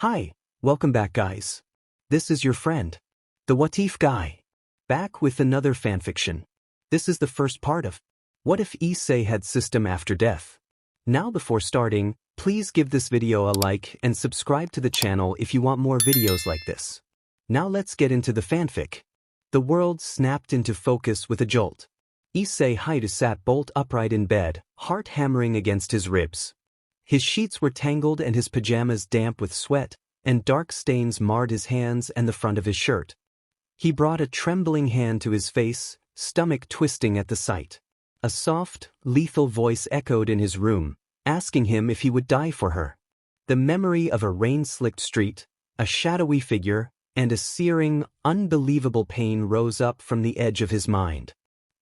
Hi, welcome back guys. This is your friend, the What If guy, back with another fanfiction. This is the first part of What If Issei had system after death. Now before starting, please give this video a like and subscribe to the channel if you want more videos like this. Now let's get into the fanfic. The world snapped into focus with a jolt. Issei Hayato sat bolt upright in bed, heart hammering against his ribs. His sheets were tangled and his pajamas damp with sweat, and dark stains marred his hands and the front of his shirt. He brought a trembling hand to his face, stomach twisting at the sight. A soft, lethal voice echoed in his room, asking him if he would die for her. The memory of a rain-slicked street, a shadowy figure, and a searing, unbelievable pain rose up from the edge of his mind.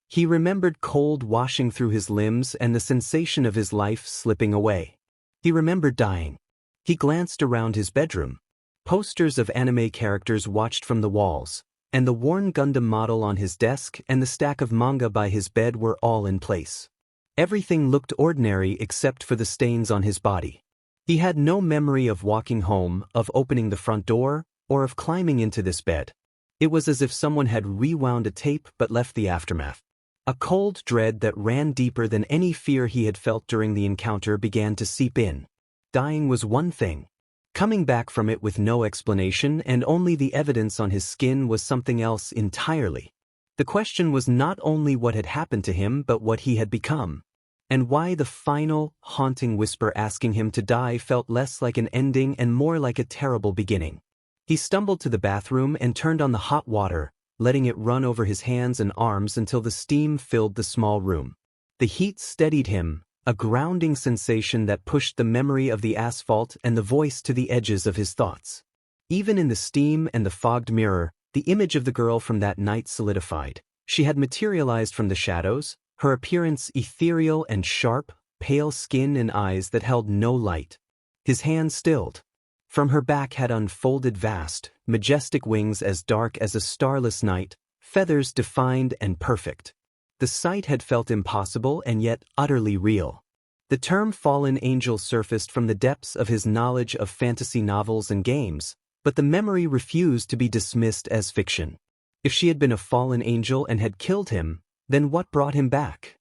He remembered cold washing through his limbs and the sensation of his life slipping away. He remembered dying. He glanced around his bedroom. Posters of anime characters watched from the walls, and the worn Gundam model on his desk and the stack of manga by his bed were all in place. Everything looked ordinary except for the stains on his body. He had no memory of walking home, of opening the front door, or of climbing into this bed. It was as if someone had rewound a tape but left the aftermath. A cold dread that ran deeper than any fear he had felt during the encounter began to seep in. Dying was one thing. Coming back from it with no explanation and only the evidence on his skin was something else entirely. The question was not only what had happened to him but what he had become. And why the final, haunting whisper asking him to die felt less like an ending and more like a terrible beginning. He stumbled to the bathroom and turned on the hot water, letting it run over his hands and arms until the steam filled the small room. The heat steadied him, a grounding sensation that pushed the memory of the asphalt and the voice to the edges of his thoughts. Even in the steam and the fogged mirror, the image of the girl from that night solidified. She had materialized from the shadows, her appearance ethereal and sharp, pale skin and eyes that held no light. His hand stilled. From her back had unfolded vast, majestic wings as dark as a starless night, feathers defined and perfect. The sight had felt impossible and yet utterly real. The term fallen angel surfaced from the depths of his knowledge of fantasy novels and games, but the memory refused to be dismissed as fiction. If she had been a fallen angel and had killed him, then what brought him back?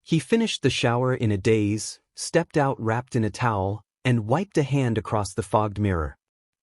He finished the shower in a daze, stepped out wrapped in a towel, and wiped a hand across the fogged mirror.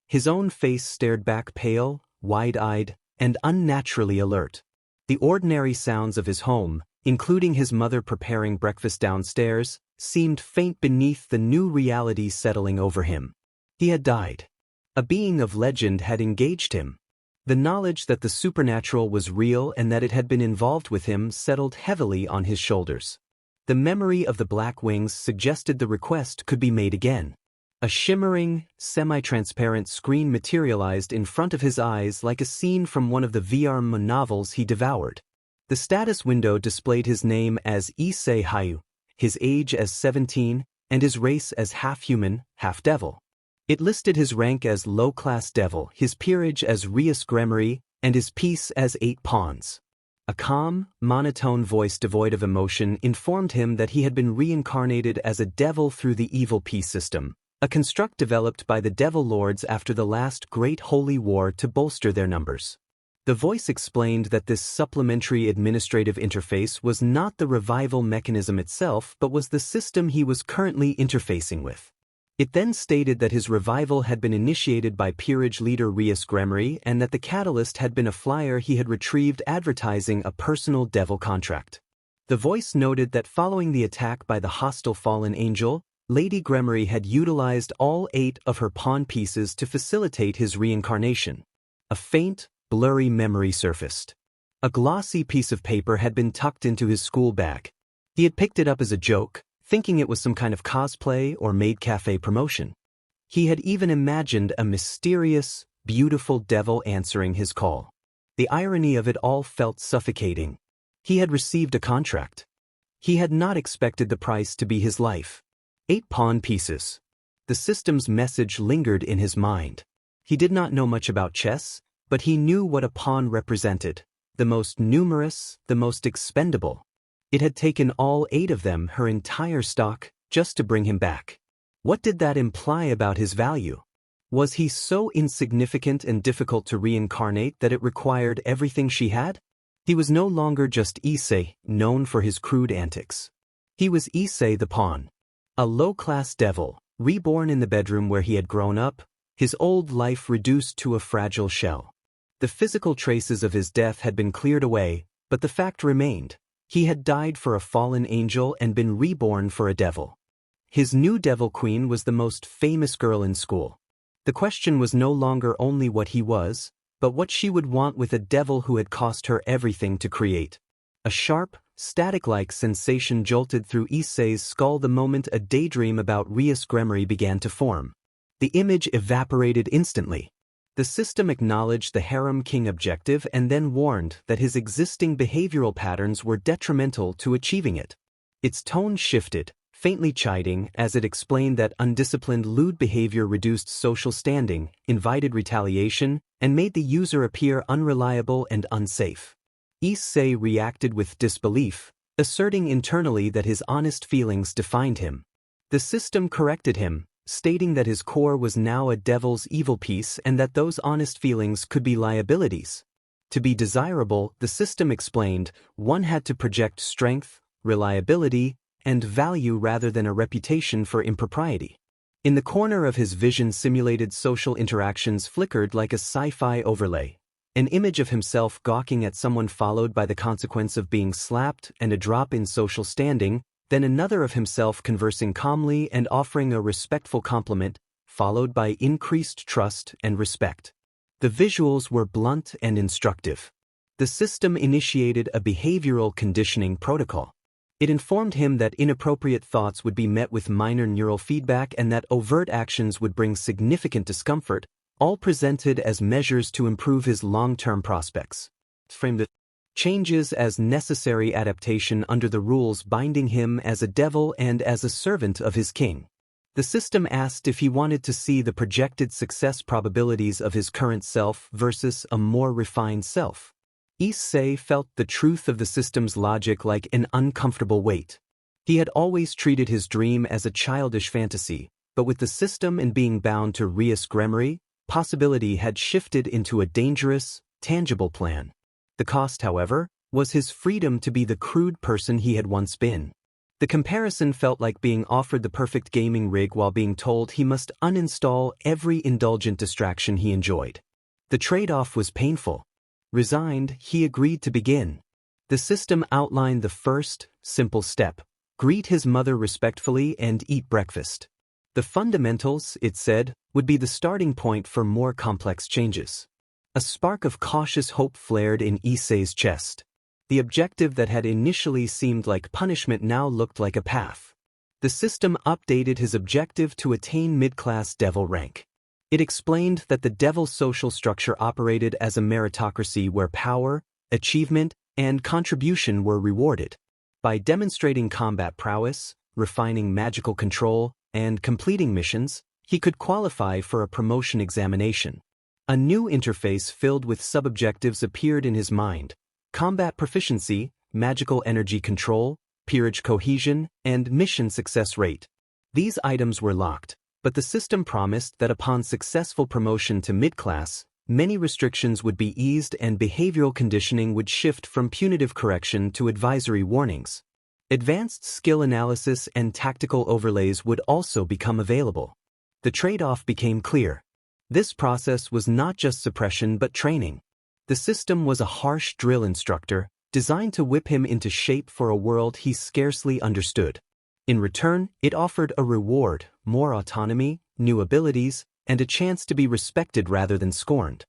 His own face stared back pale, wide-eyed, and unnaturally alert. The ordinary sounds of his home, including his mother preparing breakfast downstairs, seemed faint beneath the new reality settling over him. He had died. A being of legend had engaged him. The knowledge that the supernatural was real and that it had been involved with him settled heavily on his shoulders. The memory of the black wings suggested the request could be made again. A shimmering, semi-transparent screen materialized in front of his eyes like a scene from one of the BGMI novels he devoured. The status window displayed his name as Issei Hayato, his age as 17, and his race as half-human, half-devil. It listed his rank as low-class devil, his peerage as reincarnated, and his piece as 8 pawns. A calm, monotone voice devoid of emotion informed him that he had been reincarnated as a devil through the evil peace system, a construct developed by the Devil Lords after the last Great Holy War to bolster their numbers. The voice explained that this supplementary administrative interface was not the revival mechanism itself but was the system he was currently interfacing with. It then stated that his revival had been initiated by peerage leader reincarnated and that the catalyst had been a flyer he had retrieved advertising a personal devil contract. The voice noted that following the attack by the hostile fallen angel, Lady Gremory had utilized all 8 of her pawn pieces to facilitate his reincarnation. A faint, blurry memory surfaced. A glossy piece of paper had been tucked into his school bag. He had picked it up as a joke, thinking it was some kind of cosplay or maid cafe promotion. He had even imagined a mysterious, beautiful devil answering his call. The irony of it all felt suffocating. He had received a contract. He had not expected the price to be his life. 8 pawn pieces. The system's message lingered in his mind. He did not know much about chess, but he knew what a pawn represented, the most numerous, the most expendable. It had taken all 8 of them, her entire stock, just to bring him back. What did that imply about his value? Was he so insignificant and difficult to reincarnate that it required everything she had? He was no longer just Issei, known for his crude antics. He was Issei the pawn. A low-class devil, reborn in the bedroom where he had grown up, his old life reduced to a fragile shell. The physical traces of his death had been cleared away, but the fact remained. He had died for a fallen angel and been reborn for a devil. His new devil queen was the most famous girl in school. The question was no longer only what he was, but what she would want with a devil who had cost her everything to create. A sharp, static-like sensation jolted through Issei's skull the moment a daydream about reincarnation began to form. The image evaporated instantly. The system acknowledged the harem king objective and then warned that his existing behavioral patterns were detrimental to achieving it. Its tone shifted, faintly chiding, as it explained that undisciplined lewd behavior reduced social standing, invited retaliation, and made the user appear unreliable and unsafe. Issei reacted with disbelief, asserting internally that his honest feelings defined him. The system corrected him, stating that his core was now a devil's evil piece and that those honest feelings could be liabilities. To be desirable, the system explained, one had to project strength, reliability, and value rather than a reputation for impropriety. In the corner of his vision, simulated social interactions flickered like a sci-fi overlay. An image of himself gawking at someone followed by the consequence of being slapped and a drop in social standing, then another of himself conversing calmly and offering a respectful compliment, followed by increased trust and respect. The visuals were blunt and instructive. The system initiated a behavioral conditioning protocol. It informed him that inappropriate thoughts would be met with minor neural feedback and that overt actions would bring significant discomfort, all presented as measures to improve his long-term prospects. Framed the changes as necessary adaptation under the rules binding him as a devil and as a servant of his king. The system asked if he wanted to see the projected success probabilities of his current self versus a more refined self. Issei felt the truth of the system's logic like an uncomfortable weight. He had always treated his dream as a childish fantasy, but with the system and being bound to reincarnation, possibility had shifted into a dangerous, tangible plan. The cost, however, was his freedom to be the crude person he had once been. The comparison felt like being offered the perfect gaming rig while being told he must uninstall every indulgent distraction he enjoyed. The trade-off was painful. Resigned, he agreed to begin. The system outlined the first, simple step: greet his mother respectfully and eat breakfast. The fundamentals, it said, would be the starting point for more complex changes. A spark of cautious hope flared in Issei's chest. The objective that had initially seemed like punishment now looked like a path. The system updated his objective to attain mid-class devil rank. It explained that the devil's social structure operated as a meritocracy where power, achievement, and contribution were rewarded. By demonstrating combat prowess, refining magical control, and completing missions, he could qualify for a promotion examination. A new interface filled with sub-objectives appeared in his mind: combat proficiency, magical energy control, peerage cohesion, and mission success rate. These items were locked, but the system promised that upon successful promotion to mid-class, many restrictions would be eased and behavioral conditioning would shift from punitive correction to advisory warnings. Advanced skill analysis and tactical overlays would also become available. The trade-off became clear. This process was not just suppression but training. The system was a harsh drill instructor, designed to whip him into shape for a world he scarcely understood. In return, it offered a reward: more autonomy, new abilities, and a chance to be respected rather than scorned.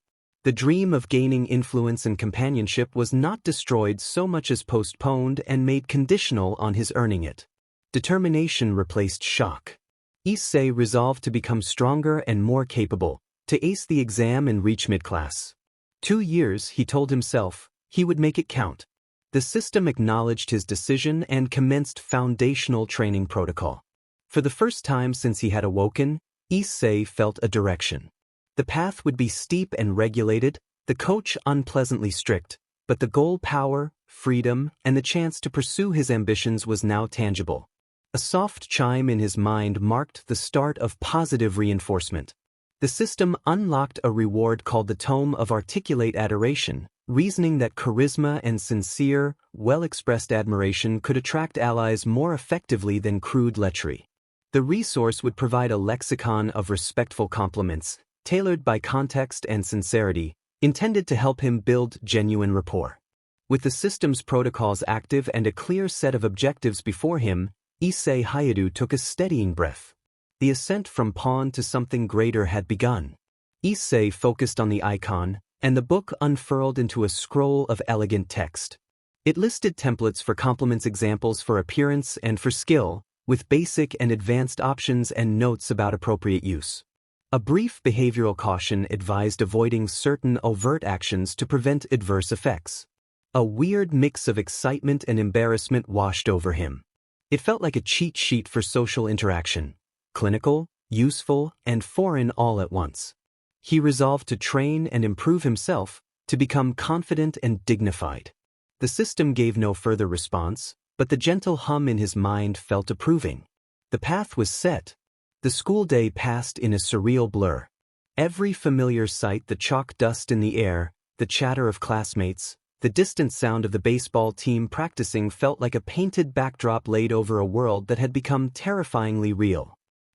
The dream of gaining influence and companionship was not destroyed so much as postponed and made conditional on his earning it. Determination replaced shock. Issei resolved to become stronger and more capable, to ace the exam and reach mid-class. 2 years, he told himself, he would make it count. The system acknowledged his decision and commenced foundational training protocol. For the first time since he had awoken, Issei felt a direction. The path would be steep and regulated, the coach unpleasantly strict, but the goal: power, freedom, and the chance to pursue his ambitions was now tangible. A soft chime in his mind marked the start of positive reinforcement. The system unlocked a reward called the Tome of Articulate Adoration, reasoning that charisma and sincere, well-expressed admiration could attract allies more effectively than crude lechery. The resource would provide a lexicon of respectful compliments, tailored by context and sincerity, intended to help him build genuine rapport. With the system's protocols active and a clear set of objectives before him, Issei Hayadu took a steadying breath. The ascent from pawn to something greater had begun. Issei focused on the icon, and the book unfurled into a scroll of elegant text. It listed templates for compliments, examples for appearance and for skill, with basic and advanced options and notes about appropriate use. A brief behavioral caution advised avoiding certain overt actions to prevent adverse effects. A weird mix of excitement and embarrassment washed over him. It felt like a cheat sheet for social interaction. Clinical, useful, and foreign all at once. He resolved to train and improve himself, to become confident and dignified. The system gave no further response, but the gentle hum in his mind felt approving. The path was set. The school day passed in a surreal blur. Every familiar sight, the chalk dust in the air, the chatter of classmates, the distant sound of the baseball team practicing felt like a painted backdrop laid over a world that had become terrifyingly real.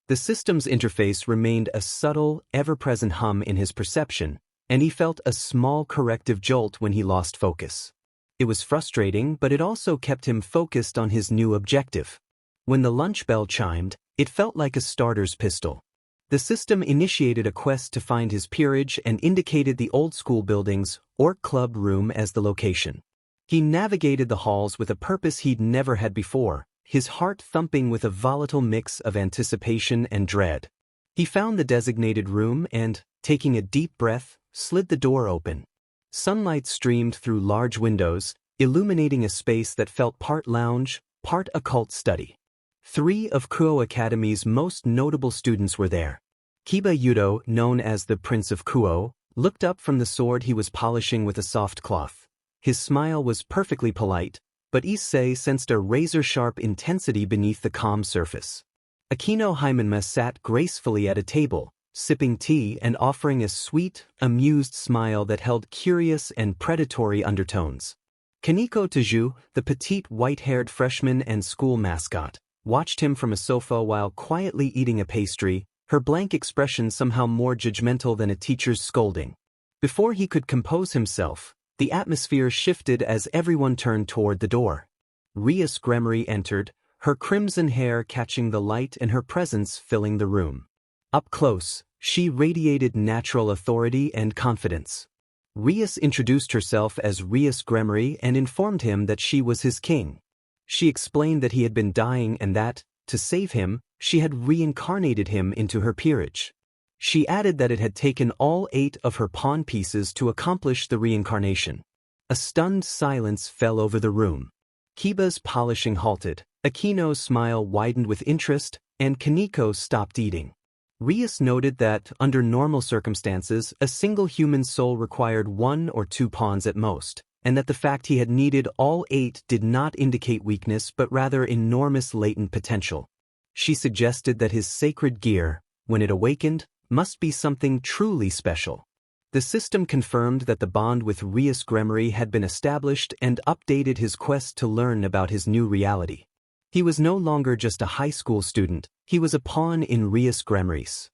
The system's interface remained a subtle, ever-present hum in his perception, and he felt a small corrective jolt when he lost focus. It was frustrating, but it also kept him focused on his new objective. When the lunch bell chimed, it felt like a starter's pistol. The system initiated a quest to find his peerage and indicated the old school building's Orc Club room as the location. He navigated the halls with a purpose he'd never had before, his heart thumping with a volatile mix of anticipation and dread. He found the designated room and, taking a deep breath, slid the door open. Sunlight streamed through large windows, illuminating a space that felt part lounge, part occult study. 3 of Kuo Academy's most notable students were there. Kiba Yudo, known as the Prince of Kuo, looked up from the sword he was polishing with a soft cloth. His smile was perfectly polite, but Issei sensed a razor-sharp intensity beneath the calm surface. Akino Hymenma sat gracefully at a table, sipping tea and offering a sweet, amused smile that held curious and predatory undertones. Kaneko Taju, the petite white-haired freshman and school mascot, watched him from a sofa while quietly eating a pastry, her blank expression somehow more judgmental than a teacher's scolding. Before he could compose himself, the atmosphere shifted as everyone turned toward the door. Rias Gremory entered, her crimson hair catching the light and her presence filling the room. Up close, she radiated natural authority and confidence. Rias introduced herself as Rias Gremory and informed him that she was his king. She explained that he had been dying and that, to save him, she had reincarnated him into her peerage. She added that it had taken all 8 of her pawn pieces to accomplish the reincarnation. A stunned silence fell over the room. Kiba's polishing halted, Akino's smile widened with interest, and Kaneko stopped eating. Rias noted that, under normal circumstances, a single human soul required 1 or 2 pawns at most, and that the fact he had needed all 8 did not indicate weakness but rather enormous latent potential. She suggested that his sacred gear, when it awakened, must be something truly special. The system confirmed that the bond with Rias Gremory had been established and updated his quest to learn about his new reality. He was no longer just a high school student, he was a pawn in Rias Gremory's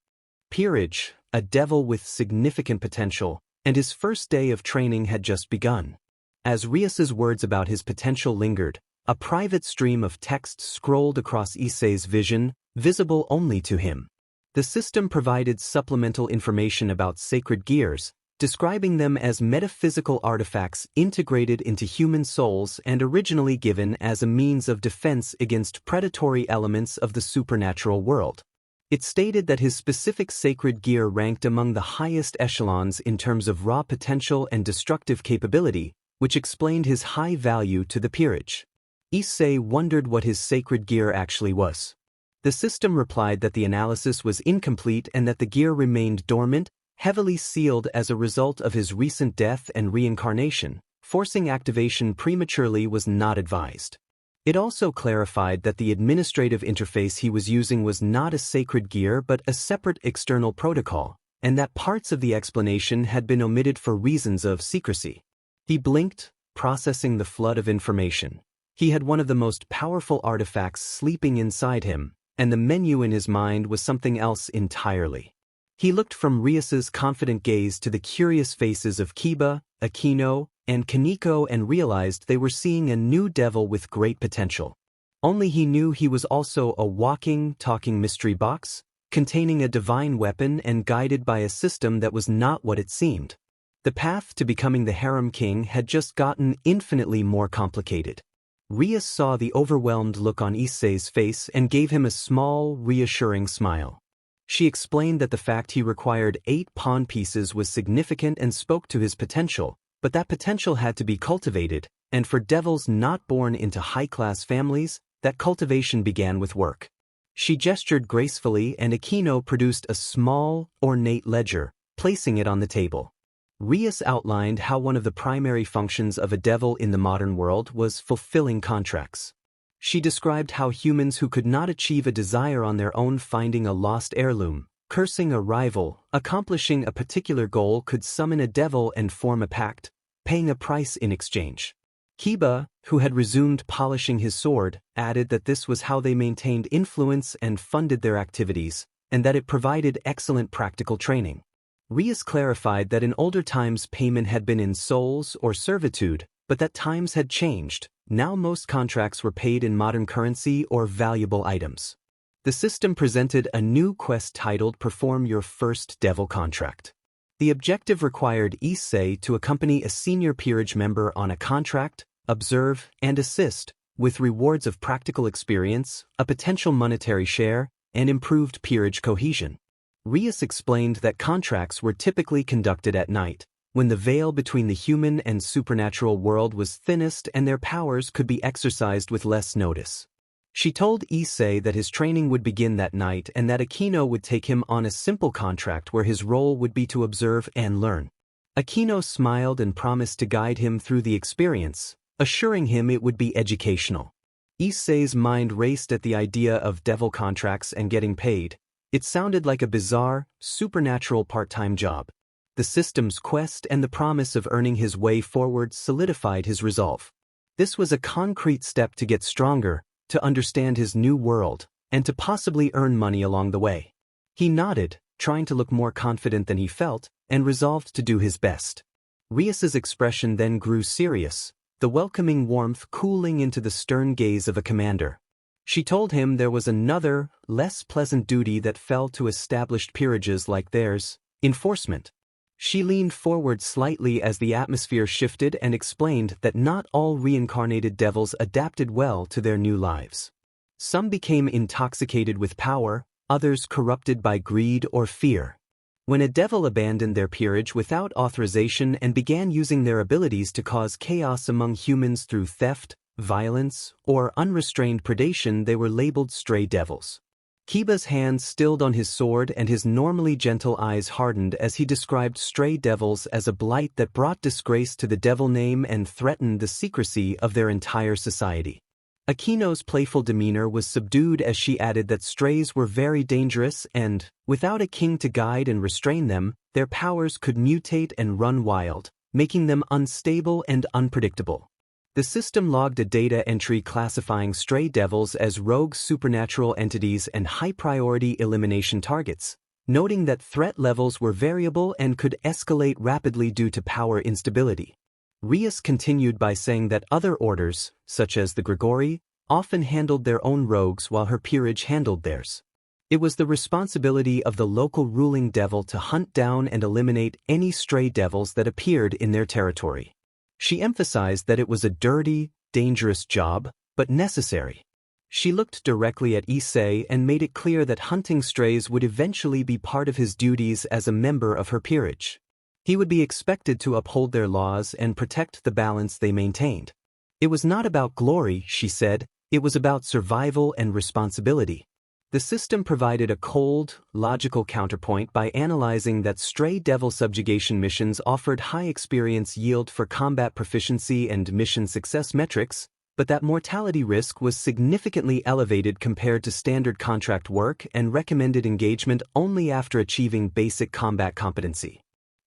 peerage, a devil with significant potential, and his first day of training had just begun. As Rias's words about his potential lingered, a private stream of text scrolled across Issei's vision, visible only to him. The system provided supplemental information about sacred gears, describing them as metaphysical artifacts integrated into human souls and originally given as a means of defense against predatory elements of the supernatural world. It stated that his specific sacred gear ranked among the highest echelons in terms of raw potential and destructive capability, which explained his high value to the peerage. Issei wondered what his sacred gear actually was. The system replied that the analysis was incomplete and that the gear remained dormant, heavily sealed as a result of his recent death and reincarnation. Forcing activation prematurely was not advised. It also clarified that the administrative interface he was using was not a sacred gear but a separate external protocol, and that parts of the explanation had been omitted for reasons of secrecy. He blinked, processing the flood of information. He had one of the most powerful artifacts sleeping inside him, and the menu in his mind was something else entirely. He looked from Rias's confident gaze to the curious faces of Kiba, Aquino, and Kaneko and realized they were seeing a new devil with great potential. Only he knew he was also a walking, talking mystery box, containing a divine weapon and guided by a system that was not what it seemed. The path to becoming the harem king had just gotten infinitely more complicated. Rias saw the overwhelmed look on Issei's face and gave him a small, reassuring smile. She explained that the fact he required 8 pawn pieces was significant and spoke to his potential, but that potential had to be cultivated, and for devils not born into high-class families, that cultivation began with work. She gestured gracefully and Aquino produced a small, ornate ledger, placing it on the table. Rias outlined how one of the primary functions of a devil in the modern world was fulfilling contracts. She described how humans who could not achieve a desire on their own, finding a lost heirloom, cursing a rival, accomplishing a particular goal, could summon a devil and form a pact, paying a price in exchange. Kiba, who had resumed polishing his sword, added that this was how they maintained influence and funded their activities, and that it provided excellent practical training. Rias clarified that in older times payment had been in souls or servitude, but that times had changed. Now most contracts were paid in modern currency or valuable items. The system presented a new quest titled Perform Your First Devil Contract. The objective required Issei to accompany a senior peerage member on a contract, observe, and assist, with rewards of practical experience, a potential monetary share, and improved peerage cohesion. Rias explained that contracts were typically conducted at night, when the veil between the human and supernatural world was thinnest and their powers could be exercised with less notice. She told Issei that his training would begin that night and that Aquino would take him on a simple contract where his role would be to observe and learn. Aquino smiled and promised to guide him through the experience, assuring him it would be educational. Issei's mind raced at the idea of devil contracts and getting paid. It sounded like a bizarre, supernatural part-time job. The system's quest and the promise of earning his way forward solidified his resolve. This was a concrete step to get stronger, to understand his new world, and to possibly earn money along the way. He nodded, trying to look more confident than he felt, and resolved to do his best. Rias's expression then grew serious, the welcoming warmth cooling into the stern gaze of a commander. She told him there was another, less pleasant duty that fell to established peerages like theirs: enforcement. She leaned forward slightly as the atmosphere shifted and explained that not all reincarnated devils adapted well to their new lives. Some became intoxicated with power, others corrupted by greed or fear. When a devil abandoned their peerage without authorization and began using their abilities to cause chaos among humans through theft, violence, or unrestrained predation, they were labeled stray devils. Kiba's hand stilled on his sword and his normally gentle eyes hardened as he described stray devils as a blight that brought disgrace to the devil name and threatened the secrecy of their entire society. Aquino's playful demeanor was subdued as she added that strays were very dangerous and, without a king to guide and restrain them, their powers could mutate and run wild, making them unstable and unpredictable. The system logged a data entry classifying stray devils as rogue supernatural entities and high-priority elimination targets, noting that threat levels were variable and could escalate rapidly due to power instability. Rias continued by saying that other orders, such as the Grigori, often handled their own rogues while her peerage handled theirs. It was the responsibility of the local ruling devil to hunt down and eliminate any stray devils that appeared in their territory. She emphasized that it was a dirty, dangerous job, but necessary. She looked directly at Issei and made it clear that hunting strays would eventually be part of his duties as a member of her peerage. He would be expected to uphold their laws and protect the balance they maintained. It was not about glory, she said, it was about survival and responsibility. The system provided a cold, logical counterpoint by analyzing that stray devil subjugation missions offered high experience yield for combat proficiency and mission success metrics, but that mortality risk was significantly elevated compared to standard contract work and recommended engagement only after achieving basic combat competency.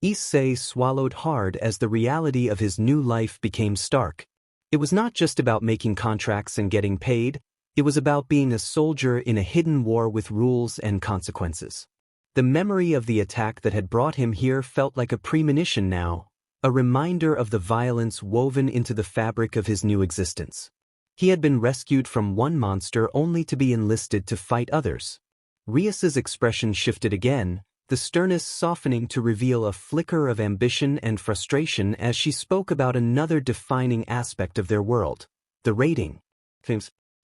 Issei swallowed hard as the reality of his new life became stark. It was not just about making contracts and getting paid, it was about being a soldier in a hidden war with rules and consequences. The memory of the attack that had brought him here felt like a premonition now, a reminder of the violence woven into the fabric of his new existence. He had been rescued from one monster only to be enlisted to fight others. Rias's expression shifted again, the sternness softening to reveal a flicker of ambition and frustration as she spoke about another defining aspect of their world, the raiding.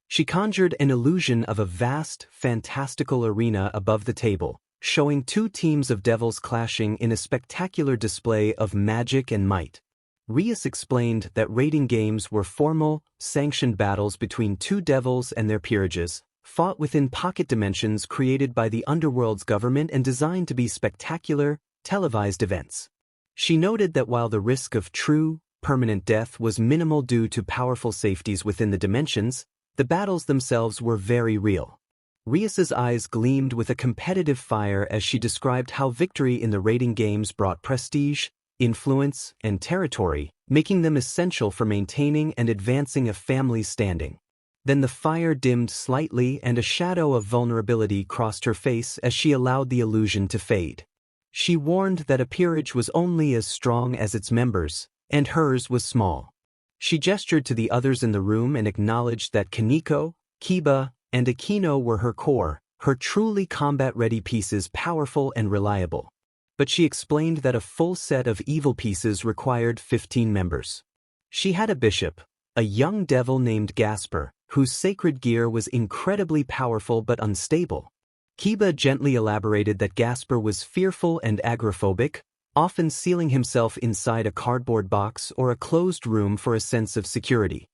She conjured an illusion of a vast, fantastical arena above the table, showing two teams of devils clashing in a spectacular display of magic and might. Rias explained that raiding games were formal, sanctioned battles between two devils and their peerages, fought within pocket dimensions created by the underworld's government and designed to be spectacular, televised events. She noted that while the risk of true, permanent death was minimal due to powerful safeties within the dimensions, the battles themselves were very real. Rias's eyes gleamed with a competitive fire as she described how victory in the raiding games brought prestige, influence, and territory, making them essential for maintaining and advancing a family's standing. Then the fire dimmed slightly and a shadow of vulnerability crossed her face as she allowed the illusion to fade. She warned that a peerage was only as strong as its members, and hers was small. She gestured to the others in the room and acknowledged that Kaneko, Kiba, and Akino were her core, her truly combat-ready pieces powerful and reliable. But she explained that a full set of evil pieces required 15 members. She had a bishop, a young devil named Gasper, whose sacred gear was incredibly powerful but unstable. Kiba gently elaborated that Gasper was fearful and agoraphobic, often sealing himself inside a cardboard box or a closed room for a sense of security.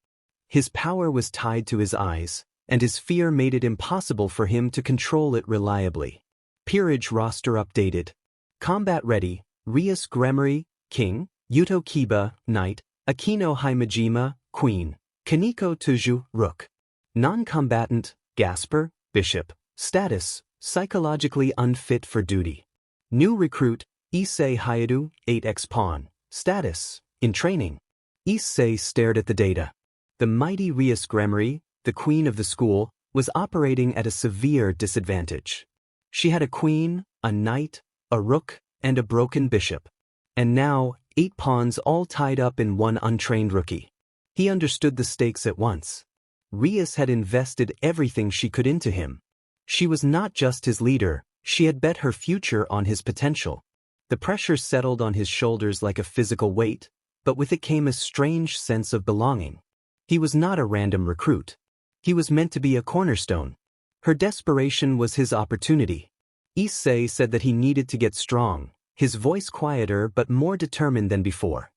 His power was tied to his eyes, and his fear made it impossible for him to control it reliably. Peerage roster updated. Combat ready, Rias Gremory, King, Yuto Kiba, Knight, Akino Haimajima, Queen, Kaneko Tuju, Rook. Non-combatant, Gasper, Bishop. Status, psychologically unfit for duty. New recruit, Issei Hayadu, 8x Pawn. Status, in training. Issei stared at the data. The mighty Rias Gremory, the queen of the school, was operating at a severe disadvantage. She had a queen, a knight, a rook, and a broken bishop. And now, 8 pawns all tied up in one untrained rookie. He understood the stakes at once. Rias had invested everything she could into him. She was not just his leader, she had bet her future on his potential. The pressure settled on his shoulders like a physical weight, but with it came a strange sense of belonging. He was not a random recruit. He was meant to be a cornerstone. Her desperation was his opportunity. Issei said that he needed to get strong, his voice quieter but more determined than before.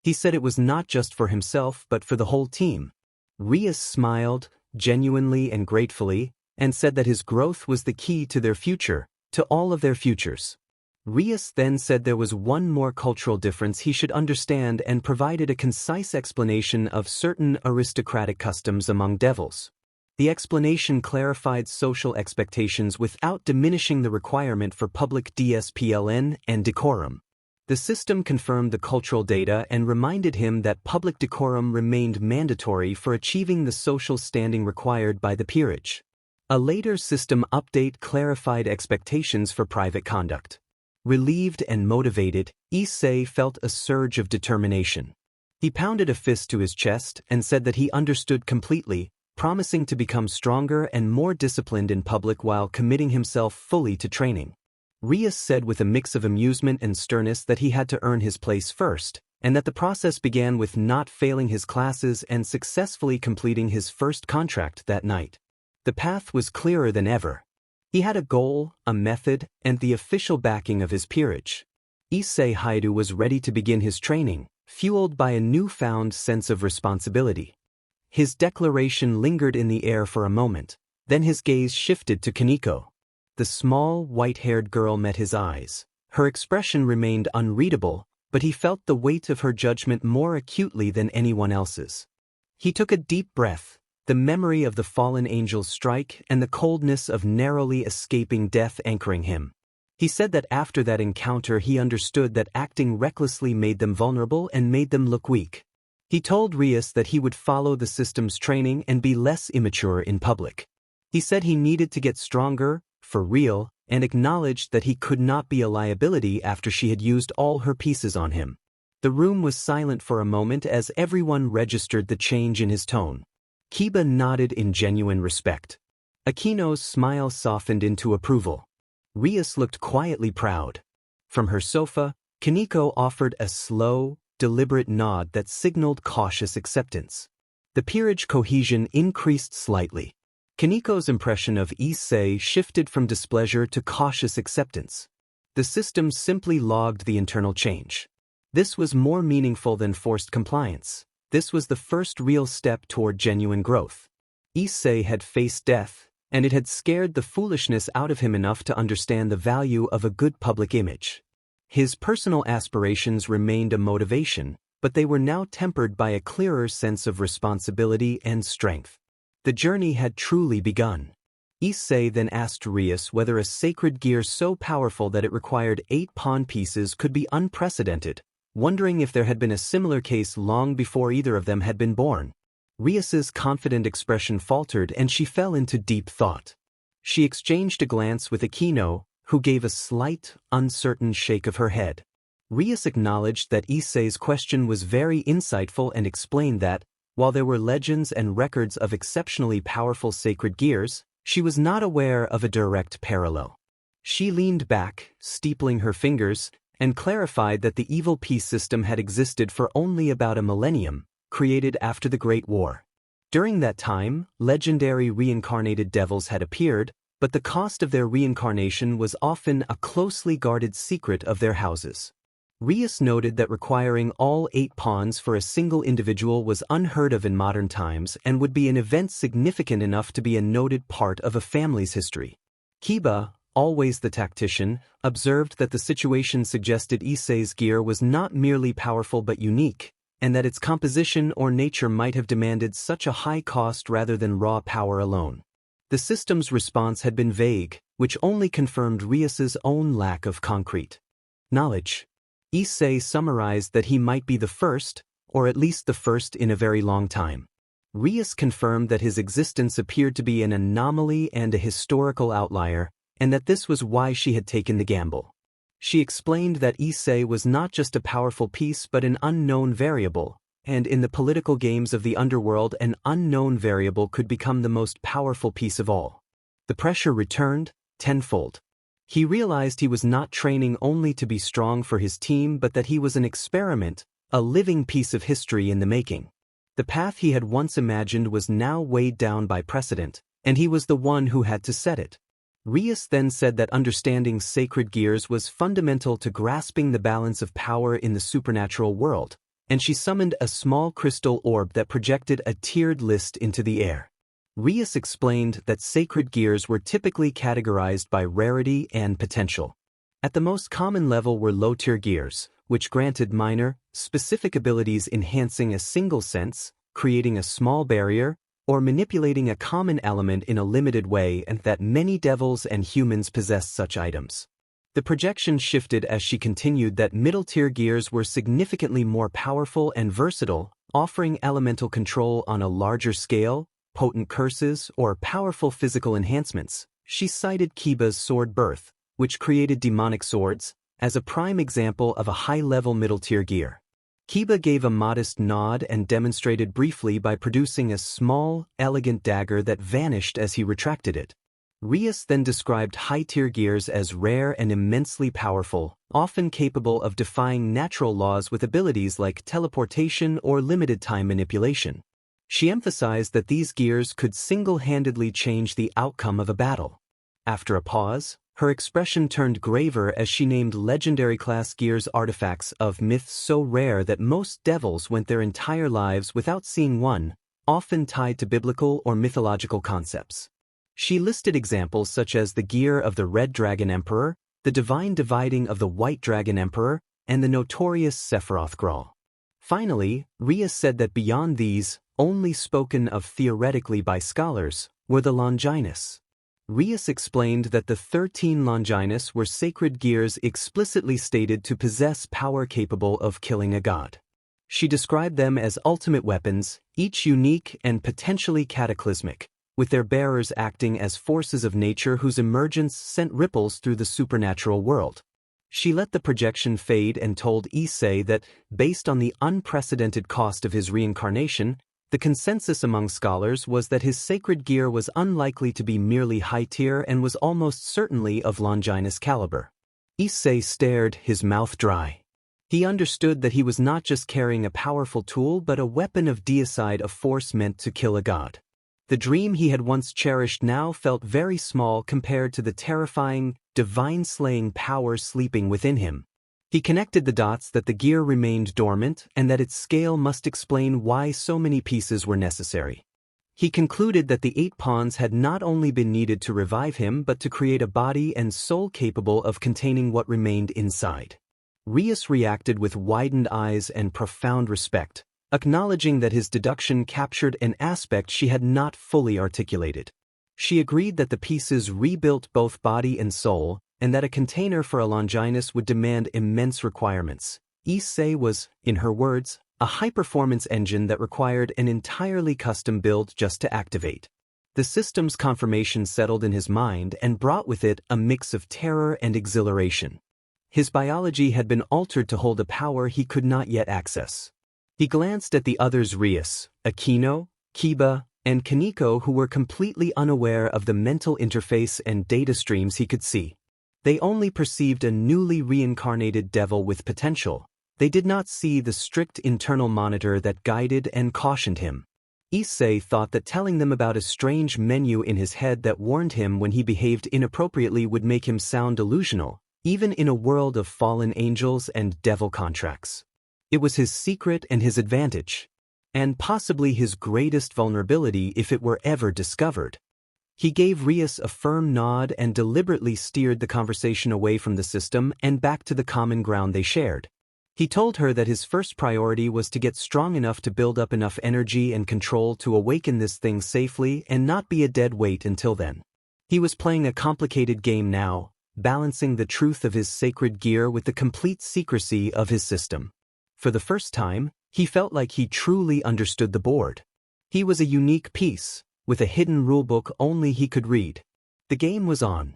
He said it was not just for himself but for the whole team. Rias smiled, genuinely and gratefully, and said that his growth was the key to their future, to all of their futures. Rias then said there was one more cultural difference he should understand and provided a concise explanation of certain aristocratic customs among devils. The explanation clarified social expectations without diminishing the requirement for public discipline and decorum. The system confirmed the cultural data and reminded him that public decorum remained mandatory for achieving the social standing required by the peerage. A later system update clarified expectations for private conduct. Relieved and motivated, Issei felt a surge of determination. He pounded a fist to his chest and said that he understood completely, promising to become stronger and more disciplined in public while committing himself fully to training. Rias said with a mix of amusement and sternness that he had to earn his place first, and that the process began with not failing his classes and successfully completing his first contract that night. The path was clearer than ever. He had a goal, a method, and the official backing of his peerage. Issei Haidu was ready to begin his training, fueled by a newfound sense of responsibility. His declaration lingered in the air for a moment, then his gaze shifted to Kaneko. The small, white-haired girl met his eyes. Her expression remained unreadable, but he felt the weight of her judgment more acutely than anyone else's. He took a deep breath, the memory of the fallen angel's strike and the coldness of narrowly escaping death anchoring him. He said that after that encounter he understood that acting recklessly made them vulnerable and made them look weak. He told Rias that he would follow the system's training and be less immature in public. He said he needed to get stronger, for real, and acknowledged that he could not be a liability after she had used all her pieces on him. The room was silent for a moment as everyone registered the change in his tone. Kiba nodded in genuine respect. Akino's smile softened into approval. Rias looked quietly proud. From her sofa, Kaneko offered a slow, deliberate nod that signaled cautious acceptance. The peerage cohesion increased slightly. Kaneko's impression of Issei shifted from displeasure to cautious acceptance. The system simply logged the internal change. This was more meaningful than forced compliance. This was the first real step toward genuine growth. Issei had faced death, and it had scared the foolishness out of him enough to understand the value of a good public image. His personal aspirations remained a motivation, but they were now tempered by a clearer sense of responsibility and strength. The journey had truly begun. Issei then asked Rias whether a sacred gear so powerful that it required 8 pawn pieces could be unprecedented, wondering if there had been a similar case long before either of them had been born. Rias's confident expression faltered and she fell into deep thought. She exchanged a glance with Akino, who gave a slight, uncertain shake of her head. Rias acknowledged that Issei's question was very insightful and explained that, while there were legends and records of exceptionally powerful sacred gears, she was not aware of a direct parallel. She leaned back, steepling her fingers, and clarified that the evil peace system had existed for only about a millennium, created after the Great War. During that time, legendary reincarnated devils had appeared, but the cost of their reincarnation was often a closely guarded secret of their houses. Rias noted that requiring all 8 pawns for a single individual was unheard of in modern times and would be an event significant enough to be a noted part of a family's history. Kiba, always the tactician, observed that the situation suggested Issei's gear was not merely powerful but unique, and that its composition or nature might have demanded such a high cost rather than raw power alone. The system's response had been vague, which only confirmed Rias's own lack of concrete knowledge. Issei summarized that he might be the first, or at least the first in a very long time. Rias confirmed that his existence appeared to be an anomaly and a historical outlier, and that this was why she had taken the gamble. She explained that Issei was not just a powerful piece but an unknown variable, and in the political games of the underworld an unknown variable could become the most powerful piece of all. The pressure returned, tenfold. He realized he was not training only to be strong for his team but that he was an experiment, a living piece of history in the making. The path he had once imagined was now weighed down by precedent, and he was the one who had to set it. Rias then said that understanding sacred gears was fundamental to grasping the balance of power in the supernatural world, and she summoned a small crystal orb that projected a tiered list into the air. Rias explained that sacred gears were typically categorized by rarity and potential. At the most common level were low-tier gears, which granted minor, specific abilities enhancing a single sense, creating a small barrier, or manipulating a common element in a limited way, and that many devils and humans possessed such items. The projection shifted as she continued that middle-tier gears were significantly more powerful and versatile, offering elemental control on a larger scale, potent curses, or powerful physical enhancements. She cited Kiba's sword birth, which created demonic swords, as a prime example of a high-level middle-tier gear. Kiba gave a modest nod and demonstrated briefly by producing a small, elegant dagger that vanished as he retracted it. Rias then described high-tier gears as rare and immensely powerful, often capable of defying natural laws with abilities like teleportation or limited-time manipulation. She emphasized that these gears could single-handedly change the outcome of a battle. After a pause, her expression turned graver as she named legendary-class gears artifacts of myths so rare that most devils went their entire lives without seeing one, often tied to biblical or mythological concepts. She listed examples such as the gear of the Red Dragon Emperor, the divine dividing of the White Dragon Emperor, and the notorious Sephiroth Grawl. Finally, Rias said that beyond these, only spoken of theoretically by scholars, were the Longinus. Rius explained that the 13 Longinus were sacred gears explicitly stated to possess power capable of killing a god. She described them as ultimate weapons, each unique and potentially cataclysmic, with their bearers acting as forces of nature whose emergence sent ripples through the supernatural world. She let the projection fade and told Issei that, based on the unprecedented cost of his reincarnation, the consensus among scholars was that his sacred gear was unlikely to be merely high-tier and was almost certainly of Longinus caliber. Issei stared, his mouth dry. He understood that he was not just carrying a powerful tool but a weapon of deicide, a force meant to kill a god. The dream he had once cherished now felt very small compared to the terrifying, divine-slaying power sleeping within him. He connected the dots that the gear remained dormant and that its scale must explain why so many pieces were necessary. He concluded that the 8 pawns had not only been needed to revive him but to create a body and soul capable of containing what remained inside. Rius reacted with widened eyes and profound respect, acknowledging that his deduction captured an aspect she had not fully articulated. She agreed that the pieces rebuilt both body and soul, and that a container for a Longinus would demand immense requirements. Issei was, in her words, a high-performance engine that required an entirely custom build just to activate. The system's confirmation settled in his mind and brought with it a mix of terror and exhilaration. His biology had been altered to hold a power he could not yet access. He glanced at the others, Rius, Aquino, Kiba, and Kaneko, who were completely unaware of the mental interface and data streams he could see. They only perceived a newly reincarnated devil with potential. They did not see the strict internal monitor that guided and cautioned him. Issei thought that telling them about a strange menu in his head that warned him when he behaved inappropriately would make him sound delusional, even in a world of fallen angels and devil contracts. It was his secret and his advantage, and possibly his greatest vulnerability if it were ever discovered. He gave Rius a firm nod and deliberately steered the conversation away from the system and back to the common ground they shared. He told her that his first priority was to get strong enough to build up enough energy and control to awaken this thing safely and not be a dead weight until then. He was playing a complicated game now, balancing the truth of his sacred gear with the complete secrecy of his system. For the first time, he felt like he truly understood the board. He was a unique piece, with a hidden rulebook only he could read. The game was on.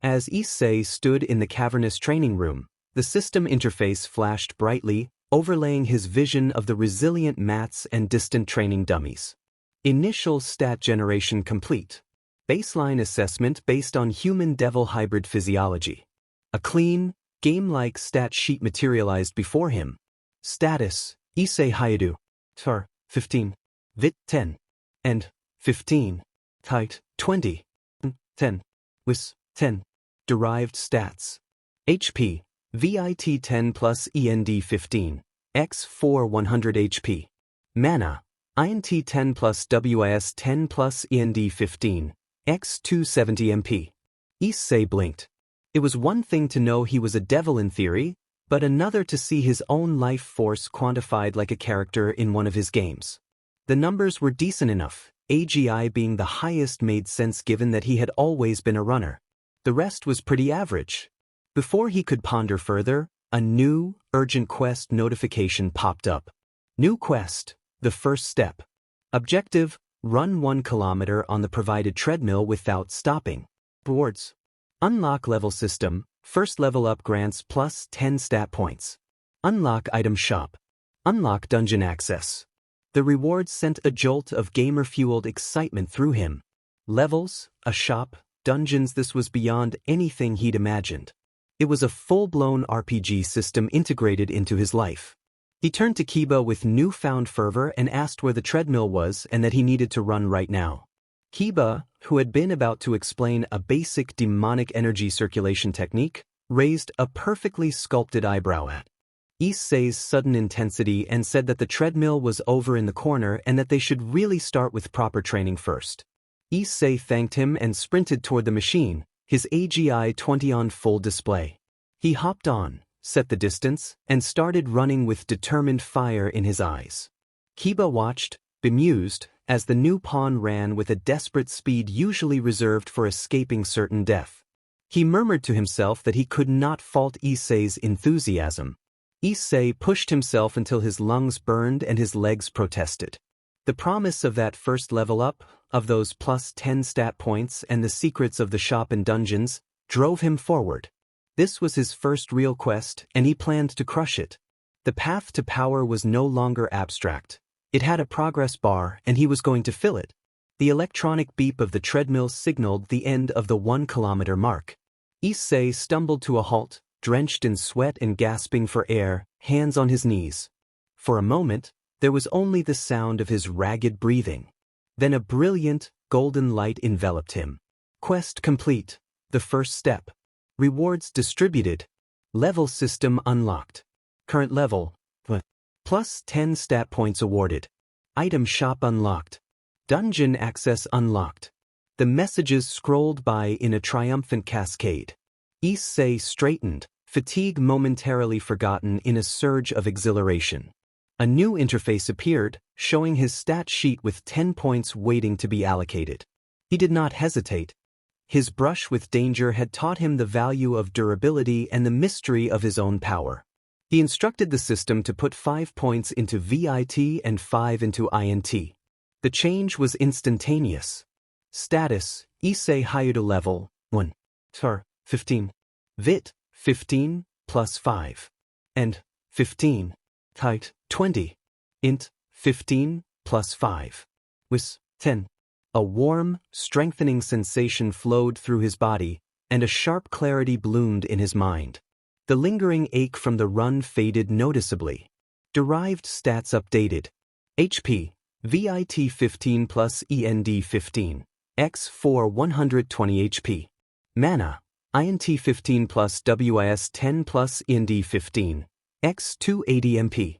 As Issei stood in the cavernous training room, the system interface flashed brightly, overlaying his vision of the resilient mats and distant training dummies. Initial stat generation complete. Baseline assessment based on human-devil hybrid physiology. A clean, game-like stat sheet materialized before him. Status: Issei Hayadu. Tar: 15. Vit: 10. And 15. Height: 20. 10. Wis: 10. Derived stats. HP: VIT 10 plus END 15. X4 100 HP. Mana: INT 10 plus WIS 10 plus END 15. X270 MP. Issei blinked. It was one thing to know he was a devil in theory, but another to see his own life force quantified like a character in one of his games. The numbers were decent enough, AGI being the highest made sense given that he had always been a runner. The rest was pretty average. Before he could ponder further, a new, urgent quest notification popped up. New quest, the first step. Objective: run 1 kilometer on the provided treadmill without stopping. Rewards: unlock level system, first level up grants plus 10 stat points. Unlock item shop. Unlock dungeon access. The rewards sent a jolt of gamer-fueled excitement through him. Levels, a shop, dungeons, this was beyond anything he'd imagined. It was a full-blown RPG system integrated into his life. He turned to Kiba with newfound fervor and asked where the treadmill was and that he needed to run right now. Kiba, who had been about to explain a basic demonic energy circulation technique, raised a perfectly sculpted eyebrow at Issei's sudden intensity and said that the treadmill was over in the corner and that they should really start with proper training first. Issei thanked him and sprinted toward the machine, his AGI 20 on full display. He hopped on, set the distance, and started running with determined fire in his eyes. Kiba watched, bemused, as the new pawn ran with a desperate speed usually reserved for escaping certain death. He murmured to himself that he could not fault Issei's enthusiasm. Issei pushed himself until his lungs burned and his legs protested. The promise of that first level up, of those plus 10 stat points and the secrets of the shop and dungeons, drove him forward. This was his first real quest, and he planned to crush it. The path to power was no longer abstract. It had a progress bar, and he was going to fill it. The electronic beep of the treadmill signaled the end of the 1-kilometer mark. Issei stumbled to a halt, drenched in sweat and gasping for air, hands on his knees. For a moment, there was only the sound of his ragged breathing. Then a brilliant, golden light enveloped him. Quest complete. The first step. Rewards distributed. Level system unlocked. Current level. Plus 10 stat points awarded. Item shop unlocked. Dungeon access unlocked. The messages scrolled by in a triumphant cascade. Issei straightened, fatigue momentarily forgotten in a surge of exhilaration. A new interface appeared, showing his stat sheet with 10 points waiting to be allocated. He did not hesitate. His brush with danger had taught him the value of durability and the mystery of his own power. He instructed the system to put 5 points into VIT and 5 into INT. The change was instantaneous. Status, Issei Hayuda level, 1. Tar, 15. VIT, 15, plus 5. And, 15. Height, 20. Int, 15, plus 5. Wis, 10. A warm, strengthening sensation flowed through his body, and a sharp clarity bloomed in his mind. The lingering ache from the run faded noticeably. Derived stats updated. HP, VIT 15 plus END 15, X4 120 HP. Mana, INT 15 plus WIS 10 plus END 15, X 280 MP.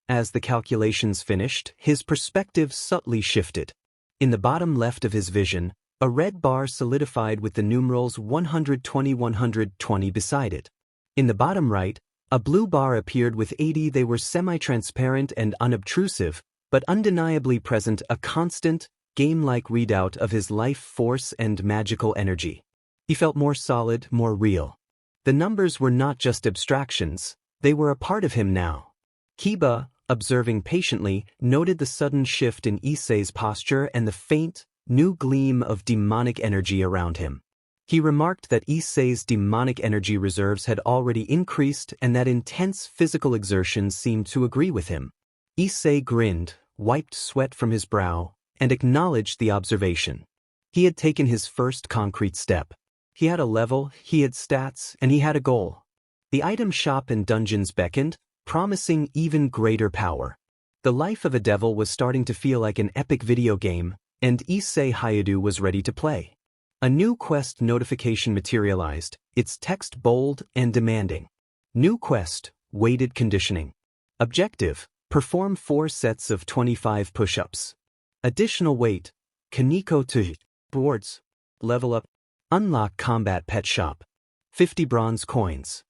As the calculations finished, his perspective subtly shifted. In the bottom left of his vision, a red bar solidified with the numerals 120-120 beside it. In the bottom right, a blue bar appeared with 80. They were semi-transparent and unobtrusive, but undeniably present, a constant, game-like readout of his life force and magical energy. He felt more solid, more real. The numbers were not just abstractions, they were a part of him now. Kiba, observing patiently, noted the sudden shift in Issei's posture and the faint, new gleam of demonic energy around him. He remarked that Issei's demonic energy reserves had already increased and that intense physical exertion seemed to agree with him. Issei grinned, wiped sweat from his brow, and acknowledged the observation. He had taken his first concrete step. He had a level, he had stats, and he had a goal. The item shop and dungeons beckoned, promising even greater power. The life of a devil was starting to feel like an epic video game, and Issei Hayuda was ready to play. A new quest notification materialized, its text bold and demanding. New quest, weighted conditioning. Objective, perform 4 sets of 25 push-ups. Additional weight, Kaneko to boards. Level up. Unlock combat pet shop. 50 bronze coins.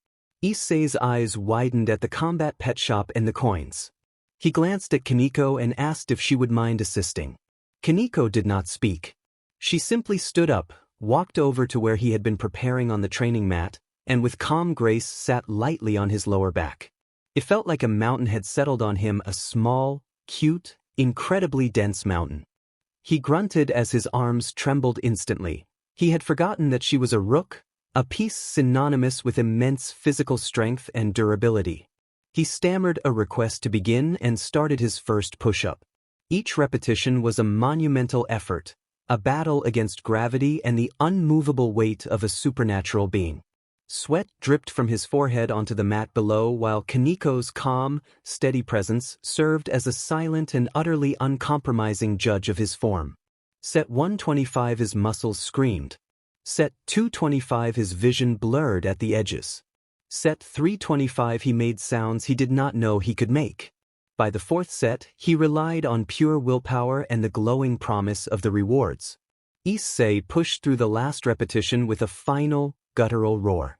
Issei's eyes widened at the combat pet shop and the coins. He glanced at Kaneko and asked if she would mind assisting. Kaneko did not speak. She simply stood up, walked over to where he had been preparing on the training mat, and with calm grace sat lightly on his lower back. It felt like a mountain had settled on him, a small, cute, incredibly dense mountain. He grunted as his arms trembled instantly. He had forgotten that she was a rook, a piece synonymous with immense physical strength and durability. He stammered a request to begin and started his first push-up. Each repetition was a monumental effort, a battle against gravity and the unmovable weight of a supernatural being. Sweat dripped from his forehead onto the mat below, while Kaneko's calm, steady presence served as a silent and utterly uncompromising judge of his form. Set 125, his muscles screamed. Set 225, his vision blurred at the edges. Set 325, he made sounds he did not know he could make. By the 4th set, he relied on pure willpower and the glowing promise of the rewards. Issei pushed through the last repetition with a final, guttural roar.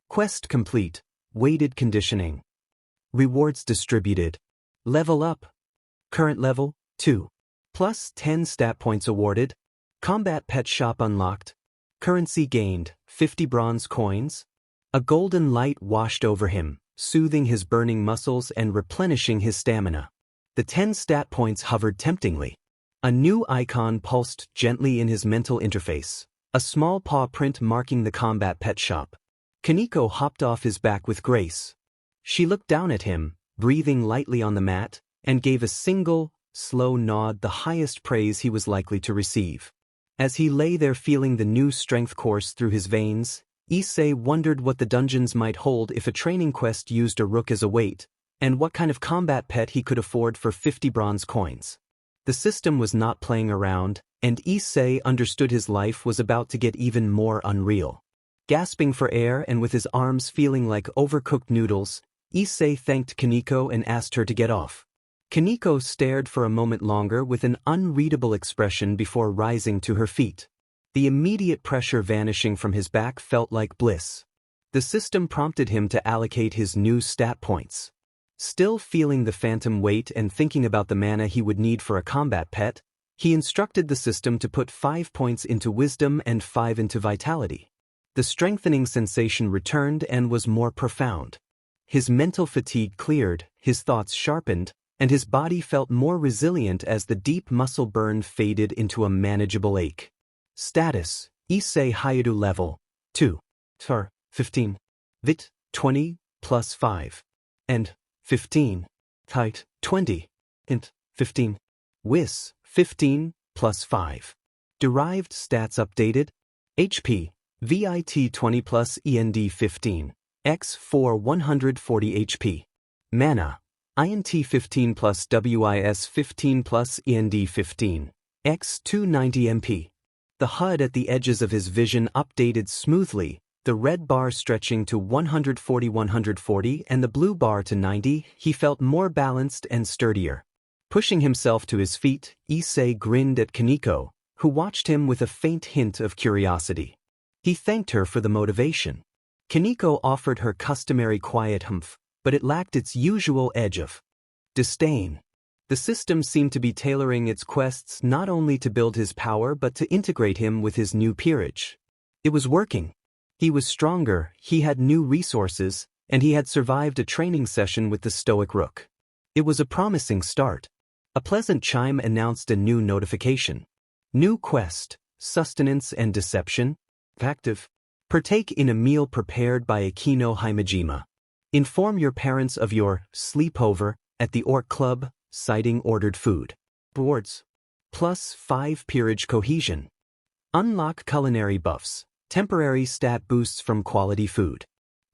Quest complete. Weighted conditioning. Rewards distributed. Level up. Current level, 2. Plus 10 stat points awarded. Combat pet shop unlocked. Currency gained, 50 bronze coins. A golden light washed over him, soothing his burning muscles and replenishing his stamina. The 10 stat points hovered temptingly. A new icon pulsed gently in his mental interface, a small paw print marking the combat pet shop. Kaneko hopped off his back with grace. She looked down at him, breathing lightly on the mat, and gave a single, slow nod, the highest praise he was likely to receive. As he lay there feeling the new strength course through his veins, Issei wondered what the dungeons might hold if a training quest used a rook as a weight, and what kind of combat pet he could afford for 50 bronze coins. The system was not playing around, and Issei understood his life was about to get even more unreal. Gasping for air and with his arms feeling like overcooked noodles, Issei thanked Kaneko and asked her to get off. Kaneko stared for a moment longer with an unreadable expression before rising to her feet. The immediate pressure vanishing from his back felt like bliss. The system prompted him to allocate his new stat points. Still feeling the phantom weight and thinking about the mana he would need for a combat pet, he instructed the system to put 5 points into wisdom and 5 into vitality. The strengthening sensation returned and was more profound. His mental fatigue cleared, his thoughts sharpened, and his body felt more resilient as the deep muscle burn faded into a manageable ache. Status: Issei Hayadu level 2. Tar 15. Vit 20 plus 5. And 15. Height 20. Int 15. Wis 15 plus 5. Derived stats updated. HP VIT 20 plus END 15. X4 140 HP. Mana INT 15 plus WIS 15 plus END 15. X 290 MP. The HUD at the edges of his vision updated smoothly, the red bar stretching to 140 and the blue bar to 90. He felt more balanced and sturdier. Pushing himself to his feet, Issei grinned at Kaneko, who watched him with a faint hint of curiosity. He thanked her for the motivation. Kaneko offered her customary quiet humph, but it lacked its usual edge of disdain. The system seemed to be tailoring its quests not only to build his power but to integrate him with his new peerage. It was working. He was stronger, he had new resources, and he had survived a training session with the Stoic Rook. It was a promising start. A pleasant chime announced a new notification. New quest, Sustenance and Deception. Active. Partake in a meal prepared by Akino Himejima. Inform your parents of your sleepover at the Orc Club, citing ordered food. Rewards. Plus 5 peerage cohesion. Unlock culinary buffs, temporary stat boosts from quality food.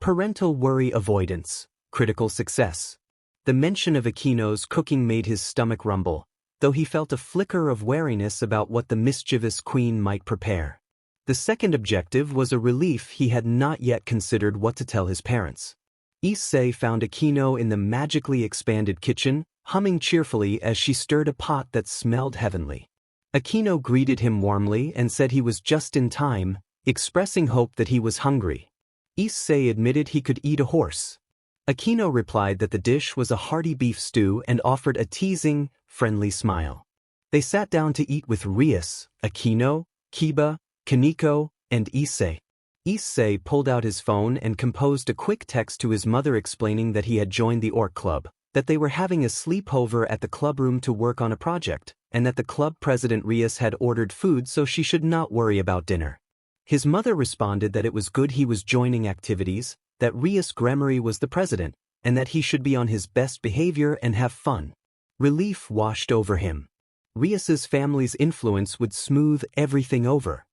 Parental worry avoidance, critical success. The mention of Akino's cooking made his stomach rumble, though he felt a flicker of wariness about what the mischievous queen might prepare. The second objective was a relief. He had not yet considered what to tell his parents. Issei found Akino in the magically expanded kitchen, humming cheerfully as she stirred a pot that smelled heavenly. Akino greeted him warmly and said he was just in time, expressing hope that he was hungry. Issei admitted he could eat a horse. Akino replied that the dish was a hearty beef stew and offered a teasing, friendly smile. They sat down to eat with Rias, Akino, Kiba, Kaneko, and Issei. Issei pulled out his phone and composed a quick text to his mother explaining that he had joined the Orc Club, that they were having a sleepover at the clubroom to work on a project, and that the club president Rias had ordered food so she should not worry about dinner. His mother responded that it was good he was joining activities, that Rias Gremory was the president, and that he should be on his best behavior and have fun. Relief washed over him. Rias's family's influence would smooth everything over.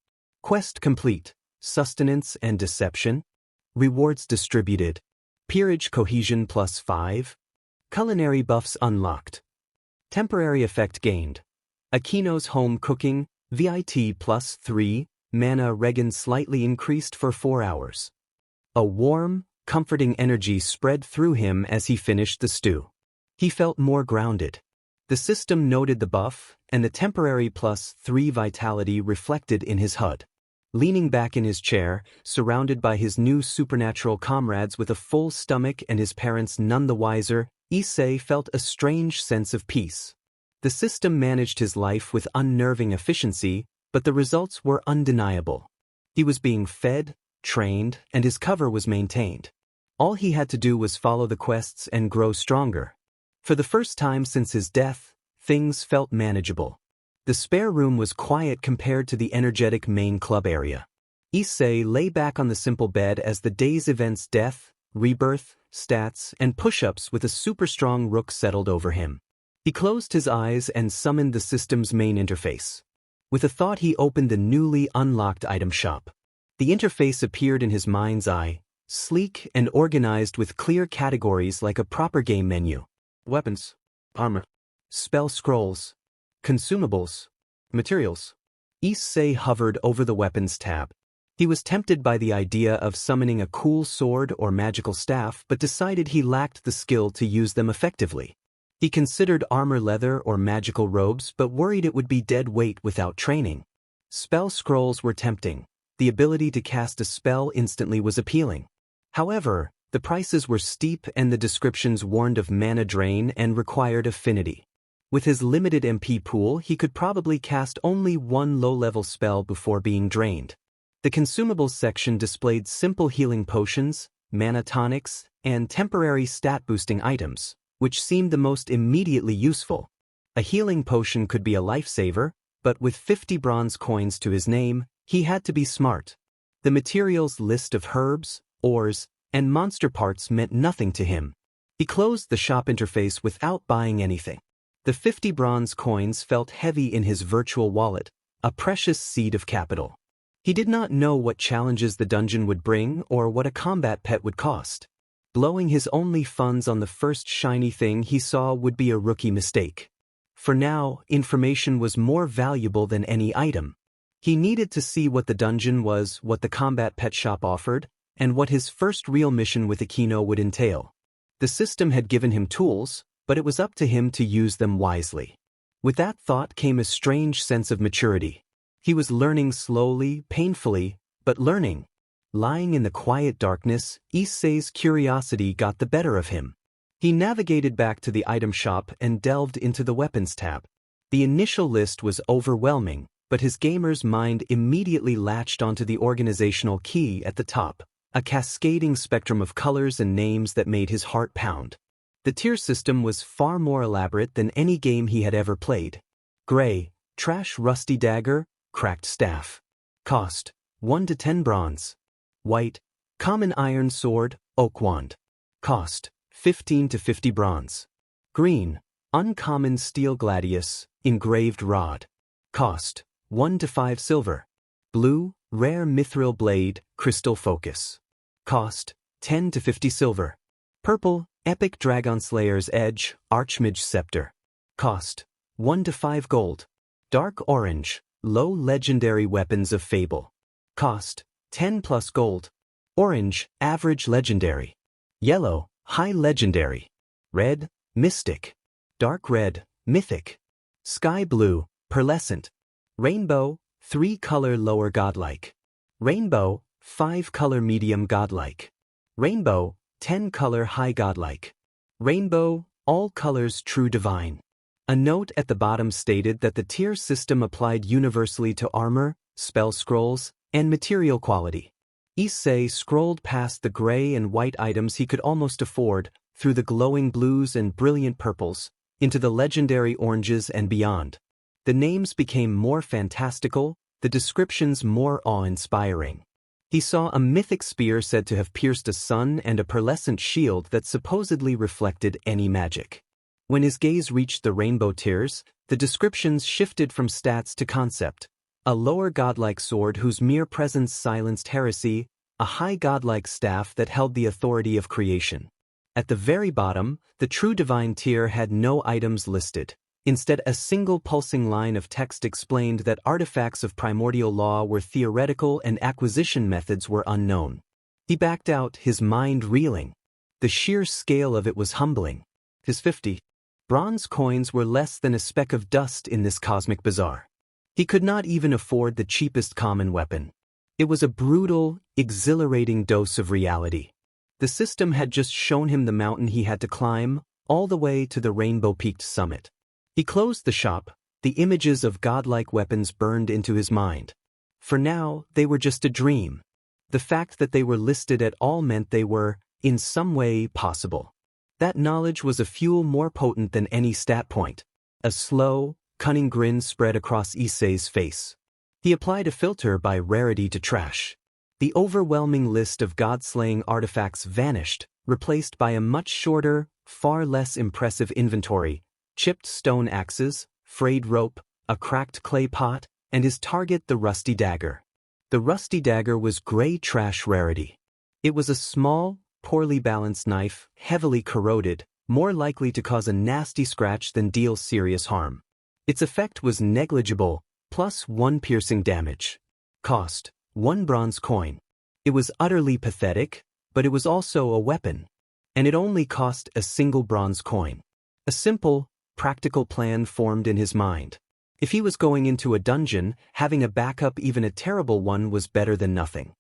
Quest complete. Sustenance and Deception. Rewards distributed. Peerage cohesion plus 5. Culinary buffs unlocked. Temporary effect gained. Akino's home cooking, VIT plus 3, mana regen slightly increased for 4 hours. A warm, comforting energy spread through him as he finished the stew. He felt more grounded. The system noted the buff, and the temporary plus 3 vitality reflected in his HUD. Leaning back in his chair, surrounded by his new supernatural comrades with a full stomach and his parents none the wiser, Issei felt a strange sense of peace. The system managed his life with unnerving efficiency, but the results were undeniable. He was being fed, trained, and his cover was maintained. All he had to do was follow the quests and grow stronger. For the first time since his death, things felt manageable. The spare room was quiet compared to the energetic main club area. Issei lay back on the simple bed as the day's events, death, rebirth, stats, and push-ups with a super-strong rook settled over him. He closed his eyes and summoned the system's main interface. With a thought, he opened the newly unlocked item shop. The interface appeared in his mind's eye, sleek and organized with clear categories like a proper game menu. Weapons, armor, spell scrolls, consumables, materials. Issei hovered over the weapons tab. He was tempted by the idea of summoning a cool sword or magical staff but decided he lacked the skill to use them effectively. He considered armor, leather, or magical robes but worried it would be dead weight without training. Spell scrolls were tempting. The ability to cast a spell instantly was appealing. However, the prices were steep and the descriptions warned of mana drain and required affinity. With his limited MP pool, he could probably cast only one low-level spell before being drained. The consumables section displayed simple healing potions, mana tonics, and temporary stat-boosting items, which seemed the most immediately useful. A healing potion could be a lifesaver, but with 50 bronze coins to his name, he had to be smart. The materials list of herbs, ores, and monster parts meant nothing to him. He closed the shop interface without buying anything. The 50 bronze coins felt heavy in his virtual wallet, a precious seed of capital. He did not know what challenges the dungeon would bring or what a combat pet would cost. Blowing his only funds on the first shiny thing he saw would be a rookie mistake. For now, information was more valuable than any item. He needed to see what the dungeon was, what the combat pet shop offered, and what his first real mission with Aquino would entail. The system had given him tools, but it was up to him to use them wisely. With that thought came a strange sense of maturity. He was learning slowly, painfully, but learning. Lying in the quiet darkness, Issei's curiosity got the better of him. He navigated back to the item shop and delved into the weapons tab. The initial list was overwhelming, but his gamer's mind immediately latched onto the organizational key at the top, a cascading spectrum of colors and names that made his heart pound. The tier system was far more elaborate than any game he had ever played. Gray, trash rusty dagger, cracked staff. Cost, 1 to 10 bronze. White, common iron sword, oak wand. Cost, 15 to 50 bronze. Green, uncommon steel gladius, engraved rod. Cost, 1 to 5 silver. Blue, rare mithril blade, crystal focus. Cost, 10 to 50 silver. Purple, epic dragon slayer's edge, archmage scepter. Cost, 1 to 5 gold. Dark orange, low legendary weapons of fable. Cost, 10 plus gold. Orange, average legendary. Yellow, high legendary. Red, mystic. Dark red, mythic. Sky blue, pearlescent. Rainbow, 3-color lower godlike. Rainbow, 5-color medium godlike. Rainbow, 10-color high godlike. Rainbow, all colors true divine. A note at the bottom stated that the tier system applied universally to armor, spell scrolls, and material quality. Issei scrolled past the gray and white items he could almost afford, through the glowing blues and brilliant purples, into the legendary oranges and beyond. The names became more fantastical, the descriptions more awe-inspiring. He saw a mythic spear said to have pierced a sun and a pearlescent shield that supposedly reflected any magic. When his gaze reached the rainbow tiers, the descriptions shifted from stats to concept. A lower godlike sword whose mere presence silenced heresy, a high godlike staff that held the authority of creation. At the very bottom, the true divine tier had no items listed. Instead, a single pulsing line of text explained that artifacts of primordial law were theoretical and acquisition methods were unknown. He backed out, his mind reeling. The sheer scale of it was humbling. His 50 bronze coins were less than a speck of dust in this cosmic bazaar. He could not even afford the cheapest common weapon. It was a brutal, exhilarating dose of reality. The system had just shown him the mountain he had to climb, all the way to the rainbow-peaked summit. He closed the shop. The images of godlike weapons burned into his mind. For now, they were just a dream. The fact that they were listed at all meant they were, in some way, possible. That knowledge was a fuel more potent than any stat point. A slow, cunning grin spread across Issei's face. He applied a filter by rarity to trash. The overwhelming list of god-slaying artifacts vanished, replaced by a much shorter, far less impressive inventory: chipped stone axes, frayed rope, a cracked clay pot, and his target, the rusty dagger. The rusty dagger was gray trash rarity. It was a small, poorly balanced knife, heavily corroded, more likely to cause a nasty scratch than deal serious harm. Its effect was negligible, plus 1 piercing damage. Cost: 1 bronze coin. It was utterly pathetic, but it was also a weapon. And it only cost a single bronze coin. A simple, practical plan formed in his mind. If he was going into a dungeon, having a backup, even a terrible one, was better than nothing.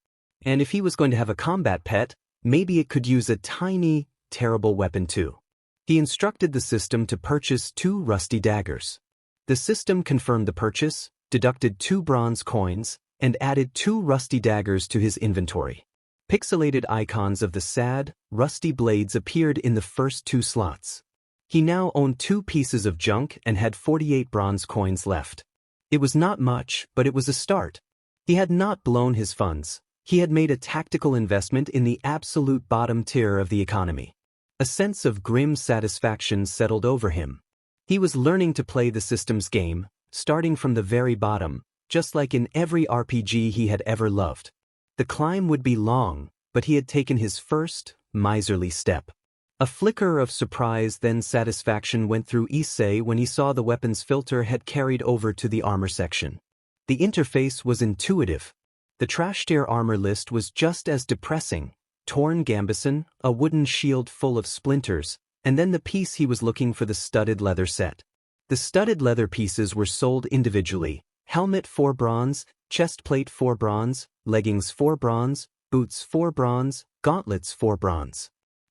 And if he was going to have a combat pet, maybe it could use a tiny, terrible weapon too. He instructed the system to purchase 2 rusty daggers. The system confirmed the purchase, deducted 2 bronze coins, and added 2 rusty daggers to his inventory. Pixelated icons of the sad, rusty blades appeared in the first 2 slots. He now owned 2 pieces of junk and had 48 bronze coins left. It was not much, but it was a start. He had not blown his funds. He had made a tactical investment in the absolute bottom tier of the economy. A sense of grim satisfaction settled over him. He was learning to play the system's game, starting from the very bottom, just like in every RPG he had ever loved. The climb would be long, but he had taken his first, miserly step. A flicker of surprise, then satisfaction, went through Issei when he saw the weapons filter had carried over to the armor section. The interface was intuitive. The trash tier armor list was just as depressing: torn gambeson, a wooden shield full of splinters, and then the piece he was looking for, the studded leather set. The studded leather pieces were sold individually: helmet 4 bronze, chest plate 4 bronze, leggings 4 bronze, boots 4 bronze, gauntlets 4 bronze.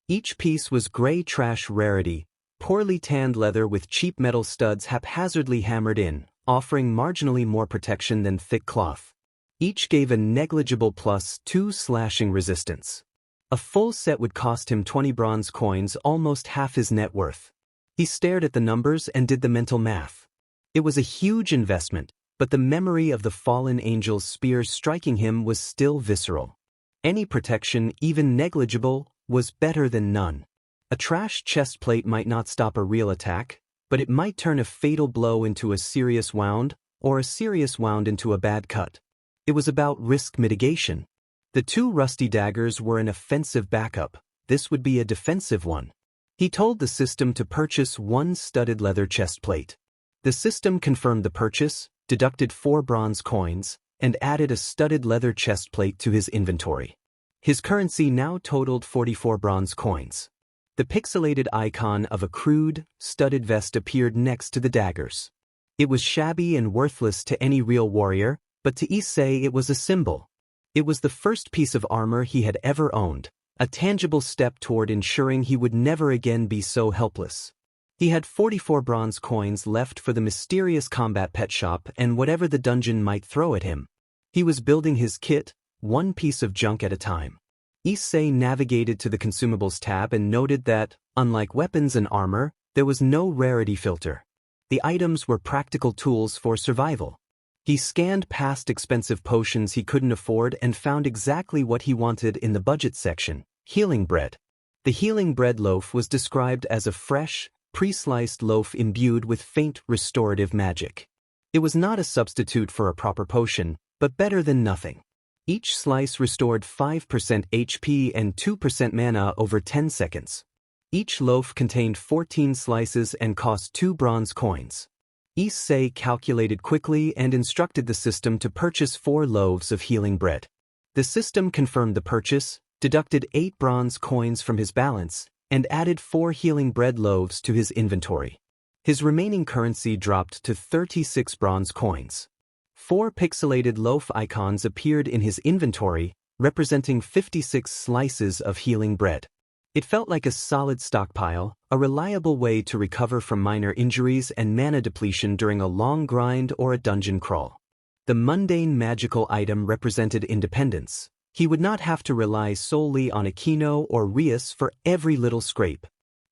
Each piece was gray trash rarity, poorly tanned leather with cheap metal studs haphazardly hammered in, offering marginally more protection than thick cloth. Each gave a negligible +2 slashing resistance. A full set would cost him 20 bronze coins, almost half his net worth. He stared at the numbers and did the mental math. It was a huge investment, but the memory of the fallen angel's spear striking him was still visceral. Any protection, even negligible, was better than none. A trash chest plate might not stop a real attack, but it might turn a fatal blow into a serious wound, or a serious wound into a bad cut. It was about risk mitigation. The 2 rusty daggers were an offensive backup. This would be a defensive one. He told the system to purchase 1 studded leather chest plate. The system confirmed the purchase, deducted 4 bronze coins, and added a studded leather chest plate to his inventory. His currency now totaled 44 bronze coins. The pixelated icon of a crude, studded vest appeared next to the daggers. It was shabby and worthless to any real warrior, but to Issei it was a symbol. It was the first piece of armor he had ever owned, a tangible step toward ensuring he would never again be so helpless. He had 44 bronze coins left for the mysterious combat pet shop and whatever the dungeon might throw at him. He was building his kit, 1 piece of junk at a time. Issei navigated to the consumables tab and noted that, unlike weapons and armor, there was no rarity filter. The items were practical tools for survival. He scanned past expensive potions he couldn't afford and found exactly what he wanted in the budget section: healing bread. The healing bread loaf was described as a fresh, pre-sliced loaf imbued with faint restorative magic. It was not a substitute for a proper potion, but better than nothing. Each slice restored 5% HP and 2% mana over 10 seconds. Each loaf contained 14 slices and cost 2 bronze coins. Issei calculated quickly and instructed the system to purchase 4 loaves of healing bread. The system confirmed the purchase, deducted 8 bronze coins from his balance, and added 4 healing bread loaves to his inventory. His remaining currency dropped to 36 bronze coins. 4 pixelated loaf icons appeared in his inventory, representing 56 slices of healing bread. It felt like a solid stockpile, a reliable way to recover from minor injuries and mana depletion during a long grind or a dungeon crawl. The mundane magical item represented independence. He would not have to rely solely on Aquino or Rias for every little scrape.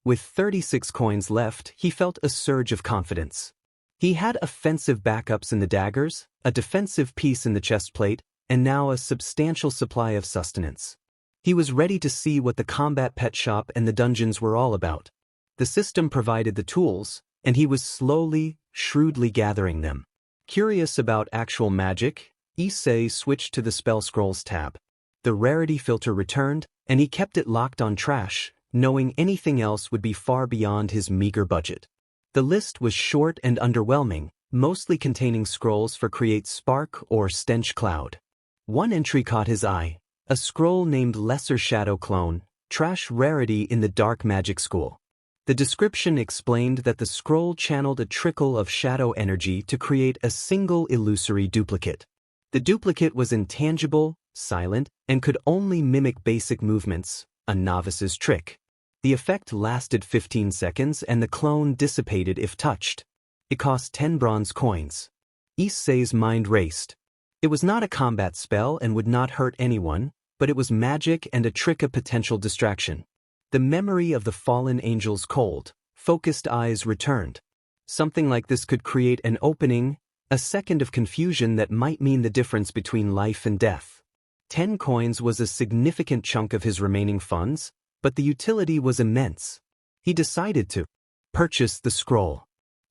With 36 coins left, he felt a surge of confidence. He had offensive backups in the daggers, a defensive piece in the chestplate, and now a substantial supply of sustenance. He was ready to see what the combat pet shop and the dungeons were all about. The system provided the tools, and he was slowly, shrewdly gathering them. Curious about actual magic, Issei switched to the Spell Scrolls tab. The rarity filter returned, and he kept it locked on trash, knowing anything else would be far beyond his meager budget. The list was short and underwhelming, mostly containing scrolls for Create Spark or Stench Cloud. One entry caught his eye, a scroll named Lesser Shadow Clone, Trash Rarity in the Dark Magic School. The description explained that the scroll channeled a trickle of shadow energy to create a single illusory duplicate. The duplicate was intangible, silent, and could only mimic basic movements, a novice's trick. The effect lasted 15 seconds and the clone dissipated if touched. It cost 10 bronze coins. Issei's mind raced. It was not a combat spell and would not hurt anyone, but it was magic and a trick of potential distraction. The memory of the fallen angel's cold, focused eyes returned. Something like this could create an opening, a second of confusion that might mean the difference between life and death. 10 coins was a significant chunk of his remaining funds, but the utility was immense. He decided to purchase the scroll.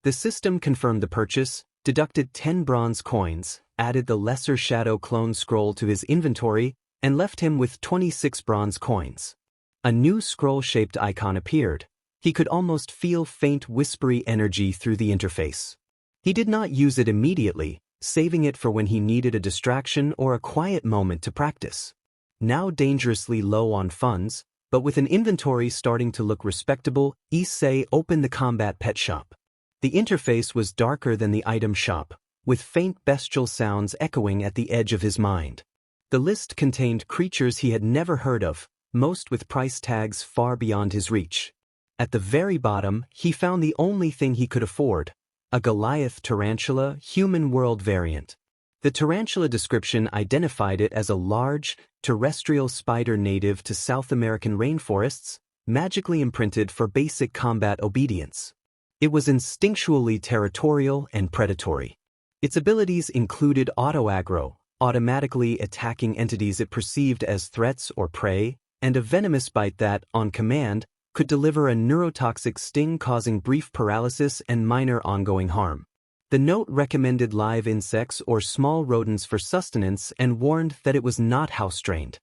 The system confirmed the purchase, deducted 10 bronze coins, added the Lesser Shadow Clone scroll to his inventory, and left him with 26 bronze coins. A new scroll-shaped icon appeared. He could almost feel faint whispery energy through the interface. He did not use it immediately, saving it for when he needed a distraction or a quiet moment to practice. Now dangerously low on funds, but with an inventory starting to look respectable, Issei opened the combat pet shop. The interface was darker than the item shop, with faint bestial sounds echoing at the edge of his mind. The list contained creatures he had never heard of, most with price tags far beyond his reach. At the very bottom, he found the only thing he could afford, a Goliath tarantula human world variant. The tarantula description identified it as a large, terrestrial spider native to South American rainforests, magically imprinted for basic combat obedience. It was instinctually territorial and predatory. Its abilities included auto-aggro, automatically attacking entities it perceived as threats or prey, and a venomous bite that, on command, could deliver a neurotoxic sting causing brief paralysis and minor ongoing harm. The note recommended live insects or small rodents for sustenance and warned that it was not house-trained.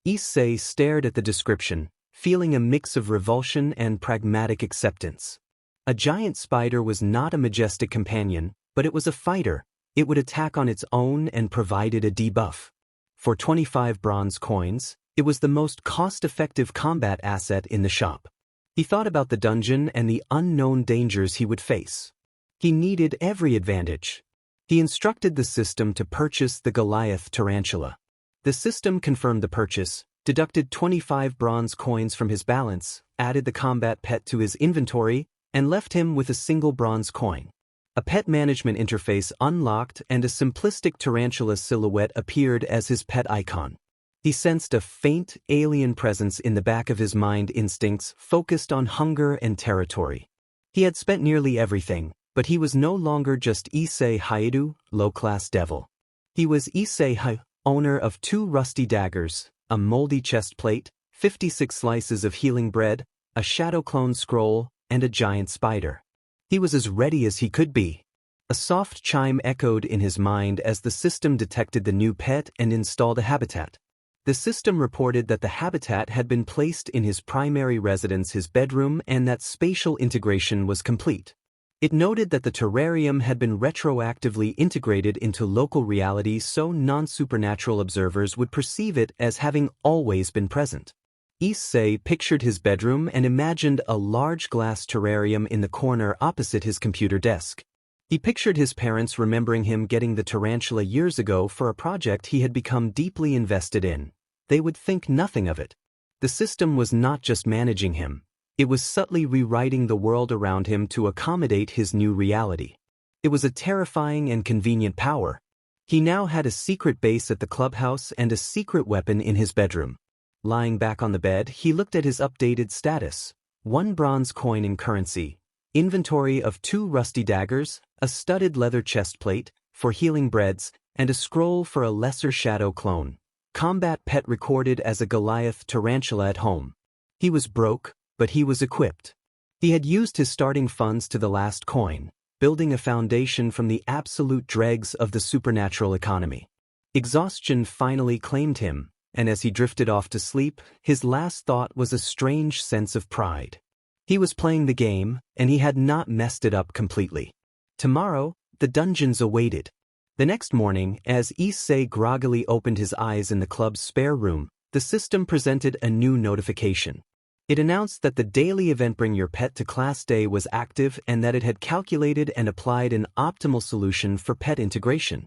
Issei stared at the description, feeling a mix of revulsion and pragmatic acceptance. A giant spider was not a majestic companion, but it was a fighter. It would attack on its own and provided a debuff. For 25 bronze coins, it was the most cost-effective combat asset in the shop. He thought about the dungeon and the unknown dangers he would face. He needed every advantage. He instructed the system to purchase the Goliath tarantula. The system confirmed the purchase, deducted 25 bronze coins from his balance, added the combat pet to his inventory, and left him with a single bronze coin. A pet management interface unlocked and a simplistic tarantula silhouette appeared as his pet icon. He sensed a faint, alien presence in the back of his mind, instincts focused on hunger and territory. He had spent nearly everything, but he was no longer just Issei Haidu, low-class devil. He was Issei, owner of 2 rusty daggers, a moldy chest plate, 56 slices of healing bread, a shadow clone scroll, and a giant spider. He was as ready as he could be. A soft chime echoed in his mind as the system detected the new pet and installed a habitat. The system reported that the habitat had been placed in his primary residence, his bedroom, and that spatial integration was complete. It noted that the terrarium had been retroactively integrated into local reality so non-supernatural observers would perceive it as having always been present. Issei pictured his bedroom and imagined a large glass terrarium in the corner opposite his computer desk. He pictured his parents remembering him getting the tarantula years ago for a project he had become deeply invested in. They would think nothing of it. The system was not just managing him, it was subtly rewriting the world around him to accommodate his new reality. It was a terrifying and convenient power. He now had a secret base at the clubhouse and a secret weapon in his bedroom. Lying back on the bed, he looked at his updated status. 1 bronze coin in currency, inventory of 2 rusty daggers, a studded leather chest plate for healing breads, and a scroll for a lesser shadow clone. Combat pet recorded as a Goliath tarantula at home. He was broke, but he was equipped. He had used his starting funds to the last coin, building a foundation from the absolute dregs of the supernatural economy. Exhaustion finally claimed him, and as he drifted off to sleep, his last thought was a strange sense of pride. He was playing the game, and he had not messed it up completely. Tomorrow, the dungeons awaited. The next morning, as Issei groggily opened his eyes in the club's spare room, the system presented a new notification. It announced that the daily event Bring Your Pet to Class Day was active and that it had calculated and applied an optimal solution for pet integration.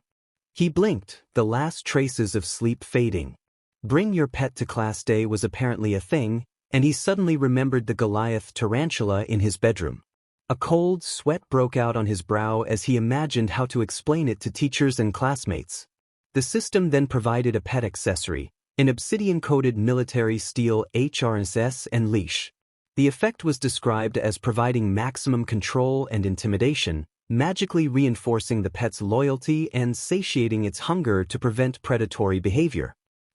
He blinked, the last traces of sleep fading. Bring Your Pet to Class Day was apparently a thing, and he suddenly remembered the Goliath tarantula in his bedroom. A cold sweat broke out on his brow as he imagined how to explain it to teachers and classmates. The system then provided a pet accessory, an obsidian-coated military steel HRSS and leash. The effect was described as providing maximum control and intimidation, magically reinforcing the pet's loyalty and satiating its hunger to prevent predatory behavior.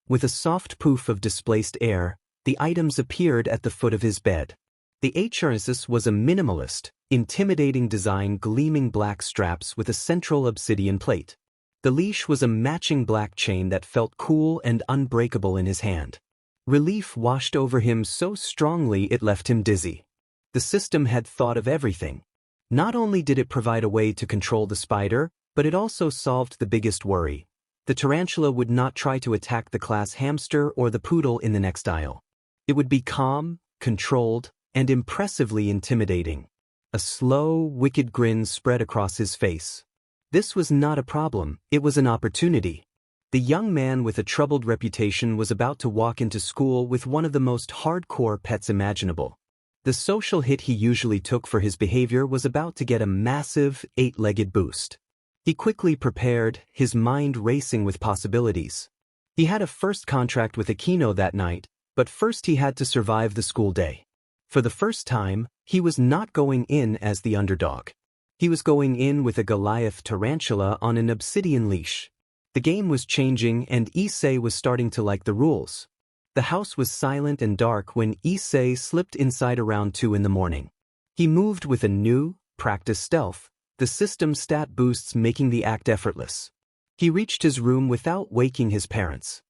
With a soft poof of displaced air, the items appeared at the foot of his bed. The HRSS was a minimalist, intimidating design, gleaming black straps with a central obsidian plate. The leash was a matching black chain that felt cool and unbreakable in his hand. Relief washed over him so strongly it left him dizzy. The system had thought of everything. Not only did it provide a way to control the spider, but it also solved the biggest worry. The tarantula would not try to attack the class hamster or the poodle in the next aisle. It would be calm, controlled, and impressively intimidating. A slow, wicked grin spread across his face. This was not a problem, it was an opportunity. The young man with a troubled reputation was about to walk into school with one of the most hardcore pets imaginable. The social hit he usually took for his behavior was about to get a massive, 8-legged boost. He quickly prepared, his mind racing with possibilities. He had a first contract with Aquino that night, but first he had to survive the school day. For the first time, he was not going in as the underdog. He was going in with a Goliath tarantula on an obsidian leash. The game was changing and Issei was starting to like the rules. The house was silent and dark when Issei slipped inside around 2 in the morning. He moved with a new, practiced stealth, the system's stat boosts making the act effortless. He reached his room without waking his parents.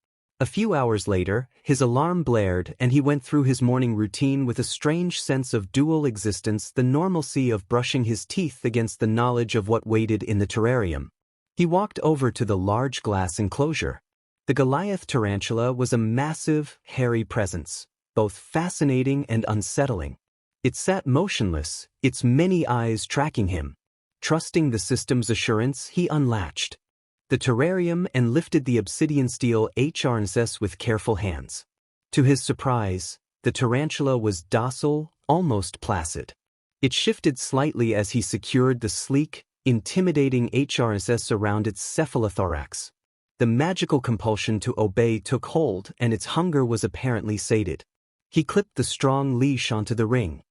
A few hours later, his alarm blared and he went through his morning routine with a strange sense of dual existence, the normalcy of brushing his teeth against the knowledge of what waited in the terrarium. He walked over to the large glass enclosure. The Goliath tarantula was a massive, hairy presence, both fascinating and unsettling. It sat motionless, its many eyes tracking him. Trusting the system's assurance, he unlatched the terrarium and lifted the obsidian steel HRSS with careful hands. To his surprise, the tarantula was docile, almost placid. It shifted slightly as he secured the sleek, intimidating HRSS around its cephalothorax. The magical compulsion to obey took hold and its hunger was apparently sated. He clipped the strong leash onto the ring.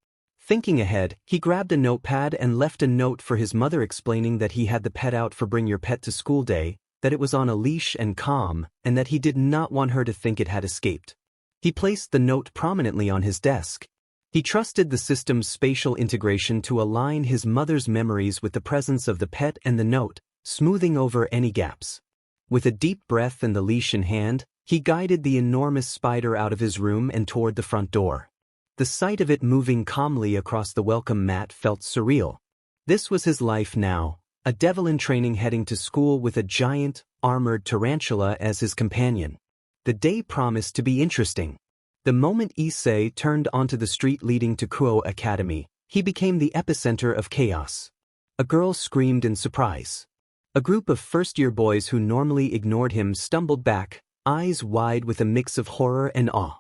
Thinking ahead, he grabbed a notepad and left a note for his mother explaining that he had the pet out for Bring Your Pet to School Day, that it was on a leash and calm, and that he did not want her to think it had escaped. He placed the note prominently on his desk. He trusted the system's spatial integration to align his mother's memories with the presence of the pet and the note, smoothing over any gaps. With a deep breath and the leash in hand, he guided the enormous spider out of his room and toward the front door. The sight of it moving calmly across the welcome mat felt surreal. This was his life now, a devil in training heading to school with a giant, armored tarantula as his companion. The day promised to be interesting. The moment Issei turned onto the street leading to Kuo Academy, he became the epicenter of chaos. A girl screamed in surprise. A group of first-year boys who normally ignored him stumbled back, eyes wide with a mix of horror and awe.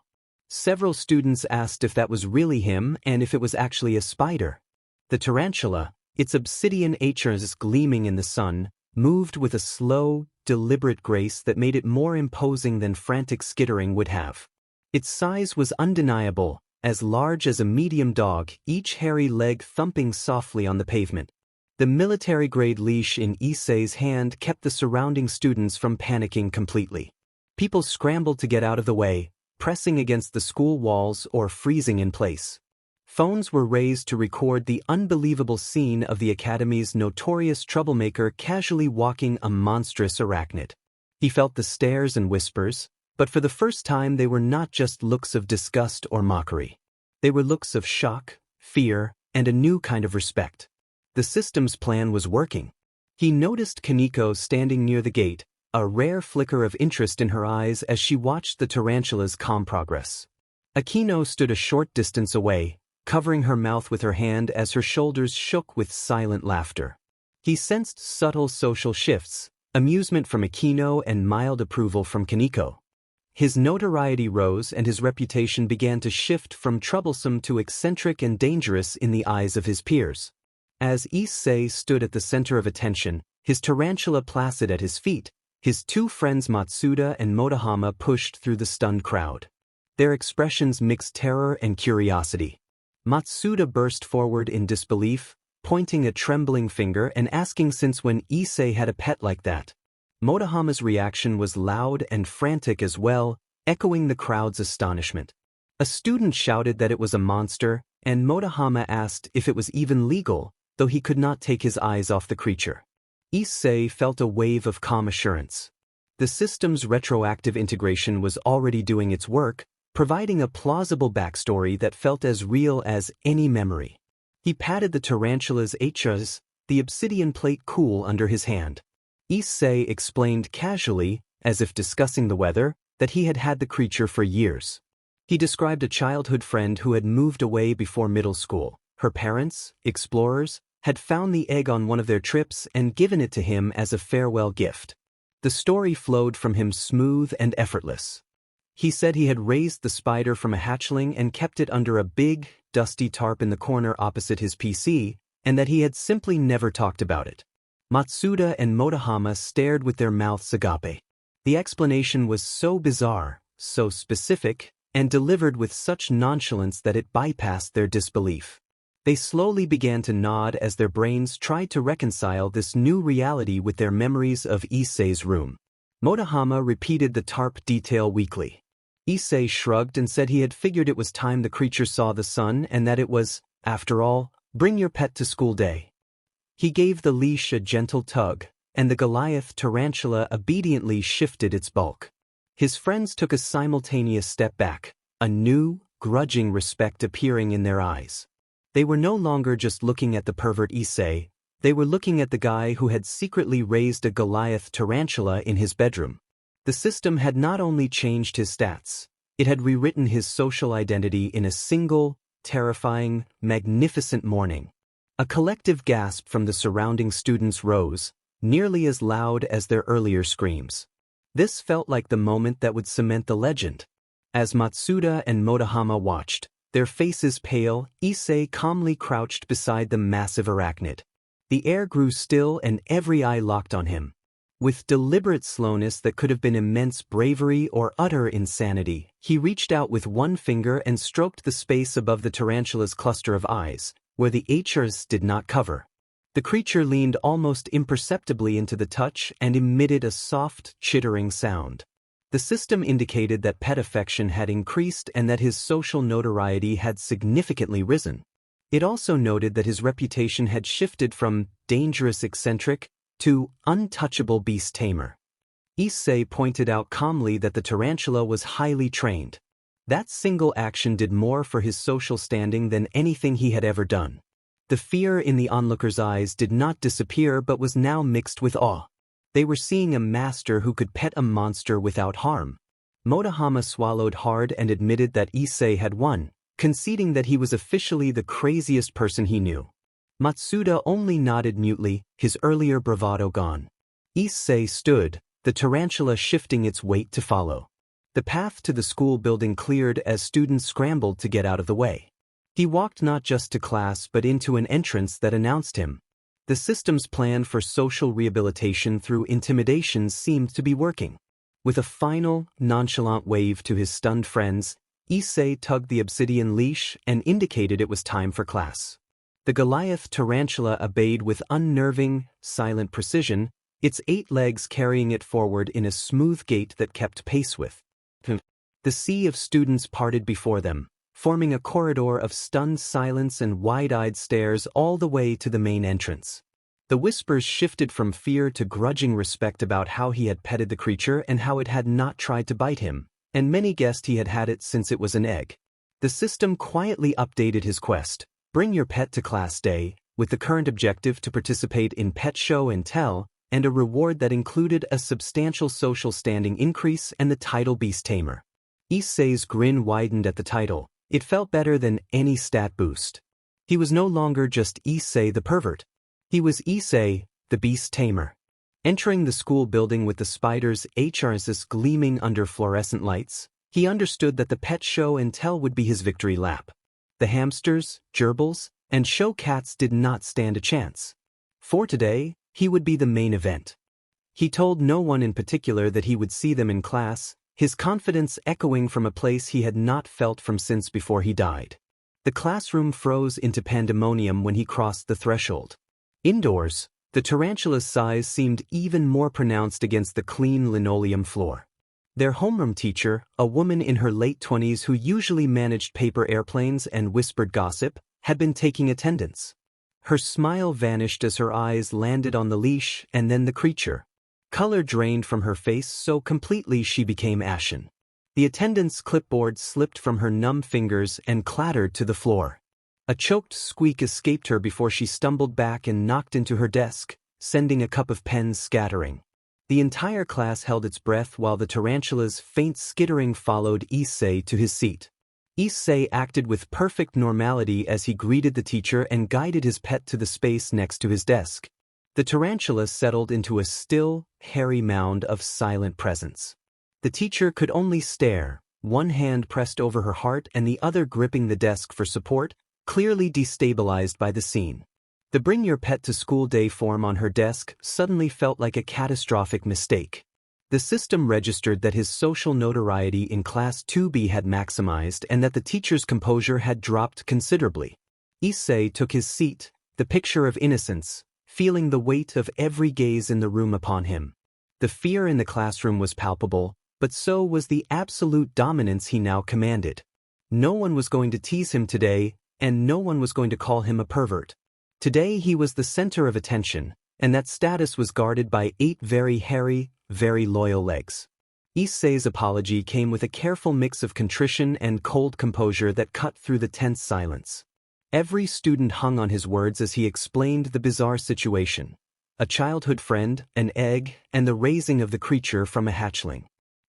Several students asked if that was really him and if it was actually a spider. The tarantula, its obsidian hairs gleaming in the sun, moved with a slow, deliberate grace that made it more imposing than frantic skittering would have. Its size was undeniable, as large as a medium dog, each hairy leg thumping softly on the pavement. The military-grade leash in Issei's hand kept the surrounding students from panicking completely. People scrambled to get out of the way, pressing against the school walls or freezing in place. Phones were raised to record the unbelievable scene of the academy's notorious troublemaker casually walking a monstrous arachnid. He felt the stares and whispers, but for the first time they were not just looks of disgust or mockery. They were looks of shock, fear, and a new kind of respect. The system's plan was working. He noticed Kaneko standing near the gate, a rare flicker of interest in her eyes as she watched the tarantula's calm progress. Akino stood a short distance away, covering her mouth with her hand as her shoulders shook with silent laughter. He sensed subtle social shifts, amusement from Akino and mild approval from Kaneko. His notoriety rose and his reputation began to shift from troublesome to eccentric and dangerous in the eyes of his peers. As Issei stood at the center of attention, his tarantula placid at his feet, his two friends Matsuda and Motohama pushed through the stunned crowd. Their expressions mixed terror and curiosity. Matsuda burst forward in disbelief, pointing a trembling finger and asking since when Issei had a pet like that. Motohama's reaction was loud and frantic as well, echoing the crowd's astonishment. A student shouted that it was a monster, and Motohama asked if it was even legal, though he could not take his eyes off the creature. Issei felt a wave of calm assurance. The system's retroactive integration was already doing its work, providing a plausible backstory that felt as real as any memory. He patted the tarantula's hairs, the obsidian plate cool under his hand. Issei explained casually, as if discussing the weather, that he had had the creature for years. He described a childhood friend who had moved away before middle school. Her parents, explorers, had found the egg on one of their trips and given it to him as a farewell gift. The story flowed from him smooth and effortless. He said he had raised the spider from a hatchling and kept it under a big, dusty tarp in the corner opposite his PC, and that he had simply never talked about it. Matsuda and Motohama stared with their mouths agape. The explanation was so bizarre, so specific, and delivered with such nonchalance that it bypassed their disbelief. They slowly began to nod as their brains tried to reconcile this new reality with their memories of Issei's room. Motohama repeated the tarp detail weakly. Issei shrugged and said he had figured it was time the creature saw the sun and that it was, after all, bring your pet to school day. He gave the leash a gentle tug, and the Goliath tarantula obediently shifted its bulk. His friends took a simultaneous step back, a new, grudging respect appearing in their eyes. They were no longer just looking at the pervert Issei, they were looking at the guy who had secretly raised a Goliath tarantula in his bedroom. The system had not only changed his stats, it had rewritten his social identity in a single, terrifying, magnificent morning. A collective gasp from the surrounding students rose, nearly as loud as their earlier screams. This felt like the moment that would cement the legend. As Matsuda and Motohama watched, their faces pale, Issei calmly crouched beside the massive arachnid. The air grew still and every eye locked on him. With deliberate slowness that could have been immense bravery or utter insanity, he reached out with one finger and stroked the space above the tarantula's cluster of eyes, where the hairs did not cover. The creature leaned almost imperceptibly into the touch and emitted a soft, chittering sound. The system indicated that pet affection had increased and that his social notoriety had significantly risen. It also noted that his reputation had shifted from dangerous eccentric to untouchable beast tamer. Issei pointed out calmly that the tarantula was highly trained. That single action did more for his social standing than anything he had ever done. The fear in the onlookers' eyes did not disappear but was now mixed with awe. They were seeing a master who could pet a monster without harm. Motohama swallowed hard and admitted that Issei had won, conceding that he was officially the craziest person he knew. Matsuda only nodded mutely, his earlier bravado gone. Issei stood, the tarantula shifting its weight to follow. The path to the school building cleared as students scrambled to get out of the way. He walked not just to class but into an entrance that announced him. The system's plan for social rehabilitation through intimidation seemed to be working. With a final, nonchalant wave to his stunned friends, Issei tugged the obsidian leash and indicated it was time for class. The Goliath tarantula obeyed with unnerving, silent precision, its 8 legs carrying it forward in a smooth gait that kept pace with. The sea of students parted before them, forming a corridor of stunned silence and wide-eyed stares all the way to the main entrance. The whispers shifted from fear to grudging respect about how he had petted the creature and how it had not tried to bite him, and many guessed he had had it since it was an egg. The system quietly updated his quest, bring your pet to class day, with the current objective to participate in pet show and tell, and a reward that included a substantial social standing increase and the title Beast Tamer. Issei's grin widened at the title. It felt better than any stat boost. He was no longer just Issei the pervert. He was Issei, the Beast Tamer. Entering the school building with the spider's HRSS gleaming under fluorescent lights, he understood that the pet show and tell would be his victory lap. The hamsters, gerbils, and show cats did not stand a chance. For today, he would be the main event. He told no one in particular that he would see them in class, his confidence echoing from a place he had not felt from since before he died. The classroom froze into pandemonium when he crossed the threshold. Indoors, the tarantula's size seemed even more pronounced against the clean linoleum floor. Their homeroom teacher, a woman in her late 20s who usually managed paper airplanes and whispered gossip, had been taking attendance. Her smile vanished as her eyes landed on the leash and then the creature. Color drained from her face so completely she became ashen. The attendance clipboard slipped from her numb fingers and clattered to the floor. A choked squeak escaped her before she stumbled back and knocked into her desk, sending a cup of pens scattering. The entire class held its breath while the tarantula's faint skittering followed Issei to his seat. Issei acted with perfect normality as he greeted the teacher and guided his pet to the space next to his desk. The tarantula settled into a still, hairy mound of silent presence. The teacher could only stare, one hand pressed over her heart and the other gripping the desk for support, clearly destabilized by the scene. The bring your pet to school day form on her desk suddenly felt like a catastrophic mistake. The system registered that his social notoriety in Class 2B had maximized and that the teacher's composure had dropped considerably. Issei took his seat, the picture of innocence, feeling the weight of every gaze in the room upon him. The fear in the classroom was palpable, but so was the absolute dominance he now commanded. No one was going to tease him today, and no one was going to call him a pervert. Today he was the center of attention, and that status was guarded by 8 very hairy, very loyal legs. Issei's apology came with a careful mix of contrition and cold composure that cut through the tense silence. Every student hung on his words as he explained the bizarre situation. A childhood friend, an egg, and the raising of the creature from a hatchling.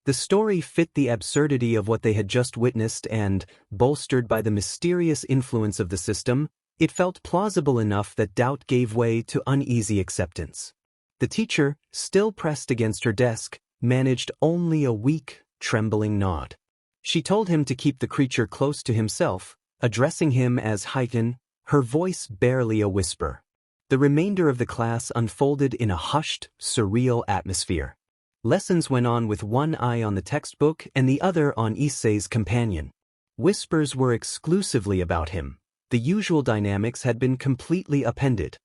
The story fit the absurdity of what they had just witnessed and, bolstered by the mysterious influence of the system, it felt plausible enough that doubt gave way to uneasy acceptance. The teacher, still pressed against her desk, managed only a weak, trembling nod. She told him to keep the creature close to himself, addressing him as Heiken, her voice barely a whisper. The remainder of the class unfolded in a hushed, surreal atmosphere. Lessons went on with one eye on the textbook and the other on Issei's companion. Whispers were exclusively about him. The usual dynamics had been completely upended.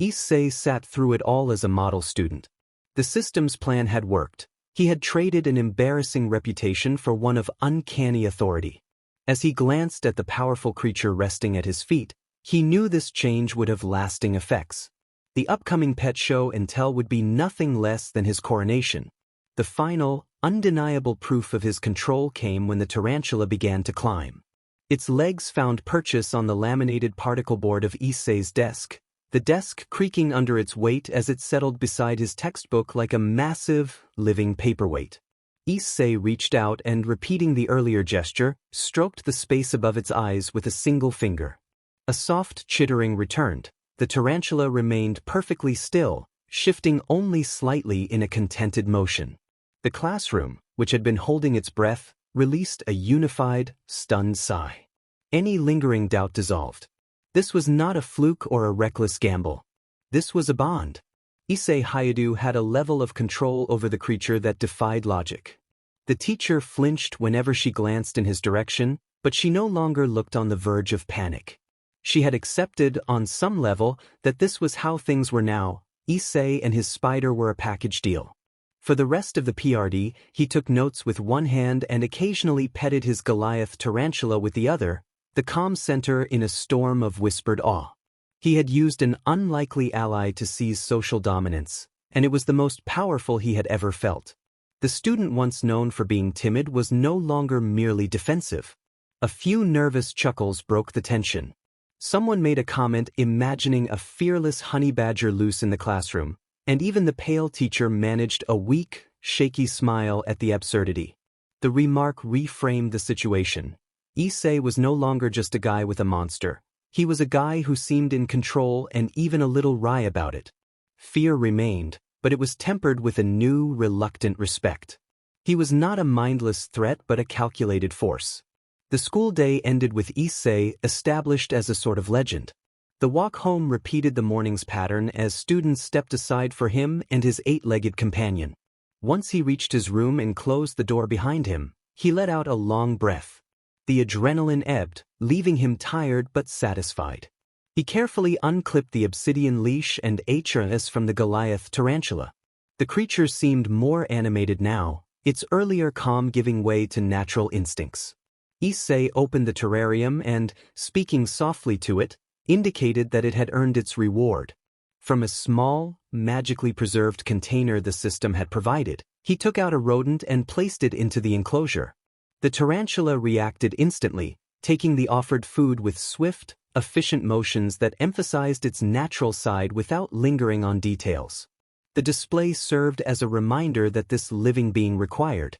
Issei sat through it all as a model student. The system's plan had worked. He had traded an embarrassing reputation for one of uncanny authority. As he glanced at the powerful creature resting at his feet, he knew this change would have lasting effects. The upcoming pet show and tell would be nothing less than his coronation. The final, undeniable proof of his control came when the tarantula began to climb. Its legs found purchase on the laminated particle board of Issei's desk, the desk creaking under its weight as it settled beside his textbook like a massive, living paperweight. Issei reached out and, repeating the earlier gesture, stroked the space above its eyes with a single finger. A soft chittering returned. The tarantula remained perfectly still, shifting only slightly in a contented motion. The classroom, which had been holding its breath, released a unified, stunned sigh. Any lingering doubt dissolved. This was not a fluke or a reckless gamble. This was a bond. Issei Hayadu had a level of control over the creature that defied logic. The teacher flinched whenever she glanced in his direction, but she no longer looked on the verge of panic. She had accepted, on some level, that this was how things were now. Issei and his spider were a package deal. For the rest of the PRD, he took notes with one hand and occasionally petted his Goliath tarantula with the other, the calm center in a storm of whispered awe. He had used an unlikely ally to seize social dominance, and it was the most powerful he had ever felt. The student once known for being timid was no longer merely defensive. A few nervous chuckles broke the tension. Someone made a comment imagining a fearless honey badger loose in the classroom, and even the pale teacher managed a weak, shaky smile at the absurdity. The remark reframed the situation. Issei was no longer just a guy with a monster. He was a guy who seemed in control and even a little wry about it. Fear remained, but it was tempered with a new, reluctant respect. He was not a mindless threat but a calculated force. The school day ended with Issei established as a sort of legend. The walk home repeated the morning's pattern as students stepped aside for him and his eight-legged companion. Once he reached his room and closed the door behind him, he let out a long breath. The adrenaline ebbed, leaving him tired but satisfied. He carefully unclipped the obsidian leash and ate churros from the Goliath tarantula. The creature seemed more animated now, its earlier calm giving way to natural instincts. Issei opened the terrarium and, speaking softly to it, indicated that it had earned its reward. From a small, magically preserved container the system had provided, he took out a rodent and placed it into the enclosure. The tarantula reacted instantly, taking the offered food with swift, efficient motions that emphasized its natural side without lingering on details. The display served as a reminder that this living being required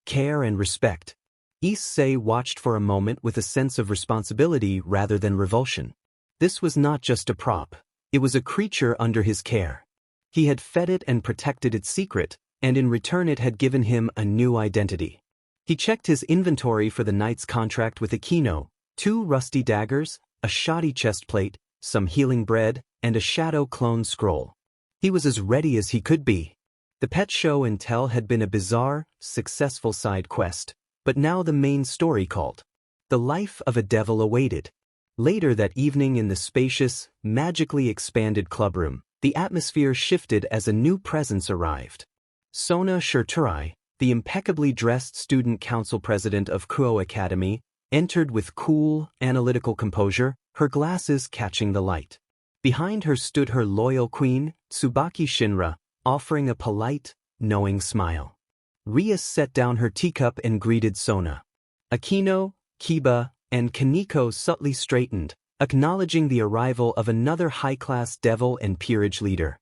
care and respect. Issei watched for a moment with a sense of responsibility rather than revulsion. This was not just a prop, it was a creature under his care. He had fed it and protected its secret, and in return it had given him a new identity. He checked his inventory for the night's contract with Akino, 2 rusty daggers, a shoddy chestplate, some healing bread, and a shadow clone scroll. He was as ready as he could be. The pet show and tell had been a bizarre, successful side quest, but now the main story called. The life of a devil awaited. Later that evening in the spacious, magically expanded clubroom, the atmosphere shifted as a new presence arrived. Sona Shirturai, the impeccably dressed student council president of Kuo Academy, entered with cool, analytical composure, her glasses catching the light. Behind her stood her loyal queen, Tsubaki Shinra, offering a polite, knowing smile. Rias set down her teacup and greeted Sona. Akino, Kiba, and Kaneko subtly straightened, acknowledging the arrival of another high-class devil and peerage leader.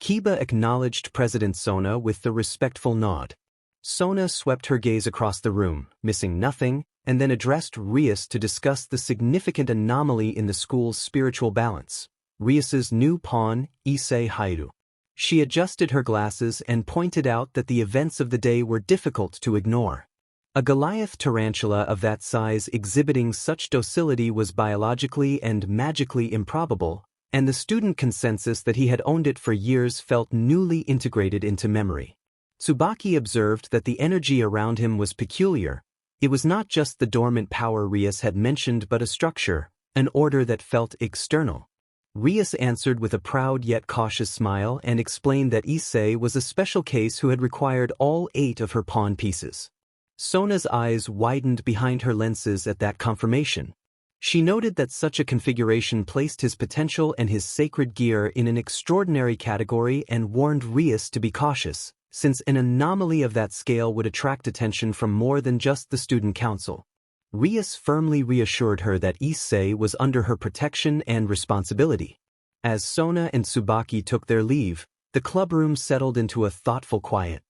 Kiba acknowledged President Sona with the respectful nod. Sona swept her gaze across the room, missing nothing, and then addressed Rias to discuss the significant anomaly in the school's spiritual balance. Rias's new pawn, Issei Hayadu. She adjusted her glasses and pointed out that the events of the day were difficult to ignore. A Goliath tarantula of that size exhibiting such docility was biologically and magically improbable, and the student consensus that he had owned it for years felt newly integrated into memory. Tsubaki observed that the energy around him was peculiar. It was not just the dormant power Rias had mentioned but a structure, an order that felt external. Rias answered with a proud yet cautious smile and explained that Issei was a special case who had required all 8 of her pawn pieces. Sona's eyes widened behind her lenses at that confirmation. She noted that such a configuration placed his potential and his sacred gear in an extraordinary category and warned Rias to be cautious, since an anomaly of that scale would attract attention from more than just the student council. Rias firmly reassured her that Issei was under her protection and responsibility. As Sona and Tsubaki took their leave, the clubroom settled into a thoughtful quiet.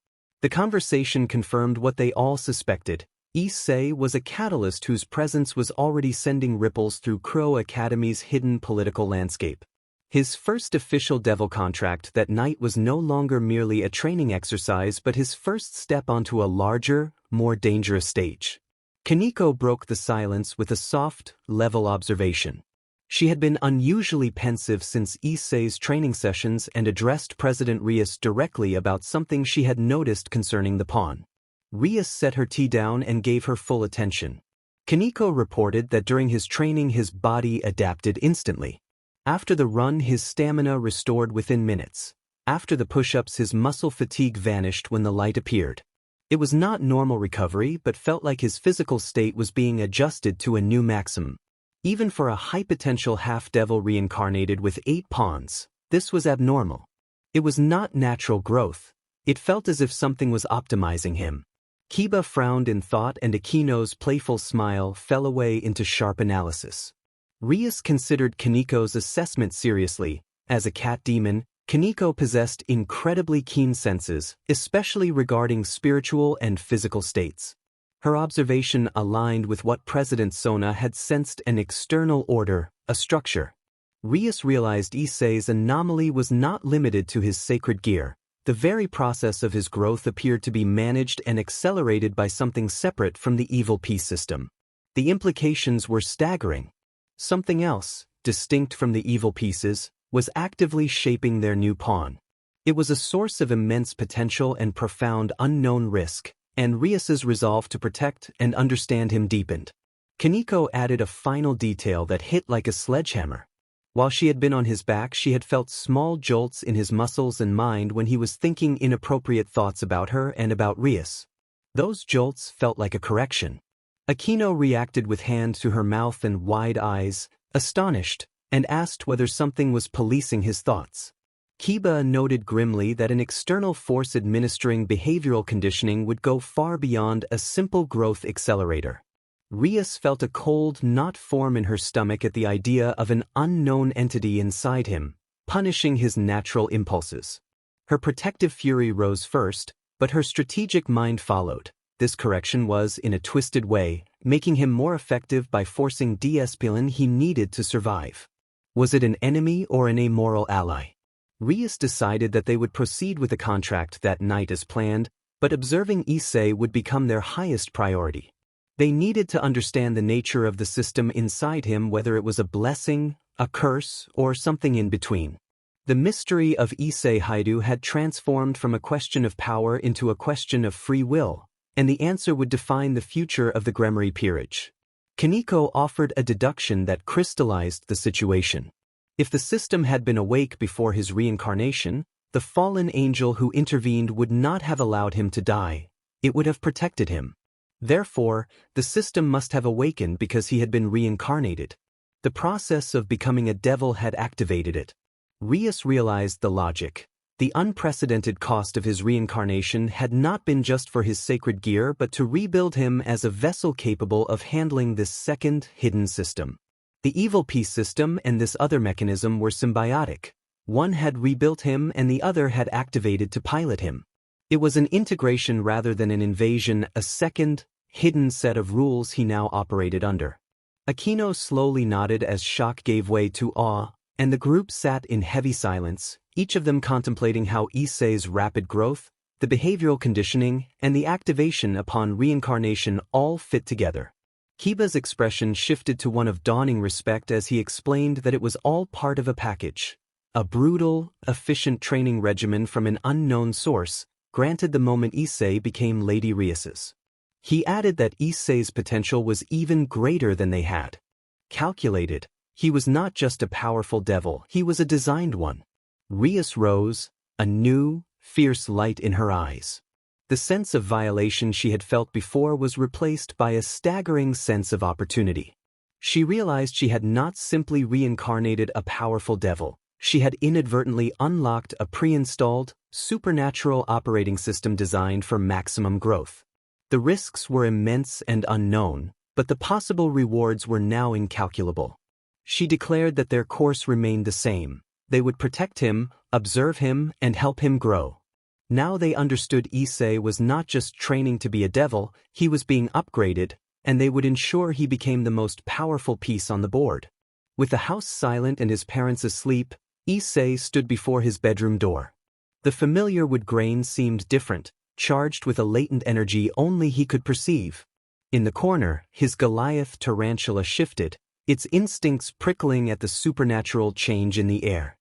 The conversation confirmed what they all suspected. Issei was a catalyst whose presence was already sending ripples through Kuo Academy's hidden political landscape. His first official devil contract that night was no longer merely a training exercise but his first step onto a larger, more dangerous stage. Kaneko broke the silence with a soft, level observation. She had been unusually pensive since Issei's training sessions and addressed President Rias directly about something she had noticed concerning the pawn. Rias set her tea down and gave her full attention. Kaneko reported that during his training his body adapted instantly. After the run his stamina restored within minutes. After the push-ups his muscle fatigue vanished when the light appeared. It was not normal recovery but felt like his physical state was being adjusted to a new maximum. Even for a high-potential half-devil reincarnated with 8 pawns, this was abnormal. It was not natural growth. It felt as if something was optimizing him. Kiba frowned in thought and Akino's playful smile fell away into sharp analysis. Rias considered Kaneko's assessment seriously. As a cat demon, Kaneko possessed incredibly keen senses, especially regarding spiritual and physical states. Her observation aligned with what President Sona had sensed: an external order, a structure. Rias realized Issei's anomaly was not limited to his sacred gear. The very process of his growth appeared to be managed and accelerated by something separate from the evil P system. The implications were staggering. Something else, distinct from the evil pieces, was actively shaping their new pawn. It was a source of immense potential and profound unknown risk, and Rias's resolve to protect and understand him deepened. Kaneko added a final detail that hit like a sledgehammer. While she had been on his back, she had felt small jolts in his muscles and mind when he was thinking inappropriate thoughts about her and about Rias. Those jolts felt like a correction. Akino reacted with hand to her mouth and wide eyes, astonished, and asked whether something was policing his thoughts. Kiba noted grimly that an external force administering behavioral conditioning would go far beyond a simple growth accelerator. Rias felt a cold knot form in her stomach at the idea of an unknown entity inside him, punishing his natural impulses. Her protective fury rose first, but her strategic mind followed. This correction was, in a twisted way, making him more effective by forcing discipline he needed to survive. Was it an enemy or an amoral ally? Rias decided that they would proceed with the contract that night as planned, but observing Issei would become their highest priority. They needed to understand the nature of the system inside him, whether it was a blessing, a curse, or something in between. The mystery of Issei Haidu had transformed from a question of power into a question of free will, and the answer would define the future of the Gremory peerage. Kaneko offered a deduction that crystallized the situation. If the system had been awake before his reincarnation, the fallen angel who intervened would not have allowed him to die. It would have protected him. Therefore, the system must have awakened because he had been reincarnated. The process of becoming a devil had activated it. Rias realized the logic. The unprecedented cost of his reincarnation had not been just for his sacred gear but to rebuild him as a vessel capable of handling this second, hidden system. The evil peace system and this other mechanism were symbiotic. One had rebuilt him and the other had activated to pilot him. It was an integration rather than an invasion, a second, hidden set of rules he now operated under. Akino slowly nodded as shock gave way to awe, and the group sat in heavy silence, each of them contemplating how Issei's rapid growth, the behavioral conditioning, and the activation upon reincarnation all fit together. Kiba's expression shifted to one of dawning respect as he explained that it was all part of a package. A brutal, efficient training regimen from an unknown source, granted the moment Issei became Lady Rias's. He added that Issei's potential was even greater than they had calculated. He was not just a powerful devil, he was a designed one. Rias rose, a new, fierce light in her eyes. The sense of violation she had felt before was replaced by a staggering sense of opportunity. She realized she had not simply reincarnated a powerful devil, she had inadvertently unlocked a pre-installed, supernatural operating system designed for maximum growth. The risks were immense and unknown, but the possible rewards were now incalculable. She declared that their course remained the same. They would protect him, observe him, and help him grow. Now they understood Issei was not just training to be a devil, he was being upgraded, and they would ensure he became the most powerful piece on the board. With the house silent and his parents asleep, Issei stood before his bedroom door. The familiar wood grain seemed different, charged with a latent energy only he could perceive. In the corner, his Goliath tarantula shifted, its instincts prickling at the supernatural change in the air.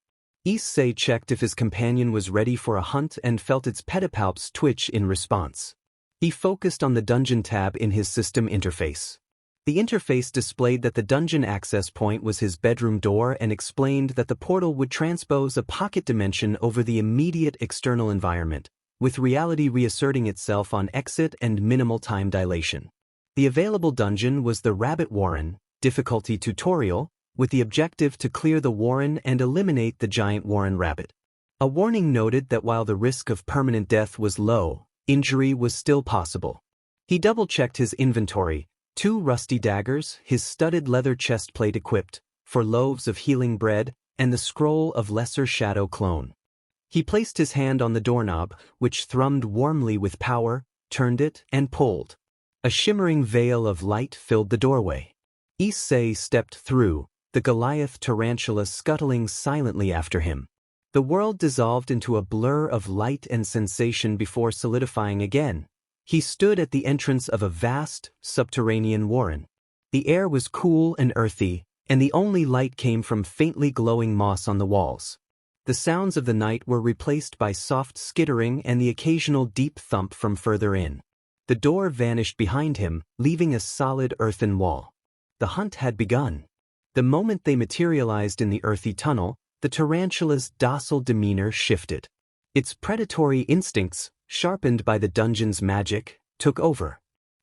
Issei checked if his companion was ready for a hunt and felt its pedipalps twitch in response. He focused on the dungeon tab in his system interface. The interface displayed that the dungeon access point was his bedroom door and explained that the portal would transpose a pocket dimension over the immediate external environment, with reality reasserting itself on exit and minimal time dilation. The available dungeon was the Rabbit Warren, difficulty tutorial, with the objective to clear the warren and eliminate the giant warren rabbit. A warning noted that while the risk of permanent death was low, injury was still possible. He double-checked his inventory, 2 rusty daggers, his studded leather chest plate equipped, for loaves of healing bread, and the scroll of Lesser Shadow Clone. He placed his hand on the doorknob, which thrummed warmly with power, turned it, and pulled. A shimmering veil of light filled the doorway. Issei stepped through, the Goliath tarantula scuttling silently after him. The world dissolved into a blur of light and sensation before solidifying again. He stood at the entrance of a vast, subterranean warren. The air was cool and earthy, and the only light came from faintly glowing moss on the walls. The sounds of the night were replaced by soft skittering and the occasional deep thump from further in. The door vanished behind him, leaving a solid earthen wall. The hunt had begun. The moment they materialized in the earthy tunnel, the tarantula's docile demeanor shifted. Its predatory instincts, sharpened by the dungeon's magic, took over.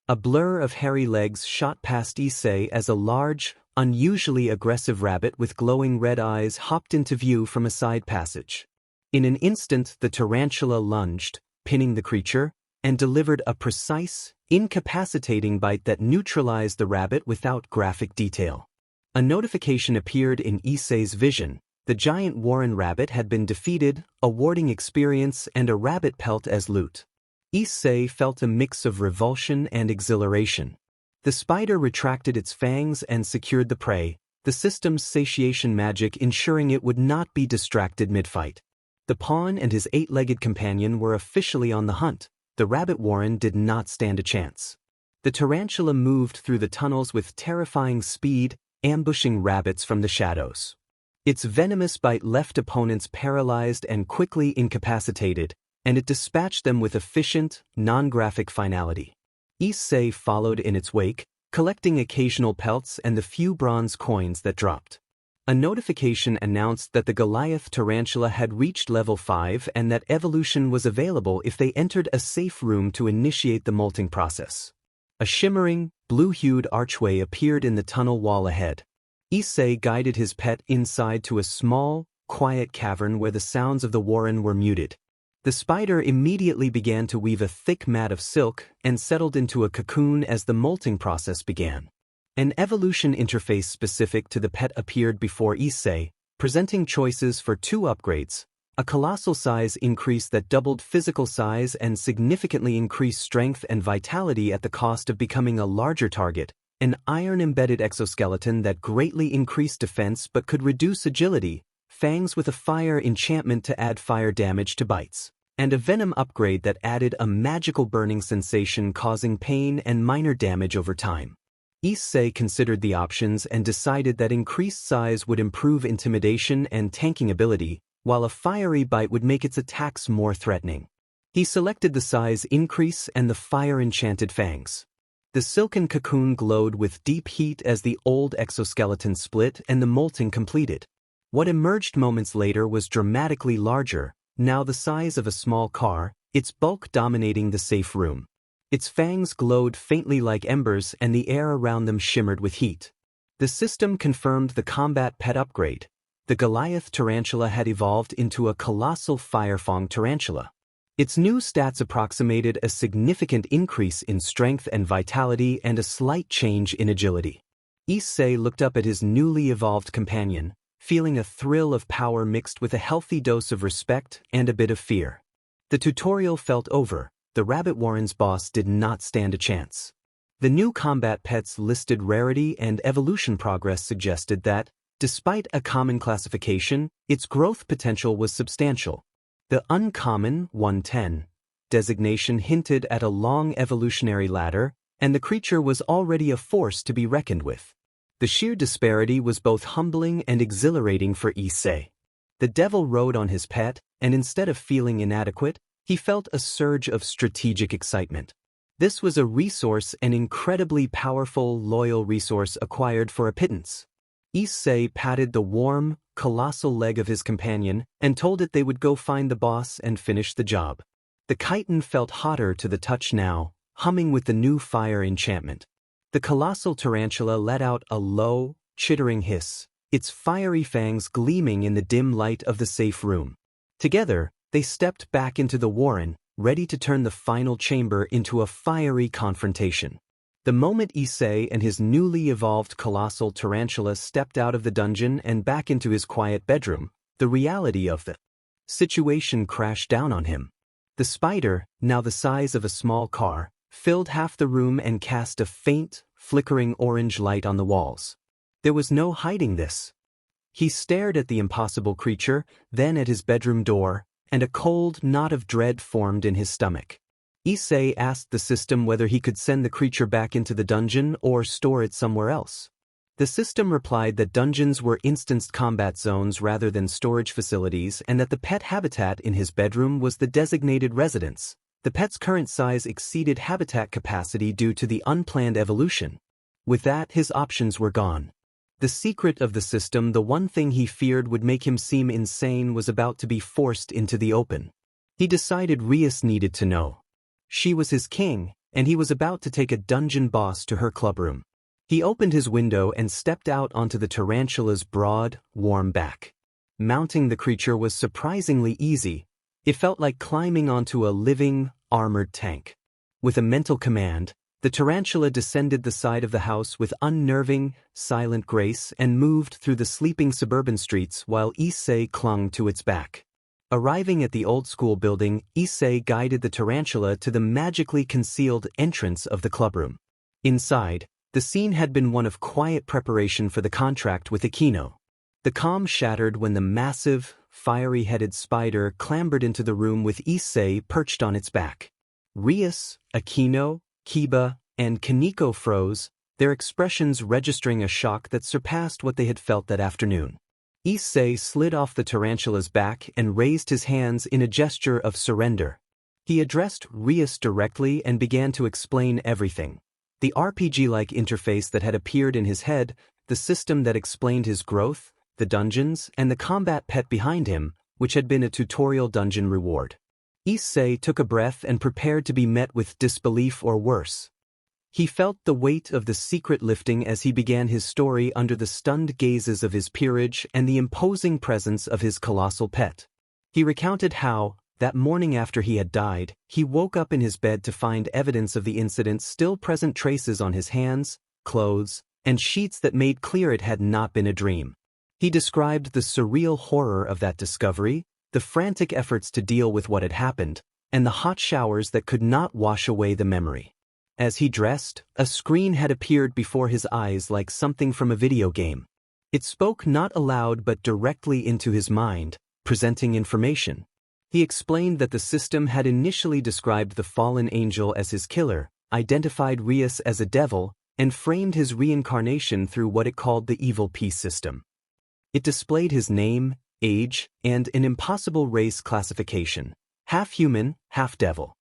A blur of hairy legs shot past Issei as a large, unusually aggressive rabbit with glowing red eyes hopped into view from a side passage. In an instant the tarantula lunged, pinning the creature, and delivered a precise, incapacitating bite that neutralized the rabbit without graphic detail. A notification appeared in Issei's vision. The giant warren rabbit had been defeated, awarding experience and a rabbit pelt as loot. Issei felt a mix of revulsion and exhilaration. The spider retracted its fangs and secured the prey, the system's satiation magic ensuring it would not be distracted mid-fight. The pawn and his 8-legged companion were officially on the hunt. The rabbit warren did not stand a chance. The tarantula moved through the tunnels with terrifying speed, ambushing rabbits from the shadows. Its venomous bite left opponents paralyzed and quickly incapacitated, and it dispatched them with efficient, non-graphic finality. Issei followed in its wake, collecting occasional pelts and the few bronze coins that dropped. A notification announced that the Goliath tarantula had reached level 5 and that evolution was available if they entered a safe room to initiate the molting process. A shimmering, blue-hued archway appeared in the tunnel wall ahead. Issei guided his pet inside to a small, quiet cavern where the sounds of the warren were muted. The spider immediately began to weave a thick mat of silk and settled into a cocoon as the molting process began. An evolution interface specific to the pet appeared before Issei, presenting choices for 2 upgrades, a colossal size increase that doubled physical size and significantly increased strength and vitality at the cost of becoming a larger target, an iron-embedded exoskeleton that greatly increased defense but could reduce agility, fangs with a fire enchantment to add fire damage to bites, and a venom upgrade that added a magical burning sensation causing pain and minor damage over time. Issei considered the options and decided that increased size would improve intimidation and tanking ability, while a fiery bite would make its attacks more threatening. He selected the size increase and the fire-enchanted fangs. The silken cocoon glowed with deep heat as the old exoskeleton split and the molting completed. What emerged moments later was dramatically larger, now the size of a small car, its bulk dominating the safe room. Its fangs glowed faintly like embers and the air around them shimmered with heat. The system confirmed the combat pet upgrade. The Goliath tarantula had evolved into a colossal firefang tarantula. Its new stats approximated a significant increase in strength and vitality and a slight change in agility. Issei looked up at his newly evolved companion, feeling a thrill of power mixed with a healthy dose of respect and a bit of fear. The tutorial felt over. The Rabbit Warren's boss did not stand a chance. The new combat pet's listed rarity and evolution progress suggested that, Despite a common classification, its growth potential was substantial. The uncommon 110 designation hinted at a long evolutionary ladder, and the creature was already a force to be reckoned with. The sheer disparity was both humbling and exhilarating for Issei. The devil rode on his pet, and instead of feeling inadequate, he felt a surge of strategic excitement. This was a resource, an incredibly powerful, loyal resource acquired for a pittance. Issei patted the warm, colossal leg of his companion and told it they would go find the boss and finish the job. The chitin felt hotter to the touch now, humming with the new fire enchantment. The colossal tarantula let out a low, chittering hiss, its fiery fangs gleaming in the dim light of the safe room. Together, they stepped back into the warren, ready to turn the final chamber into a fiery confrontation. The moment Issei and his newly evolved colossal tarantula stepped out of the dungeon and back into his quiet bedroom, the reality of the situation crashed down on him. The spider, now the size of a small car, filled half the room and cast a faint, flickering orange light on the walls. There was no hiding this. He stared at the impossible creature, then at his bedroom door, and a cold knot of dread formed in his stomach. Issei asked the system whether he could send the creature back into the dungeon or store it somewhere else. The system replied that dungeons were instanced combat zones rather than storage facilities, and that the pet habitat in his bedroom was the designated residence. The pet's current size exceeded habitat capacity due to the unplanned evolution. With that, his options were gone. The secret of the system, the one thing he feared would make him seem insane, was about to be forced into the open. He decided Rias needed to know. She was his king, and he was about to take a dungeon boss to her clubroom. He opened his window and stepped out onto the tarantula's broad, warm back. Mounting the creature was surprisingly easy. It felt like climbing onto a living, armored tank. With a mental command, the tarantula descended the side of the house with unnerving, silent grace and moved through the sleeping suburban streets while Issei clung to its back. Arriving at the old-school building, Issei guided the tarantula to the magically concealed entrance of the clubroom. Inside, the scene had been one of quiet preparation for the contract with Aquino. The calm shattered when the massive, fiery-headed spider clambered into the room with Issei perched on its back. Rias, Aquino, Kiba, and Kaneko froze, their expressions registering a shock that surpassed what they had felt that afternoon. Issei slid off the tarantula's back and raised his hands in a gesture of surrender. He addressed Rias directly and began to explain everything. The RPG-like interface that had appeared in his head, the system that explained his growth, the dungeons, and the combat pet behind him, which had been a tutorial dungeon reward. Issei took a breath and prepared to be met with disbelief or worse. He felt the weight of the secret lifting as he began his story under the stunned gazes of his peerage and the imposing presence of his colossal pet. He recounted how, that morning after he had died, he woke up in his bed to find evidence of the incident, still present traces on his hands, clothes, and sheets that made clear it had not been a dream. He described the surreal horror of that discovery, the frantic efforts to deal with what had happened, and the hot showers that could not wash away the memory. As he dressed, a screen had appeared before his eyes like something from a video game. It spoke not aloud but directly into his mind, presenting information. He explained that the system had initially described the fallen angel as his killer, identified Rias as a devil, and framed his reincarnation through what it called the evil peace system. It displayed his name, age, and an impossible race classification, half human, half devil.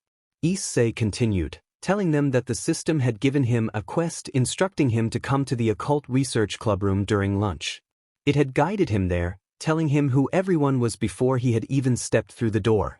Issei continued, telling them that the system had given him a quest instructing him to come to the occult research clubroom during lunch. It had guided him there, telling him who everyone was before he had even stepped through the door.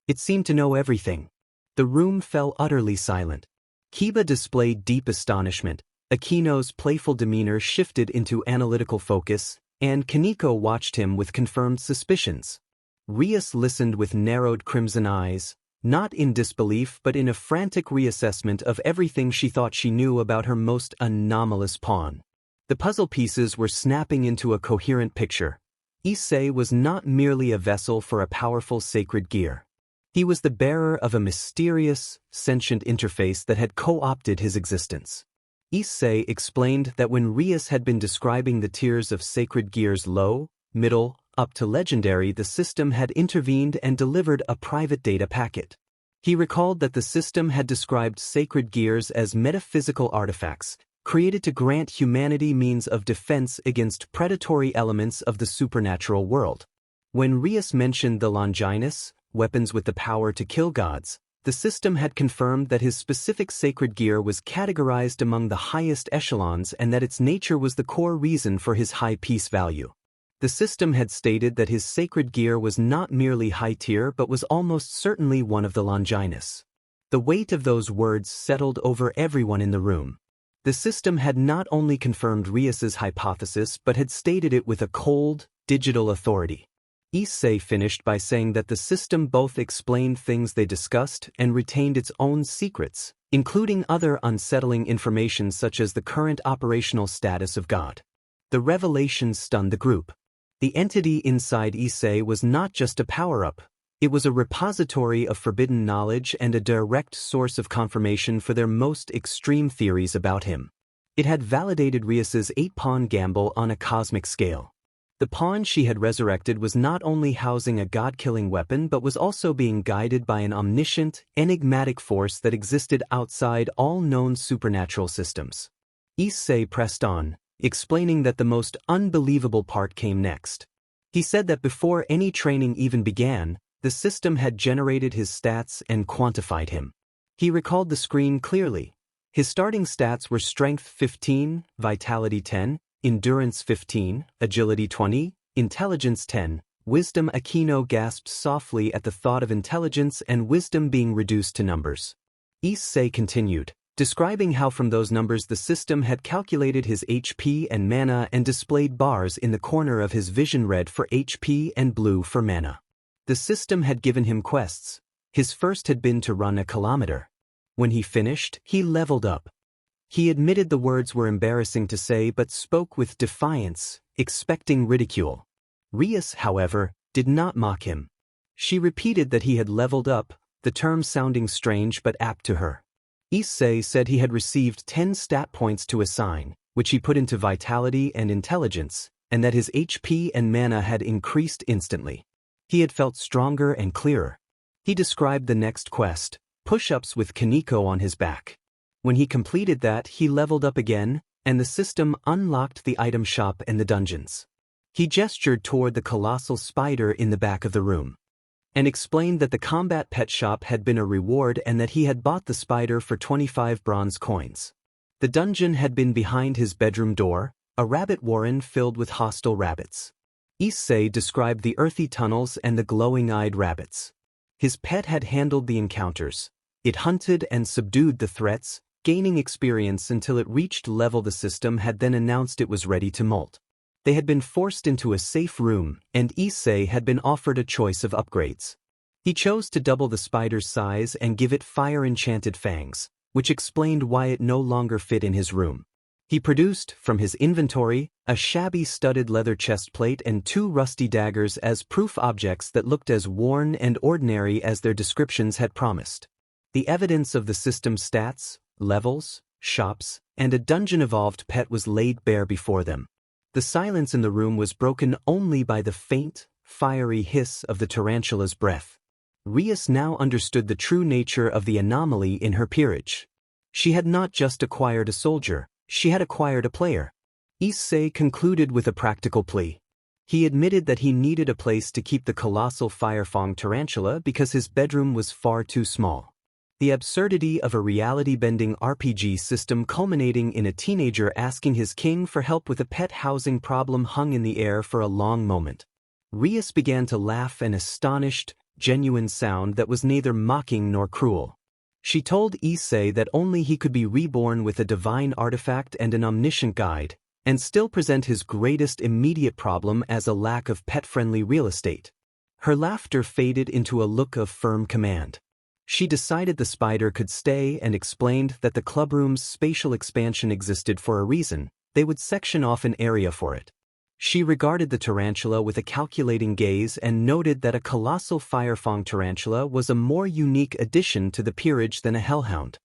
It seemed to know everything. The room fell utterly silent. Kiba displayed deep astonishment, Aquino's playful demeanor shifted into analytical focus, and Kaneko watched him with confirmed suspicions. Rias listened with narrowed crimson eyes, not in disbelief but in a frantic reassessment of everything she thought she knew about her most anomalous pawn. The puzzle pieces were snapping into a coherent picture. Issei was not merely a vessel for a powerful sacred gear. He was the bearer of a mysterious, sentient interface that had co-opted his existence. Issei explained that when Rias had been describing the tiers of sacred gears low, middle, up to legendary, the system had intervened and delivered a private data packet. He recalled that the system had described sacred gears as metaphysical artifacts, created to grant humanity means of defense against predatory elements of the supernatural world. When Rias mentioned the Longinus, weapons with the power to kill gods, the system had confirmed that his specific sacred gear was categorized among the highest echelons and that its nature was the core reason for his high peace value. The system had stated that his sacred gear was not merely high tier but was almost certainly one of the Longinus. The weight of those words settled over everyone in the room. The system had not only confirmed Rias's hypothesis but had stated it with a cold, digital authority. Issei finished by saying that the system both explained things they discussed and retained its own secrets, including other unsettling information such as the current operational status of God. The revelations stunned the group. The entity inside Issei was not just a power-up, it was a repository of forbidden knowledge and a direct source of confirmation for their most extreme theories about him. It had validated Rias's 8-pawn gamble on a cosmic scale. The pawn she had resurrected was not only housing a god-killing weapon but was also being guided by an omniscient, enigmatic force that existed outside all known supernatural systems. Issei pressed on, explaining that the most unbelievable part came next. He said that before any training even began, the system had generated his stats and quantified him. He recalled the screen clearly. His starting stats were Strength 15, Vitality 10, Endurance 15, Agility 20, Intelligence 10, Wisdom. Aquino gasped softly at the thought of intelligence and wisdom being reduced to numbers. Issei continued, describing how from those numbers the system had calculated his HP and mana and displayed bars in the corner of his vision, red for HP and blue for mana. The system had given him quests. His first had been to run a kilometer. When he finished, he leveled up. He admitted the words were embarrassing to say but spoke with defiance, expecting ridicule. Rias, however, did not mock him. She repeated that he had leveled up, the term sounding strange but apt to her. Issei said he had received 10 stat points to assign, which he put into vitality and intelligence, and that his HP and mana had increased instantly. He had felt stronger and clearer. He described the next quest, push-ups with Kaneko on his back. When he completed that, he leveled up again, and the system unlocked the item shop and the dungeons. He gestured toward the colossal spider in the back of the room, and explained that the combat pet shop had been a reward and that he had bought the spider for 25 bronze coins. The dungeon had been behind his bedroom door, a rabbit warren filled with hostile rabbits. Issei described the earthy tunnels and the glowing-eyed rabbits. His pet had handled the encounters. It hunted and subdued the threats, gaining experience until it reached level the system had then announced it was ready to molt. They had been forced into a safe room, and Issei had been offered a choice of upgrades. He chose to double the spider's size and give it fire-enchanted fangs, which explained why it no longer fit in his room. He produced, from his inventory, a shabby studded leather chestplate and 2 rusty daggers as proof objects that looked as worn and ordinary as their descriptions had promised. The evidence of the system's stats, levels, shops, and a dungeon-evolved pet was laid bare before them. The silence in the room was broken only by the faint, fiery hiss of the tarantula's breath. Rias now understood the true nature of the anomaly in her peerage. She had not just acquired a soldier, she had acquired a player. Issei concluded with a practical plea. He admitted that he needed a place to keep the colossal firefang tarantula because his bedroom was far too small. The absurdity of a reality-bending RPG system culminating in a teenager asking his king for help with a pet housing problem hung in the air for a long moment. Rias began to laugh, an astonished, genuine sound that was neither mocking nor cruel. She told Issei that only he could be reborn with a divine artifact and an omniscient guide, and still present his greatest immediate problem as a lack of pet-friendly real estate. Her laughter faded into a look of firm command. She decided the spider could stay and explained that the clubroom's spatial expansion existed for a reason. They would section off an area for it. She regarded the tarantula with a calculating gaze and noted that a colossal firefang tarantula was a more unique addition to the peerage than a hellhound.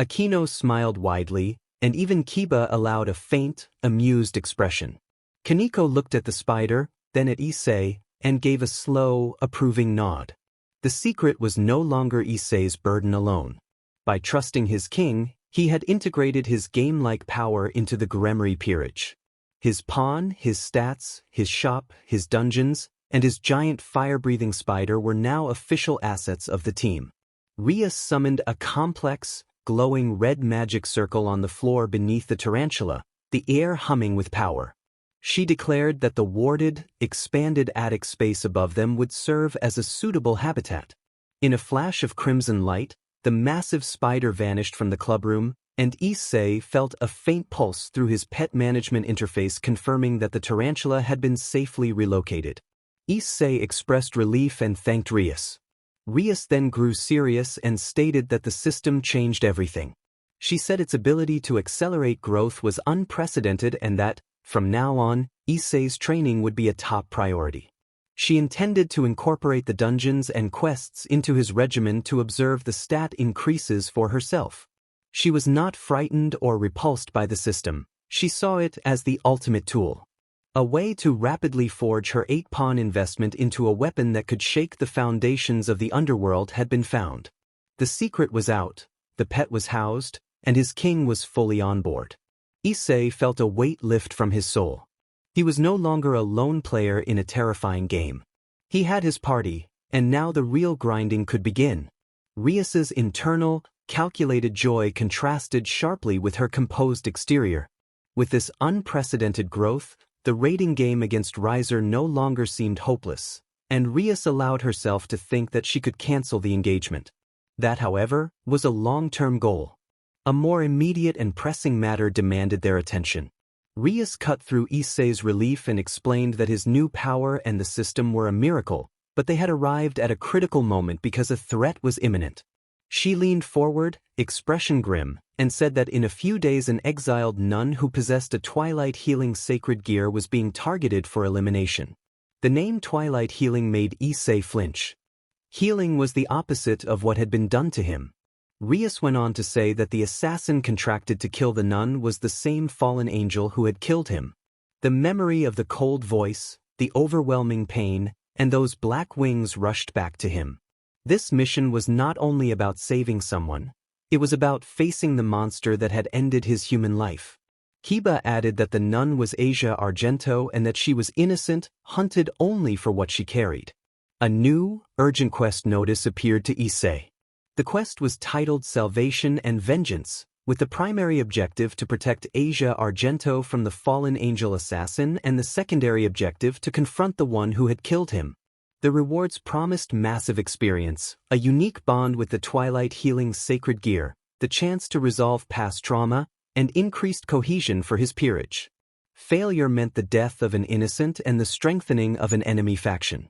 Aquino smiled widely, and even Kiba allowed a faint, amused expression. Kaneko looked at the spider, then at Issei, and gave a slow, approving nod. The secret was no longer Issei's burden alone. By trusting his king, he had integrated his game-like power into the Gremry peerage. His pawn, his stats, his shop, his dungeons, and his giant fire-breathing spider were now official assets of the team. Rhea summoned a complex, glowing red magic circle on the floor beneath the tarantula, the air humming with power. She declared that the warded, expanded attic space above them would serve as a suitable habitat. In a flash of crimson light, the massive spider vanished from the clubroom, and Issei felt a faint pulse through his pet management interface confirming that the tarantula had been safely relocated. Issei expressed relief and thanked Rias. Rias then grew serious and stated that the system changed everything. She said its ability to accelerate growth was unprecedented and that, from now on, Issei's training would be a top priority. She intended to incorporate the dungeons and quests into his regimen to observe the stat increases for herself. She was not frightened or repulsed by the system. She saw it as the ultimate tool. A way to rapidly forge her 8-pawn investment into a weapon that could shake the foundations of the underworld had been found. The secret was out, the pet was housed, and his king was fully on board. Issei felt a weight lift from his soul. He was no longer a lone player in a terrifying game. He had his party, and now the real grinding could begin. Rias's internal, calculated joy contrasted sharply with her composed exterior. With this unprecedented growth, the raiding game against Riser no longer seemed hopeless, and Rias allowed herself to think that she could cancel the engagement. That, however, was a long-term goal. A more immediate and pressing matter demanded their attention. Rias cut through Issei's relief and explained that his new power and the system were a miracle, but they had arrived at a critical moment because a threat was imminent. She leaned forward, expression grim, and said that in a few days an exiled nun who possessed a Twilight Healing sacred gear was being targeted for elimination. The name Twilight Healing made Issei flinch. Healing was the opposite of what had been done to him. Rias went on to say that the assassin contracted to kill the nun was the same fallen angel who had killed him. The memory of the cold voice, the overwhelming pain, and those black wings rushed back to him. This mission was not only about saving someone, it was about facing the monster that had ended his human life. Kiba added that the nun was Asia Argento and that she was innocent, hunted only for what she carried. A new, urgent quest notice appeared to Issei. The quest was titled Salvation and Vengeance, with the primary objective to protect Asia Argento from the fallen angel assassin and the secondary objective to confront the one who had killed him. The rewards promised massive experience, a unique bond with the Twilight Healing sacred gear, the chance to resolve past trauma, and increased cohesion for his peerage. Failure meant the death of an innocent and the strengthening of an enemy faction.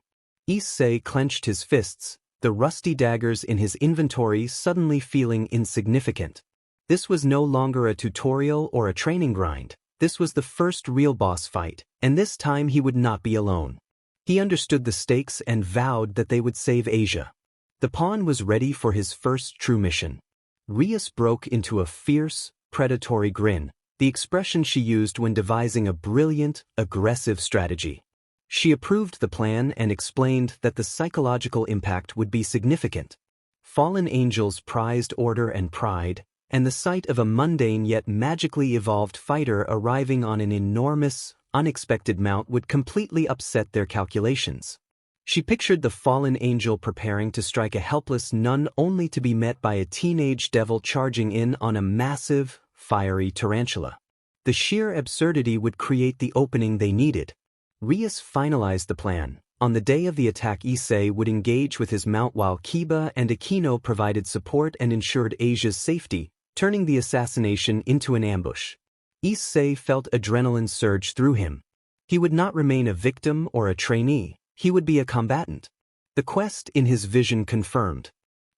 Issei clenched his fists, the rusty daggers in his inventory suddenly feeling insignificant. This was no longer a tutorial or a training grind. This was the first real boss fight, and this time he would not be alone. He understood the stakes and vowed that they would save Asia. The pawn was ready for his first true mission. Rias broke into a fierce, predatory grin, the expression she used when devising a brilliant, aggressive strategy. She approved the plan and explained that the psychological impact would be significant. Fallen angels prized order and pride, and the sight of a mundane yet magically evolved fighter arriving on an enormous, unexpected mount would completely upset their calculations. She pictured the fallen angel preparing to strike a helpless nun only to be met by a teenage devil charging in on a massive, fiery tarantula. The sheer absurdity would create the opening they needed. Rias finalized the plan. On the day of the attack, Issei would engage with his mount while Kiba and Aquino provided support and ensured Asia's safety, turning the assassination into an ambush. Issei felt adrenaline surge through him. He would not remain a victim or a trainee, he would be a combatant. The quest in his vision confirmed.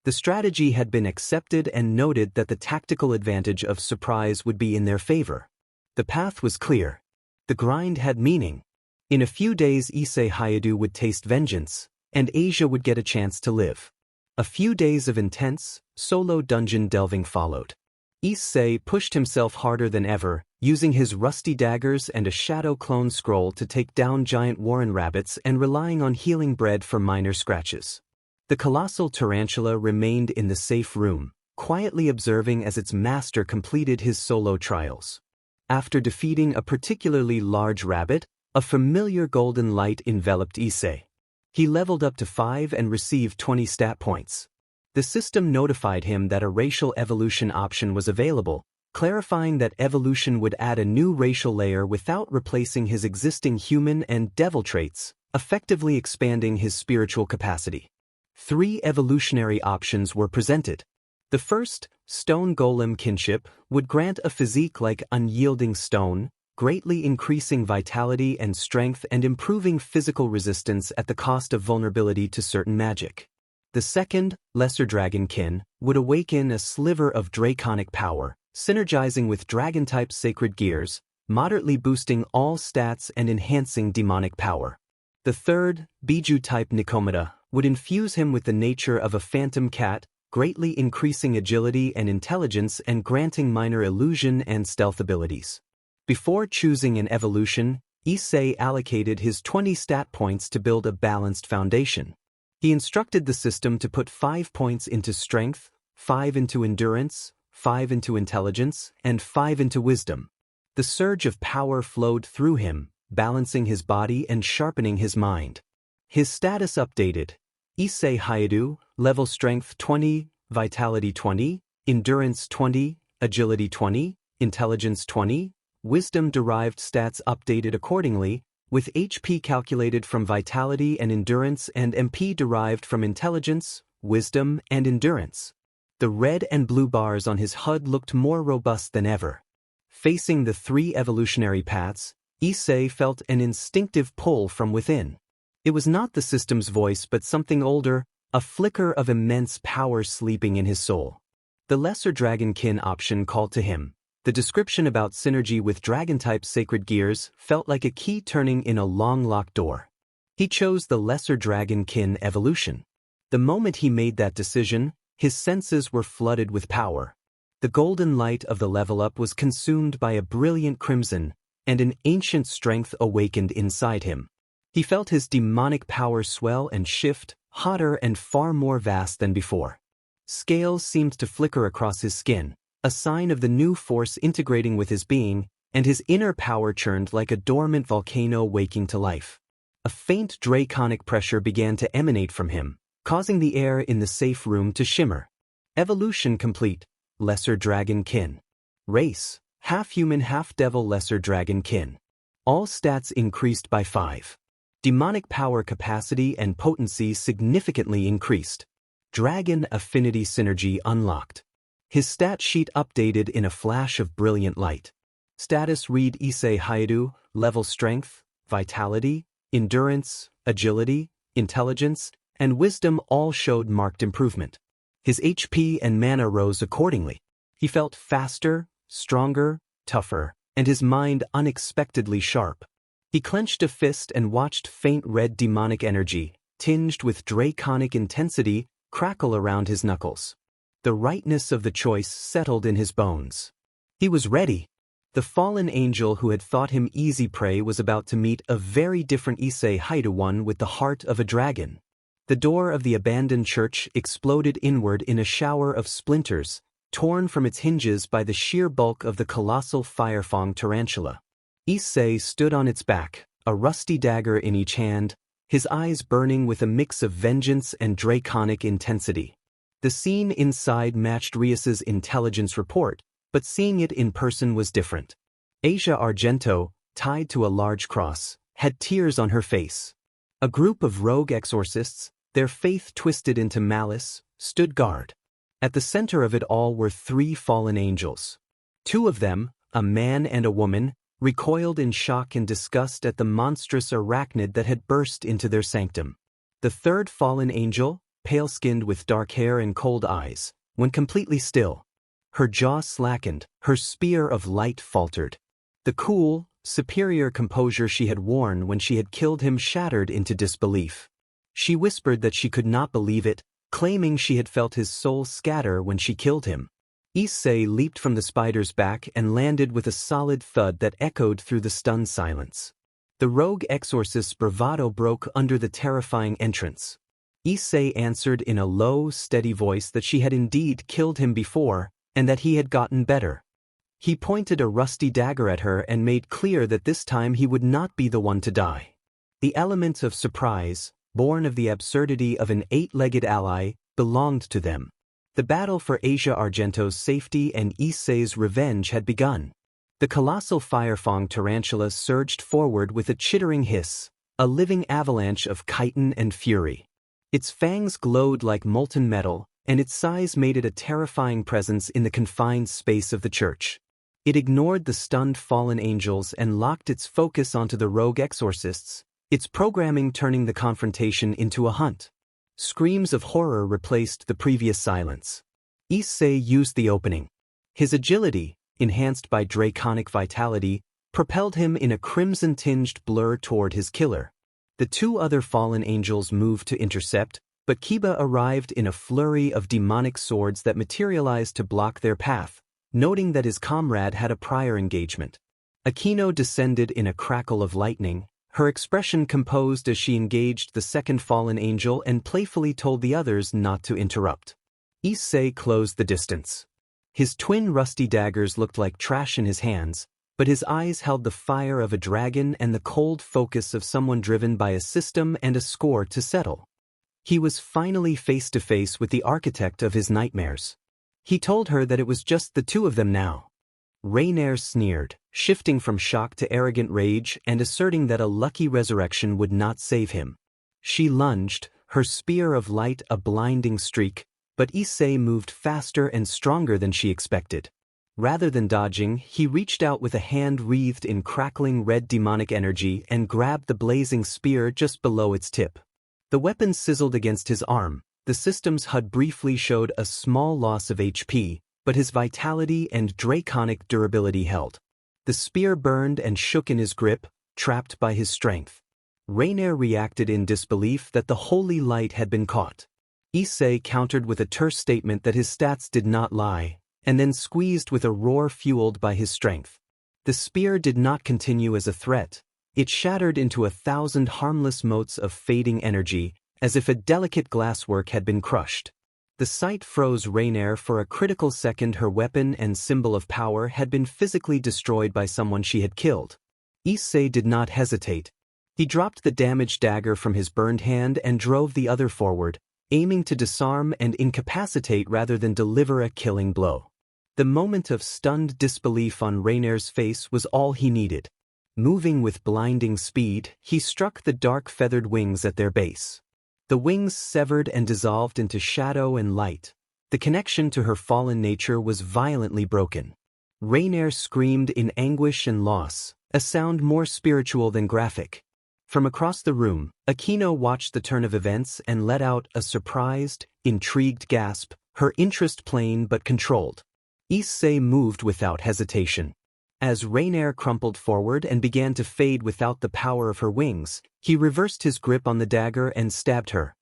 The strategy had been accepted and noted that the tactical advantage of surprise would be in their favor. The path was clear. The grind had meaning. In a few days Issei Hayadu would taste vengeance, and Asia would get a chance to live. A few days of intense, solo dungeon delving followed. Issei pushed himself harder than ever, using his rusty daggers and a shadow clone scroll to take down giant warren rabbits and relying on healing bread for minor scratches. The colossal tarantula remained in the safe room, quietly observing as its master completed his solo trials. After defeating a particularly large rabbit, a familiar golden light enveloped Issei. He leveled up to 5 and received 20 stat points. The system notified him that a racial evolution option was available, clarifying that evolution would add a new racial layer without replacing his existing human and devil traits, effectively expanding his spiritual capacity. 3 evolutionary options were presented. The first, Stone Golem Kinship, would grant a physique like unyielding stone, greatly increasing vitality and strength and improving physical resistance at the cost of vulnerability to certain magic. The second, Lesser Dragonkin, would awaken a sliver of draconic power, synergizing with Dragon-type sacred gears, moderately boosting all stats and enhancing demonic power. The third, Biju-type Nikomata, would infuse him with the nature of a phantom cat, greatly increasing agility and intelligence and granting minor illusion and stealth abilities. Before choosing an evolution, Issei allocated his 20 stat points to build a balanced foundation. He instructed the system to put 5 points into strength, 5 into endurance, 5 into intelligence, and 5 into wisdom. The surge of power flowed through him, balancing his body and sharpening his mind. His status updated. Issei Hayadu, level strength 20, vitality 20, endurance 20, agility 20, intelligence 20, wisdom-derived stats updated accordingly, with HP calculated from vitality and endurance and MP derived from intelligence, wisdom, and endurance. The red and blue bars on his HUD looked more robust than ever. Facing the 3 evolutionary paths, Issei felt an instinctive pull from within. It was not the system's voice but something older, a flicker of immense power sleeping in his soul. The Lesser Dragonkin option called to him. The description about synergy with Dragon-type sacred gears felt like a key turning in a long-locked door. He chose the Lesser Dragonkin evolution. The moment he made that decision, his senses were flooded with power. The golden light of the level-up was consumed by a brilliant crimson, and an ancient strength awakened inside him. He felt his demonic power swell and shift, hotter and far more vast than before. Scales seemed to flicker across his skin, a sign of the new force integrating with his being, and his inner power churned like a dormant volcano waking to life. A faint draconic pressure began to emanate from him, causing the air in the safe room to shimmer. Evolution complete. Lesser Dragonkin. Race, half-human half-devil Lesser Dragonkin. All stats increased by 5. Demonic power capacity and potency significantly increased. Dragon affinity synergy unlocked. His stat sheet updated in a flash of brilliant light. Status read Issei Hayadu, level strength, vitality, endurance, agility, intelligence, and wisdom all showed marked improvement. His HP and mana rose accordingly. He felt faster, stronger, tougher, and his mind unexpectedly sharp. He clenched a fist and watched faint red demonic energy, tinged with draconic intensity, crackle around his knuckles. The rightness of the choice settled in his bones. He was ready. The fallen angel who had thought him easy prey was about to meet a very different Issei Hayadu, one with the heart of a dragon. The door of the abandoned church exploded inward in a shower of splinters, torn from its hinges by the sheer bulk of the colossal firefang tarantula. Issei stood on its back, a rusty dagger in each hand, his eyes burning with a mix of vengeance and draconic intensity. The scene inside matched Rias's intelligence report, but seeing it in person was different. Asia Argento, tied to a large cross, had tears on her face. A group of rogue exorcists, their faith twisted into malice, stood guard. At the center of it all were 3 fallen angels. 2 of them, a man and a woman, recoiled in shock and disgust at the monstrous arachnid that had burst into their sanctum. The 3rd fallen angel, pale-skinned with dark hair and cold eyes, went completely still. Her jaw slackened, her spear of light faltered. The cool, superior composure she had worn when she had killed him shattered into disbelief. She whispered that she could not believe it, claiming she had felt his soul scatter when she killed him. Issei leaped from the spider's back and landed with a solid thud that echoed through the stunned silence. The rogue exorcist's bravado broke under the terrifying entrance. Issei answered in a low, steady voice that she had indeed killed him before, and that he had gotten better. He pointed a rusty dagger at her and made clear that this time he would not be the one to die. The element of surprise, born of the absurdity of an eight-legged ally, belonged to them. The battle for Asia Argento's safety and Issei's revenge had begun. The colossal firefang tarantula surged forward with a chittering hiss, a living avalanche of chitin and fury. Its fangs glowed like molten metal, and its size made it a terrifying presence in the confined space of the church. It ignored the stunned fallen angels and locked its focus onto the rogue exorcists, its programming turning the confrontation into a hunt. Screams of horror replaced the previous silence. Issei used the opening. His agility, enhanced by draconic vitality, propelled him in a crimson-tinged blur toward his killer. The two other fallen angels moved to intercept, but Kiba arrived in a flurry of demonic swords that materialized to block their path, noting that his comrade had a prior engagement. Akino descended in a crackle of lightning, her expression composed as she engaged the second fallen angel and playfully told the others not to interrupt. Issei closed the distance. His twin rusty daggers looked like trash in his hands, but his eyes held the fire of a dragon and the cold focus of someone driven by a system and a score to settle. He was finally face to face with the architect of his nightmares. He told her that it was just the two of them now. Rainier sneered, shifting from shock to arrogant rage and asserting that a lucky resurrection would not save him. She lunged, her spear of light a blinding streak, but Issei moved faster and stronger than she expected. Rather than dodging, he reached out with a hand wreathed in crackling red demonic energy and grabbed the blazing spear just below its tip. The weapon sizzled against his arm. The system's HUD briefly showed a small loss of HP, but his vitality and draconic durability held. The spear burned and shook in his grip, trapped by his strength. Rainier reacted in disbelief that the holy light had been caught. Issei countered with a terse statement that his stats did not lie, and then squeezed with a roar fueled by his strength. The spear did not continue as a threat. It shattered into 1,000 harmless motes of fading energy, as if a delicate glasswork had been crushed. The sight froze Rainier for a critical second. Her weapon and symbol of power had been physically destroyed by someone she had killed. Issei did not hesitate. He dropped the damaged dagger from his burned hand and drove the other forward, aiming to disarm and incapacitate rather than deliver a killing blow. The moment of stunned disbelief on Rainier's face was all he needed. Moving with blinding speed, he struck the dark feathered wings at their base. The wings severed and dissolved into shadow and light. The connection to her fallen nature was violently broken. Rainier screamed in anguish and loss, a sound more spiritual than graphic. From across the room, Akino watched the turn of events and let out a surprised, intrigued gasp, her interest plain but controlled. Issei moved without hesitation. As Rainier crumpled forward and began to fade without the power of her wings, he reversed his grip on the dagger and stabbed her.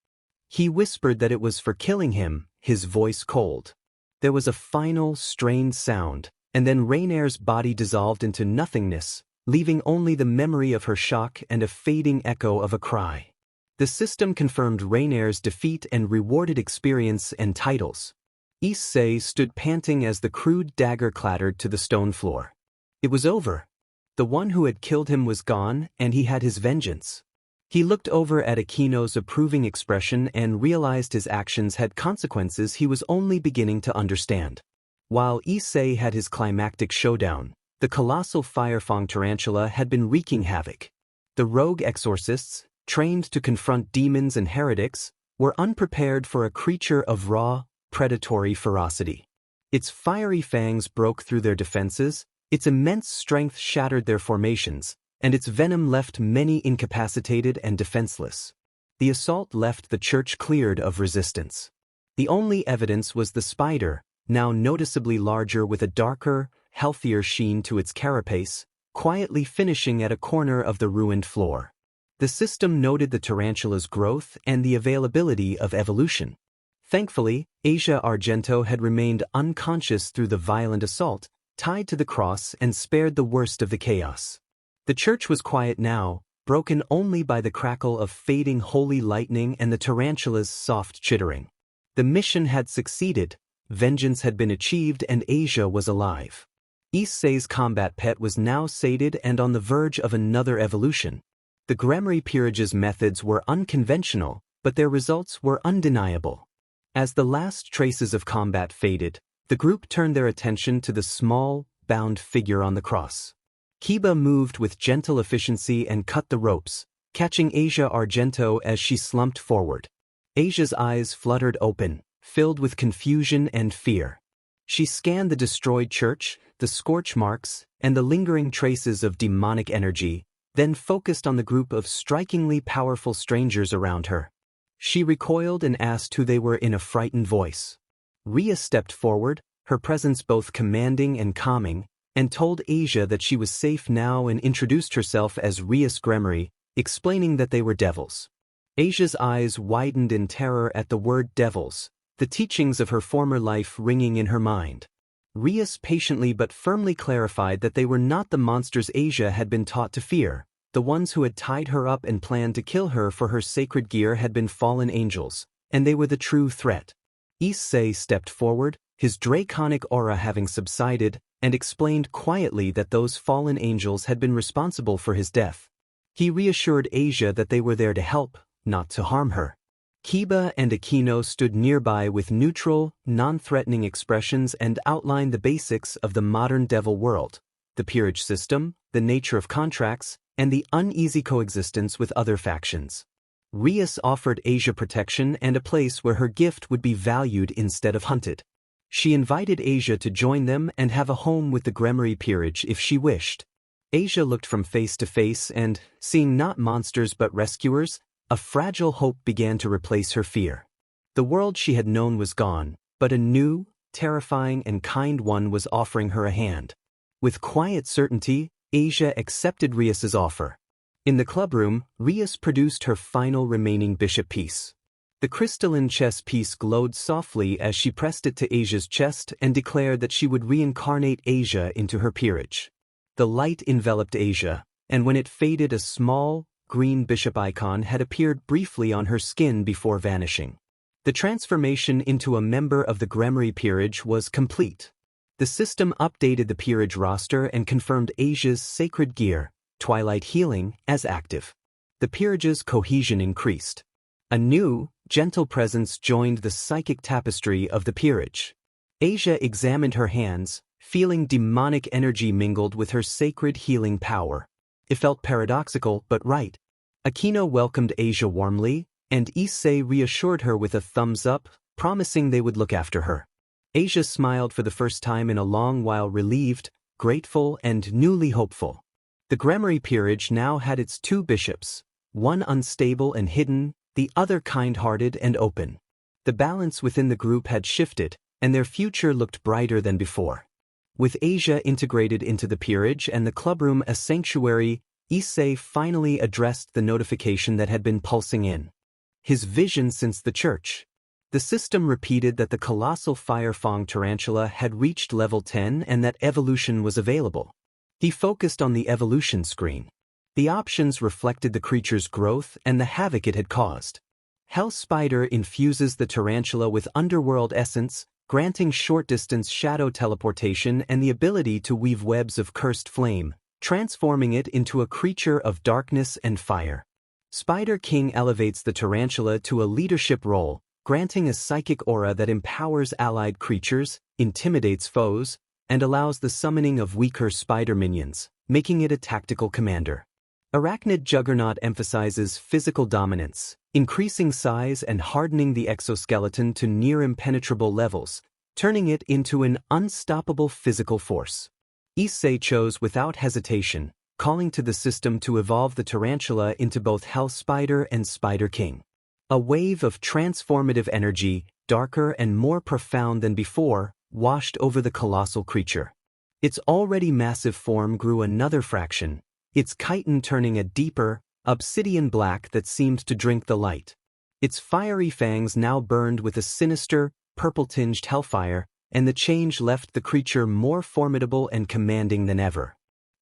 He whispered that it was for killing him, his voice cold. There was a final, strained sound, and then Rainier's body dissolved into nothingness, leaving only the memory of her shock and a fading echo of a cry. The system confirmed Rainier's defeat and rewarded experience and titles. Issei stood panting as the crude dagger clattered to the stone floor. It was over. The one who had killed him was gone, and he had his vengeance. He looked over at Akino's approving expression and realized his actions had consequences he was only beginning to understand. While Issei had his climactic showdown, the colossal firefang tarantula had been wreaking havoc. The rogue exorcists, trained to confront demons and heretics, were unprepared for a creature of raw, predatory ferocity. Its fiery fangs broke through their defenses, its immense strength shattered their formations, and its venom left many incapacitated and defenseless. The assault left the church cleared of resistance. The only evidence was the spider, now noticeably larger with a darker, healthier sheen to its carapace, quietly finishing at a corner of the ruined floor. The system noted the tarantula's growth and the availability of evolution. Thankfully, Asia Argento had remained unconscious through the violent assault, tied to the cross and spared the worst of the chaos. The church was quiet now, broken only by the crackle of fading holy lightning and the tarantula's soft chittering. The mission had succeeded, vengeance had been achieved, and Asia was alive. Issei's combat pet was now sated and on the verge of another evolution. The Gremory peerage's methods were unconventional, but their results were undeniable. As the last traces of combat faded, the group turned their attention to the small, bound figure on the cross. Kiba moved with gentle efficiency and cut the ropes, catching Asia Argento as she slumped forward. Asia's eyes fluttered open, filled with confusion and fear. She scanned the destroyed church, the scorch marks, and the lingering traces of demonic energy, then focused on the group of strikingly powerful strangers around her. She recoiled and asked who they were in a frightened voice. Rhea stepped forward, her presence both commanding and calming, and told Asia that she was safe now and introduced herself as Rhea's Gremory, explaining that they were devils. Asia's eyes widened in terror at the word devils, the teachings of her former life ringing in her mind. Rhea's patiently but firmly clarified that they were not the monsters Asia had been taught to fear. The ones who had tied her up and planned to kill her for her sacred gear had been fallen angels, and they were the true threat. Issei stepped forward, his draconic aura having subsided, and explained quietly that those fallen angels had been responsible for his death. He reassured Asia that they were there to help, not to harm her. Kiba and Aquino stood nearby with neutral, non-threatening expressions and outlined the basics of the modern devil world, the peerage system, the nature of contracts, and the uneasy coexistence with other factions. Rhea's offered Asia protection and a place where her gift would be valued instead of hunted. She invited Asia to join them and have a home with the Gremory peerage if she wished. Asia looked from face to face and, seeing not monsters but rescuers, a fragile hope began to replace her fear. The world she had known was gone, but a new, terrifying and kind one was offering her a hand. With quiet certainty, Asia accepted Rhea's offer. In the clubroom, Rhea's produced her final remaining bishop piece. The crystalline chess piece glowed softly as she pressed it to Asia's chest and declared that she would reincarnate Asia into her peerage. The light enveloped Asia, and when it faded, a small, green bishop icon had appeared briefly on her skin before vanishing. The transformation into a member of the Gremory peerage was complete. The system updated the peerage roster and confirmed Asia's sacred gear, Twilight Healing, as active. The peerage's cohesion increased. A new, gentle presence joined the psychic tapestry of the peerage. Asia examined her hands, feeling demonic energy mingled with her sacred healing power. It felt paradoxical but right. Aquino welcomed Asia warmly, and Issei reassured her with a thumbs up, promising they would look after her. Asia smiled for the first time in a long while, relieved, grateful, and newly hopeful. The Gremory peerage now had its two bishops, one unstable and hidden, the other kind-hearted and open. The balance within the group had shifted, and their future looked brighter than before. With Asia integrated into the peerage and the clubroom a sanctuary, Issei finally addressed the notification that had been pulsing in. His vision since the church. The system repeated that the colossal Firefang tarantula had reached level 10 and that evolution was available. He focused on the evolution screen. The options reflected the creature's growth and the havoc it had caused. Hell Spider infuses the tarantula with underworld essence, granting short-distance shadow teleportation and the ability to weave webs of cursed flame, transforming it into a creature of darkness and fire. Spider King elevates the tarantula to a leadership role, granting a psychic aura that empowers allied creatures, intimidates foes, and allows the summoning of weaker spider minions, making it a tactical commander. Arachnid Juggernaut emphasizes physical dominance, increasing size and hardening the exoskeleton to near impenetrable levels, turning it into an unstoppable physical force. Issei chose without hesitation, calling to the system to evolve the tarantula into both Hell Spider and Spider King. A wave of transformative energy, darker and more profound than before, washed over the colossal creature. Its already massive form grew another fraction, its chitin turning a deeper, obsidian black that seemed to drink the light. Its fiery fangs now burned with a sinister, purple-tinged hellfire, and the change left the creature more formidable and commanding than ever.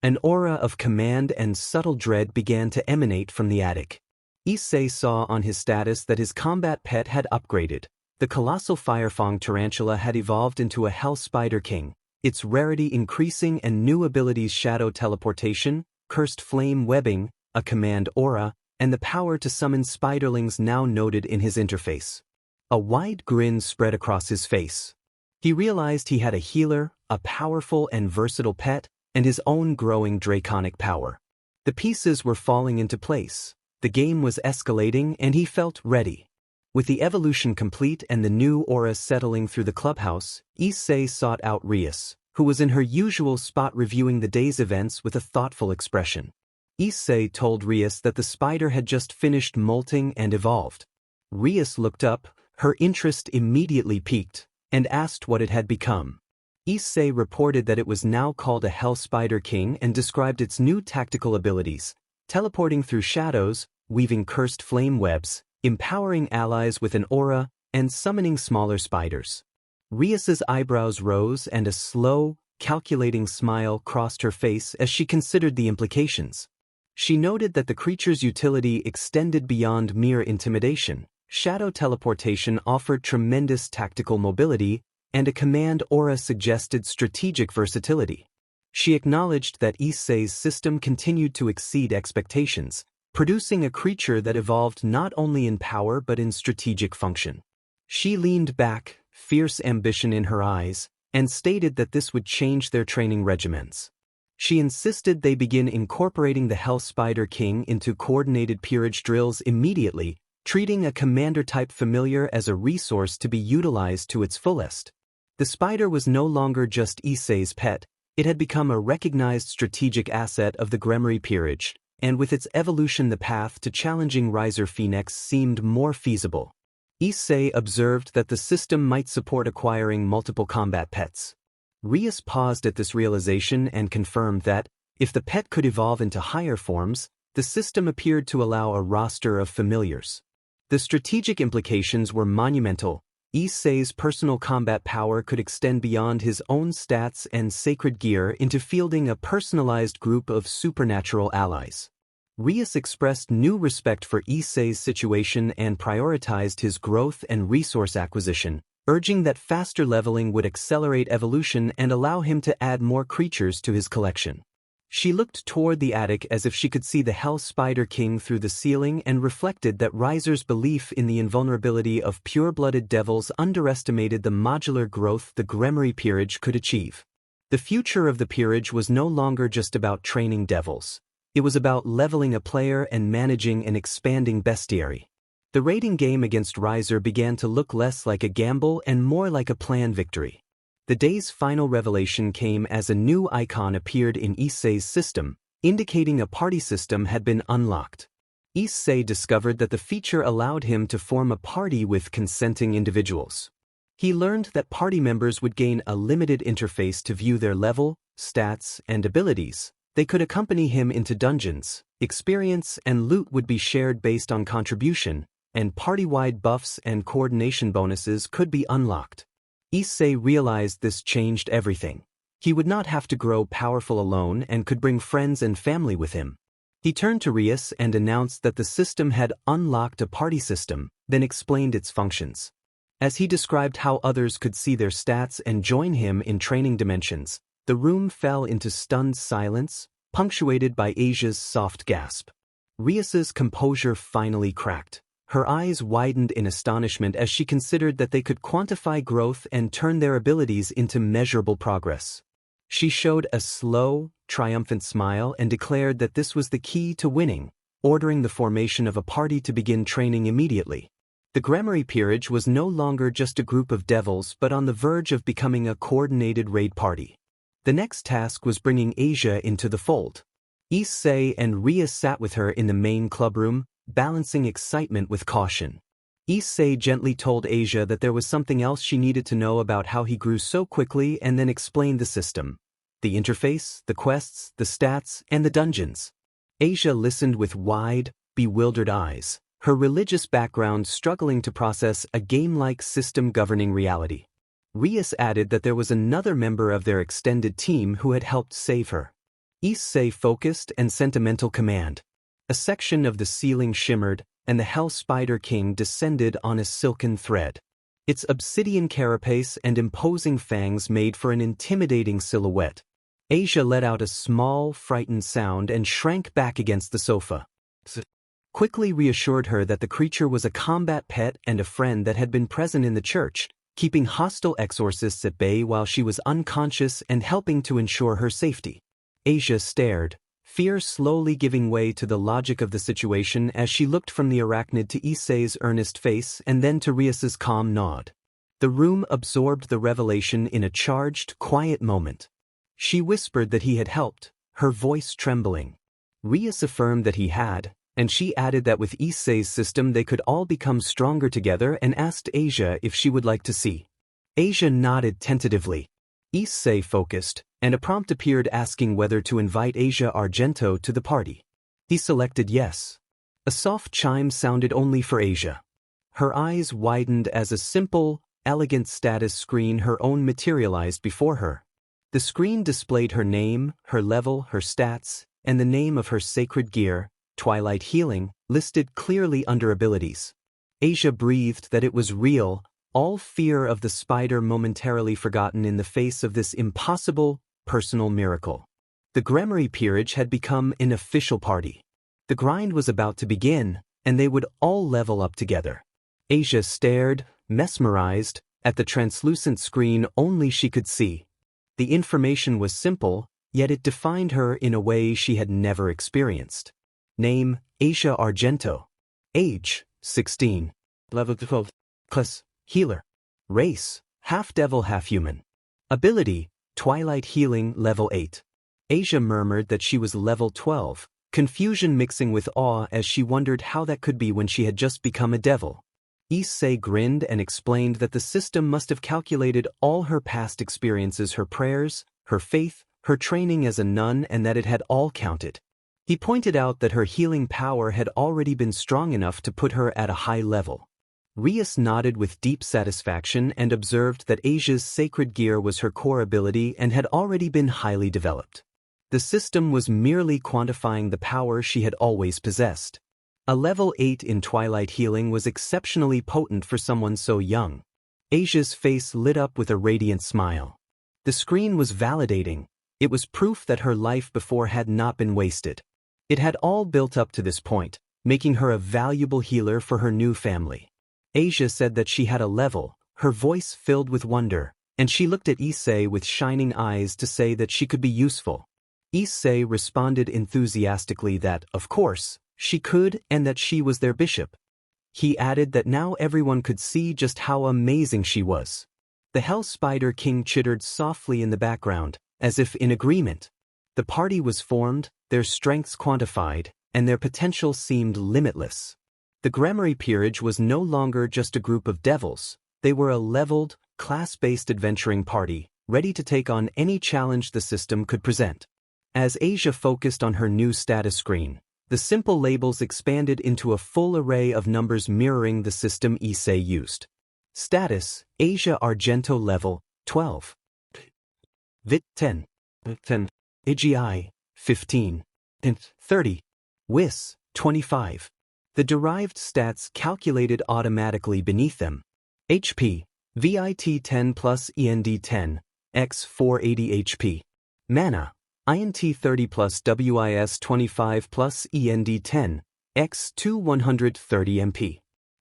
An aura of command and subtle dread began to emanate from the attic. Issei saw on his status that his combat pet had upgraded. The colossal firefang tarantula had evolved into a hell spider king, its rarity increasing and new abilities shadow teleportation, cursed flame webbing, a command aura, and the power to summon spiderlings now noted in his interface. A wide grin spread across his face. He realized he had a healer, a powerful and versatile pet, and his own growing draconic power. The pieces were falling into place. The game was escalating and he felt ready. With the evolution complete and the new aura settling through the clubhouse, Issei sought out Rias, who was in her usual spot reviewing the day's events with a thoughtful expression. Issei told Rias that the spider had just finished molting and evolved. Rias looked up, her interest immediately piqued, and asked what it had become. Issei reported that it was now called a Hell Spider King and described its new tactical abilities, teleporting through shadows, weaving cursed flame webs, empowering allies with an aura, and summoning smaller spiders. Rias's eyebrows rose and a slow, calculating smile crossed her face as she considered the implications. She noted that the creature's utility extended beyond mere intimidation. Shadow teleportation offered tremendous tactical mobility, and a command aura suggested strategic versatility. She acknowledged that Issei's system continued to exceed expectations, producing a creature that evolved not only in power but in strategic function. She leaned back, fierce ambition in her eyes, and stated that this would change their training regimens. She insisted they begin incorporating the Hell Spider King into coordinated peerage drills immediately, treating a commander-type familiar as a resource to be utilized to its fullest. The spider was no longer just Issei's pet, it had become a recognized strategic asset of the Gremry peerage, and with its evolution the path to challenging Riser Phoenix seemed more feasible. Issei observed that the system might support acquiring multiple combat pets. Rias paused at this realization and confirmed that, if the pet could evolve into higher forms, the system appeared to allow a roster of familiars. The strategic implications were monumental. Issei's personal combat power could extend beyond his own stats and sacred gear into fielding a personalized group of supernatural allies. Rias expressed new respect for Issei's situation and prioritized his growth and resource acquisition, urging that faster leveling would accelerate evolution and allow him to add more creatures to his collection. She looked toward the attic as if she could see the Hell Spider King through the ceiling and reflected that Riser's belief in the invulnerability of pure-blooded devils underestimated the modular growth the Gremry peerage could achieve. The future of the peerage was no longer just about training devils. It was about leveling a player and managing an expanding bestiary. The raiding game against Riser began to look less like a gamble and more like a planned victory. The day's final revelation came as a new icon appeared in Issei's system, indicating a party system had been unlocked. Issei discovered that the feature allowed him to form a party with consenting individuals. He learned that party members would gain a limited interface to view their level, stats, and abilities. They could accompany him into dungeons, experience and loot would be shared based on contribution, and party-wide buffs and coordination bonuses could be unlocked. Issei realized this changed everything. He would not have to grow powerful alone and could bring friends and family with him. He turned to Rias and announced that the system had unlocked a party system, then explained its functions. As he described how others could see their stats and join him in training dimensions, the room fell into stunned silence, punctuated by Asia's soft gasp. Rias's composure finally cracked. Her eyes widened in astonishment as she considered that they could quantify growth and turn their abilities into measurable progress. She showed a slow, triumphant smile and declared that this was the key to winning, ordering the formation of a party to begin training immediately. The Gremry peerage was no longer just a group of devils but on the verge of becoming a coordinated raid party. The next task was bringing Asia into the fold. Issei and Rias sat with her in the main clubroom, balancing excitement with caution. Issei gently told Asia that there was something else she needed to know about how he grew so quickly and then explained the system. The interface, the quests, the stats, and the dungeons. Asia listened with wide, bewildered eyes, her religious background struggling to process a game-like system governing reality. Rias added that there was another member of their extended team who had helped save her. Issei focused and sent a mental command. A section of the ceiling shimmered, and the Hell Spider King descended on a silken thread. Its obsidian carapace and imposing fangs made for an intimidating silhouette. Asia let out a small, frightened sound and shrank back against the sofa. Quickly reassured her that the creature was a combat pet and a friend that had been present in the church, keeping hostile exorcists at bay while she was unconscious and helping to ensure her safety. Asia stared, fear slowly giving way to the logic of the situation as she looked from the arachnid to Issei's earnest face and then to Rias's calm nod. The room absorbed the revelation in a charged, quiet moment. She whispered that he had helped, her voice trembling. Rias affirmed that he had, and she added that with Issei's system they could all become stronger together and asked Asia if she would like to see. Asia nodded tentatively. Issei focused, and a prompt appeared asking whether to invite Asia Argento to the party. He selected yes. A soft chime sounded only for Asia. Her eyes widened as a simple, elegant status screen her own materialized before her. The screen displayed her name, her level, her stats, and the name of her sacred gear, Twilight Healing, listed clearly under abilities. Asia breathed that it was real, all fear of the spider momentarily forgotten in the face of this impossible, personal miracle. The Gremory peerage had become an official party. The grind was about to begin, and they would all level up together. Asia stared, mesmerized, at the translucent screen only she could see. The information was simple, yet it defined her in a way she had never experienced. Name, Asia Argento. Age, 16. Level 12. Class, Healer. Race, half-devil half-human. Ability, Twilight Healing level 8. Asia murmured that she was level 12, confusion mixing with awe as she wondered how that could be when she had just become a devil. Issei grinned and explained that the system must have calculated all her past experiences, her prayers, her faith, her training as a nun, and that it had all counted. He pointed out that her healing power had already been strong enough to put her at a high level. Rias nodded with deep satisfaction and observed that Asia's sacred gear was her core ability and had already been highly developed. The system was merely quantifying the power she had always possessed. A level 8 in Twilight Healing was exceptionally potent for someone so young. Asia's face lit up with a radiant smile. The screen was validating. It was proof that her life before had not been wasted. It had all built up to this point, making her a valuable healer for her new family. Asia said that she had a level, her voice filled with wonder, and she looked at Issei with shining eyes to say that she could be useful. Issei responded enthusiastically that, of course, she could and that she was their bishop. He added that now everyone could see just how amazing she was. The Hell Spider King chittered softly in the background, as if in agreement. The party was formed, their strengths quantified, and their potential seemed limitless. The Gremory peerage was no longer just a group of devils, they were a leveled, class-based adventuring party, ready to take on any challenge the system could present. As Asia focused on her new status screen, the simple labels expanded into a full array of numbers mirroring the system Issei used. Status, Asia Argento level, 12. Vit 10. BGMI, 15. 30. WIS, 25. The derived stats calculated automatically beneath them. HP, VIT 10 plus END 10, X 480 HP. Mana, INT 30 plus WIS 25 plus END 10, X 2130 MP.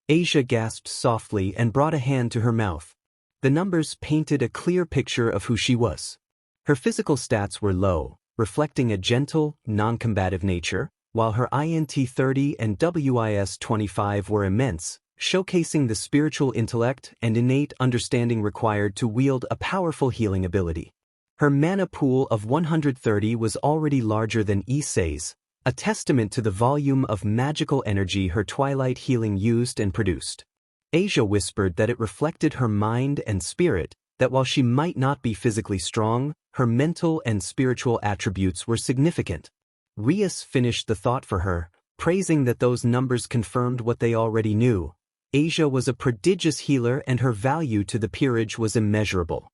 Asia gasped softly and brought a hand to her mouth. The numbers painted a clear picture of who she was. Her physical stats were low, reflecting a gentle, non-combative nature, while her INT 30 and WIS 25 were immense, showcasing the spiritual intellect and innate understanding required to wield a powerful healing ability. Her mana pool of 130 was already larger than Issei's, a testament to the volume of magical energy her Twilight Healing used and produced. Asia whispered that it reflected her mind and spirit, that while she might not be physically strong, her mental and spiritual attributes were significant. Rias finished the thought for her, praising that those numbers confirmed what they already knew. Asia was a prodigious healer and her value to the peerage was immeasurable.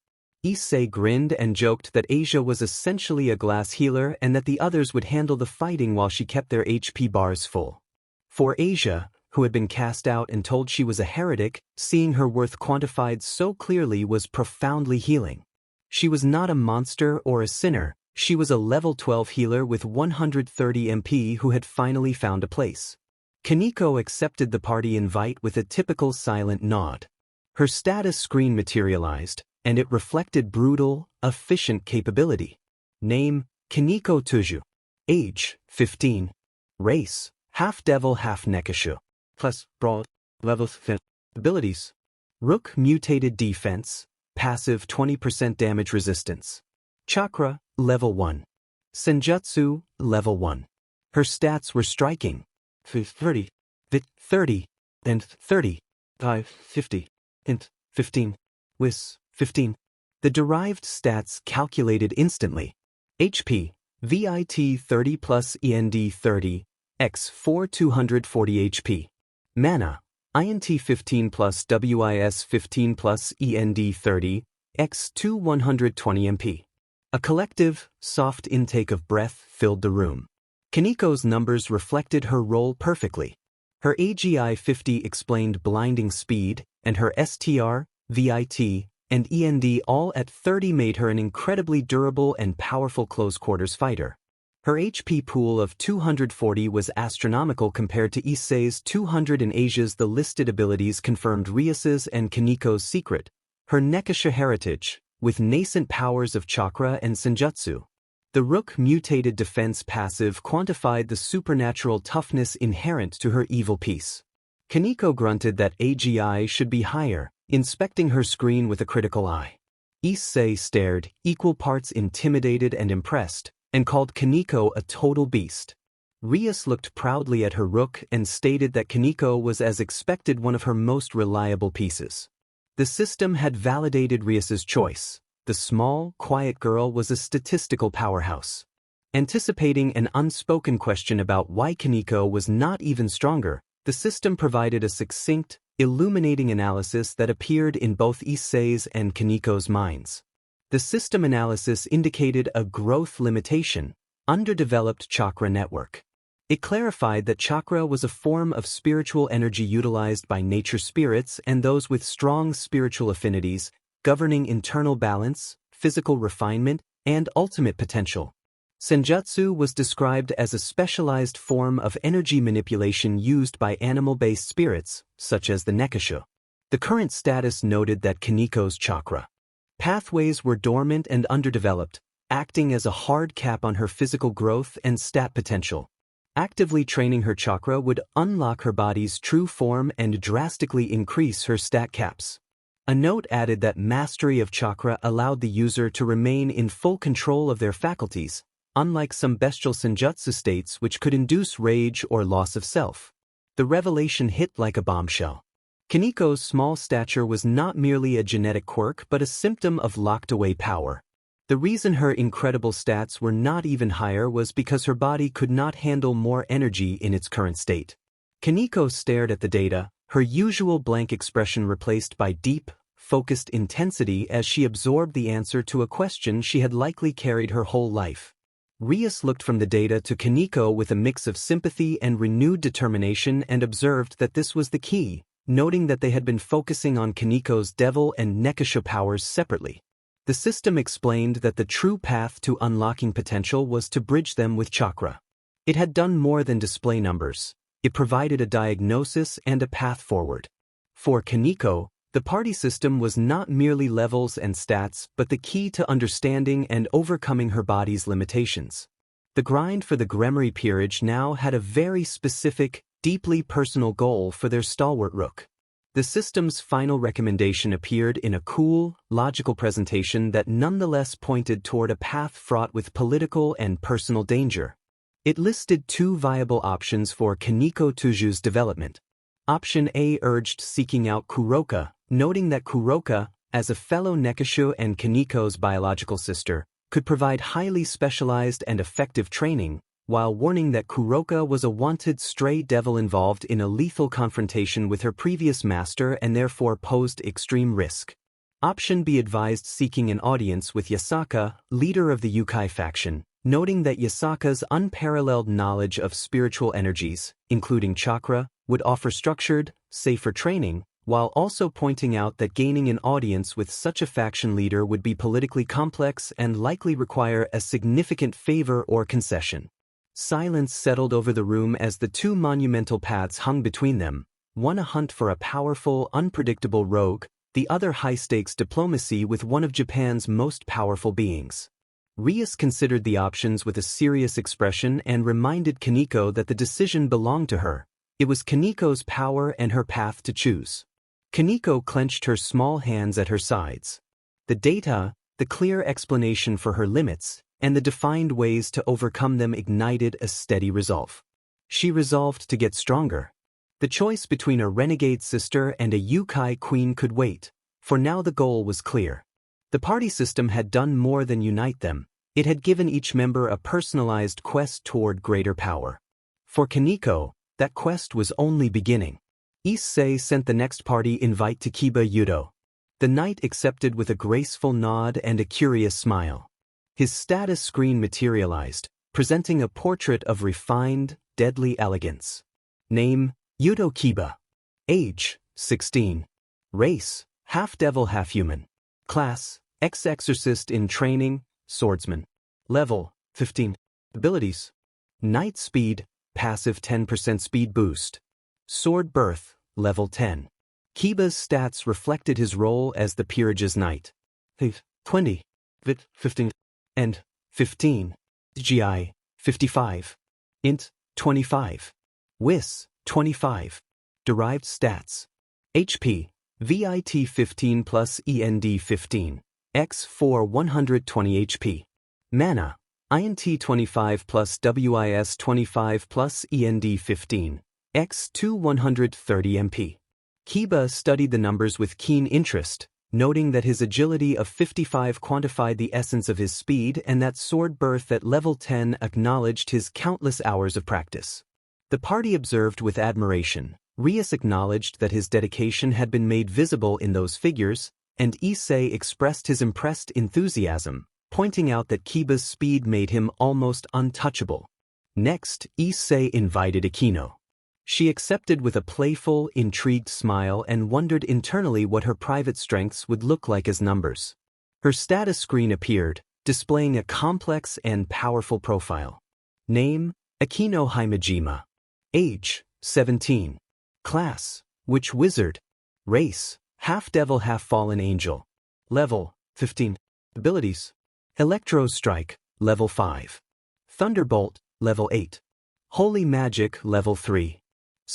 Issei grinned and joked that Asia was essentially a glass healer and that the others would handle the fighting while she kept their HP bars full. For Asia, who had been cast out and told she was a heretic, seeing her worth quantified so clearly was profoundly healing. She was not a monster or a sinner, she was a level 12 healer with 130 MP who had finally found a place. Kaneko accepted the party invite with a typical silent nod. Her status screen materialized, and it reflected brutal, efficient capability. Name, Kaneko Tuju. Age, 15. Race, half devil half nekishu. Plus, broad, level 5. Abilities. Rook mutated defense, passive 20% damage resistance. Chakra, level 1. Senjutsu, level 1. Her stats were striking. 30, 30, and 30, 50, and 15. Wis, 15. The derived stats calculated instantly. HP, VIT 30 plus END 30, X4 240 HP. Mana, INT 15 plus WIS 15 plus END 30, X2 120 MP. A collective, soft intake of breath filled the room. Kaneko's numbers reflected her role perfectly. Her AGI 50 explained blinding speed, and her STR, VIT, and END all at 30 made her an incredibly durable and powerful close-quarters fighter. Her HP pool of 240 was astronomical compared to Issei's 200 and Asia's. The listed abilities confirmed Rias's and Kaneko's secret, her Nekisha heritage, with nascent powers of chakra and senjutsu. The Rook mutated defense passive quantified the supernatural toughness inherent to her evil piece. Kaneko grunted that AGI should be higher, inspecting her screen with a critical eye. Issei stared, equal parts intimidated and impressed, and called Kaneko a total beast. Rias looked proudly at her Rook and stated that Kaneko was as expected one of her most reliable pieces. The system had validated Rias's choice. The small, quiet girl was a statistical powerhouse. Anticipating an unspoken question about why Kaneko was not even stronger, the system provided a succinct, illuminating analysis that appeared in both Issei's and Kaneko's minds. The system analysis indicated a growth limitation, underdeveloped chakra network. It clarified that chakra was a form of spiritual energy utilized by nature spirits and those with strong spiritual affinities, governing internal balance, physical refinement, and ultimate potential. Senjutsu was described as a specialized form of energy manipulation used by animal-based spirits, such as the Nekishu. The current status noted that Kaneko's chakra pathways were dormant and underdeveloped, acting as a hard cap on her physical growth and stat potential. Actively training her chakra would unlock her body's true form and drastically increase her stat caps. A note added that mastery of chakra allowed the user to remain in full control of their faculties, unlike some bestial senjutsu states which could induce rage or loss of self. The revelation hit like a bombshell. Kaneko's small stature was not merely a genetic quirk but a symptom of locked-away power. The reason her incredible stats were not even higher was because her body could not handle more energy in its current state. Kaneko stared at the data, her usual blank expression replaced by deep, focused intensity as she absorbed the answer to a question she had likely carried her whole life. Rias looked from the data to Kaneko with a mix of sympathy and renewed determination and observed that this was the key, noting that they had been focusing on Kaneko's devil and Nekisha powers separately. The system explained that the true path to unlocking potential was to bridge them with chakra. It had done more than display numbers. It provided a diagnosis and a path forward. For Kaneko, the party system was not merely levels and stats but the key to understanding and overcoming her body's limitations. The grind for the Gremory peerage now had a very specific, deeply personal goal for their stalwart Rook. The system's final recommendation appeared in a cool, logical presentation that nonetheless pointed toward a path fraught with political and personal danger. It listed two viable options for Kaneko Tuju's development. Option A urged seeking out Kuroka, noting that Kuroka, as a fellow Nekishu and Kaneko's biological sister, could provide highly specialized and effective training, while warning that Kuroka was a wanted stray devil involved in a lethal confrontation with her previous master and therefore posed extreme risk. Option B advised seeking an audience with Yasaka, leader of the Yukai faction, noting that Yasaka's unparalleled knowledge of spiritual energies, including chakra, would offer structured, safer training, while also pointing out that gaining an audience with such a faction leader would be politically complex and likely require a significant favor or concession. Silence settled over the room as the two monumental paths hung between them, one a hunt for a powerful, unpredictable rogue, the other high-stakes diplomacy with one of Japan's most powerful beings. Rias considered the options with a serious expression and reminded Kaneko that the decision belonged to her. It was Kaneko's power and her path to choose. Kaneko clenched her small hands at her sides. The data, the clear explanation for her limits, and the defined ways to overcome them ignited a steady resolve. She resolved to get stronger. The choice between a renegade sister and a Yukai queen could wait, for now the goal was clear. The party system had done more than unite them. It had given each member a personalized quest toward greater power. For Kaneko, that quest was only beginning. Issei sent the next party invite to Kiba Yudo. The knight accepted with a graceful nod and a curious smile. His status screen materialized, presenting a portrait of refined, deadly elegance. Name, Yudo Kiba. Age, 16. Race, half-devil half-human. Class, ex-exorcist in training, swordsman. Level, 15. Abilities. Knight speed, passive 10% speed boost. Sword birth, level 10. Kiba's stats reflected his role as the peerage's knight. 20. Vit, 15. And 15. BGMI, 55. Int, 25. Wis, 25. Derived stats. HP, VIT 15 plus END 15. X4 120 HP. Mana, INT 25 plus WIS 25 plus END 15. X2 130 MP. Kiba studied the numbers with keen interest, noting that his agility of 55 quantified the essence of his speed and that sword birth at level 10 acknowledged his countless hours of practice. The party observed with admiration. Rias acknowledged that his dedication had been made visible in those figures, and Issei expressed his impressed enthusiasm, pointing out that Kiba's speed made him almost untouchable. Next, Issei invited Akino. She accepted with a playful, intrigued smile and wondered internally what her private strengths would look like as numbers. Her status screen appeared, displaying a complex and powerful profile. Name, Akino Himejima. Age, 17. Class, Witch Wizard. Race, half-devil half-fallen angel. Level, 15. Abilities. Electro Strike, level 5. Thunderbolt, level 8. Holy Magic, level 3.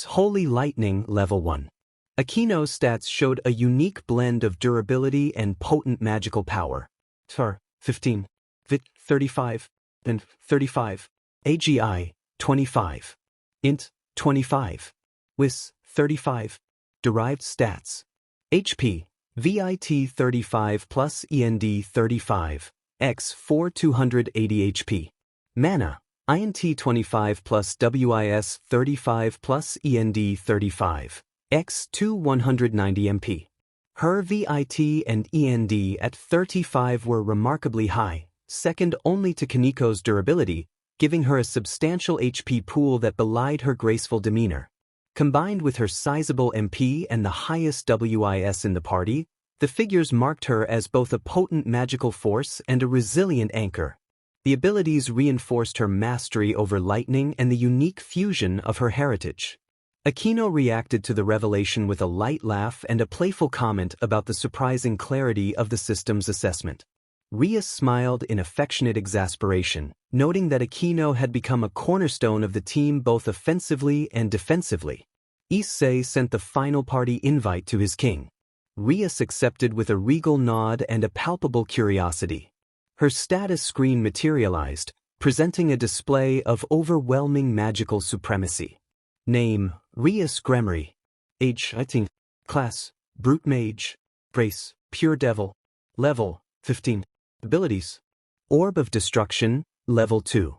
Holy Lightning, level 1. Akino's stats showed a unique blend of durability and potent magical power. TAR, 15. Vit, 35. And 35. AGI, 25. Int, 25. Wis, 35. Derived stats. HP, VIT 35 plus END 35. X4 280 HP. Mana, INT 25 plus WIS 35 plus END 35. X2 190 MP. Her VIT and END at 35 were remarkably high, second only to Kaneko's durability, giving her a substantial HP pool that belied her graceful demeanor. Combined with her sizable MP and the highest WIS in the party, the figures marked her as both a potent magical force and a resilient anchor. The abilities reinforced her mastery over lightning and the unique fusion of her heritage. Akino reacted to the revelation with a light laugh and a playful comment about the surprising clarity of the system's assessment. Rias smiled in affectionate exasperation, noting that Akino had become a cornerstone of the team both offensively and defensively. Issei sent the final party invite to his king. Rias accepted with a regal nod and a palpable curiosity. Her status screen materialized, presenting a display of overwhelming magical supremacy. Name, Rias Gremory. Age, 18. Class, Brute Mage. Race, Pure Devil. Level, 15. Abilities. Orb of Destruction, level 2.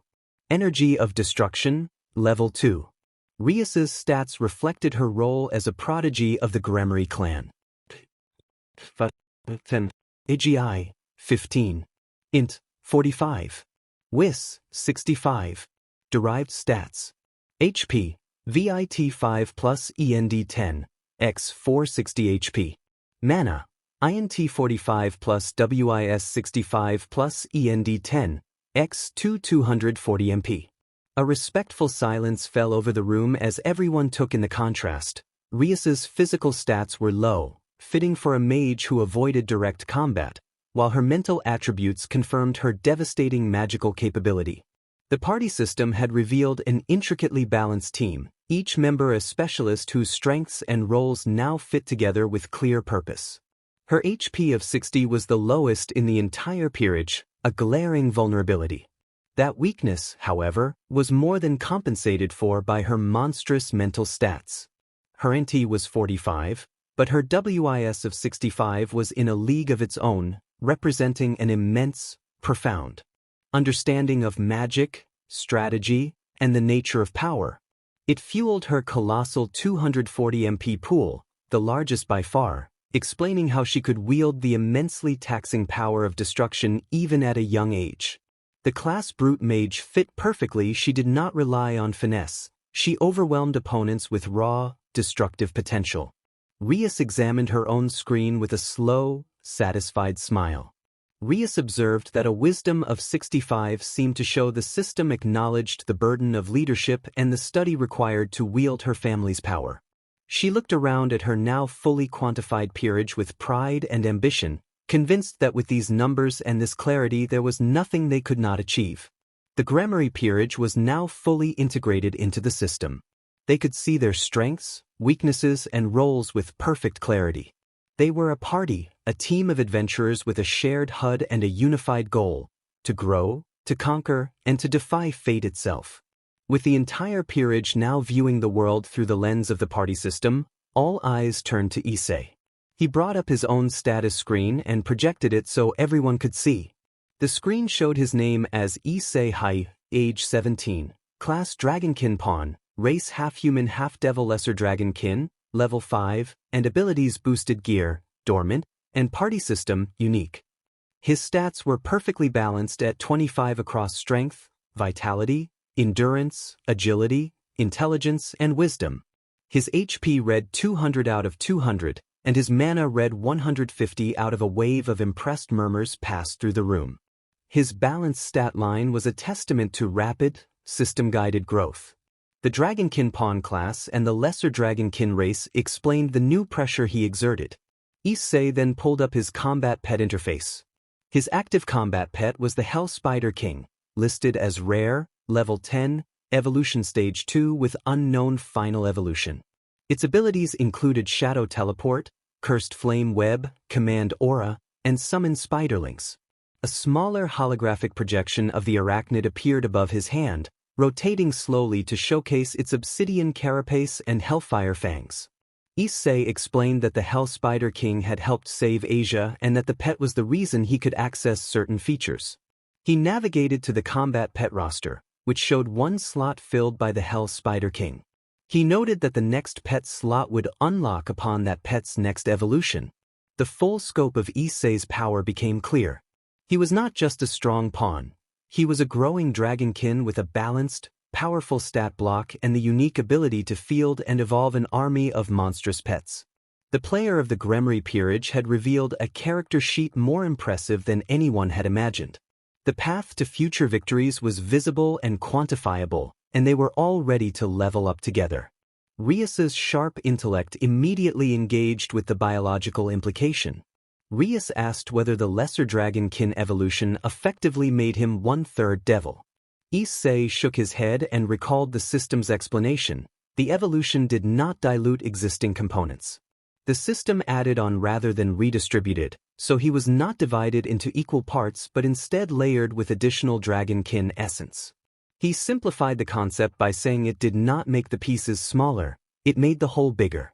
Energy of Destruction, Level 2. Rias's stats reflected her role as a prodigy of the Gremory clan. BGMI, 15. Int, 45. Wis, 65. Derived stats. HP, VIT 5 plus END 10, X 460 HP. Mana, INT 45 plus WIS 65 plus END 10, X 240 MP. A respectful silence fell over the room as everyone took in the contrast. Rias's physical stats were low, fitting for a mage who avoided direct combat, while her mental attributes confirmed her devastating magical capability. The party system had revealed an intricately balanced team, each member a specialist whose strengths and roles now fit together with clear purpose. Her HP of 60 was the lowest in the entire peerage, a glaring vulnerability. That weakness, however, was more than compensated for by her monstrous mental stats. Her NT was 45, but her WIS of 65 was in a league of its own, representing an immense, profound understanding of magic, strategy, and the nature of power. It fueled her colossal 240 MP pool, the largest by far, explaining how she could wield the immensely taxing power of destruction even at a young age. The class brute mage fit perfectly. She did not rely on finesse. She overwhelmed opponents with raw, destructive potential. Rias examined her own screen with a slow, satisfied smile. Rias observed that a wisdom of 65 seemed to show the system acknowledged the burden of leadership and the study required to wield her family's power. She looked around at her now fully quantified peerage with pride and ambition, convinced that with these numbers and this clarity there was nothing they could not achieve. The Gremory peerage was now fully integrated into the system. They could see their strengths, weaknesses, and roles with perfect clarity. They were a party, a team of adventurers with a shared HUD and a unified goal: to grow, to conquer, and to defy fate itself. With the entire peerage now viewing the world through the lens of the party system, all eyes turned to Issei. He brought up his own status screen and projected it so everyone could see. The screen showed his name as Issei, age 17, class Dragonkin Pawn, race half-human half-devil lesser dragonkin, level 5, and abilities boosted gear, dormant, and party system, unique. His stats were perfectly balanced at 25 across strength, vitality, endurance, agility, intelligence, and wisdom. His HP read 200 out of 200, and his mana read 150 out of a wave of impressed murmurs passed through the room. His balanced stat line was a testament to rapid, system-guided growth. The Dragonkin Pawn class and the Lesser Dragonkin race explained the new pressure he exerted. Issei then pulled up his combat pet interface. His active combat pet was the Hell Spider King, listed as rare, level 10, evolution stage 2 with unknown final evolution. Its abilities included Shadow Teleport, Cursed Flame Web, Command Aura, and Summon Spiderlings. A smaller holographic projection of the arachnid appeared above his hand, rotating slowly to showcase its obsidian carapace and hellfire fangs. Issei explained that the Hell Spider King had helped save Asia and that the pet was the reason he could access certain features. He navigated to the combat pet roster, which showed one slot filled by the Hell Spider King. He noted that the next pet slot would unlock upon that pet's next evolution. The full scope of Issei's power became clear. He was not just a strong pawn. He was a growing dragonkin with a balanced, powerful stat block and the unique ability to field and evolve an army of monstrous pets. The player of the Gremory peerage had revealed a character sheet more impressive than anyone had imagined. The path to future victories was visible and quantifiable, and they were all ready to level up together. Rias's sharp intellect immediately engaged with the biological implication. Rias asked whether the Lesser Dragonkin evolution effectively made him 1/3 devil. Issei shook his head and recalled the system's explanation. The evolution did not dilute existing components. The system added on rather than redistributed, so he was not divided into equal parts but instead layered with additional dragonkin essence. He simplified the concept by saying it did not make the pieces smaller, it made the whole bigger.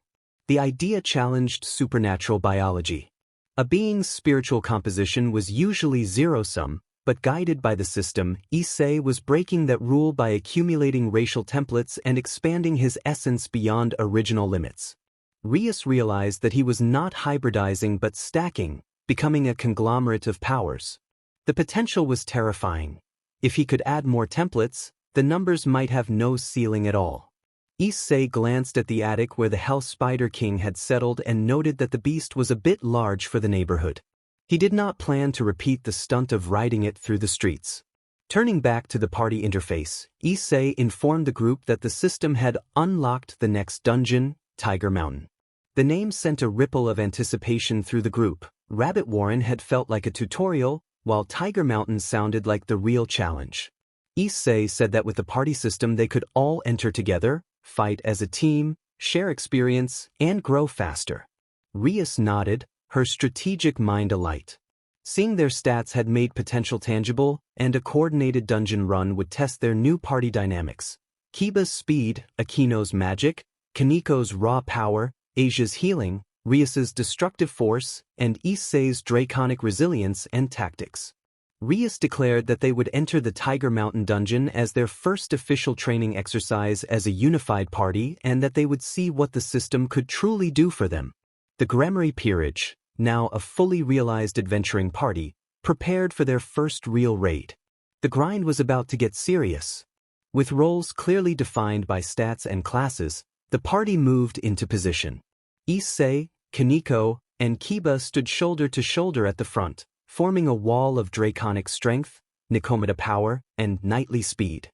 The idea challenged supernatural biology. A being's spiritual composition was usually zero-sum, But guided by the system, Issei was breaking that rule by accumulating racial templates and expanding his essence beyond original limits. Rias realized that he was not hybridizing but stacking, becoming a conglomerate of powers. The potential was terrifying. If he could add more templates, the numbers might have no ceiling at all. Issei glanced at the attic where the Hell Spider King had settled and noted that the beast was a bit large for the neighborhood. He did not plan to repeat the stunt of riding it through the streets. Turning back to the party interface, Issei informed the group that the system had unlocked the next dungeon, Tiger Mountain. The name sent a ripple of anticipation through the group. Rabbit Warren had felt like a tutorial, while Tiger Mountain sounded like the real challenge. Issei said that with the party system they could all enter together, fight as a team, share experience, and grow faster. Rias nodded, her strategic mind alight. Seeing their stats had made potential tangible, and a coordinated dungeon run would test their new party dynamics. Kiba's speed, Akino's magic, Kaniko's raw power, Asia's healing, Rias's destructive force, and Issei's draconic resilience and tactics. Rias declared that they would enter the Tiger Mountain dungeon as their first official training exercise as a unified party and that they would see what the system could truly do for them. The Grammary Peerage, now a fully realized adventuring party, prepared for their first real raid. The grind was about to get serious. With roles clearly defined by stats and classes, the party moved into position. Issei, Kaniko, and Kiba stood shoulder to shoulder at the front, forming a wall of draconic strength, Nikomata power, and knightly speed.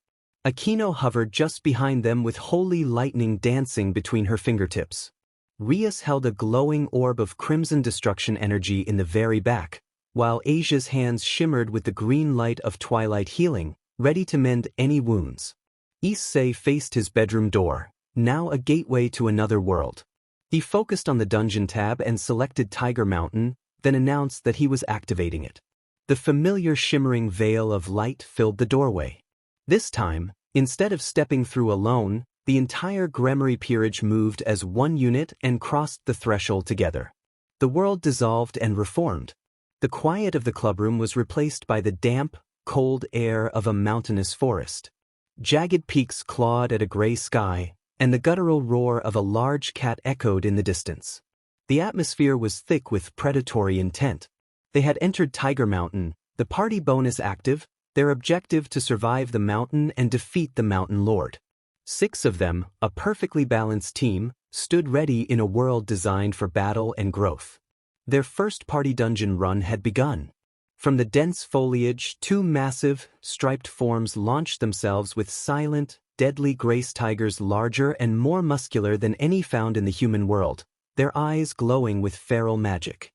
Akino hovered just behind them with holy lightning dancing between her fingertips. Rias held a glowing orb of crimson destruction energy in the very back, while Asia's hands shimmered with the green light of twilight healing, ready to mend any wounds. Issei faced his bedroom door, now a gateway to another world. He focused on the dungeon tab and selected Tiger Mountain, then announced that he was activating it. The familiar shimmering veil of light filled the doorway. This time, instead of stepping through alone, the entire Grammary Peerage moved as one unit and crossed the threshold together. The world dissolved and reformed. The quiet of the clubroom was replaced by the damp, cold air of a mountainous forest. Jagged peaks clawed at a gray sky, and the guttural roar of a large cat echoed in the distance. The atmosphere was thick with predatory intent. They had entered Tiger Mountain, the party bonus active, their objective to survive the mountain and defeat the Mountain Lord. 6 of them, a perfectly balanced team, stood ready in a world designed for battle and growth. Their first party dungeon run had begun. From the dense foliage, 2 massive, striped forms launched themselves with silent, deadly grace tigers larger and more muscular than any found in the human world, their eyes glowing with feral magic.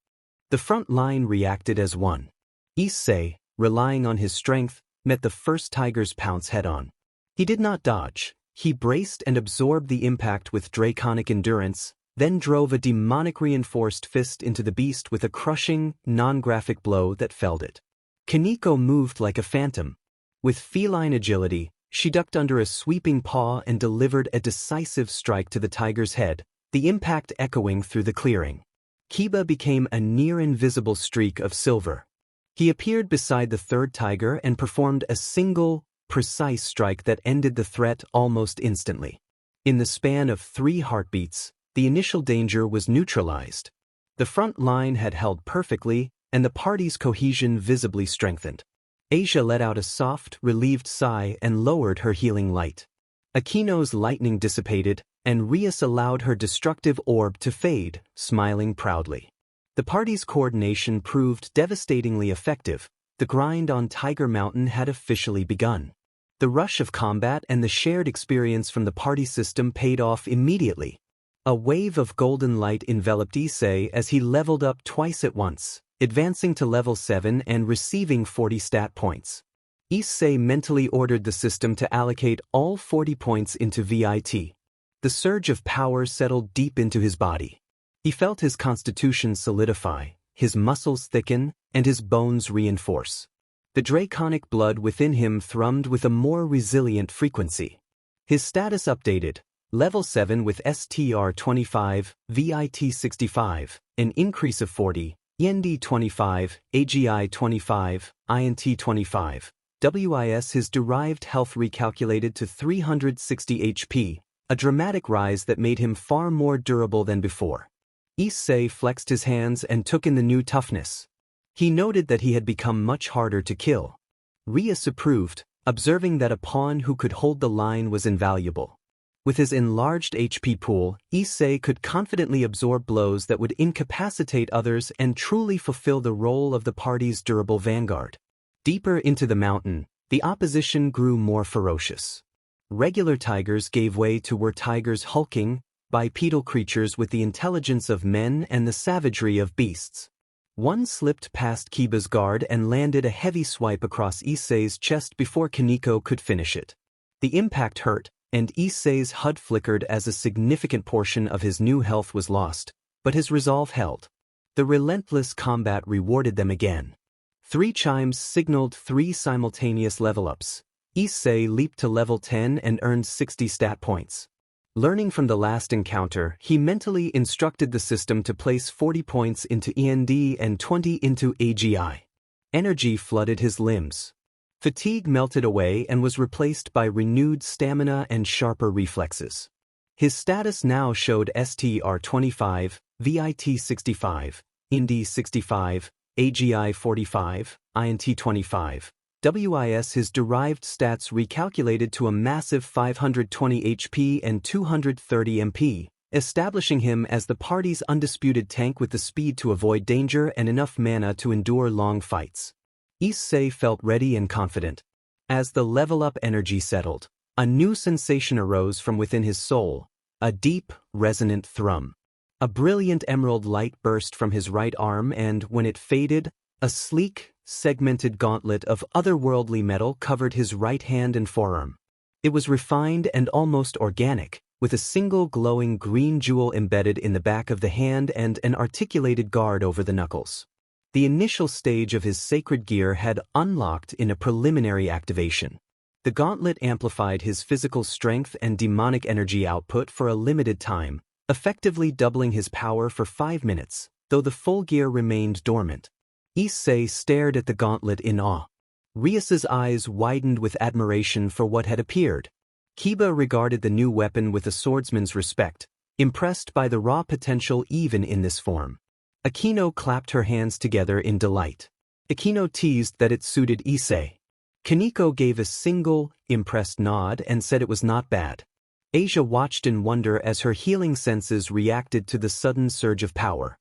The front line reacted as one. Issei, relying on his strength, met the first tiger's pounce head-on. He did not dodge. He braced and absorbed the impact with draconic endurance, then drove a demonic-reinforced fist into the beast with a crushing, non-graphic blow that felled it. Kaniko moved like a phantom. With feline agility, she ducked under a sweeping paw and delivered a decisive strike to the tiger's head, the impact echoing through the clearing. Kiba became a near-invisible streak of silver. He appeared beside the third tiger and performed a single, precise strike that ended the threat almost instantly. In the span of 3 heartbeats, the initial danger was neutralized. The front line had held perfectly, and the party's cohesion visibly strengthened. Asia let out a soft, relieved sigh and lowered her healing light. Akino's lightning dissipated, and Rias allowed her destructive orb to fade, smiling proudly. The party's coordination proved devastatingly effective. The grind on Tiger Mountain had officially begun. The rush of combat and the shared experience from the party system paid off immediately. A wave of golden light enveloped Issei as he leveled up twice at once, advancing to level 7 and receiving 40 stat points. Issei mentally ordered the system to allocate all 40 points into VIT. The surge of power settled deep into his body. He felt his constitution solidify, his muscles thicken, and his bones reinforce. The draconic blood within him thrummed with a more resilient frequency. His status updated, level 7 with STR 25, VIT 65, an increase of 40, END 25, AGI 25, INT 25. WIS his derived health recalculated to 360 HP, a dramatic rise that made him far more durable than before. Issei flexed his hands and took in the new toughness. He noted that he had become much harder to kill. Rias approved, observing that a pawn who could hold the line was invaluable. With his enlarged HP pool, Issei could confidently absorb blows that would incapacitate others and truly fulfill the role of the party's durable vanguard. Deeper into the mountain, the opposition grew more ferocious. Regular tigers gave way to were tigers hulking, bipedal creatures with the intelligence of men and the savagery of beasts. One slipped past Kiba's guard and landed a heavy swipe across Issei's chest before Kaneko could finish it. The impact hurt, and Issei's HUD flickered as a significant portion of his new health was lost, but his resolve held. The relentless combat rewarded them again. 3 chimes signaled 3 simultaneous level-ups. Issei leaped to level 10 and earned 60 stat points. Learning from the last encounter, he mentally instructed the system to place 40 points into END and 20 into AGI. Energy flooded his limbs. Fatigue melted away and was replaced by renewed stamina and sharper reflexes. His status now showed STR 25, VIT 65, IND 65, AGI 45, INT 25. WIS his derived stats recalculated to a massive 520 HP and 230 MP, establishing him as the party's undisputed tank with the speed to avoid danger and enough mana to endure long fights. Issei felt ready and confident. As the level-up energy settled, a new sensation arose from within his soul, a deep, resonant thrum. A brilliant emerald light burst from his right arm and, when it faded, a sleek, segmented gauntlet of otherworldly metal covered his right hand and forearm. It was refined and almost organic, with a single glowing green jewel embedded in the back of the hand and an articulated guard over the knuckles. The initial stage of his sacred gear had unlocked in a preliminary activation. The gauntlet amplified his physical strength and demonic energy output for a limited time, effectively doubling his power for 5 minutes, though the full gear remained dormant. Issei stared at the gauntlet in awe. Rias's eyes widened with admiration for what had appeared. Kiba regarded the new weapon with a swordsman's respect, impressed by the raw potential even in this form. Akino clapped her hands together in delight. Akino teased that it suited Issei. Kaneko gave a single, impressed nod and said it was not bad. Asia watched in wonder as her healing senses reacted to the sudden surge of power.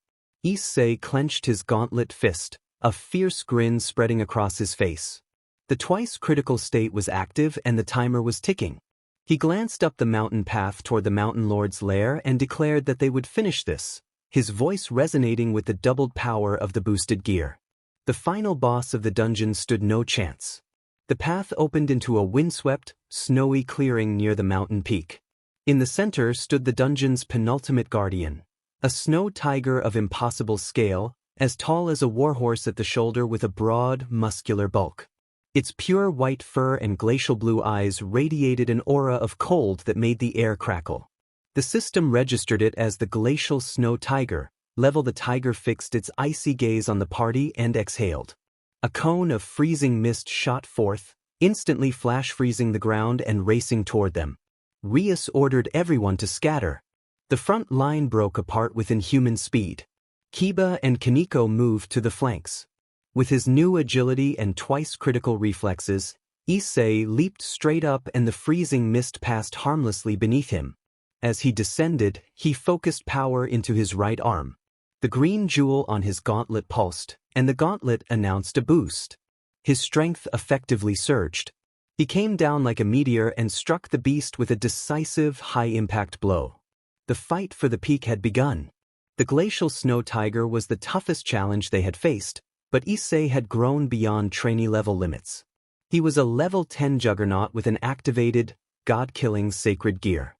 Issei clenched his gauntlet fist, a fierce grin spreading across his face. The twice critical state was active and the timer was ticking. He glanced up the mountain path toward the Mountain Lord's lair and declared that they would finish this, his voice resonating with the doubled power of the boosted gear. The final boss of the dungeon stood no chance. The path opened into a windswept, snowy clearing near the mountain peak. In the center stood the dungeon's penultimate guardian, a snow tiger of impossible scale, as tall as a warhorse at the shoulder with a broad, muscular bulk. Its pure white fur and glacial blue eyes radiated an aura of cold that made the air crackle. The system registered it as the glacial snow tiger. Level the tiger fixed its icy gaze on the party and exhaled. A cone of freezing mist shot forth, instantly flash freezing the ground and racing toward them. Rias ordered everyone to scatter. The front line broke apart with inhuman speed. Kiba and Kaneko moved to the flanks. With his new agility and twice critical reflexes, Issei leaped straight up and the freezing mist passed harmlessly beneath him. As he descended, he focused power into his right arm. The green jewel on his gauntlet pulsed, and the gauntlet announced a boost. His strength effectively surged. He came down like a meteor and struck the beast with a decisive, high-impact blow. The fight for the peak had begun. The glacial snow tiger was the toughest challenge they had faced, but Issei had grown beyond trainee-level limits. He was a level 10 juggernaut with an activated, god-killing sacred gear.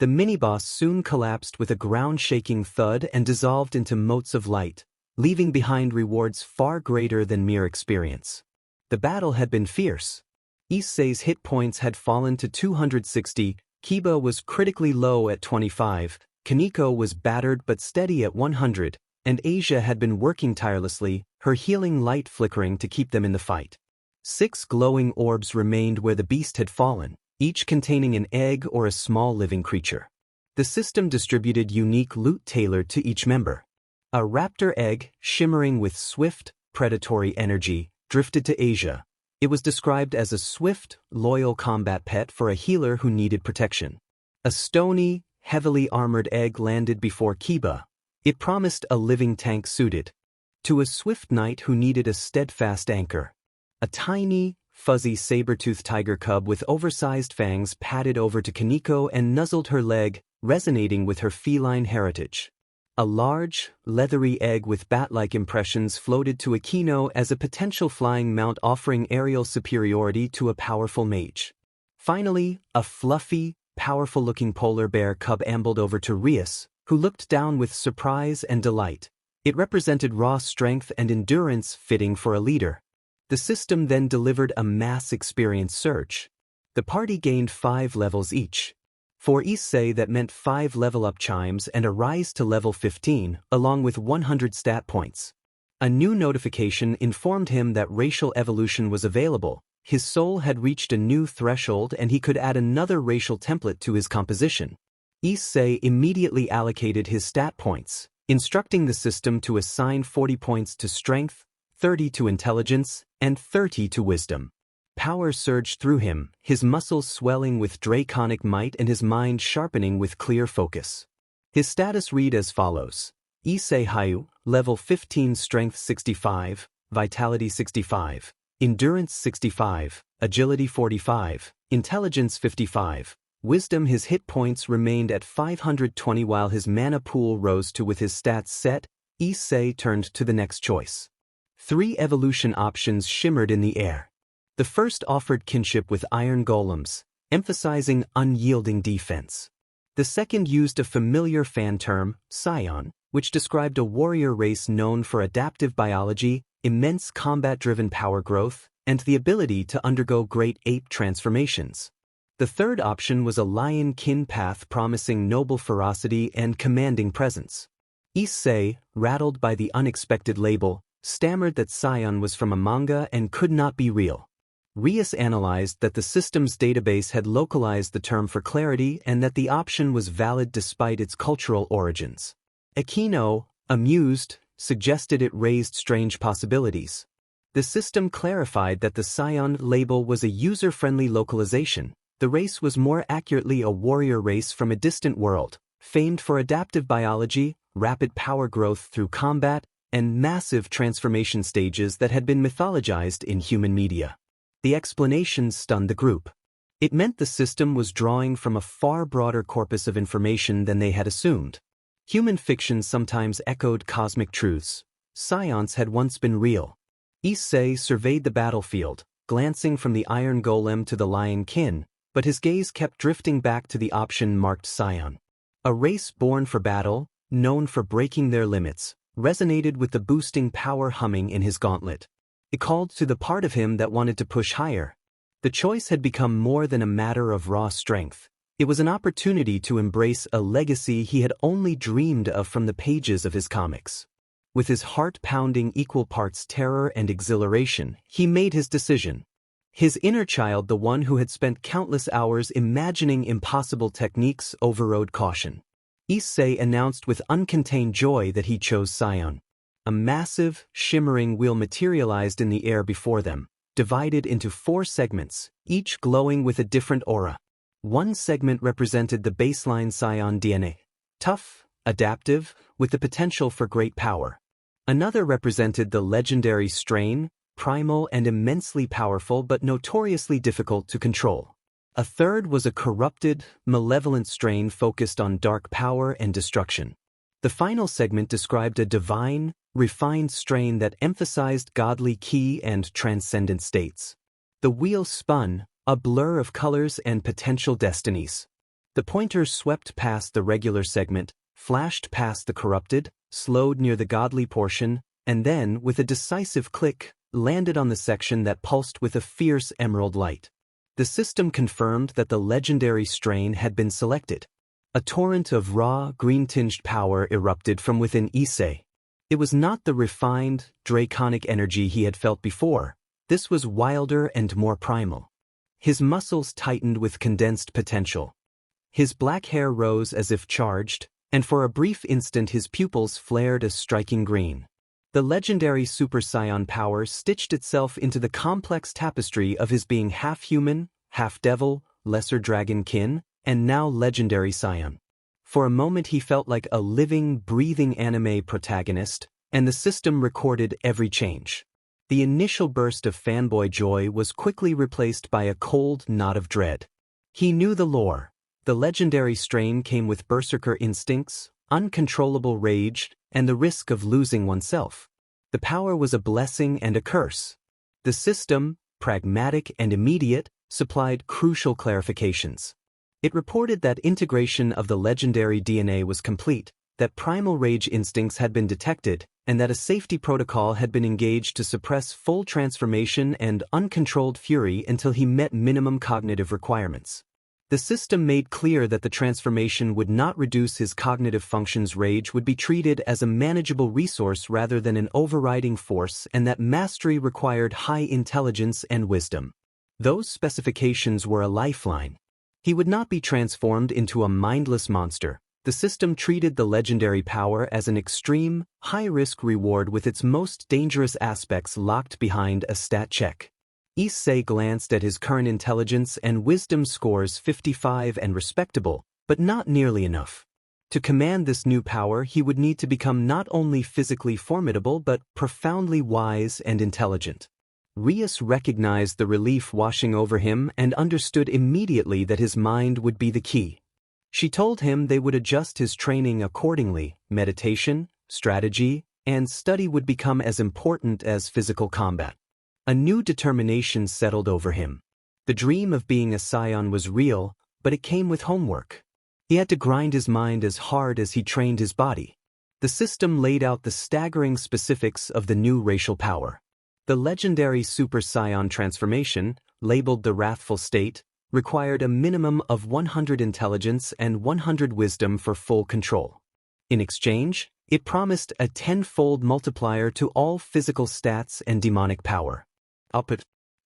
The mini-boss soon collapsed with a ground-shaking thud and dissolved into motes of light, leaving behind rewards far greater than mere experience. The battle had been fierce. Issei's hit points had fallen to 260, Kiba was critically low at 25, Kaneko was battered but steady at 100, and Asia had been working tirelessly, her healing light flickering to keep them in the fight. 6 glowing orbs remained where the beast had fallen, each containing an egg or a small living creature. The system distributed unique loot tailored to each member. A raptor egg, shimmering with swift, predatory energy, drifted to Asia. It was described as a swift, loyal combat pet for a healer who needed protection. A stony, heavily armored egg landed before Kiba. It promised a living tank suited to a swift knight who needed a steadfast anchor. A tiny, fuzzy saber-toothed tiger cub with oversized fangs padded over to Kaneko and nuzzled her leg, resonating with her feline heritage. A large, leathery egg with bat-like impressions floated to Akino as a potential flying mount offering aerial superiority to a powerful mage. Finally, a fluffy, powerful-looking polar bear cub ambled over to Rias, who looked down with surprise and delight. It represented raw strength and endurance fitting for a leader. The system then delivered a mass experience surge. The party gained 5 levels each. For Issei, that meant 5 level-up chimes and a rise to level 15, along with 100 stat points. A new notification informed him that racial evolution was available. His soul had reached a new threshold and he could add another racial template to his composition. Issei immediately allocated his stat points, instructing the system to assign 40 points to strength, 30 to intelligence, and 30 to wisdom. Power surged through him, his muscles swelling with draconic might and his mind sharpening with clear focus. His status read as follows: Issei Hayu, level 15, strength 65, vitality 65, endurance 65, agility 45, intelligence 55. Wisdom. His hit points remained at 520 while his mana pool rose to. With his stats set, Issei turned to the next choice. 3 evolution options shimmered in the air. The first offered kinship with iron golems, emphasizing unyielding defense. The second used a familiar fan term, Scion, which described a warrior race known for adaptive biology, immense combat-driven power growth, and the ability to undergo great ape transformations. The third option was a lion kin path promising noble ferocity and commanding presence. Issei, rattled by the unexpected label, stammered that Scion was from a manga and could not be real. Rias analyzed that the system's database had localized the term for clarity and that the option was valid despite its cultural origins. Akino, amused, suggested it raised strange possibilities. The system clarified that the Scion label was a user-friendly localization. The race was more accurately a warrior race from a distant world, famed for adaptive biology, rapid power growth through combat, and massive transformation stages that had been mythologized in human media. The explanations stunned the group. It meant the system was drawing from a far broader corpus of information than they had assumed. Human fiction sometimes echoed cosmic truths. Science had once been real. Issei surveyed the battlefield, glancing from the iron golem to the lion kin, but his gaze kept drifting back to the option marked Scion. A race born for battle, known for breaking their limits, resonated with the boosting power humming in his gauntlet. It called to the part of him that wanted to push higher. The choice had become more than a matter of raw strength. It was an opportunity to embrace a legacy he had only dreamed of from the pages of his comics. With his heart pounding equal parts terror and exhilaration, he made his decision. His inner child, the one who had spent countless hours imagining impossible techniques, overrode caution. Issei announced with uncontained joy that he chose Scion. A massive, shimmering wheel materialized in the air before them, divided into 4 segments, each glowing with a different aura. One segment represented the baseline Scion DNA, tough, adaptive, with the potential for great power. Another represented the legendary strain, primal and immensely powerful but notoriously difficult to control. A third was a corrupted, malevolent strain focused on dark power and destruction. The final segment described a divine, refined strain that emphasized godly ki and transcendent states. The wheel spun, a blur of colors and potential destinies. The pointer swept past the regular segment, flashed past the corrupted, slowed near the godly portion, and then, with a decisive click, landed on the section that pulsed with a fierce emerald light. The system confirmed that the legendary strain had been selected. A torrent of raw, green-tinged power erupted from within Issei. It was not the refined, draconic energy he had felt before. This was wilder and more primal. His muscles tightened with condensed potential. His black hair rose as if charged, and for a brief instant his pupils flared a striking green. The legendary Super Saiyan power stitched itself into the complex tapestry of his being half-human, half-devil, lesser dragon kin, and now legendary Saiyan. For a moment he felt like a living, breathing anime protagonist, and the system recorded every change. The initial burst of fanboy joy was quickly replaced by a cold knot of dread. He knew the lore. The legendary strain came with berserker instincts, uncontrollable rage, and the risk of losing oneself. The power was a blessing and a curse. The system, pragmatic and immediate, supplied crucial clarifications. It reported that integration of the legendary DNA was complete, that primal rage instincts had been detected, and that a safety protocol had been engaged to suppress full transformation and uncontrolled fury until he met minimum cognitive requirements. The system made clear that the transformation would not reduce his cognitive functions. Rage would be treated as a manageable resource rather than an overriding force, and that mastery required high intelligence and wisdom. Those specifications were a lifeline. He would not be transformed into a mindless monster. The system treated the legendary power as an extreme, high-risk reward with its most dangerous aspects locked behind a stat check. Issei glanced at his current intelligence and wisdom scores 55 and respectable, but not nearly enough. To command this new power he would need to become not only physically formidable but profoundly wise and intelligent. Rias recognized the relief washing over him and understood immediately that his mind would be the key. She told him they would adjust his training accordingly. Meditation, strategy, and study would become as important as physical combat. A new determination settled over him. The dream of being a Saiyan was real, but it came with homework. He had to grind his mind as hard as he trained his body. The system laid out the staggering specifics of the new racial power. The legendary Super Saiyan transformation, labeled the Wrathful State, required a minimum of 100 intelligence and 100 wisdom for full control. In exchange, it promised a 10-fold multiplier to all physical stats and demonic power.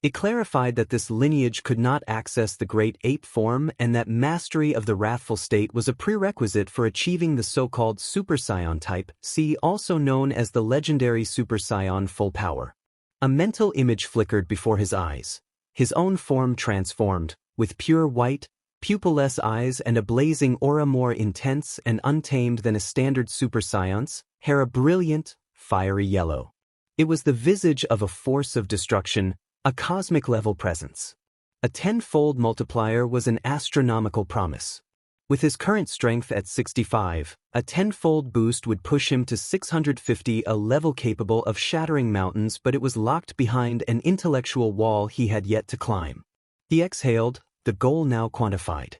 It clarified that this lineage could not access the Great Ape form and that mastery of the Wrathful State was a prerequisite for achieving the so-called Super Saiyan type, also known as the legendary Super Saiyan full power. A mental image flickered before his eyes. His own form transformed, with pure white, pupilless eyes and a blazing aura more intense and untamed than a standard Super Saiyan's, hair a brilliant, fiery yellow. It was the visage of a force of destruction, a cosmic-level presence. A 10-fold multiplier was an astronomical promise. With his current strength at 65, a 10-fold boost would push him to 650, a level capable of shattering mountains, but it was locked behind an intellectual wall he had yet to climb. He exhaled, the goal now quantified.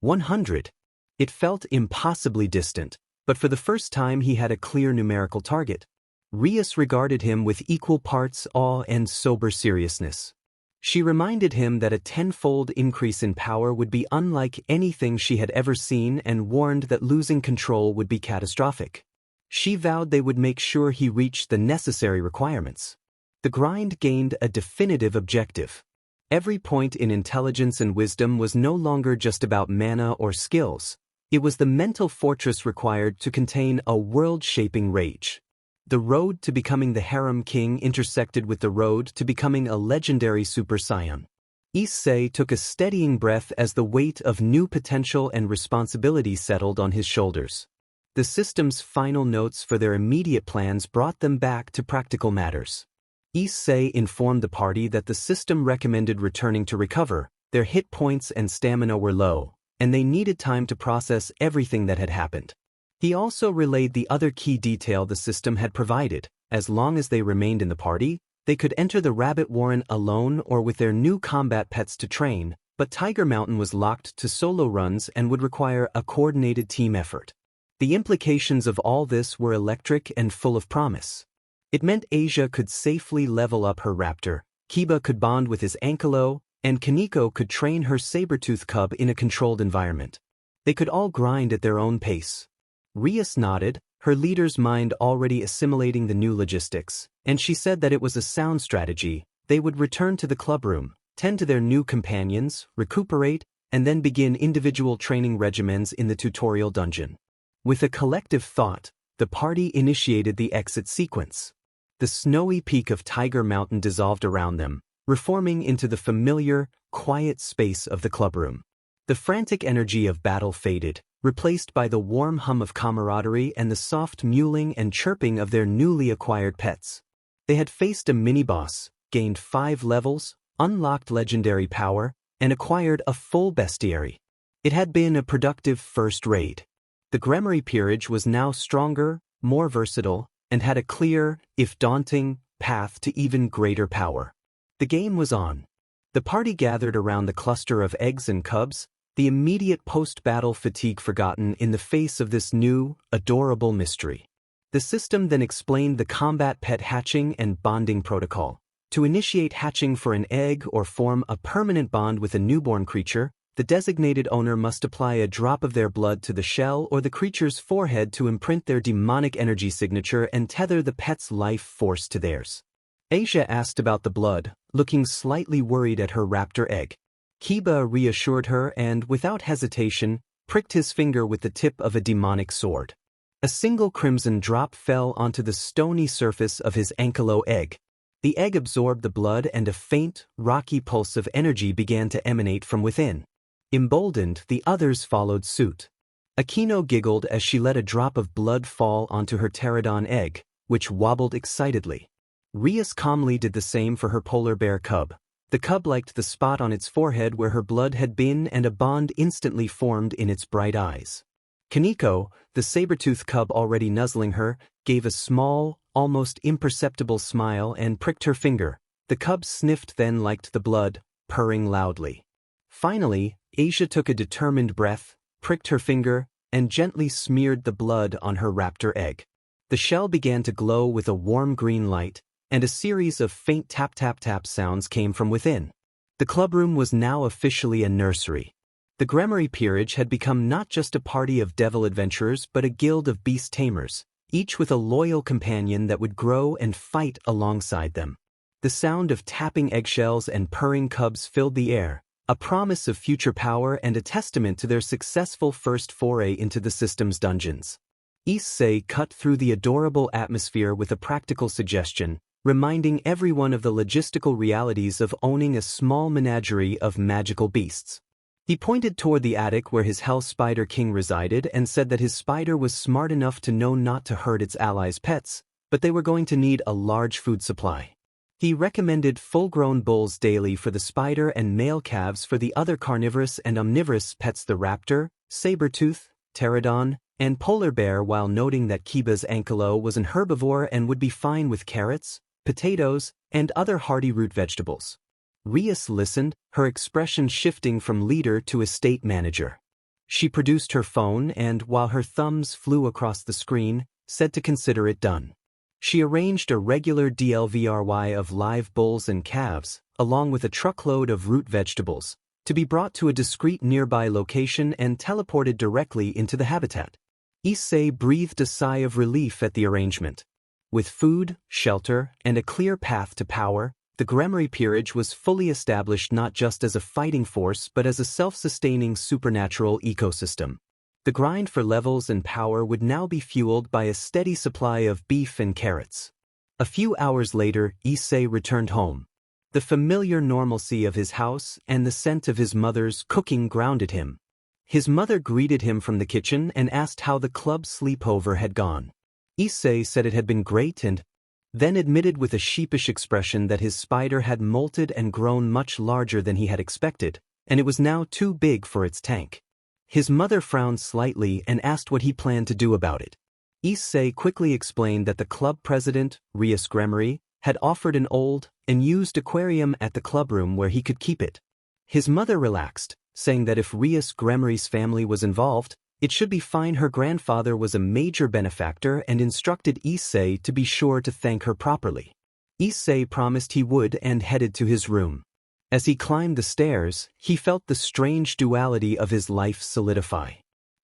100. It felt impossibly distant, but for the first time he had a clear numerical target. Rias regarded him with equal parts awe and sober seriousness. She reminded him that a 10-fold increase in power would be unlike anything she had ever seen and warned that losing control would be catastrophic. She vowed they would make sure he reached the necessary requirements. The grind gained a definitive objective. Every point in intelligence and wisdom was no longer just about mana or skills. It was the mental fortress required to contain a world-shaping rage. The road to becoming the harem king intersected with the road to becoming a legendary Super Saiyan. Issei took a steadying breath as the weight of new potential and responsibility settled on his shoulders. The system's final notes for their immediate plans brought them back to practical matters. Issei informed the party that the system recommended returning to recover. Their hit points and stamina were low, and they needed time to process everything that had happened. He also relayed the other key detail the system had provided. As long as they remained in the party, they could enter the Rabbit Warren alone or with their new combat pets to train, but Tiger Mountain was locked to solo runs and would require a coordinated team effort. The implications of all this were electric and full of promise. It meant Asia could safely level up her raptor, Kiba could bond with his Ankylo, and Kaneko could train her saber-tooth cub in a controlled environment. They could all grind at their own pace. Rias nodded, her leader's mind already assimilating the new logistics, and she said that it was a sound strategy. They would return to the clubroom, tend to their new companions, recuperate, and then begin individual training regimens in the tutorial dungeon. With a collective thought, the party initiated the exit sequence. The snowy peak of Tiger Mountain dissolved around them, reforming into the familiar, quiet space of the clubroom. The frantic energy of battle faded, replaced by the warm hum of camaraderie and the soft mewling and chirping of their newly acquired pets. They had faced a mini-boss, gained 5 levels, unlocked legendary power, and acquired a full bestiary. It had been a productive first raid. The Gremory peerage was now stronger, more versatile, and had a clear, if daunting, path to even greater power. The game was on. The party gathered around the cluster of eggs and cubs, the immediate post-battle fatigue forgotten in the face of this new, adorable mystery. The system then explained the combat pet hatching and bonding protocol. To initiate hatching for an egg or form a permanent bond with a newborn creature, the designated owner must apply a drop of their blood to the shell or the creature's forehead to imprint their demonic energy signature and tether the pet's life force to theirs. Asia asked about the blood, looking slightly worried at her raptor egg. Kiba reassured her and, without hesitation, pricked his finger with the tip of a demonic sword. A single crimson drop fell onto the stony surface of his ankylo egg. The egg absorbed the blood and a faint, rocky pulse of energy began to emanate from within. Emboldened, the others followed suit. Akino giggled as she let a drop of blood fall onto her pterodon egg, which wobbled excitedly. Rias calmly did the same for her polar bear cub. The cub liked the spot on its forehead where her blood had been and a bond instantly formed in its bright eyes. Kaneko, the saber-toothed cub already nuzzling her, gave a small, almost imperceptible smile and pricked her finger. The cub sniffed then liked the blood, purring loudly. Finally, Asia took a determined breath, pricked her finger, and gently smeared the blood on her raptor egg. The shell began to glow with a warm green light, and a series of faint tap-tap-tap sounds came from within. The clubroom was now officially a nursery. The Gremory peerage had become not just a party of devil adventurers but a guild of beast tamers, each with a loyal companion that would grow and fight alongside them. The sound of tapping eggshells and purring cubs filled the air, a promise of future power and a testament to their successful first foray into the system's dungeons. Issei cut through the adorable atmosphere with a practical suggestion, reminding everyone of the logistical realities of owning a small menagerie of magical beasts. He pointed toward the attic where his Hell Spider King resided and said that his spider was smart enough to know not to hurt its allies' pets, but they were going to need a large food supply. He recommended full-grown bulls daily for the spider and male calves for the other carnivorous and omnivorous pets, the raptor, saber-tooth, pterodon, and polar bear, while noting that Kiba's ankylo was an herbivore and would be fine with carrots, potatoes, and other hardy root vegetables. Rias listened, her expression shifting from leader to estate manager. She produced her phone and, while her thumbs flew across the screen, said to consider it done. She arranged a regular DLVRY of live bulls and calves, along with a truckload of root vegetables, to be brought to a discreet nearby location and teleported directly into the habitat. Issei breathed a sigh of relief at the arrangement. With food, shelter, and a clear path to power, the Gremory peerage was fully established not just as a fighting force but as a self-sustaining supernatural ecosystem. The grind for levels and power would now be fueled by a steady supply of beef and carrots. A few hours later, Issei returned home. The familiar normalcy of his house and the scent of his mother's cooking grounded him. His mother greeted him from the kitchen and asked how the club sleepover had gone. Issei said it had been great and then admitted with a sheepish expression that his spider had molted and grown much larger than he had expected, and it was now too big for its tank. His mother frowned slightly and asked what he planned to do about it. Issei quickly explained that the club president, Rias Gremory, had offered an old and used aquarium at the clubroom where he could keep it. His mother relaxed, saying that if Rias Gremory's family was involved, it should be fine. Her grandfather was a major benefactor and instructed Issei to be sure to thank her properly. Issei promised he would and headed to his room. As he climbed the stairs, he felt the strange duality of his life solidify.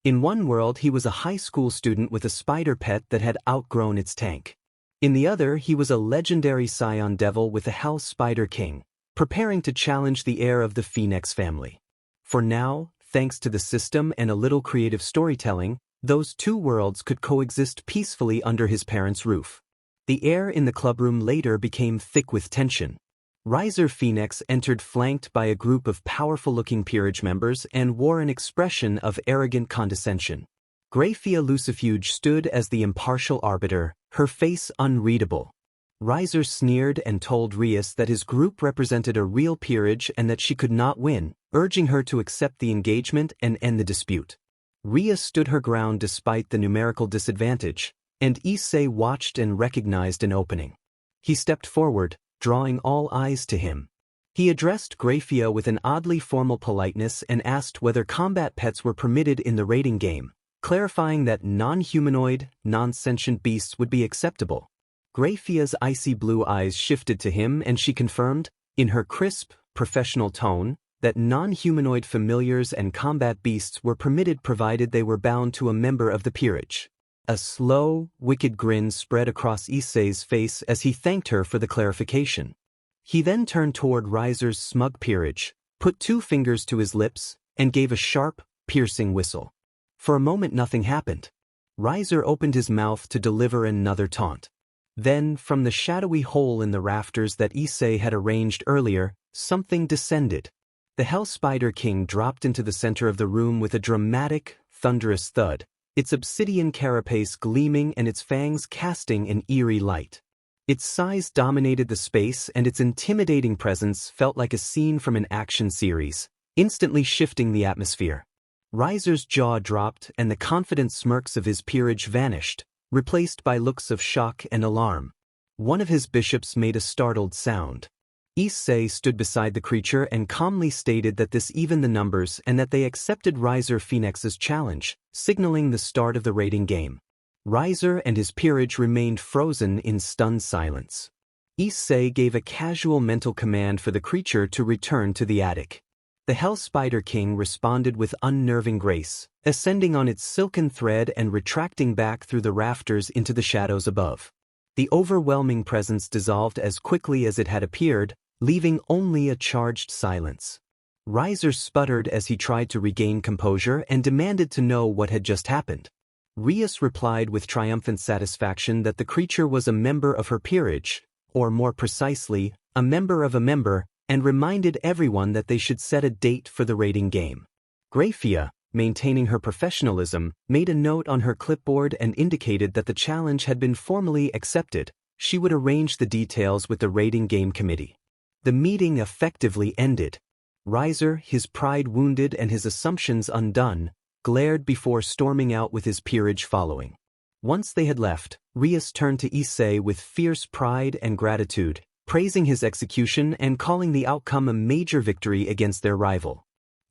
In one world he was a high school student with a spider pet that had outgrown its tank. In the other he was a legendary scion devil with a hell spider king, preparing to challenge the heir of the Phoenix family. For now, thanks to the system and a little creative storytelling, those two worlds could coexist peacefully under his parents' roof. The air in the clubroom later became thick with tension. Riser Phoenix entered flanked by a group of powerful-looking peerage members and wore an expression of arrogant condescension. Graphia Lucifuge stood as the impartial arbiter, her face unreadable. Riser sneered and told Rias that his group represented a real peerage and that she could not win, urging her to accept the engagement and end the dispute. Rias stood her ground despite the numerical disadvantage, and Issei watched and recognized an opening. He stepped forward, drawing all eyes to him. He addressed Graphia with an oddly formal politeness and asked whether combat pets were permitted in the raiding game, clarifying that non-humanoid, non-sentient beasts would be acceptable. Graphia's icy blue eyes shifted to him and she confirmed, in her crisp, professional tone, that non-humanoid familiars and combat beasts were permitted provided they were bound to a member of the peerage. A slow, wicked grin spread across Issei's face as he thanked her for the clarification. He then turned toward Riser's smug peerage, put 2 fingers to his lips, and gave a sharp, piercing whistle. For a moment nothing happened. Riser opened his mouth to deliver another taunt. Then, from the shadowy hole in the rafters that Issei had arranged earlier, something descended. The Hell Spider King dropped into the center of the room with a dramatic, thunderous thud, its obsidian carapace gleaming and its fangs casting an eerie light. Its size dominated the space and its intimidating presence felt like a scene from an action series, instantly shifting the atmosphere. Riser's jaw dropped and the confident smirks of his peerage vanished, replaced by looks of shock and alarm. One of his bishops made a startled sound. Issei stood beside the creature and calmly stated that this evened the numbers and that they accepted Riser Phoenix's challenge, signaling the start of the raiding game. Riser and his peerage remained frozen in stunned silence. Issei gave a casual mental command for the creature to return to the attic. The Hell Spider King responded with unnerving grace, ascending on its silken thread and retracting back through the rafters into the shadows above. The overwhelming presence dissolved as quickly as it had appeared, leaving only a charged silence. Riser sputtered as he tried to regain composure and demanded to know what had just happened. Rias replied with triumphant satisfaction that the creature was a member of her peerage, or more precisely, a member of a member, and reminded everyone that they should set a date for the raiding game. Graphia, maintaining her professionalism, made a note on her clipboard and indicated that the challenge had been formally accepted. She would arrange the details with the raiding game committee. The meeting effectively ended. Riser, his pride wounded and his assumptions undone, glared before storming out with his peerage following. Once they had left, Rias turned to Issei with fierce pride and gratitude, praising his execution and calling the outcome a major victory against their rival.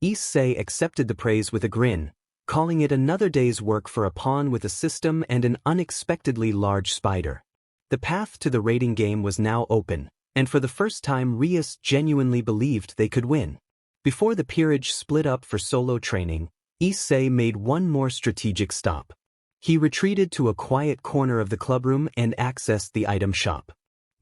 Issei accepted the praise with a grin, calling it another day's work for a pawn with a system and an unexpectedly large spider. The path to the raiding game was now open, and for the first time Rias genuinely believed they could win. Before the peerage split up for solo training, Issei made one more strategic stop. He retreated to a quiet corner of the clubroom and accessed the item shop.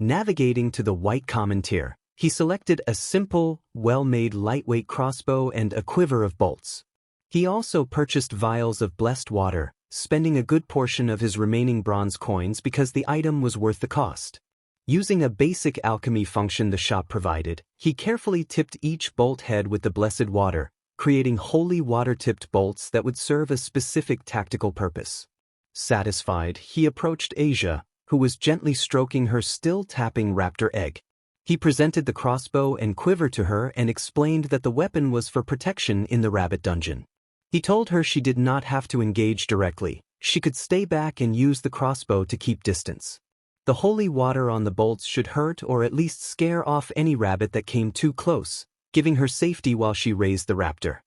Navigating to the white common tier, he selected a simple, well-made lightweight crossbow and a quiver of bolts. He also purchased vials of blessed water, spending a good portion of his remaining bronze coins because the item was worth the cost. Using a basic alchemy function the shop provided, he carefully tipped each bolt head with the blessed water, creating holy water-tipped bolts that would serve a specific tactical purpose. Satisfied, he approached Asia, who was gently stroking her still-tapping raptor egg. He presented the crossbow and quiver to her and explained that the weapon was for protection in the rabbit dungeon. He told her she did not have to engage directly, she could stay back and use the crossbow to keep distance. The holy water on the bolts should hurt or at least scare off any rabbit that came too close, giving her safety while she raised the raptor.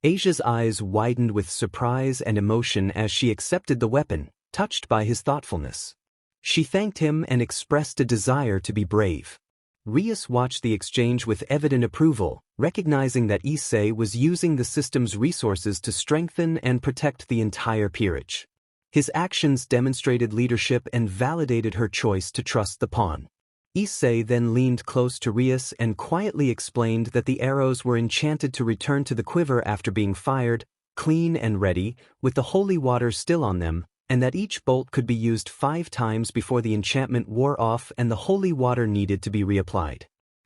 Asia's eyes widened with surprise and emotion as she accepted the weapon, touched by his thoughtfulness. She thanked him and expressed a desire to be brave. Rias watched the exchange with evident approval, recognizing that Issei was using the system's resources to strengthen and protect the entire peerage. His actions demonstrated leadership and validated her choice to trust the pawn. Issei then leaned close to Rias and quietly explained that the arrows were enchanted to return to the quiver after being fired, clean and ready, with the holy water still on them, and that each bolt could be used 5 times before the enchantment wore off and the holy water needed to be reapplied.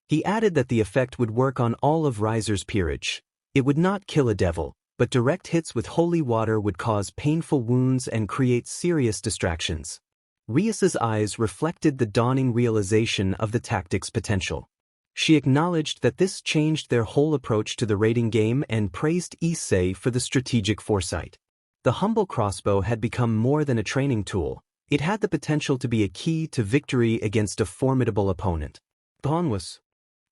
He added that the effect would work on all of Riser's peerage. It would not kill a devil, but direct hits with holy water would cause painful wounds and create serious distractions. Rias's eyes reflected the dawning realization of the tactic's potential. She acknowledged that this changed their whole approach to the raiding game and praised Issei for the strategic foresight. The humble crossbow had become more than a training tool. It had the potential to be a key to victory against a formidable opponent. Pawn was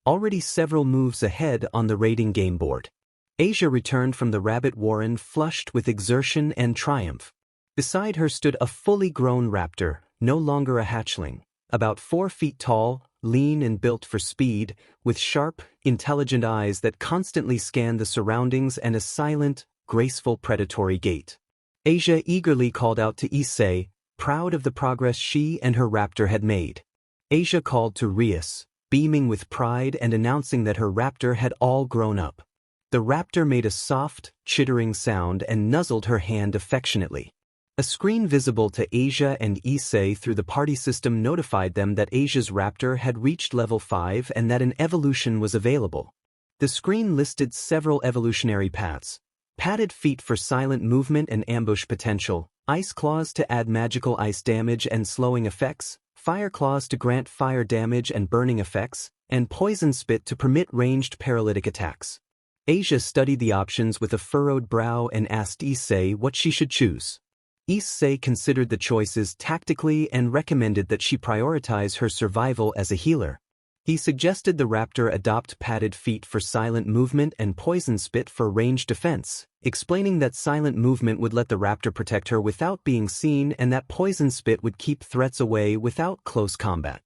already several moves ahead on the raiding game board. Asia returned from the rabbit warren flushed with exertion and triumph. Beside her stood a fully grown raptor, no longer a hatchling, about 4 feet tall, lean and built for speed, with sharp, intelligent eyes that constantly scanned the surroundings and a silent, graceful predatory gait. Asia eagerly called out to Issei, proud of the progress she and her raptor had made. Asia called to Rias, beaming with pride and announcing that her raptor had all grown up. The raptor made a soft, chittering sound and nuzzled her hand affectionately. A screen visible to Asia and Issei through the party system notified them that Asia's raptor had reached level 5 and that an evolution was available. The screen listed several evolutionary paths: padded feet for silent movement and ambush potential, ice claws to add magical ice damage and slowing effects, fire claws to grant fire damage and burning effects, and poison spit to permit ranged paralytic attacks. Asia studied the options with a furrowed brow and asked Issei what she should choose. Issei considered the choices tactically and recommended that she prioritize her survival as a healer. He suggested the raptor adopt padded feet for silent movement and poison spit for ranged defense, explaining that silent movement would let the raptor protect her without being seen and that poison spit would keep threats away without close combat.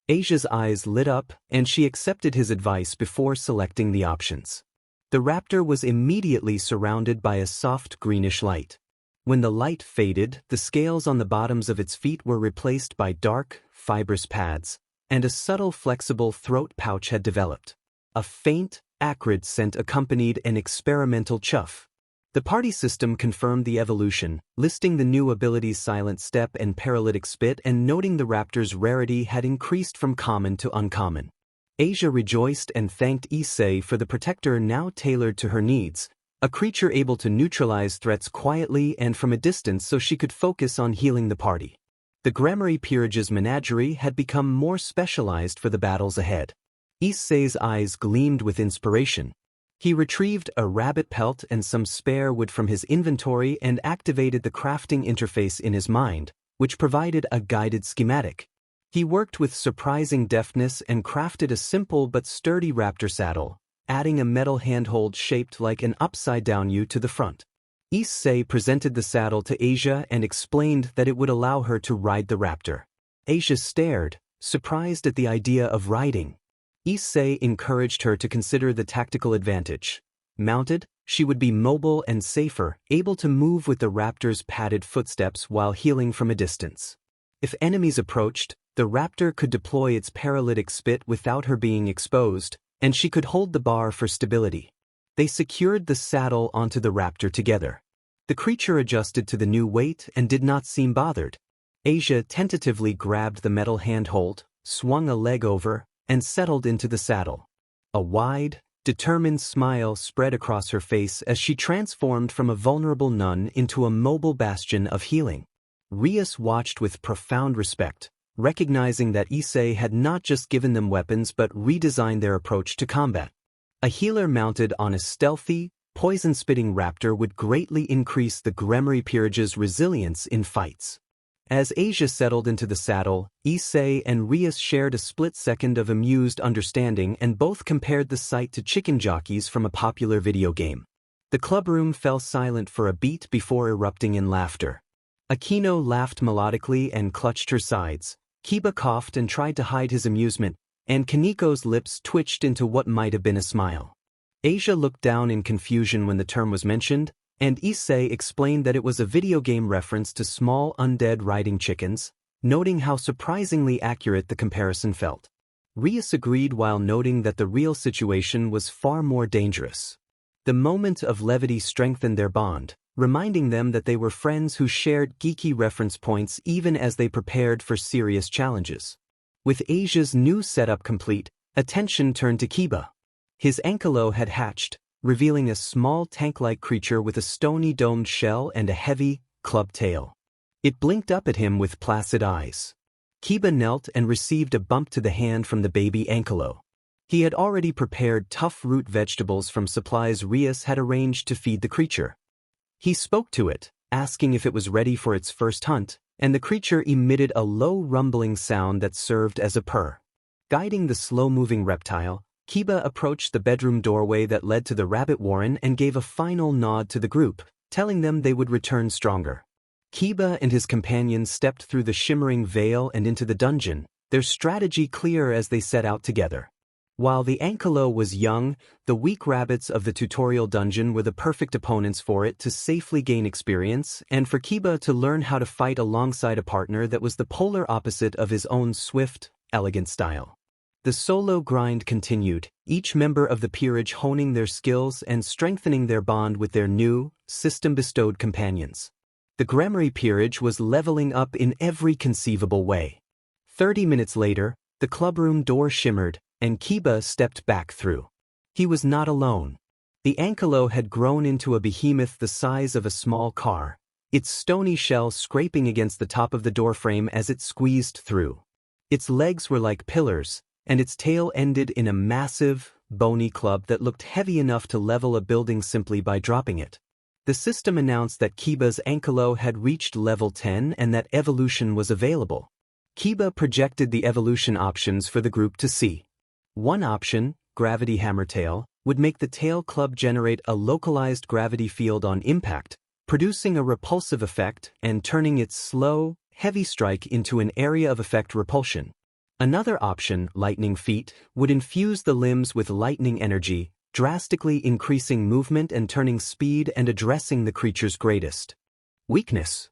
Asia's eyes lit up, and she accepted his advice before selecting the options. The raptor was immediately surrounded by a soft greenish light. When the light faded, the scales on the bottoms of its feet were replaced by dark, fibrous pads, and a subtle flexible throat pouch had developed. A faint, acrid scent accompanied an experimental chuff. The party system confirmed the evolution, listing the new abilities Silent Step and Paralytic Spit and noting the raptor's rarity had increased from common to uncommon. Asia rejoiced and thanked Issei for the protector now tailored to her needs, a creature able to neutralize threats quietly and from a distance so she could focus on healing the party. The Grammary Peerage's menagerie had become more specialized for the battles ahead. Issei's eyes gleamed with inspiration. He retrieved a rabbit pelt and some spare wood from his inventory and activated the crafting interface in his mind, which provided a guided schematic. He worked with surprising deftness and crafted a simple but sturdy raptor saddle, adding a metal handhold shaped like an upside-down U to the front. Issei presented the saddle to Asia and explained that it would allow her to ride the raptor. Asia stared, surprised at the idea of riding. Issei encouraged her to consider the tactical advantage. Mounted, she would be mobile and safer, able to move with the raptor's padded footsteps while healing from a distance. If enemies approached, the raptor could deploy its paralytic spit without her being exposed, and she could hold the bar for stability. They secured the saddle onto the raptor together. The creature adjusted to the new weight and did not seem bothered. Asia tentatively grabbed the metal handhold, swung a leg over, and settled into the saddle. A wide, determined smile spread across her face as she transformed from a vulnerable nun into a mobile bastion of healing. Rias watched with profound respect, recognizing that Issei had not just given them weapons but redesigned their approach to combat. A healer mounted on a stealthy, poison-spitting raptor would greatly increase the Grammary Peerage's resilience in fights. As Asia settled into the saddle, Issei and Rias shared a split second of amused understanding and both compared the sight to chicken jockeys from a popular video game. The clubroom fell silent for a beat before erupting in laughter. Aquino laughed melodically and clutched her sides. Kiba coughed and tried to hide his amusement, and Kaniko's lips twitched into what might have been a smile. Asia looked down in confusion when the term was mentioned, and Issei explained that it was a video game reference to small undead riding chickens, noting how surprisingly accurate the comparison felt. Rias agreed while noting that the real situation was far more dangerous. The moment of levity strengthened their bond, reminding them that they were friends who shared geeky reference points even as they prepared for serious challenges. With Asia's new setup complete, attention turned to Kiba. His ankylo had hatched, revealing a small tank-like creature with a stony domed shell and a heavy, clubbed tail. It blinked up at him with placid eyes. Kiba knelt and received a bump to the hand from the baby ankylo. He had already prepared tough root vegetables from supplies Rias had arranged to feed the creature. He spoke to it, asking if it was ready for its first hunt, and the creature emitted a low rumbling sound that served as a purr. Guiding the slow-moving reptile, Kiba approached the bedroom doorway that led to the rabbit warren and gave a final nod to the group, telling them they would return stronger. Kiba and his companions stepped through the shimmering veil and into the dungeon, their strategy clear as they set out together. While the ankylo was young, the weak rabbits of the tutorial dungeon were the perfect opponents for it to safely gain experience and for Kiba to learn how to fight alongside a partner that was the polar opposite of his own swift, elegant style. The solo grind continued, each member of the peerage honing their skills and strengthening their bond with their new, system-bestowed companions. The Grammary peerage was leveling up in every conceivable way. 30 minutes later, the clubroom door shimmered, and Kiba stepped back through. He was not alone. The ankylo had grown into a behemoth the size of a small car, its stony shell scraping against the top of the doorframe as it squeezed through. Its legs were like pillars, and its tail ended in a massive, bony club that looked heavy enough to level a building simply by dropping it. The system announced that Kiba's ankylo had reached level 10 and that evolution was available. Kiba projected the evolution options for the group to see. One option, Gravity Hammertail, would make the tail club generate a localized gravity field on impact, producing a repulsive effect and turning its slow, heavy strike into an area of effect repulsion. Another option, Lightning Feet, would infuse the limbs with lightning energy, drastically increasing movement and turning speed and addressing the creature's greatest weakness.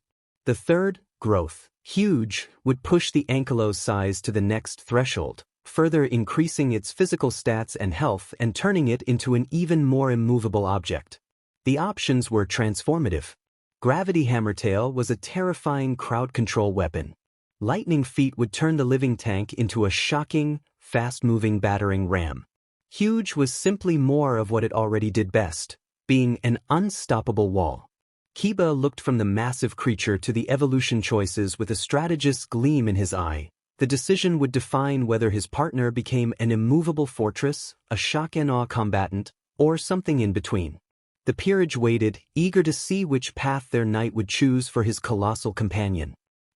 The third, Growth, Huge, would push the ankylo's size to the next threshold, further increasing its physical stats and health and turning it into an even more immovable object. The options were transformative. Gravity Hammertail was a terrifying crowd control weapon. Lightning Feet would turn the living tank into a shocking, fast-moving battering ram. Huge was simply more of what it already did best, being an unstoppable wall. Kiba looked from the massive creature to the evolution choices with a strategist's gleam in his eye. The decision would define whether his partner became an immovable fortress, a shock-and-awe combatant, or something in between. The peerage waited, eager to see which path their knight would choose for his colossal companion.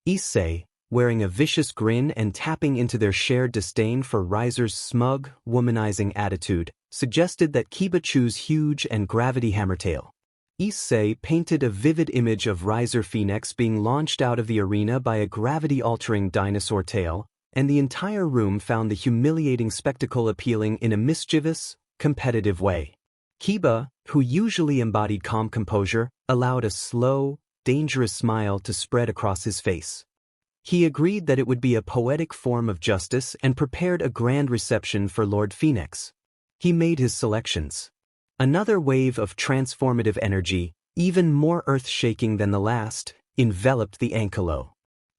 Issei, wearing a vicious grin and tapping into their shared disdain for Riser's smug, womanizing attitude, suggested that Kiba choose Huge and Gravity Hammertail. Issei painted a vivid image of Riser Phoenix being launched out of the arena by a gravity-altering dinosaur tail, and the entire room found the humiliating spectacle appealing in a mischievous, competitive way. Kiba, who usually embodied calm composure, allowed a slow, dangerous smile to spread across his face. He agreed that it would be a poetic form of justice and prepared a grand reception for Lord Phoenix. He made his selections. Another wave of transformative energy, even more earth-shaking than the last, enveloped the ankylo.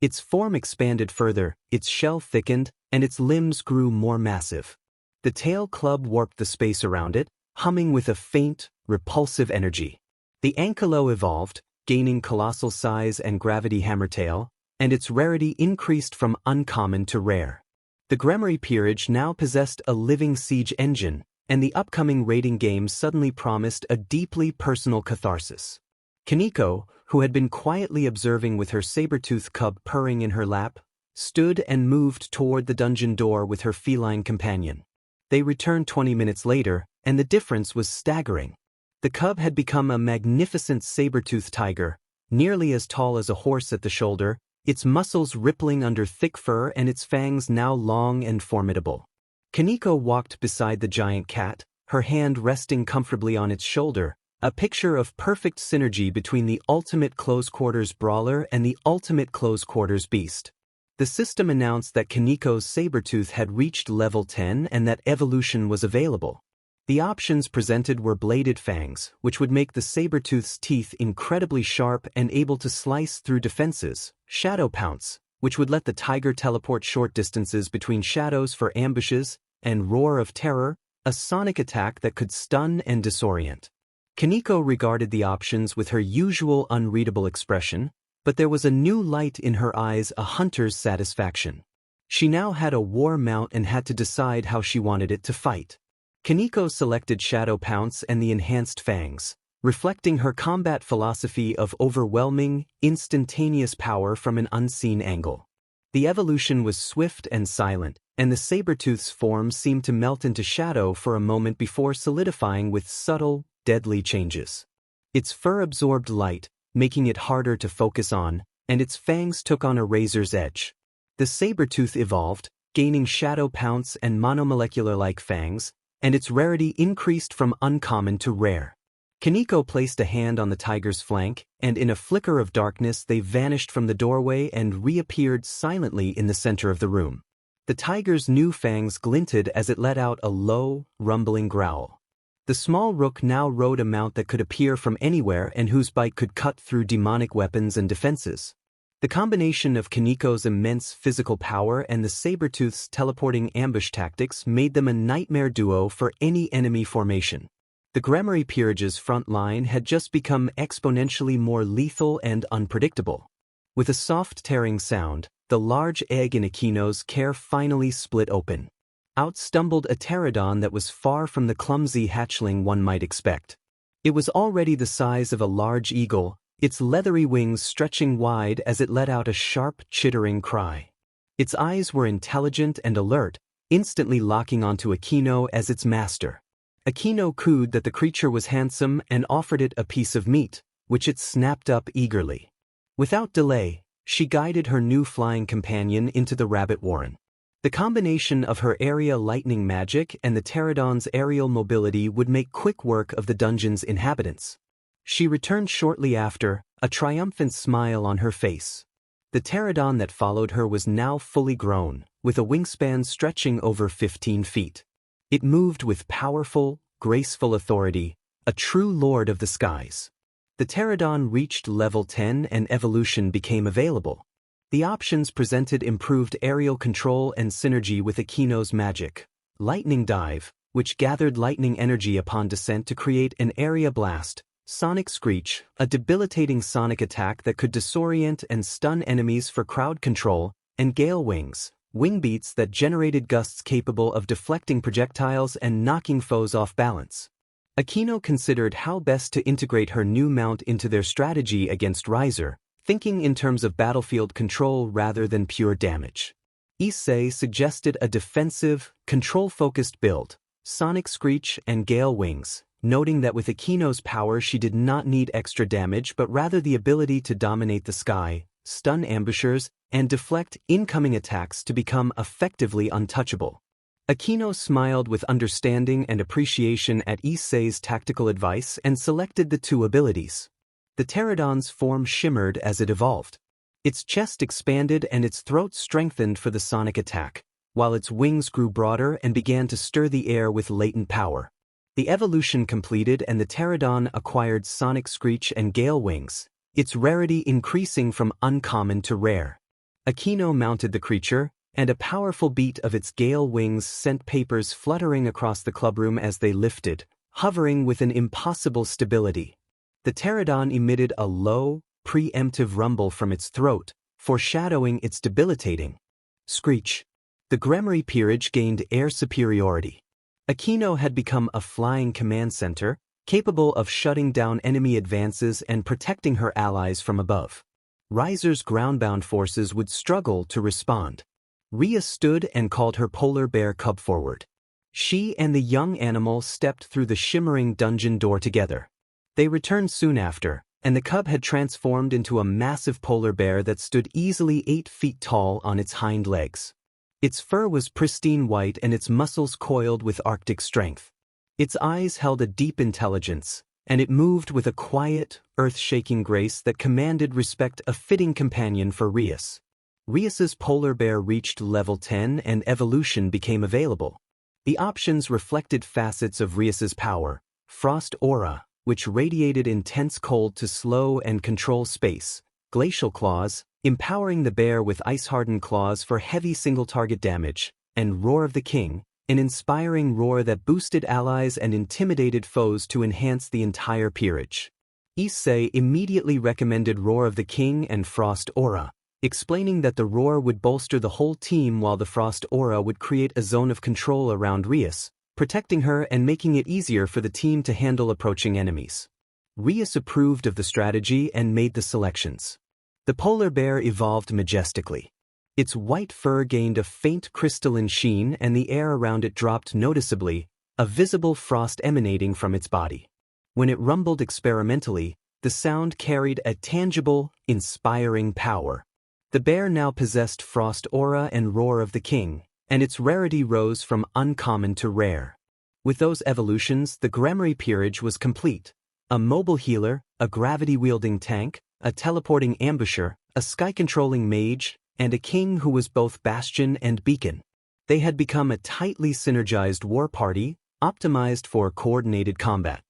Its form expanded further, its shell thickened, and its limbs grew more massive. The tail club warped the space around it, humming with a faint, repulsive energy. The ankylo evolved, gaining colossal size and Gravity Hammertail, and its rarity increased from uncommon to rare. The Grammary peerage now possessed a living siege engine, and the upcoming raiding game suddenly promised a deeply personal catharsis. Kaniko, who had been quietly observing with her saber-toothed cub purring in her lap, stood and moved toward the dungeon door with her feline companion. They returned 20 minutes later, and the difference was staggering. The cub had become a magnificent saber-toothed tiger, nearly as tall as a horse at the shoulder, its muscles rippling under thick fur and its fangs now long and formidable. Kaneko walked beside the giant cat, her hand resting comfortably on its shoulder, a picture of perfect synergy between the ultimate close-quarters brawler and the ultimate close-quarters beast. The system announced that Kaneko's Sabertooth had reached level 10 and that evolution was available. The options presented were bladed fangs, which would make the Sabertooth's teeth incredibly sharp and able to slice through defenses, Shadow Pounce, which would let the tiger teleport short distances between shadows for ambushes, and Roar of Terror, a sonic attack that could stun and disorient. Kaneko regarded the options with her usual unreadable expression, but there was a new light in her eyes, a hunter's satisfaction. She now had a war mount and had to decide how she wanted it to fight. Kaneko selected Shadow Pounce and the enhanced fangs, reflecting her combat philosophy of overwhelming, instantaneous power from an unseen angle. The evolution was swift and silent, and the Sabertooth's form seemed to melt into shadow for a moment before solidifying with subtle, deadly changes. Its fur absorbed light, making it harder to focus on, and its fangs took on a razor's edge. The Sabertooth evolved, gaining Shadow Pounce and monomolecular-like fangs, and its rarity increased from uncommon to rare. Kaneko placed a hand on the tiger's flank, and in a flicker of darkness they vanished from the doorway and reappeared silently in the center of the room. The tiger's new fangs glinted as it let out a low, rumbling growl. The small rook now rode a mount that could appear from anywhere and whose bite could cut through demonic weapons and defenses. The combination of Kaneko's immense physical power and the Sabertooth's teleporting ambush tactics made them a nightmare duo for any enemy formation. The Gremory Peerage's front line had just become exponentially more lethal and unpredictable. With a soft tearing sound, the large egg in Akino's care finally split open. Out stumbled a pterodon that was far from the clumsy hatchling one might expect. It was already the size of a large eagle, its leathery wings stretching wide as it let out a sharp, chittering cry. Its eyes were intelligent and alert, instantly locking onto Akino as its master. Akino cooed that the creature was handsome and offered it a piece of meat, which it snapped up eagerly. Without delay, she guided her new flying companion into the rabbit warren. The combination of her area lightning magic and the pterodon's aerial mobility would make quick work of the dungeon's inhabitants. She returned shortly after, a triumphant smile on her face. The pterodon that followed her was now fully grown, with a wingspan stretching over 15 feet. It moved with powerful, graceful authority, a true lord of the skies. The pterodon reached level 10 and evolution became available. The options presented improved aerial control and synergy with Akino's magic. Lightning Dive, which gathered lightning energy upon descent to create an area blast. Sonic Screech, a debilitating sonic attack that could disorient and stun enemies for crowd control, and Gale Wings, wing beats that generated gusts capable of deflecting projectiles and knocking foes off balance. Akino considered how best to integrate her new mount into their strategy against Riser, thinking in terms of battlefield control rather than pure damage. Issei suggested a defensive, control-focused build, Sonic Screech and Gale Wings, noting that with Akino's power she did not need extra damage but rather the ability to dominate the sky, stun ambushers, and deflect incoming attacks to become effectively untouchable. Akino smiled with understanding and appreciation at Issei's tactical advice and selected the two abilities. The pterodon's form shimmered as it evolved. Its chest expanded and its throat strengthened for the sonic attack, while its wings grew broader and began to stir the air with latent power. The evolution completed and the pterodon acquired Sonic Screech and Gale Wings, its rarity increasing from uncommon to rare. Akino mounted the creature, and a powerful beat of its Gale Wings sent papers fluttering across the clubroom as they lifted, hovering with an impossible stability. The pterodon emitted a low, preemptive rumble from its throat, foreshadowing its debilitating screech. The Gremory Peerage gained air superiority. Akino had become a flying command center, capable of shutting down enemy advances and protecting her allies from above. Riser's groundbound forces would struggle to respond. Rhea stood and called her polar bear cub forward. She and the young animal stepped through the shimmering dungeon door together. They returned soon after, and the cub had transformed into a massive polar bear that stood easily 8 feet tall on its hind legs. Its fur was pristine white and its muscles coiled with Arctic strength. Its eyes held a deep intelligence, and it moved with a quiet, earth-shaking grace that commanded respect, a fitting companion for Rias. Rias's polar bear reached level 10 and evolution became available. The options reflected facets of Rias's power: frost aura, which radiated intense cold to slow and control space; glacial claws, empowering the bear with ice-hardened claws for heavy single-target damage; and Roar of the King, an inspiring roar that boosted allies and intimidated foes to enhance the entire peerage. Issei immediately recommended Roar of the King and Frost Aura, explaining that the roar would bolster the whole team while the Frost Aura would create a zone of control around Rias, protecting her and making it easier for the team to handle approaching enemies. Rias approved of the strategy and made the selections. The polar bear evolved majestically. Its white fur gained a faint crystalline sheen and the air around it dropped noticeably, a visible frost emanating from its body. When it rumbled experimentally, the sound carried a tangible, inspiring power. The bear now possessed Frost Aura and Roar of the King, and its rarity rose from uncommon to rare. With those evolutions, the Gremory peerage was complete. A mobile healer, a gravity-wielding tank, a teleporting ambusher, a sky-controlling mage, and a king who was both bastion and beacon. They had become a tightly synergized war party, optimized for coordinated combat.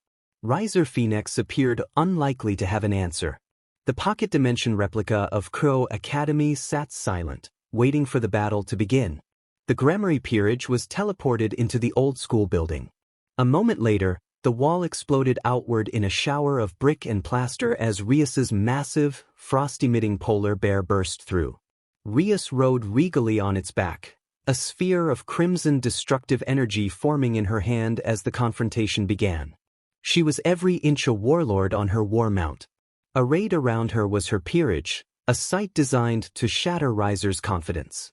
Riser Phoenix appeared unlikely to have an answer. The pocket dimension replica of Crow Academy sat silent, waiting for the battle to begin. The Gremory peerage was teleported into the old-school building. A moment later, the wall exploded outward in a shower of brick and plaster as Rias's massive, frost-emitting polar bear burst through. Rias rode regally on its back, a sphere of crimson destructive energy forming in her hand as the confrontation began. She was every inch a warlord on her war mount. Arrayed around her was her peerage, a sight designed to shatter Riser's confidence.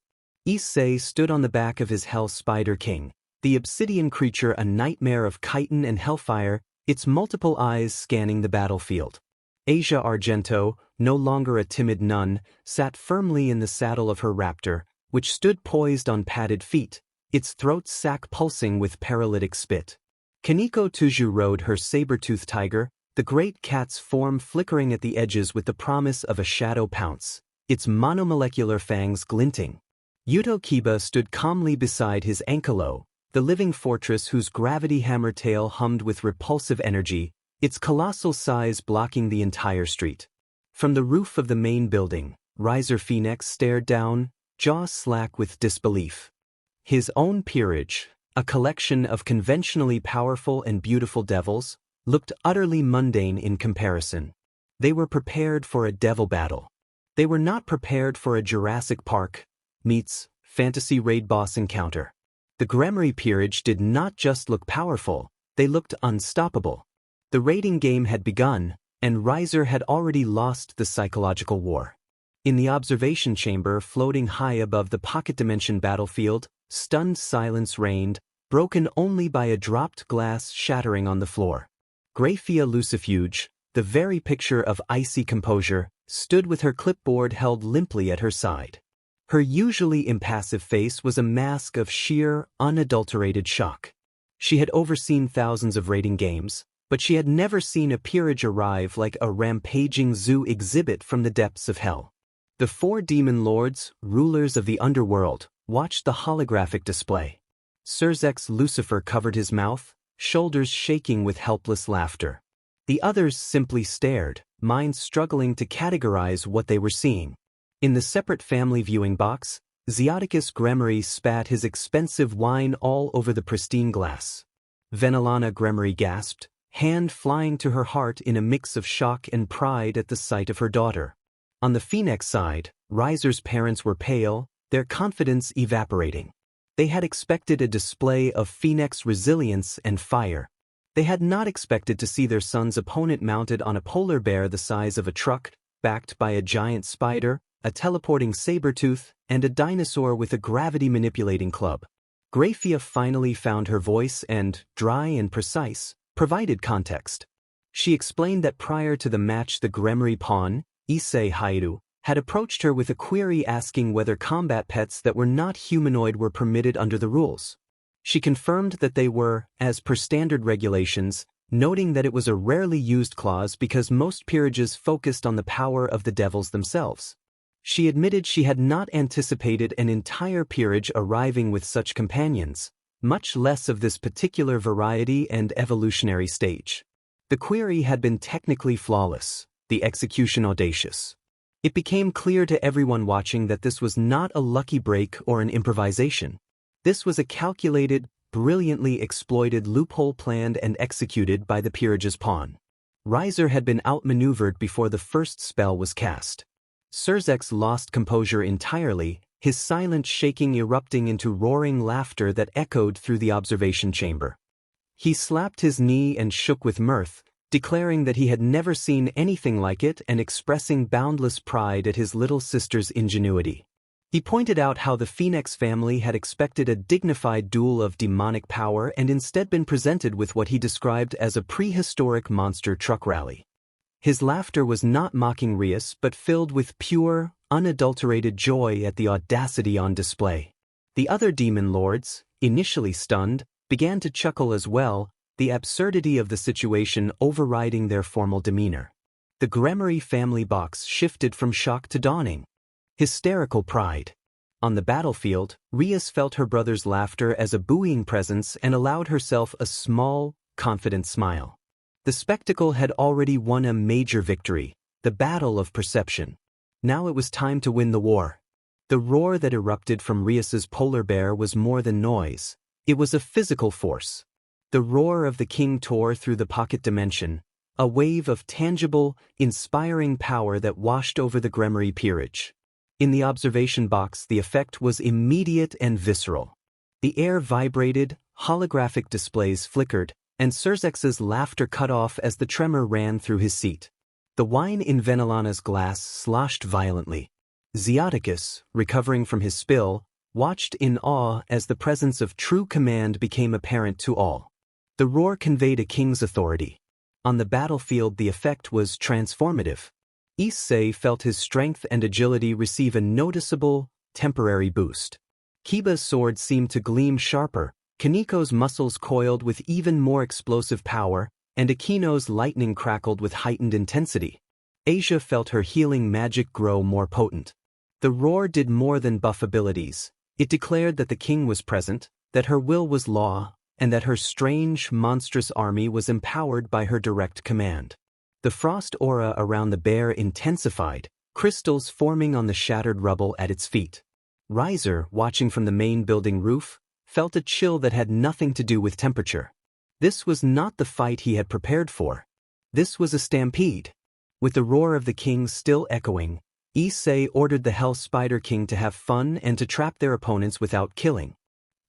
Issei stood on the back of his Hell Spider King, the obsidian creature a nightmare of chitin and hellfire, its multiple eyes scanning the battlefield. Asia Argento, no longer a timid nun, sat firmly in the saddle of her raptor, which stood poised on padded feet, its throat sac pulsing with paralytic spit. Kaneko Tuju rode her saber-toothed tiger, the great cat's form flickering at the edges with the promise of a shadow pounce, its monomolecular fangs glinting. Yuto Kiba stood calmly beside his Ankelo, the living fortress whose gravity hammer tail hummed with repulsive energy, its colossal size blocking the entire street. From the roof of the main building, Riser Phoenix stared down, jaw slack with disbelief. His own peerage, a collection of conventionally powerful and beautiful devils, looked utterly mundane in comparison. They were prepared for a devil battle. They were not prepared for a Jurassic Park meets fantasy raid boss encounter. The Gremory peerage did not just look powerful, they looked unstoppable. The raiding game had begun, and Riser had already lost the psychological war. In the observation chamber floating high above the pocket dimension battlefield, stunned silence reigned, broken only by a dropped glass shattering on the floor. Graphia Lucifuge, the very picture of icy composure, stood with her clipboard held limply at her side. Her usually impassive face was a mask of sheer, unadulterated shock. She had overseen thousands of raiding games, but she had never seen a peerage arrive like a rampaging zoo exhibit from the depths of hell. The 4 demon lords, rulers of the underworld, watched the holographic display. Surzex Lucifer covered his mouth, shoulders shaking with helpless laughter. The others simply stared, minds struggling to categorize what they were seeing. In the separate family viewing box, Zeoticus Gremory spat his expensive wine all over the pristine glass. Venelana Gremory gasped, hand flying to her heart in a mix of shock and pride at the sight of her daughter. On the Phoenix side, Riser's parents were pale, their confidence evaporating. They had expected a display of Phoenix resilience and fire. They had not expected to see their son's opponent mounted on a polar bear the size of a truck, backed by a giant spider, a teleporting saber-tooth, and a dinosaur with a gravity-manipulating club. Graphia finally found her voice and, dry and precise, provided context. She explained that prior to the match the Gremory pawn, Issei Hairu, had approached her with a query asking whether combat pets that were not humanoid were permitted under the rules. She confirmed that they were, as per standard regulations, noting that it was a rarely used clause because most peerages focused on the power of the devils themselves. She admitted she had not anticipated an entire peerage arriving with such companions, much less of this particular variety and evolutionary stage. The query had been technically flawless, the execution audacious. It became clear to everyone watching that this was not a lucky break or an improvisation. This was a calculated, brilliantly exploited loophole planned and executed by the peerage's pawn. Riser had been outmaneuvered before the first spell was cast. Surzex lost composure entirely, his silent shaking erupting into roaring laughter that echoed through the observation chamber. He slapped his knee and shook with mirth, declaring that he had never seen anything like it and expressing boundless pride at his little sister's ingenuity. He pointed out how the Phoenix family had expected a dignified duel of demonic power and instead been presented with what he described as a prehistoric monster truck rally. His laughter was not mocking Rias but filled with pure, unadulterated joy at the audacity on display. The other demon lords, initially stunned, began to chuckle as well, the absurdity of the situation overriding their formal demeanor. The Gremory family box shifted from shock to dawning. Hysterical pride. On the battlefield, Rias felt her brother's laughter as a buoying presence and allowed herself a small, confident smile. The spectacle had already won a major victory, the battle of perception. Now it was time to win the war. The roar that erupted from Rias's polar bear was more than noise. It was a physical force. The roar of the king tore through the pocket dimension, a wave of tangible, inspiring power that washed over the Gremory peerage. In the observation box, the effect was immediate and visceral. The air vibrated, holographic displays flickered, and Surzex's laughter cut off as the tremor ran through his seat. The wine in Venelana's glass sloshed violently. Zeoticus, recovering from his spill, watched in awe as the presence of true command became apparent to all. The roar conveyed a king's authority. On the battlefield, the effect was transformative. Issei felt his strength and agility receive a noticeable, temporary boost. Kiba's sword seemed to gleam sharper, Kaniko's muscles coiled with even more explosive power, and Akino's lightning crackled with heightened intensity. Asia felt her healing magic grow more potent. The roar did more than buff abilities. It declared that the king was present, that her will was law, and that her strange, monstrous army was empowered by her direct command. The frost aura around the bear intensified, crystals forming on the shattered rubble at its feet. Riser, watching from the main building roof, felt a chill that had nothing to do with temperature. This was not the fight he had prepared for. This was a stampede. With the roar of the king still echoing, Issei ordered the Hell Spider King to have fun and to trap their opponents without killing.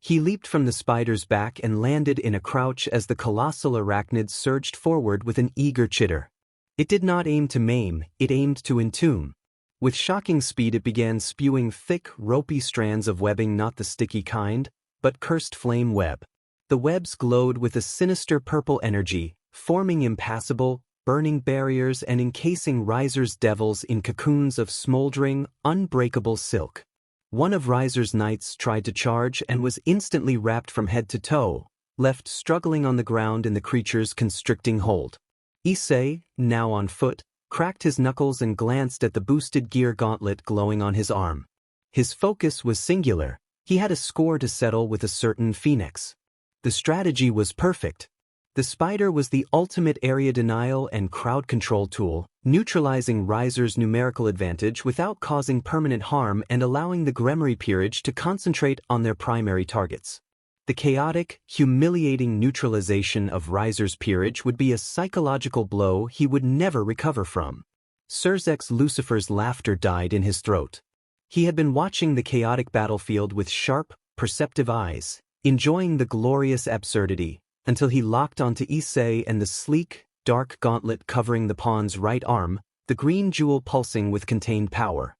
He leaped from the spider's back and landed in a crouch as the colossal arachnid surged forward with an eager chitter. It did not aim to maim, it aimed to entomb. With shocking speed it began spewing thick, ropey strands of webbing, not the sticky kind, but cursed flame web. The webs glowed with a sinister purple energy, forming impassable, burning barriers and encasing Riser's devils in cocoons of smoldering, unbreakable silk. One of Riser's knights tried to charge and was instantly wrapped from head to toe, left struggling on the ground in the creature's constricting hold. Issei, now on foot, cracked his knuckles and glanced at the boosted gear gauntlet glowing on his arm. His focus was singular. He had a score to settle with a certain phoenix. The strategy was perfect. The spider was the ultimate area denial and crowd control tool, neutralizing Riser's numerical advantage without causing permanent harm and allowing the Gremory peerage to concentrate on their primary targets. The chaotic, humiliating neutralization of Riser's peerage would be a psychological blow he would never recover from. Surzex Lucifer's laughter died in his throat. He had been watching the chaotic battlefield with sharp, perceptive eyes, enjoying the glorious absurdity, until he locked onto Issei and the sleek, dark gauntlet covering the pawn's right arm, the green jewel pulsing with contained power.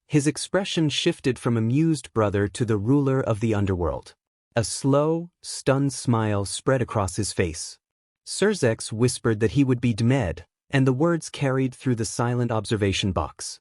His expression shifted from amused brother to the ruler of the underworld. A slow, stunned smile spread across his face. Surzex whispered that he would be demed, and the words carried through the silent observation box.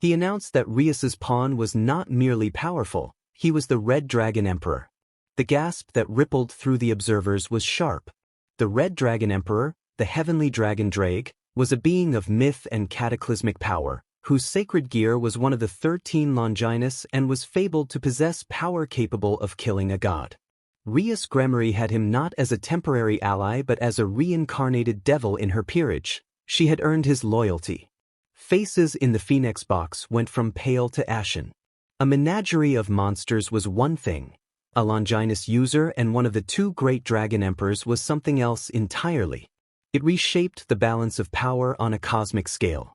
He announced that Rias's pawn was not merely powerful, he was the Red Dragon Emperor. The gasp that rippled through the observers was sharp. The Red Dragon Emperor, the heavenly dragon Drake, was a being of myth and cataclysmic power, whose sacred gear was one of the 13 Longinus and was fabled to possess power capable of killing a god. Rias Gremory had him not as a temporary ally but as a reincarnated devil in her peerage. She had earned his loyalty. Faces in the Phoenix box went from pale to ashen. A menagerie of monsters was one thing. A Longinus user and one of the two great dragon emperors was something else entirely. It reshaped the balance of power on a cosmic scale.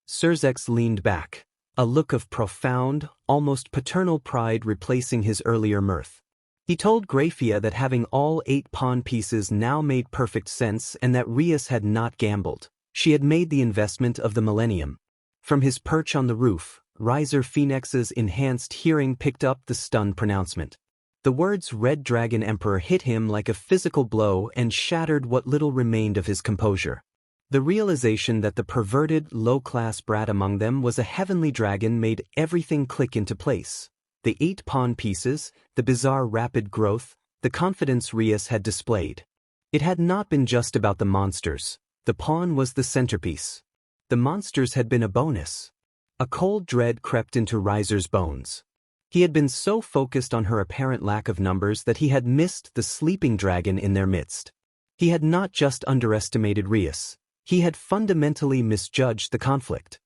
Surzex leaned back, a look of profound, almost paternal pride replacing his earlier mirth. He told Graphia that having all 8 pawn pieces now made perfect sense and that Rias had not gambled. She had made the investment of the millennium. From his perch on the roof, Riser Phoenix's enhanced hearing picked up the stunned pronouncement. The words Red Dragon Emperor hit him like a physical blow and shattered what little remained of his composure. The realization that the perverted, low-class brat among them was a heavenly dragon made everything click into place. The 8 pawn pieces, the bizarre rapid growth, the confidence Rias had displayed. It had not been just about the monsters. The pawn was the centerpiece. The monsters had been a bonus. A cold dread crept into Riser's bones. He had been so focused on her apparent lack of numbers that he had missed the sleeping dragon in their midst. He had not just underestimated Rias. He had fundamentally misjudged the conflict.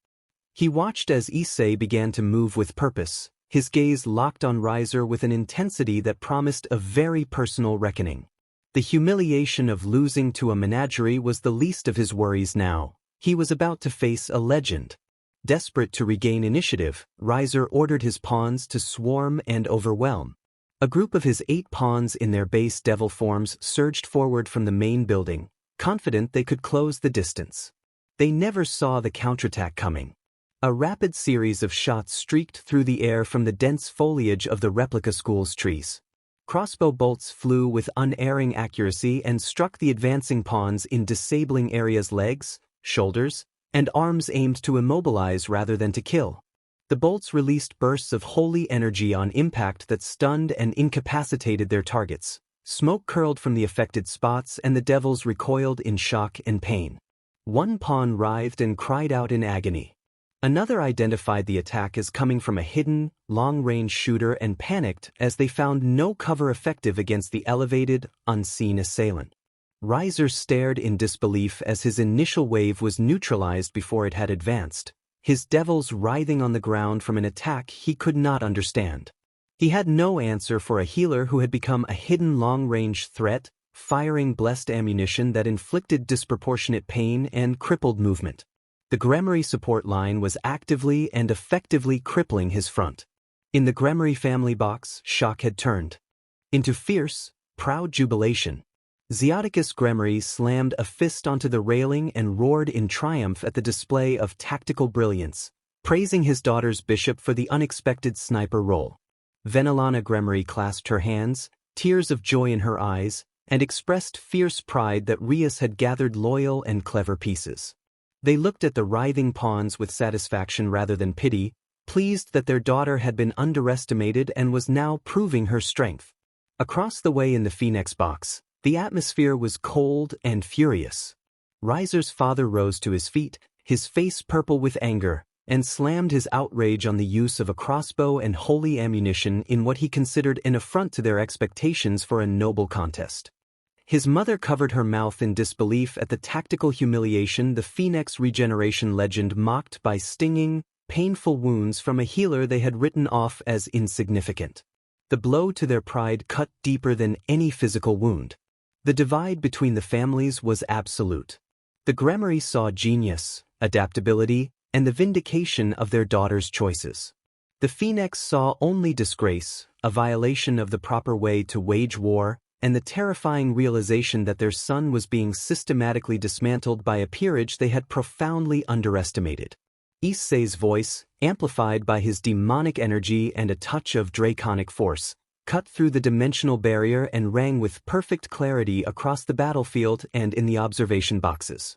He watched as Issei began to move with purpose, his gaze locked on Riser with an intensity that promised a very personal reckoning. The humiliation of losing to a menagerie was the least of his worries now. He was about to face a legend. Desperate to regain initiative, Riser ordered his pawns to swarm and overwhelm. A group of his 8 pawns in their base devil forms surged forward from the main building, confident they could close the distance. They never saw the counterattack coming. A rapid series of shots streaked through the air from the dense foliage of the replica school's trees. Crossbow bolts flew with unerring accuracy and struck the advancing pawns in disabling areas legs, shoulders, and arms aimed to immobilize rather than to kill. The bolts released bursts of holy energy on impact that stunned and incapacitated their targets. Smoke curled from the affected spots and the devils recoiled in shock and pain. One pawn writhed and cried out in agony. Another identified the attack as coming from a hidden, long-range shooter and panicked as they found no cover effective against the elevated, unseen assailant. Riser stared in disbelief as his initial wave was neutralized before it had advanced, his devils writhing on the ground from an attack he could not understand. He had no answer for a healer who had become a hidden long-range threat, firing blessed ammunition that inflicted disproportionate pain and crippled movement. The Gremory support line was actively and effectively crippling his front. In the Gremory family box, shock had turned into fierce, proud jubilation. Zeoticus Gremory slammed a fist onto the railing and roared in triumph at the display of tactical brilliance, praising his daughter's bishop for the unexpected sniper role. Venelana Gremory clasped her hands, tears of joy in her eyes, and expressed fierce pride that Rias had gathered loyal and clever pieces. They looked at the writhing pawns with satisfaction rather than pity, pleased that their daughter had been underestimated and was now proving her strength. Across the way in the Phoenix box, the atmosphere was cold and furious. Riser's father rose to his feet, his face purple with anger, and slammed his outrage on the use of a crossbow and holy ammunition in what he considered an affront to their expectations for a noble contest. His mother covered her mouth in disbelief at the tactical humiliation the Phoenix regeneration legend mocked by stinging, painful wounds from a healer they had written off as insignificant. The blow to their pride cut deeper than any physical wound. The divide between the families was absolute. The Gremory saw genius, adaptability, and the vindication of their daughter's choices. The Phoenix saw only disgrace, a violation of the proper way to wage war, and the terrifying realization that their son was being systematically dismantled by a peerage they had profoundly underestimated. Issei's voice, amplified by his demonic energy and a touch of draconic force, cut through the dimensional barrier and rang with perfect clarity across the battlefield and in the observation boxes.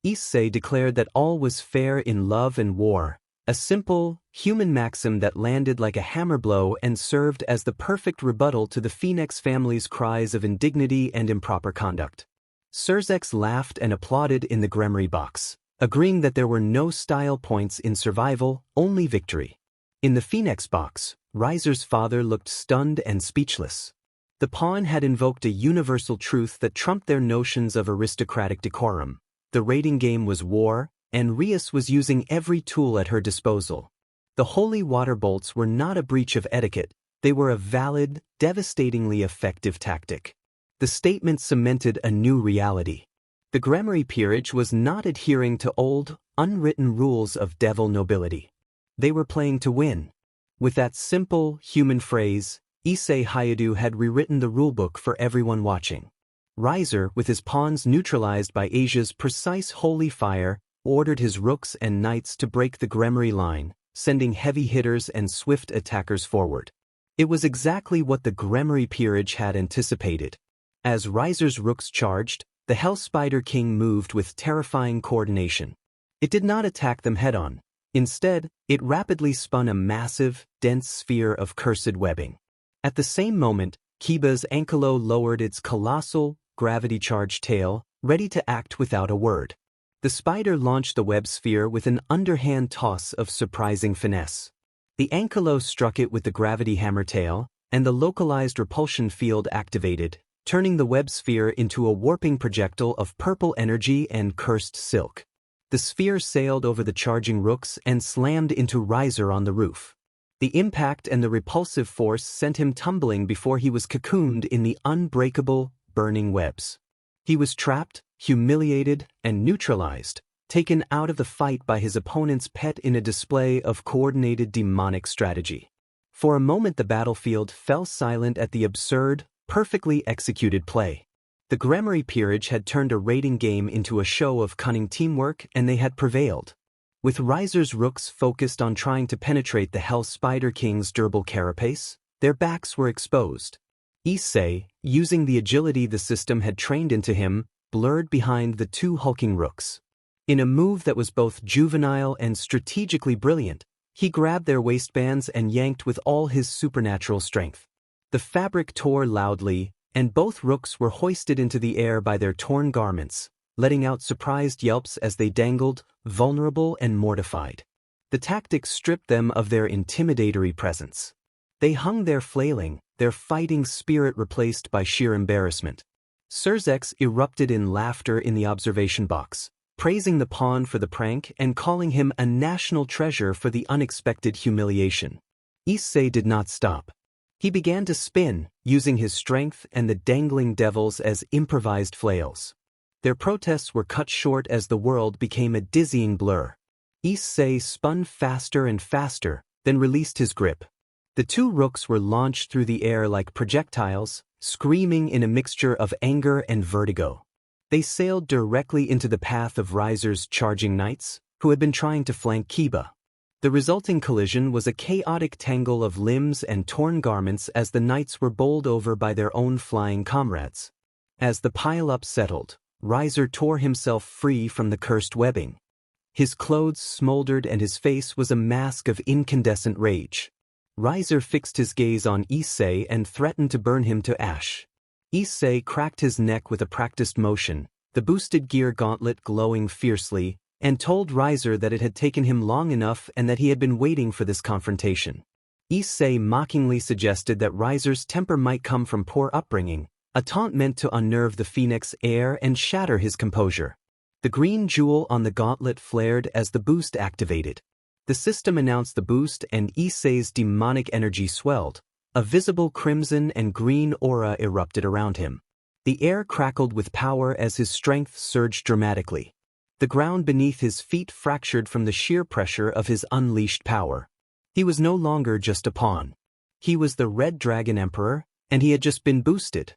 Issei declared that all was fair in love and war, A simple, human maxim that landed like a hammer blow and served as the perfect rebuttal to the Phoenix family's cries of indignity and improper conduct. Surzex laughed and applauded in the Gremory box, agreeing that there were no style points in survival, only victory. In the Phoenix box, Riser's father looked stunned and speechless. The pawn had invoked a universal truth that trumped their notions of aristocratic decorum. The raiding game was war, and Rias was using every tool at her disposal. The holy water bolts were not a breach of etiquette, they were a valid, devastatingly effective tactic. The statement cemented a new reality. The Gremory peerage was not adhering to old, unwritten rules of devil nobility. They were playing to win. With that simple, human phrase, Issei Hayadu had rewritten the rulebook for everyone watching. Riser, with his pawns neutralized by Asia's precise holy fire, ordered his rooks and knights to break the Gremory line, sending heavy hitters and swift attackers forward. It was exactly what the Gremory peerage had anticipated. As Riser's rooks charged, the Hell Spider King moved with terrifying coordination. It did not attack them head-on. Instead, it rapidly spun a massive, dense sphere of cursed webbing. At the same moment, Kiba's Ankylo lowered its colossal, gravity-charged tail, ready to act without a word. The spider launched the web sphere with an underhand toss of surprising finesse. The Ankylo struck it with the gravity hammer tail, and the localized repulsion field activated, turning the web sphere into a warping projectile of purple energy and cursed silk. The sphere sailed over the charging rooks and slammed into Riser on the roof. The impact and the repulsive force sent him tumbling before he was cocooned in the unbreakable, burning webs. He was trapped, humiliated, and neutralized, taken out of the fight by his opponent's pet in a display of coordinated demonic strategy. For a moment the battlefield fell silent at the absurd, perfectly executed play. The Gremory peerage had turned a raiding game into a show of cunning teamwork, and they had prevailed. With Riser's rooks focused on trying to penetrate the Hell Spider King's durable carapace, their backs were exposed. Issei, using the agility the system had trained into him, blurred behind the two hulking rooks. In a move that was both juvenile and strategically brilliant, he grabbed their waistbands and yanked with all his supernatural strength. The fabric tore loudly, and both rooks were hoisted into the air by their torn garments, letting out surprised yelps as they dangled, vulnerable and mortified. The tactic stripped them of their intimidatory presence. They hung there flailing, their fighting spirit replaced by sheer embarrassment. Surzex erupted in laughter in the observation box, praising the pawn for the prank and calling him a national treasure for the unexpected humiliation. Issei did not stop. He began to spin, using his strength and the dangling devils as improvised flails. Their protests were cut short as the world became a dizzying blur. Issei spun faster and faster, then released his grip. The two rooks were launched through the air like projectiles, screaming in a mixture of anger and vertigo. They sailed directly into the path of Riser's charging knights, who had been trying to flank Kiba. The resulting collision was a chaotic tangle of limbs and torn garments as the knights were bowled over by their own flying comrades. As the pile-up settled, Riser tore himself free from the cursed webbing. His clothes smoldered and his face was a mask of incandescent rage. Riser fixed his gaze on Issei and threatened to burn him to ash. Issei cracked his neck with a practiced motion, the boosted gear gauntlet glowing fiercely, and told Riser that it had taken him long enough and that he had been waiting for this confrontation. Issei mockingly suggested that Riser's temper might come from poor upbringing, a taunt meant to unnerve the Phoenix heir and shatter his composure. The green jewel on the gauntlet flared as the boost activated. The system announced the boost and Issei's demonic energy swelled. A visible crimson and green aura erupted around him. The air crackled with power as his strength surged dramatically. The ground beneath his feet fractured from the sheer pressure of his unleashed power. He was no longer just a pawn. He was the Red Dragon Emperor, and he had just been boosted.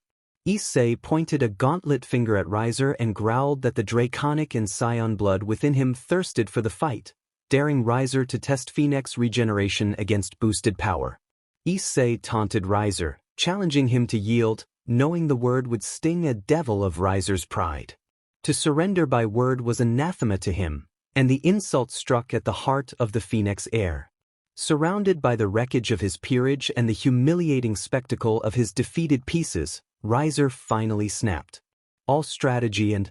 Issei pointed a gauntlet finger at Riser and growled that the draconic and scion blood within him thirsted for the fight, daring Riser to test Phoenix regeneration against boosted power. Issei taunted Riser, challenging him to yield, knowing the word would sting a devil of Riser's pride. To surrender by word was anathema to him, and the insult struck at the heart of the phoenix heir. Surrounded by the wreckage of his peerage and the humiliating spectacle of his defeated pieces, Riser finally snapped. All strategy and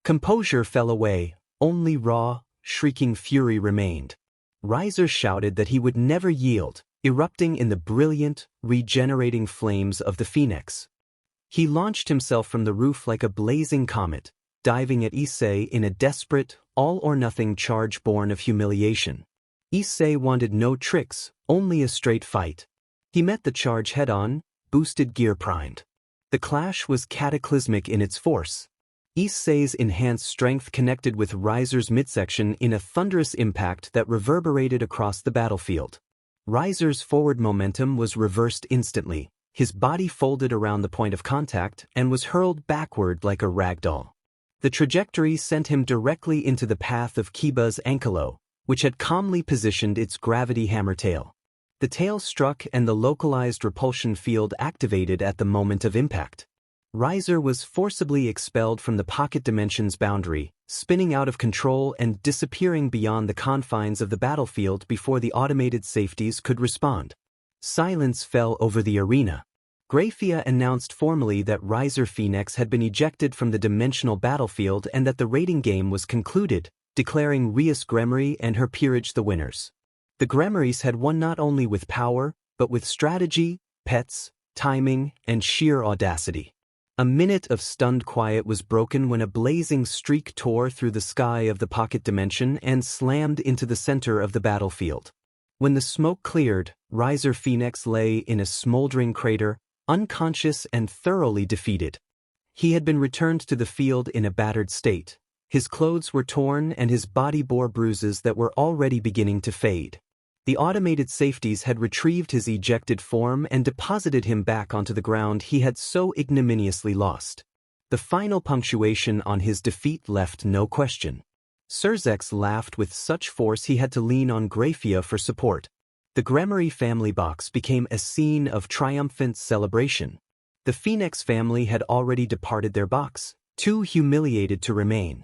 composure fell away, only raw, shrieking fury remained. Riser shouted that he would never yield, erupting in the brilliant, regenerating flames of the phoenix. He launched himself from the roof like a blazing comet, diving at Issei in a desperate, all-or-nothing charge born of humiliation. Issei wanted no tricks, only a straight fight. He met the charge head-on, boosted gear primed. The clash was cataclysmic in its force. Issei's enhanced strength connected with Riser's midsection in a thunderous impact that reverberated across the battlefield. Riser's forward momentum was reversed instantly. His body folded around the point of contact and was hurled backward like a ragdoll. The trajectory sent him directly into the path of Kiba's ankylo, which had calmly positioned its gravity hammer tail. The tail struck and the localized repulsion field activated at the moment of impact. Riser was forcibly expelled from the pocket dimension's boundary, spinning out of control and disappearing beyond the confines of the battlefield before the automated safeties could respond. Silence fell over the arena. Graphia announced formally that Riser Phoenix had been ejected from the dimensional battlefield and that the rating game was concluded, declaring Rias Gremory and her peerage the winners. The Gremories had won not only with power, but with strategy, pets, timing, and sheer audacity. A minute of stunned quiet was broken when a blazing streak tore through the sky of the pocket dimension and slammed into the center of the battlefield. When the smoke cleared, Riser Phoenix lay in a smoldering crater, unconscious and thoroughly defeated. He had been returned to the field in a battered state. His clothes were torn and his body bore bruises that were already beginning to fade. The automated safeties had retrieved his ejected form and deposited him back onto the ground he had so ignominiously lost. The final punctuation on his defeat left no question. Surzex laughed with such force he had to lean on Graphia for support. The Gremory family box became a scene of triumphant celebration. The Phoenix family had already departed their box, too humiliated to remain.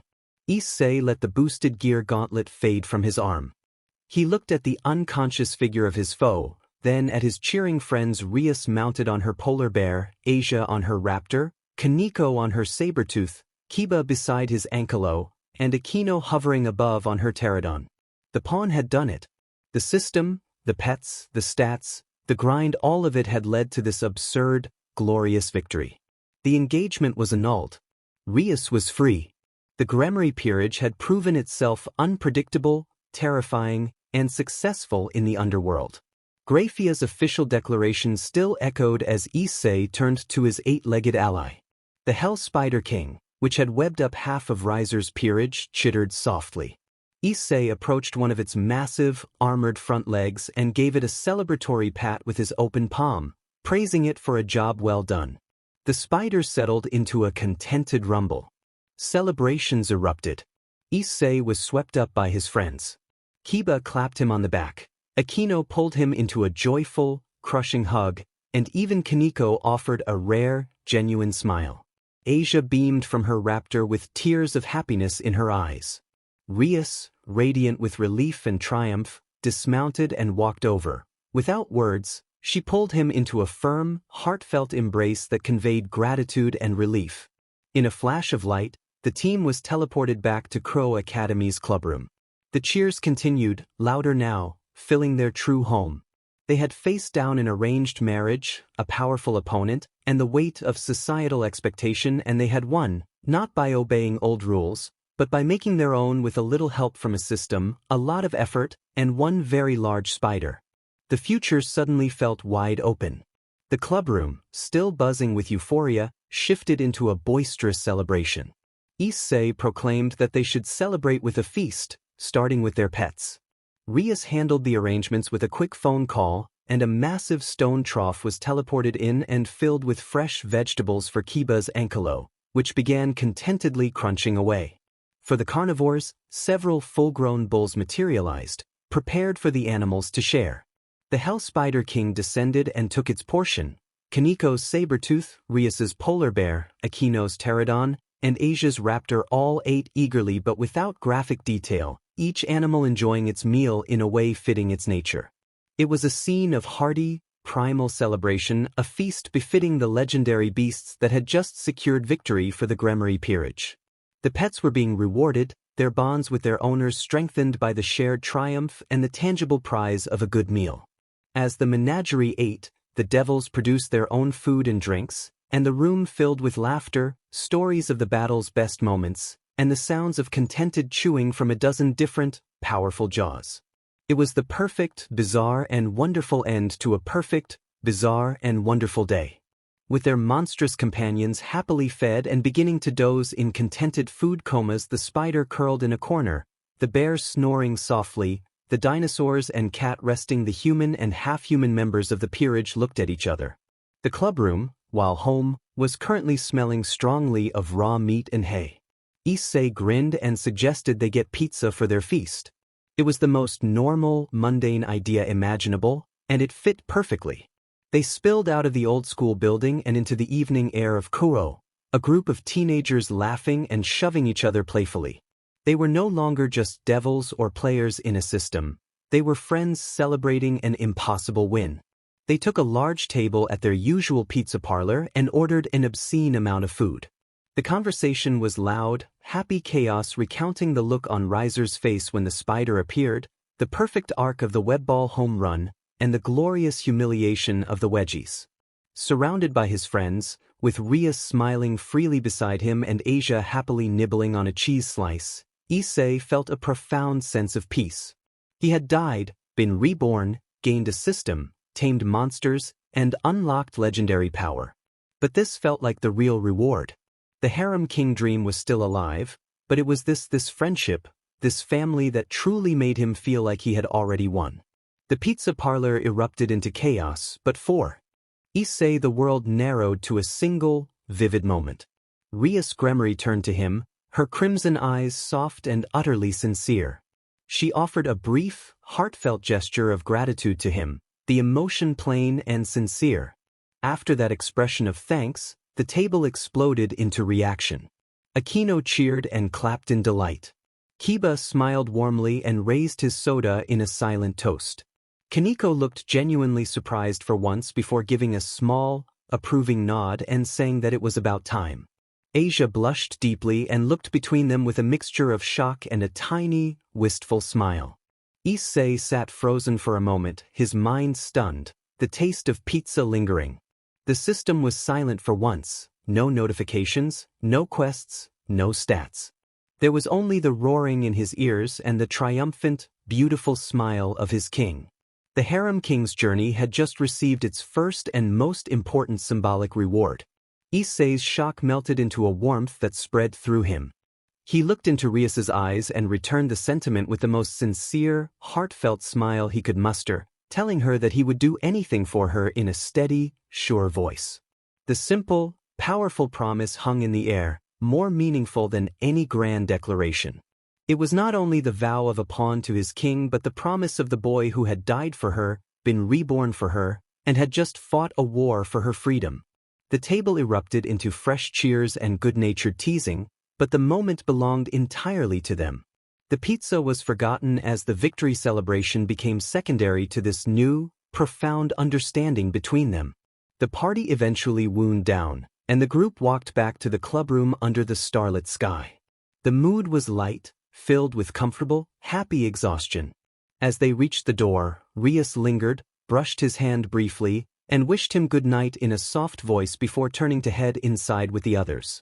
Issei let the boosted gear gauntlet fade from his arm. He looked at the unconscious figure of his foe, then at his cheering friends Rias mounted on her polar bear, Asia on her raptor, Kaneko on her saber-tooth, Kiba beside his ankylo, and Akino hovering above on her pterodon. The pawn had done it. The system, the pets, the stats, the grind, all of it had led to this absurd, glorious victory. The engagement was annulled. Rias was free. The Gremory peerage had proven itself unpredictable, terrifying, and successful in the underworld. Graphia's official declaration still echoed as Issei turned to his eight-legged ally. The Hell Spider King, which had webbed up half of Riser's peerage, chittered softly. Issei approached one of its massive, armored front legs and gave it a celebratory pat with his open palm, praising it for a job well done. The spider settled into a contented rumble. Celebrations erupted. Issei was swept up by his friends. Kiba clapped him on the back. Akino pulled him into a joyful, crushing hug, and even Kaneko offered a rare, genuine smile. Asia beamed from her raptor with tears of happiness in her eyes. Rias, radiant with relief and triumph, dismounted and walked over. Without words, she pulled him into a firm, heartfelt embrace that conveyed gratitude and relief. In a flash of light, the team was teleported back to Crow Academy's clubroom. The cheers continued, louder now, filling their true home. They had faced down an arranged marriage, a powerful opponent, and the weight of societal expectation, and they had won, not by obeying old rules, but by making their own with a little help from a system, a lot of effort, and one very large spider. The future suddenly felt wide open. The clubroom, still buzzing with euphoria, shifted into a boisterous celebration. Issei proclaimed that they should celebrate with a feast, starting with their pets. Rias handled the arrangements with a quick phone call, and a massive stone trough was teleported in and filled with fresh vegetables for Kiba's ankylo, which began contentedly crunching away. For the carnivores, several full-grown bulls materialized, prepared for the animals to share. The Hell Spider King descended and took its portion. Kaneko's saber-tooth, Rias's polar bear, Akino's pterodon, and Asia's raptor all ate eagerly but without graphic detail. each animal enjoying its meal in a way fitting its nature. It was a scene of hearty, primal celebration, a feast befitting the legendary beasts that had just secured victory for the Gremory peerage. The pets were being rewarded, their bonds with their owners strengthened by the shared triumph and the tangible prize of a good meal. As the menagerie ate, the devils produced their own food and drinks, and the room filled with laughter, stories of the battle's best moments, and the sounds of contented chewing from a dozen different, powerful jaws. It was the perfect, bizarre, and wonderful end to a perfect, bizarre, and wonderful day. With their monstrous companions happily fed and beginning to doze in contented food comas, the spider curled in a corner, the bear snoring softly, the dinosaurs and cat resting, the human and half-human members of the peerage looked at each other. The clubroom, while home, was currently smelling strongly of raw meat and hay. Issei grinned and suggested they get pizza for their feast. It was the most normal, mundane idea imaginable, and it fit perfectly. They spilled out of the old-school building and into the evening air of Kuro, a group of teenagers laughing and shoving each other playfully. They were no longer just devils or players in a system. They were friends celebrating an impossible win. They took a large table at their usual pizza parlor and ordered an obscene amount of food. The conversation was loud, happy chaos recounting the look on Riser's face when the spider appeared, the perfect arc of the webball home run, and the glorious humiliation of the wedgies. Surrounded by his friends, with Ria smiling freely beside him and Asia happily nibbling on a cheese slice, Issei felt a profound sense of peace. He had died, been reborn, gained a system, tamed monsters, and unlocked legendary power. But this felt like the real reward. The Harem King dream was still alive, but it was this friendship, this family that truly made him feel like he had already won. The pizza parlor erupted into chaos, but for Issei the world narrowed to a single, vivid moment. Ria's Gremory turned to him, her crimson eyes soft and utterly sincere. She offered a brief, heartfelt gesture of gratitude to him, the emotion plain and sincere. After that expression of thanks, the table exploded into reaction. Akino cheered and clapped in delight. Kiba smiled warmly and raised his soda in a silent toast. Kaneko looked genuinely surprised for once before giving a small, approving nod and saying that it was about time. Asia blushed deeply and looked between them with a mixture of shock and a tiny, wistful smile. Issei sat frozen for a moment, his mind stunned, the taste of pizza lingering. The system was silent for once, no notifications, no quests, no stats. There was only the roaring in his ears and the triumphant, beautiful smile of his king. The Harem King's journey had just received its first and most important symbolic reward. Issei's shock melted into a warmth that spread through him. He looked into Rias's eyes and returned the sentiment with the most sincere, heartfelt smile he could muster, telling her that he would do anything for her in a steady, sure voice. The simple, powerful promise hung in the air, more meaningful than any grand declaration. It was not only the vow of a pawn to his king but the promise of the boy who had died for her, been reborn for her, and had just fought a war for her freedom. The table erupted into fresh cheers and good-natured teasing, but the moment belonged entirely to them. The pizza was forgotten as the victory celebration became secondary to this new, profound understanding between them. The party eventually wound down, and the group walked back to the clubroom under the starlit sky. The mood was light, filled with comfortable, happy exhaustion. As they reached the door, Rias lingered, brushed his hand briefly, and wished him good night in a soft voice before turning to head inside with the others.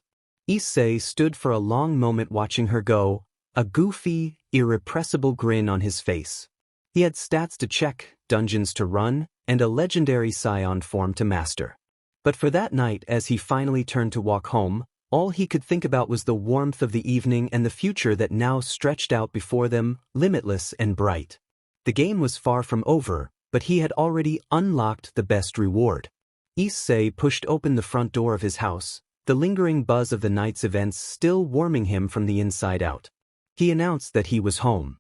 Issei stood for a long moment watching her go, a goofy, irrepressible grin on his face. He had stats to check, dungeons to run, and a legendary scion form to master. But for that night, as he finally turned to walk home, all he could think about was the warmth of the evening and the future that now stretched out before them, limitless and bright. The game was far from over, but he had already unlocked the best reward. Issei pushed open the front door of his house, the lingering buzz of the night's events still warming him from the inside out. He announced that he was home.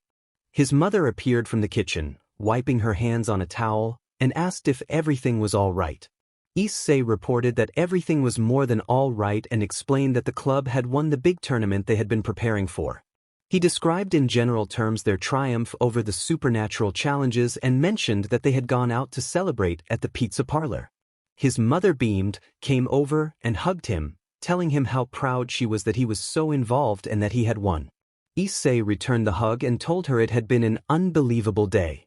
His mother appeared from the kitchen, wiping her hands on a towel, and asked if everything was all right. Issei reported that everything was more than all right and explained that the club had won the big tournament they had been preparing for. He described in general terms their triumph over the supernatural challenges and mentioned that they had gone out to celebrate at the pizza parlor. His mother beamed, came over, and hugged him, telling him how proud she was that he was so involved and that he had won. Issei returned the hug and told her it had been an unbelievable day.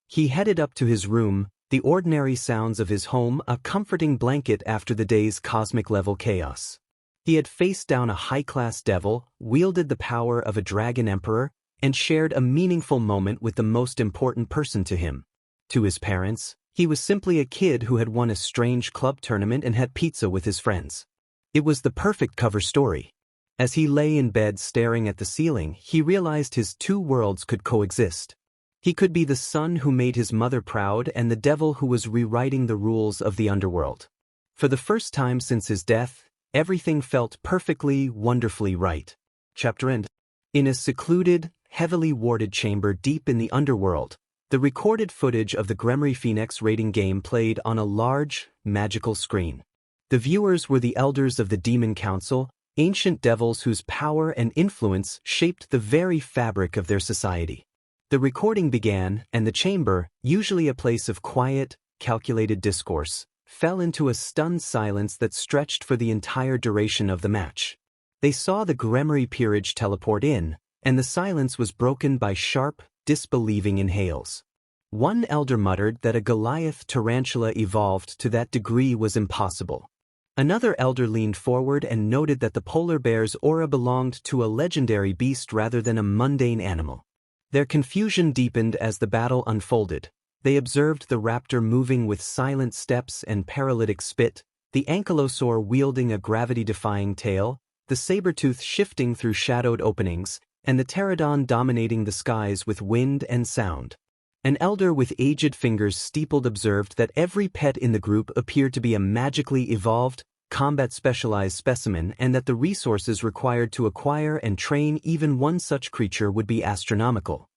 He headed up to his room, the ordinary sounds of his home a comforting blanket after the day's cosmic-level chaos. He had faced down a high-class devil, wielded the power of a dragon emperor, and shared a meaningful moment with the most important person to him. To his parents, he was simply a kid who had won a strange club tournament and had pizza with his friends. It was the perfect cover story. As he lay in bed staring at the ceiling, he realized his two worlds could coexist. He could be the son who made his mother proud and the devil who was rewriting the rules of the underworld. For the first time since his death, everything felt perfectly, wonderfully right. Chapter end. In a secluded, heavily warded chamber deep in the underworld, the recorded footage of the Gremry Phoenix raiding game played on a large, magical screen. The viewers were the elders of the Demon Council, ancient devils whose power and influence shaped the very fabric of their society. The recording began, and the chamber, usually a place of quiet, calculated discourse, fell into a stunned silence that stretched for the entire duration of the match. They saw the Gremry peerage teleport in, and the silence was broken by sharp, disbelieving inhales. One elder muttered that a Goliath tarantula evolved to that degree was impossible. Another elder leaned forward and noted that the polar bear's aura belonged to a legendary beast rather than a mundane animal. Their confusion deepened as the battle unfolded. They observed the raptor moving with silent steps and paralytic spit, the ankylosaur wielding a gravity-defying tail, the saber-tooth shifting through shadowed openings, and the pterodon dominating the skies with wind and sound. An elder with aged fingers steepled observed that every pet in the group appeared to be a magically evolved, combat-specialized specimen and that the resources required to acquire and train even one such creature would be astronomical.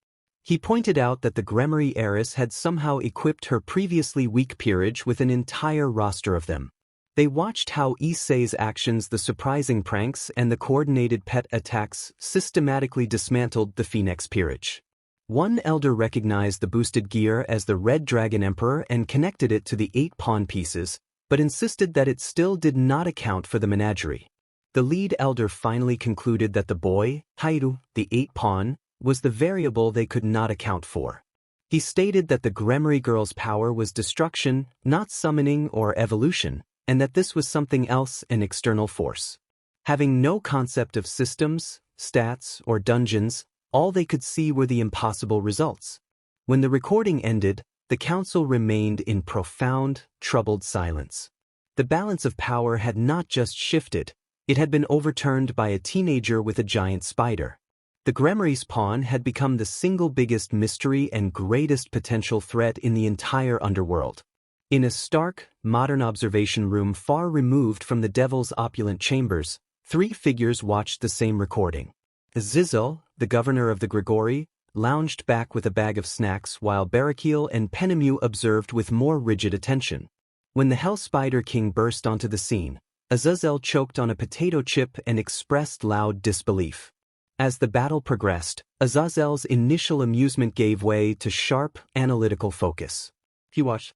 He pointed out that the Gremry heiress had somehow equipped her previously weak peerage with an entire roster of them. They watched how Issei's actions, the surprising pranks, and the coordinated pet attacks systematically dismantled the Phoenix peerage. One elder recognized the boosted gear as the Red Dragon Emperor and connected it to the 8 pawn pieces, but insisted that it still did not account for the menagerie. The lead elder finally concluded that the boy, Hairu, the 8 pawn, was the variable they could not account for. He stated that the Gremry girl's power was destruction, not summoning or evolution, and that this was something else, an external force. Having no concept of systems, stats, or dungeons, all they could see were the impossible results. When the recording ended, the council remained in profound, troubled silence. The balance of power had not just shifted, it had been overturned by a teenager with a giant spider. The Gremry's pawn had become the single biggest mystery and greatest potential threat in the entire underworld. In a stark, modern observation room far removed from the devil's opulent chambers, 3 figures watched the same recording. Azazel, the governor of the Grigori, lounged back with a bag of snacks while Barakiel and Penemu observed with more rigid attention. When the Hell Spider King burst onto the scene, Azazel choked on a potato chip and expressed loud disbelief. As the battle progressed, Azazel's initial amusement gave way to sharp, analytical focus. He watched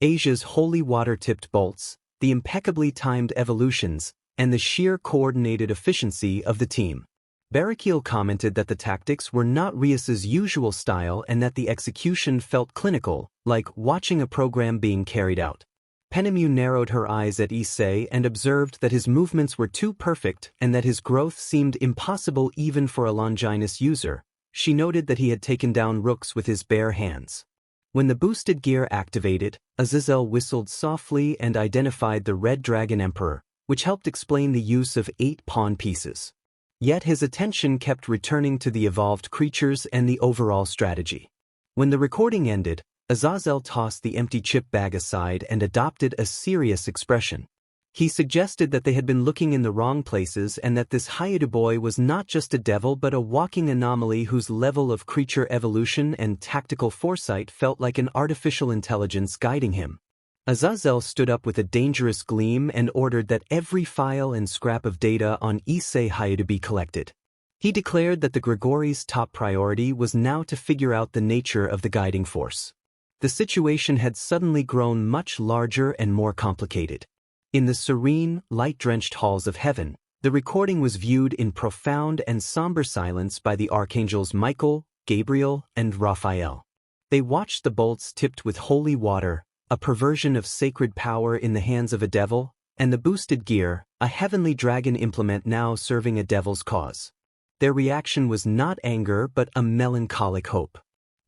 Asia's holy water-tipped bolts, the impeccably timed evolutions, and the sheer coordinated efficiency of the team. Barakiel commented that the tactics were not Rias's usual style and that the execution felt clinical, like watching a program being carried out. Penemu narrowed her eyes at Issei and observed that his movements were too perfect and that his growth seemed impossible even for a Longinus user. She noted that he had taken down rooks with his bare hands. When the boosted gear activated, Azazel whistled softly and identified the Red Dragon Emperor, which helped explain the use of 8 pawn pieces. Yet his attention kept returning to the evolved creatures and the overall strategy. When the recording ended, Azazel tossed the empty chip bag aside and adopted a serious expression. He suggested that they had been looking in the wrong places and that this Hayadu boy was not just a devil but a walking anomaly whose level of creature evolution and tactical foresight felt like an artificial intelligence guiding him. Azazel stood up with a dangerous gleam and ordered that every file and scrap of data on Issei Hayadu be collected. He declared that the Grigori's top priority was now to figure out the nature of the guiding force. The situation had suddenly grown much larger and more complicated. In the serene, light-drenched halls of heaven, the recording was viewed in profound and somber silence by the archangels Michael, Gabriel, and Raphael. They watched the bolts tipped with holy water, a perversion of sacred power in the hands of a devil, and the boosted gear, a heavenly dragon implement now serving a devil's cause. Their reaction was not anger but a melancholic hope.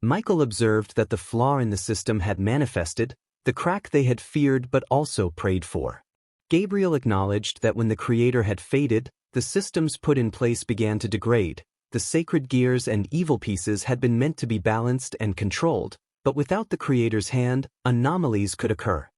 Michael observed that the flaw in the system had manifested, the crack they had feared but also prayed for. Gabriel acknowledged that when the Creator had faded, the systems put in place began to degrade. The sacred gears and evil pieces had been meant to be balanced and controlled, but without the Creator's hand, anomalies could occur.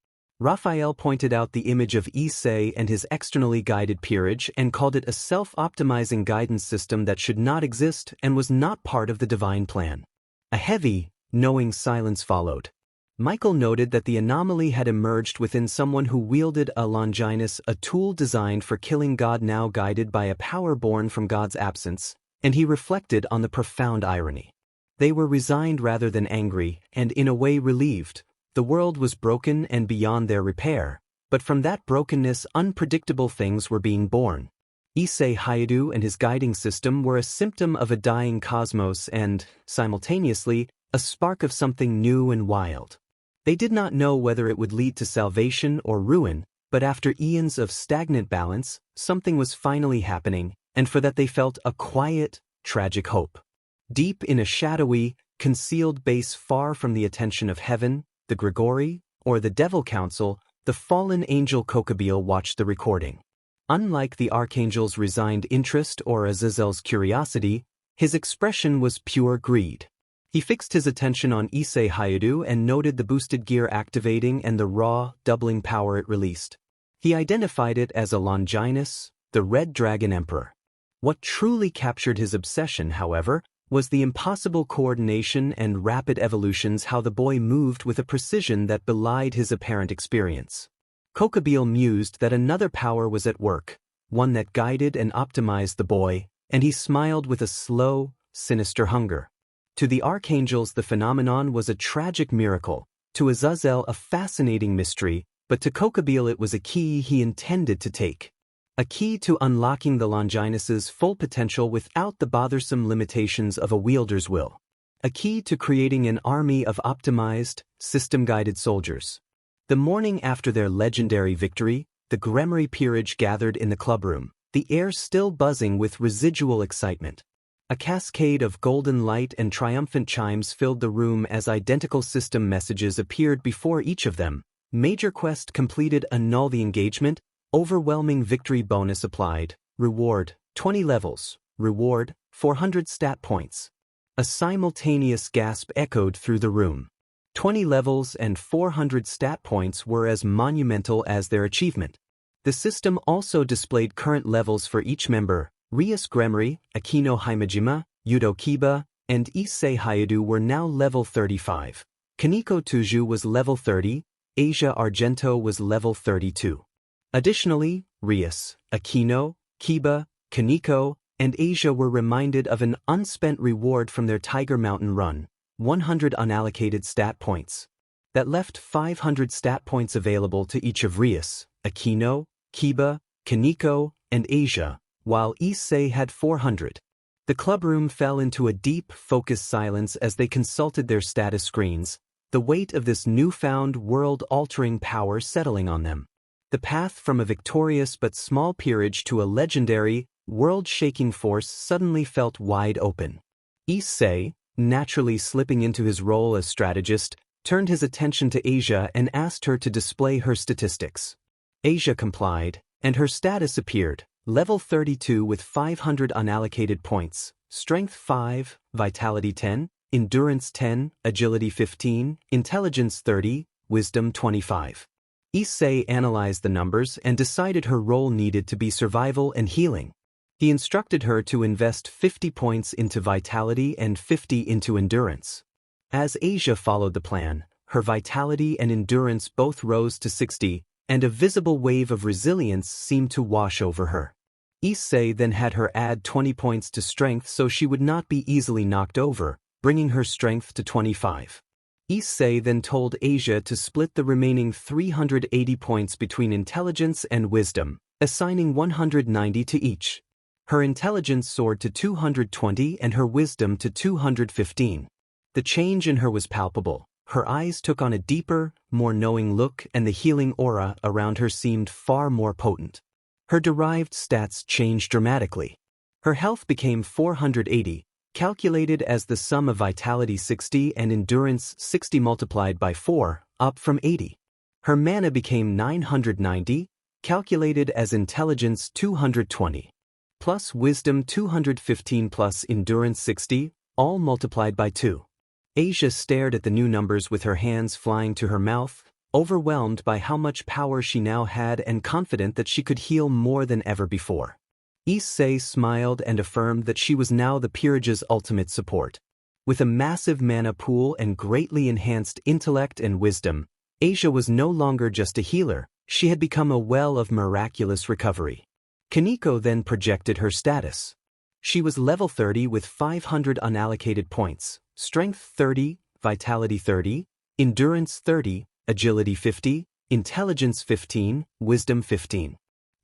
Raphael pointed out the image of Issei and his externally guided peerage and called it a self-optimizing guidance system that should not exist and was not part of the divine plan. A heavy, knowing silence followed. Michael noted that the anomaly had emerged within someone who wielded a Longinus, a tool designed for killing God, now guided by a power born from God's absence, and he reflected on the profound irony. They were resigned rather than angry, and in a way relieved. The world was broken and beyond their repair, but from that brokenness unpredictable things were being born. Issei Hayadu and his guiding system were a symptom of a dying cosmos and, simultaneously, a spark of something new and wild. They did not know whether it would lead to salvation or ruin, but after eons of stagnant balance, something was finally happening, and for that they felt a quiet, tragic hope. Deep in a shadowy, concealed base far from the attention of heaven, the Grigori, or the Devil Council, the fallen angel Kokabeel watched the recording. Unlike the archangel's resigned interest or Azazel's curiosity, his expression was pure greed. He fixed his attention on Issei Hayadu and noted the boosted gear activating and the raw, doubling power it released. He identified it as a Longinus, the Red Dragon Emperor. What truly captured his obsession, however, was the impossible coordination and rapid evolutions. How the boy moved with a precision that belied his apparent experience. Kokabeel mused that another power was at work, one that guided and optimized the boy, and he smiled with a slow, sinister hunger. To the archangels the phenomenon was a tragic miracle, to Azazel a fascinating mystery, but to Kokabeel it was a key he intended to take. A key to unlocking the Longinus's full potential without the bothersome limitations of a wielder's will. A key to creating an army of optimized, system-guided soldiers. The morning after their legendary victory, the Gremry peerage gathered in the clubroom, the air still buzzing with residual excitement. A cascade of golden light and triumphant chimes filled the room as identical system messages appeared before each of them. Major quest completed. Annul the engagement. Overwhelming victory bonus applied. Reward, 20 levels. Reward, 400 stat points. A simultaneous gasp echoed through the room. 20 levels and 400 stat points were as monumental as their achievement. The system also displayed current levels for each member. Rias Gremry, Akino Himejima, Yudo Kiba, and Issei Hayadu were now level 35. Kaneko Tuju was level 30, Asia Argento was level 32. Additionally, Rias, Akino, Kiba, Kaneko, and Asia were reminded of an unspent reward from their Tiger Mountain run, 100 unallocated stat points. That left 500 stat points available to each of Rias, Akino, Kiba, Kaneko, and Asia, while Issei had 400. The clubroom fell into a deep, focused silence as they consulted their status screens, the weight of this newfound world-altering power settling on them. The path from a victorious but small peerage to a legendary, world-shaking force suddenly felt wide open. Issei, naturally slipping into his role as strategist, turned his attention to Asia and asked her to display her statistics. Asia complied, and her status appeared. Level 32 with 500 unallocated points, Strength 5, Vitality 10, Endurance 10, Agility 15, Intelligence 30, Wisdom 25. Issei analyzed the numbers and decided her role needed to be survival and healing. He instructed her to invest 50 points into Vitality and 50 into Endurance. As Asia followed the plan, her Vitality and Endurance both rose to 60, and a visible wave of resilience seemed to wash over her. Issei then had her add 20 points to strength so she would not be easily knocked over, bringing her strength to 25. Issei then told Asia to split the remaining 380 points between intelligence and wisdom, assigning 190 to each. Her intelligence soared to 220 and her wisdom to 215. The change in her was palpable. Her eyes took on a deeper, more knowing look and the healing aura around her seemed far more potent. Her derived stats changed dramatically. Her health became 480, calculated as the sum of vitality 60 and endurance 60 multiplied by 4, up from 80. Her mana became 990, calculated as intelligence 220, plus wisdom 215 plus endurance 60, all multiplied by 2. Asia stared at the new numbers with her hands flying to her mouth, overwhelmed by how much power she now had and confident that she could heal more than ever before. Issei smiled and affirmed that she was now the peerage's ultimate support. With a massive mana pool and greatly enhanced intellect and wisdom, Asia was no longer just a healer, she had become a well of miraculous recovery. Kaneko then projected her status. She was level 30 with 500 unallocated points, strength 30, vitality 30, endurance 30, agility 50, intelligence 15, wisdom 15.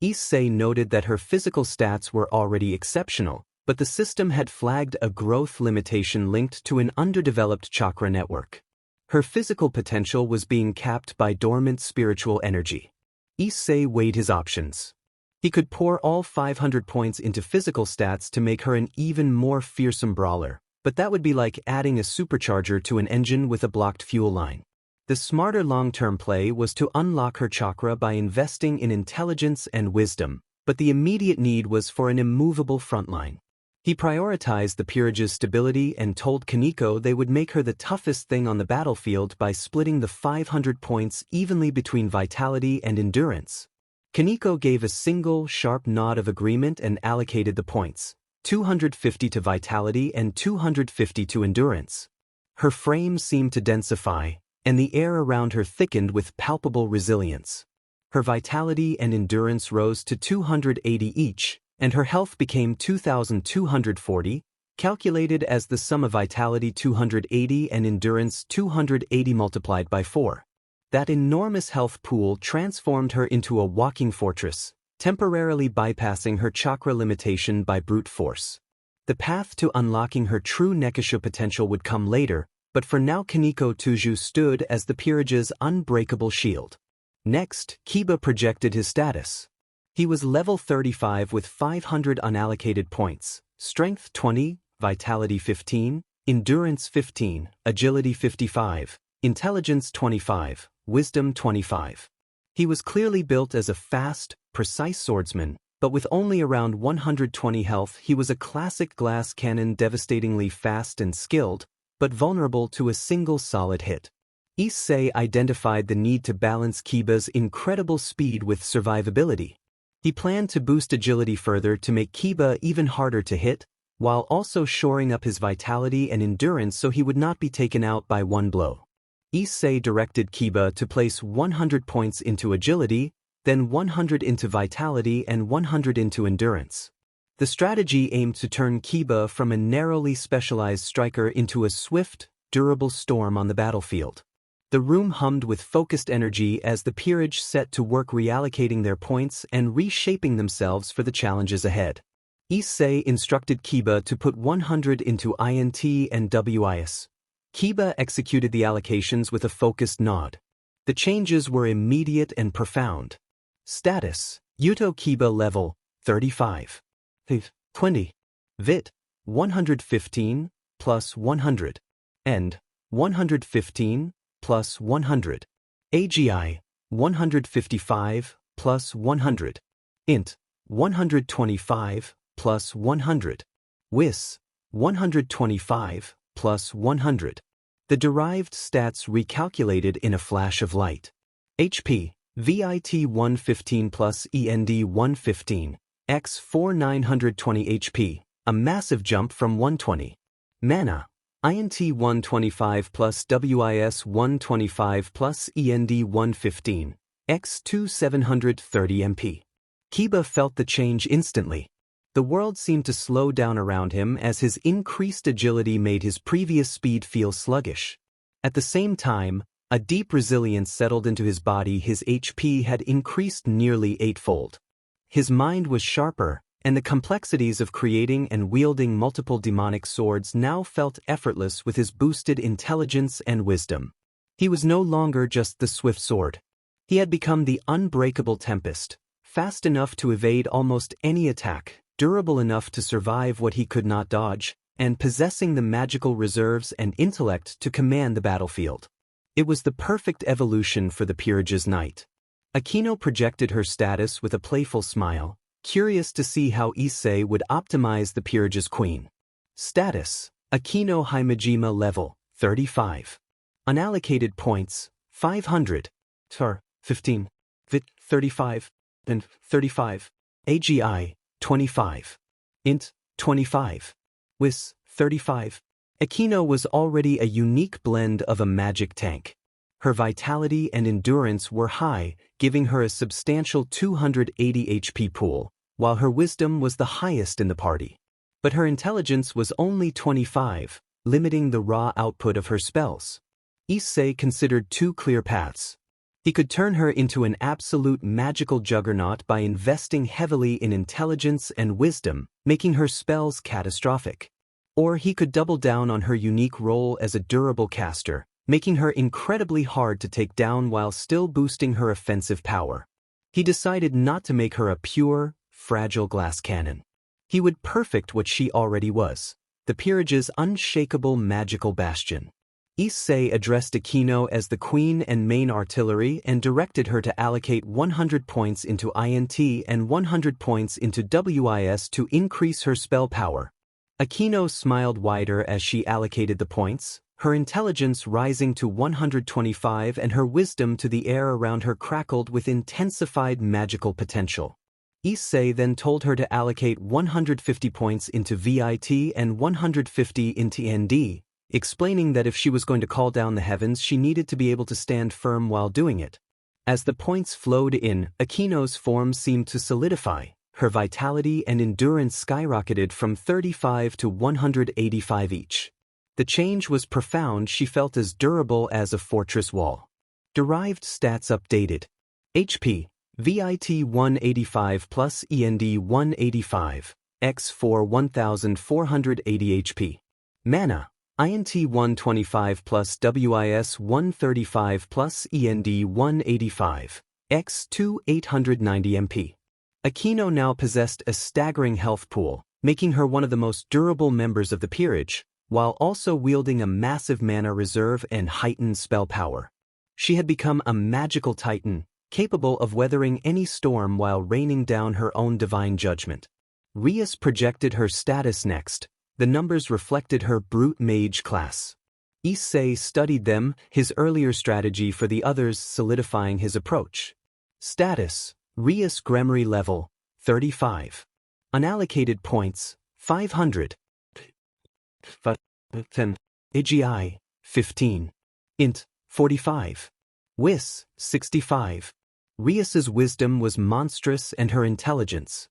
Issei noted that her physical stats were already exceptional, but the system had flagged a growth limitation linked to an underdeveloped chakra network. Her physical potential was being capped by dormant spiritual energy. Issei weighed his options. He could pour all 500 points into physical stats to make her an even more fearsome brawler, but that would be like adding a supercharger to an engine with a blocked fuel line. The smarter long-term play was to unlock her chakra by investing in intelligence and wisdom, but the immediate need was for an immovable frontline. He prioritized the peerage's stability and told Kaneko they would make her the toughest thing on the battlefield by splitting the 500 points evenly between vitality and endurance. Kaneko gave a single, sharp nod of agreement and allocated the points, 250 to vitality and 250 to endurance. Her frame seemed to densify, and the air around her thickened with palpable resilience. Her vitality and endurance rose to 280 each, and her health became 2,240, calculated as the sum of vitality 280 and endurance 280 multiplied by 4. That enormous health pool transformed her into a walking fortress, temporarily bypassing her chakra limitation by brute force. The path to unlocking her true Nekasha potential would come later, but for now Kaneko Tuju stood as the peerage's unbreakable shield. Next, Kiba projected his status. He was level 35 with 500 unallocated points, strength 20, vitality 15, endurance 15, agility 55, intelligence 25, wisdom 25. He was clearly built as a fast, precise swordsman, but with only around 120 health he was a classic glass cannon, devastatingly fast and skilled, but vulnerable to a single solid hit. Issei identified the need to balance Kiba's incredible speed with survivability. He planned to boost agility further to make Kiba even harder to hit, while also shoring up his vitality and endurance so he would not be taken out by one blow. Issei directed Kiba to place 100 points into agility, then 100 into vitality and 100 into endurance. The strategy aimed to turn Kiba from a narrowly specialized striker into a swift, durable storm on the battlefield. The room hummed with focused energy as the peerage set to work reallocating their points and reshaping themselves for the challenges ahead. Issei instructed Kiba to put 100 into INT and WIS. Kiba executed the allocations with a focused nod. The changes were immediate and profound. Status: Yuto Kiba level 35. 20. Vit: 115 plus 100. End: 115 plus 100. AGI: 155 plus 100. Int: 125 plus 100. WIS: 125 plus 100. The derived stats recalculated in a flash of light. HP: VIT 115 plus END 115, x 4920 HP, a massive jump from 120. Mana: INT 125 plus WIS 125 plus END 115, x 2730 MP. Kiba felt the change instantly. The world seemed to slow down around him as his increased agility made his previous speed feel sluggish. At the same time, a deep resilience settled into his body. His HP had increased nearly eightfold. His mind was sharper, and the complexities of creating and wielding multiple demonic swords now felt effortless with his boosted intelligence and wisdom. He was no longer just the swift sword. He had become the unbreakable tempest, fast enough to evade almost any attack, durable enough to survive what he could not dodge, and possessing the magical reserves and intellect to command the battlefield. It was the perfect evolution for the peerage's knight. Akino projected her status with a playful smile, curious to see how Issei would optimize the peerage's queen. Status: Akino Himejima level 35. Unallocated points 500. Tar 15. Vit 35. And 35. AGI 25. Int 25. Wis 35. Akino was already a unique blend of a magic tank. Her vitality and endurance were high, giving her a substantial 280 HP pool, while her wisdom was the highest in the party. But her intelligence was only 25, limiting the raw output of her spells. Issei considered two clear paths. He could turn her into an absolute magical juggernaut by investing heavily in intelligence and wisdom, making her spells catastrophic. Or he could double down on her unique role as a durable caster, making her incredibly hard to take down while still boosting her offensive power. He decided not to make her a pure, fragile glass cannon. He would perfect what she already was, the peerage's unshakable magical bastion. Issei addressed Akino as the queen and main artillery and directed her to allocate 100 points into INT and 100 points into WIS to increase her spell power. Akino smiled wider as she allocated the points, her intelligence rising to 125 and her wisdom to the air around her crackled with intensified magical potential. Issei then told her to allocate 150 points into VIT and 150 into ND, explaining that if she was going to call down the heavens she needed to be able to stand firm while doing it. As the points flowed in, Akino's form seemed to solidify. Her vitality and endurance skyrocketed from 35 to 185 each. The change was profound. She felt as durable as a fortress wall. Derived stats updated. HP, VIT 185 plus END 185, X4 1480 HP. Mana, INT 125 plus WIS 135 plus END 185, X2 890 MP. Akino now possessed a staggering health pool, making her one of the most durable members of the peerage, while also wielding a massive mana reserve and heightened spell power. She had become a magical titan, capable of weathering any storm while raining down her own divine judgment. Rias projected her status next. The numbers reflected her brute mage class. Issei studied them, his earlier strategy for the others solidifying his approach. Status: Rias Gremory level 35. Unallocated points 500. 10. AGI 15. Int 45. Wis 65. Rias's wisdom was monstrous and her intelligence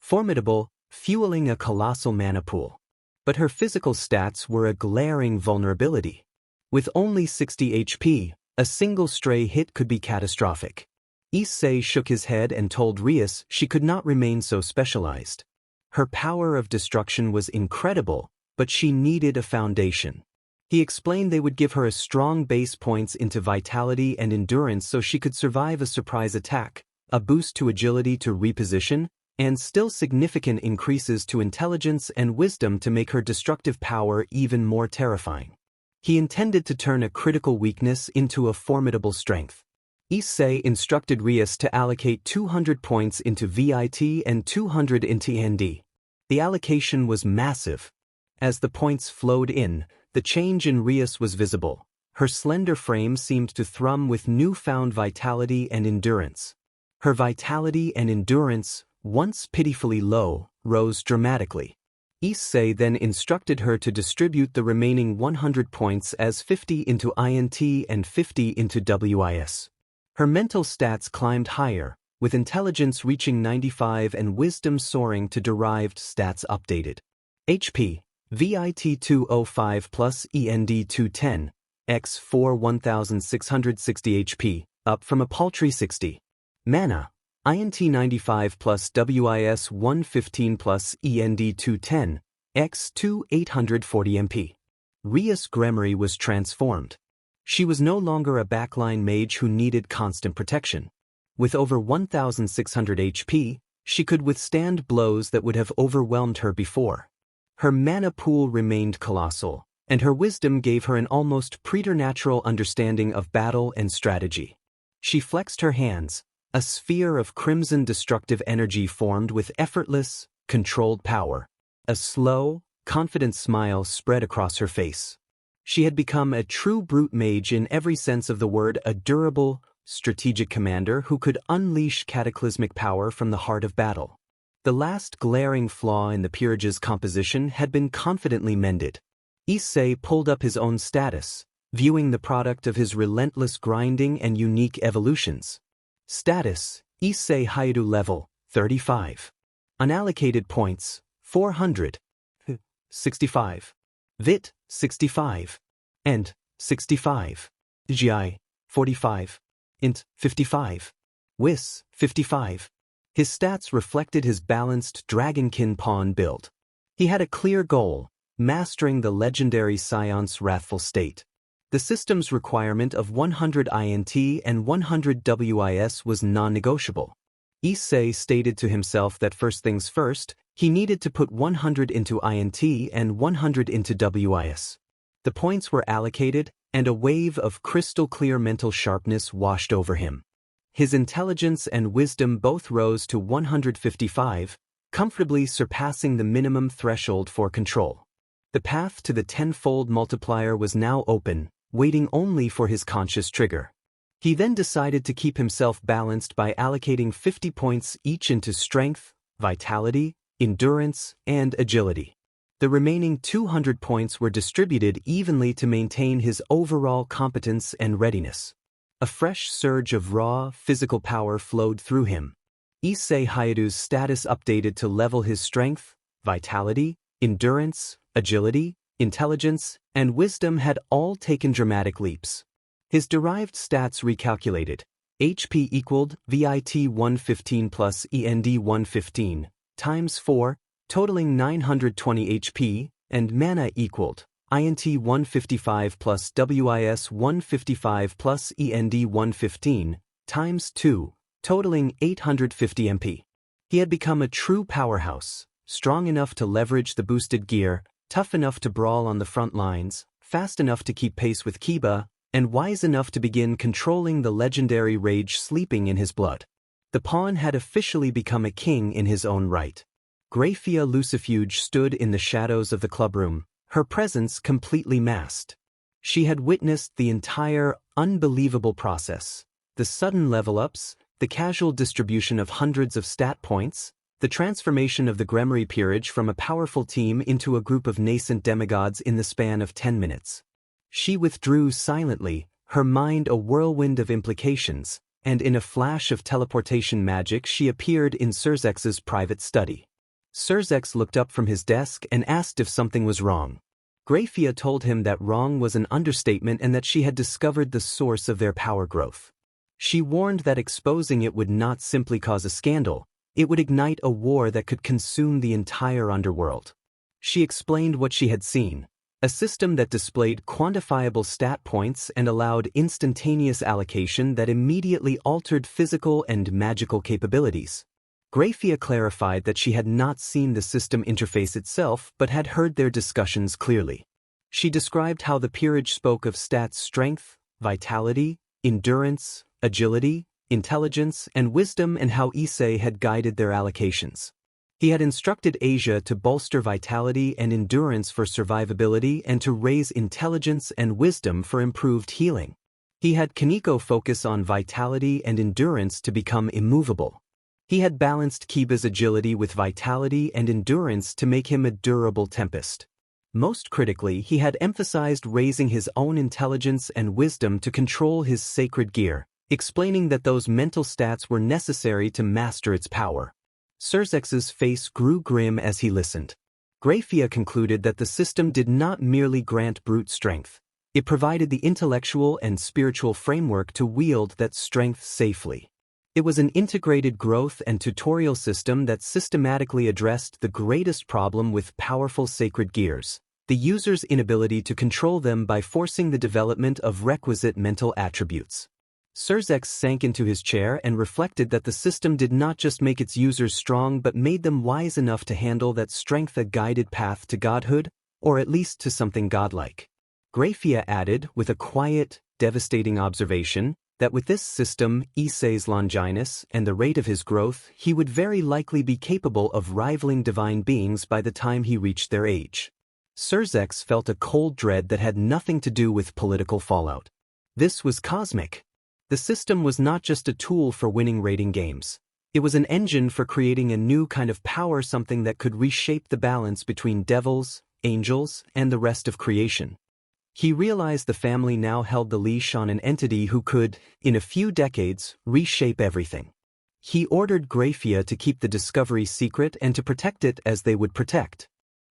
formidable, fueling a colossal mana pool. But her physical stats were a glaring vulnerability. With only 60 HP, a single stray hit could be catastrophic. Issei shook his head and told Rias she could not remain so specialized. Her power of destruction was incredible, but she needed a foundation. He explained they would give her a strong base points into vitality and endurance so she could survive a surprise attack, a boost to agility to reposition, and still significant increases to intelligence and wisdom to make her destructive power even more terrifying. He intended to turn a critical weakness into a formidable strength. Issei instructed Rias to allocate 200 points into VIT and 200 into ND. The allocation was massive. As the points flowed in, the change in Rias was visible. Her slender frame seemed to thrum with newfound vitality and endurance. Her vitality and endurance, once pitifully low, rose dramatically. Issei then instructed her to distribute the remaining 100 points as 50 into INT and 50 into WIS. Her mental stats climbed higher, with intelligence reaching 95 and wisdom soaring to derived stats updated. HP, VIT 205 plus END 210, X4 1660 HP, up from a paltry 60. Mana, INT 95 plus WIS 115 plus END 210, X2 840 MP. Ria's Gremory was transformed. She was no longer a backline mage who needed constant protection. With over 1600 HP, she could withstand blows that would have overwhelmed her before. Her mana pool remained colossal, and her wisdom gave her an almost preternatural understanding of battle and strategy. She flexed her hands. A sphere of crimson destructive energy formed with effortless, controlled power. A slow, confident smile spread across her face. She had become a true brute mage in every sense of the word, a durable, strategic commander who could unleash cataclysmic power from the heart of battle. The last glaring flaw in the peerage's composition had been confidently mended. Issei pulled up his own status, viewing the product of his relentless grinding and unique evolutions. Status, Issei Hayadu level, 35. Unallocated points, 400. 65. VIT, 65. ENT, 65. BGMI, 45. INT, 55. WIS, 55. His stats reflected his balanced Dragonkin pawn build. He had a clear goal, mastering the legendary Scion's wrathful state. The system's requirement of 100 INT and 100 WIS was non-negotiable. Issei stated to himself that first things first, he needed to put 100 into INT and 100 into WIS. The points were allocated, and a wave of crystal-clear mental sharpness washed over him. His intelligence and wisdom both rose to 155, comfortably surpassing the minimum threshold for control. The path to the tenfold multiplier was now open, waiting only for his conscious trigger. He then decided to keep himself balanced by allocating 50 points each into strength, vitality, endurance, and agility. The remaining 200 points were distributed evenly to maintain his overall competence and readiness. A fresh surge of raw, physical power flowed through him. Issei Hayadu's status updated to level his strength, vitality, endurance, agility, intelligence, and wisdom had all taken dramatic leaps. His derived stats recalculated. HP equaled VIT 115 plus END 115 times 4, totaling 920 HP, and mana equaled INT 155 plus WIS 155 plus END 115 times 2, totaling 850 MP. He had become a true powerhouse, strong enough to leverage the boosted gear, tough enough to brawl on the front lines, fast enough to keep pace with Kiba, and wise enough to begin controlling the legendary rage sleeping in his blood. The pawn had officially become a king in his own right. Grafia Lucifuge stood in the shadows of the clubroom, her presence completely masked. She had witnessed the entire unbelievable process, the sudden level-ups, the casual distribution of hundreds of stat points, the transformation of the Gremory peerage from a powerful team into a group of nascent demigods in the span of 10 minutes. She withdrew silently, her mind a whirlwind of implications, and in a flash of teleportation magic she appeared in Surzex's private study. Surzex looked up from his desk and asked if something was wrong. Grafia told him that wrong was an understatement and that she had discovered the source of their power growth. She warned that exposing it would not simply cause a scandal, it would ignite a war that could consume the entire underworld. She explained what she had seen, a system that displayed quantifiable stat points and allowed instantaneous allocation that immediately altered physical and magical capabilities. Grafia clarified that she had not seen the system interface itself but had heard their discussions clearly. She described how the peerage spoke of stats strength, vitality, endurance, agility, intelligence, and wisdom, and how Issei had guided their allocations. He had instructed Asia to bolster vitality and endurance for survivability and to raise intelligence and wisdom for improved healing. He had Kaneko focus on vitality and endurance to become immovable. He had balanced Kiba's agility with vitality and endurance to make him a durable tempest. Most critically, he had emphasized raising his own intelligence and wisdom to control his sacred gear, explaining that those mental stats were necessary to master its power. Surzex's face grew grim as he listened. Grafia concluded that the system did not merely grant brute strength. It provided the intellectual and spiritual framework to wield that strength safely. It was an integrated growth and tutorial system that systematically addressed the greatest problem with powerful sacred gears: the user's inability to control them by forcing the development of requisite mental attributes. Surzex sank into his chair and reflected that the system did not just make its users strong but made them wise enough to handle that strength, a guided path to godhood, or at least to something godlike. Grafia added, with a quiet, devastating observation, that with this system, Issei's Longinus, and the rate of his growth, he would very likely be capable of rivaling divine beings by the time he reached their age. Surzex felt a cold dread that had nothing to do with political fallout. This was cosmic. The system was not just a tool for winning rating games. It was an engine for creating a new kind of power, something that could reshape the balance between devils, angels, and the rest of creation. He realized the family now held the leash on an entity who could, in a few decades, reshape everything. He ordered Grafia to keep the discovery secret and to protect it as they would protect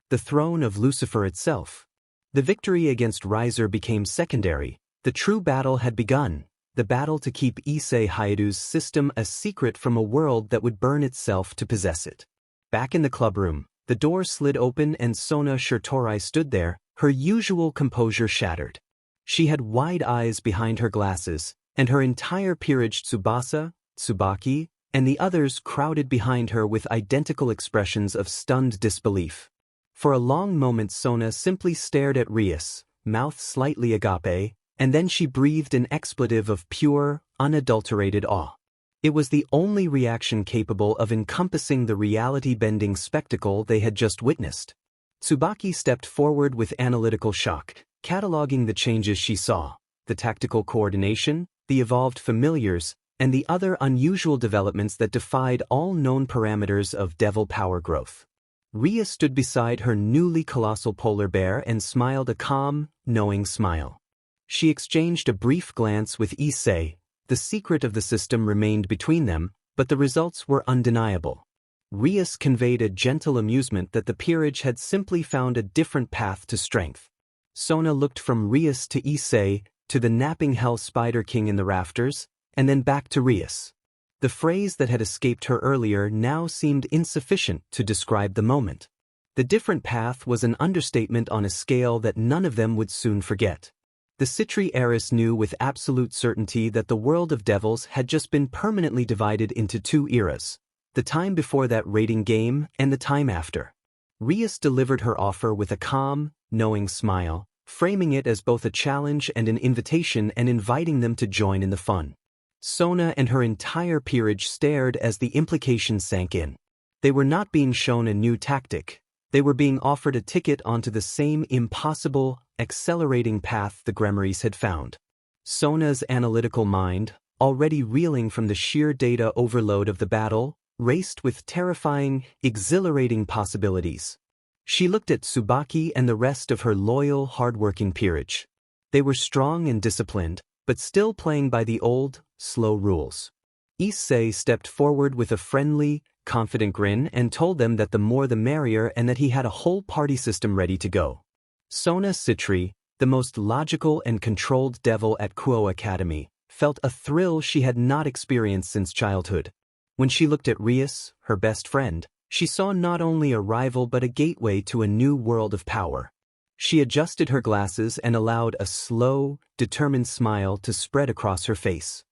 the throne of Lucifer itself. The victory against Riser became secondary. The true battle had begun. The battle to keep Issei Hayadu's system a secret from a world that would burn itself to possess it. Back in the clubroom, the door slid open and Sona Shirtorai stood there, her usual composure shattered. She had wide eyes behind her glasses, and her entire peerage Tsubasa, Tsubaki, and the others crowded behind her with identical expressions of stunned disbelief. For a long moment Sona simply stared at Rias, mouth slightly agape, and then she breathed an expletive of pure, unadulterated awe. It was the only reaction capable of encompassing the reality-bending spectacle they had just witnessed. Tsubaki stepped forward with analytical shock, cataloging the changes she saw: the tactical coordination, the evolved familiars, and the other unusual developments that defied all known parameters of devil power growth. Ria stood beside her newly colossal polar bear and smiled a calm, knowing smile. She exchanged a brief glance with Issei. The secret of the system remained between them, but the results were undeniable. Rias conveyed a gentle amusement that the peerage had simply found a different path to strength. Sona looked from Rias to Issei, to the napping hell spider king in the rafters, and then back to Rias. The phrase that had escaped her earlier now seemed insufficient to describe the moment. The different path was an understatement on a scale that none of them would soon forget. The Citri heiress knew with absolute certainty that the world of devils had just been permanently divided into two eras: the time before that rating game and the time after. Rias delivered her offer with a calm, knowing smile, framing it as both a challenge and an invitation and inviting them to join in the fun. Sona and her entire peerage stared as the implications sank in. They were not being shown a new tactic. They were being offered a ticket onto the same impossible, accelerating path the Gremmaries had found. Sona's analytical mind, already reeling from the sheer data overload of the battle, raced with terrifying, exhilarating possibilities. She looked at Tsubaki and the rest of her loyal, hard-working peerage. They were strong and disciplined, but still playing by the old, slow rules. Issei stepped forward with a friendly, confident grin and told them that the more the merrier and that he had a whole party system ready to go. Sona Citri, the most logical and controlled devil at Kuo Academy, felt a thrill she had not experienced since childhood. When she looked at Rias, her best friend, she saw not only a rival but a gateway to a new world of power. She adjusted her glasses and allowed a slow, determined smile to spread across her face.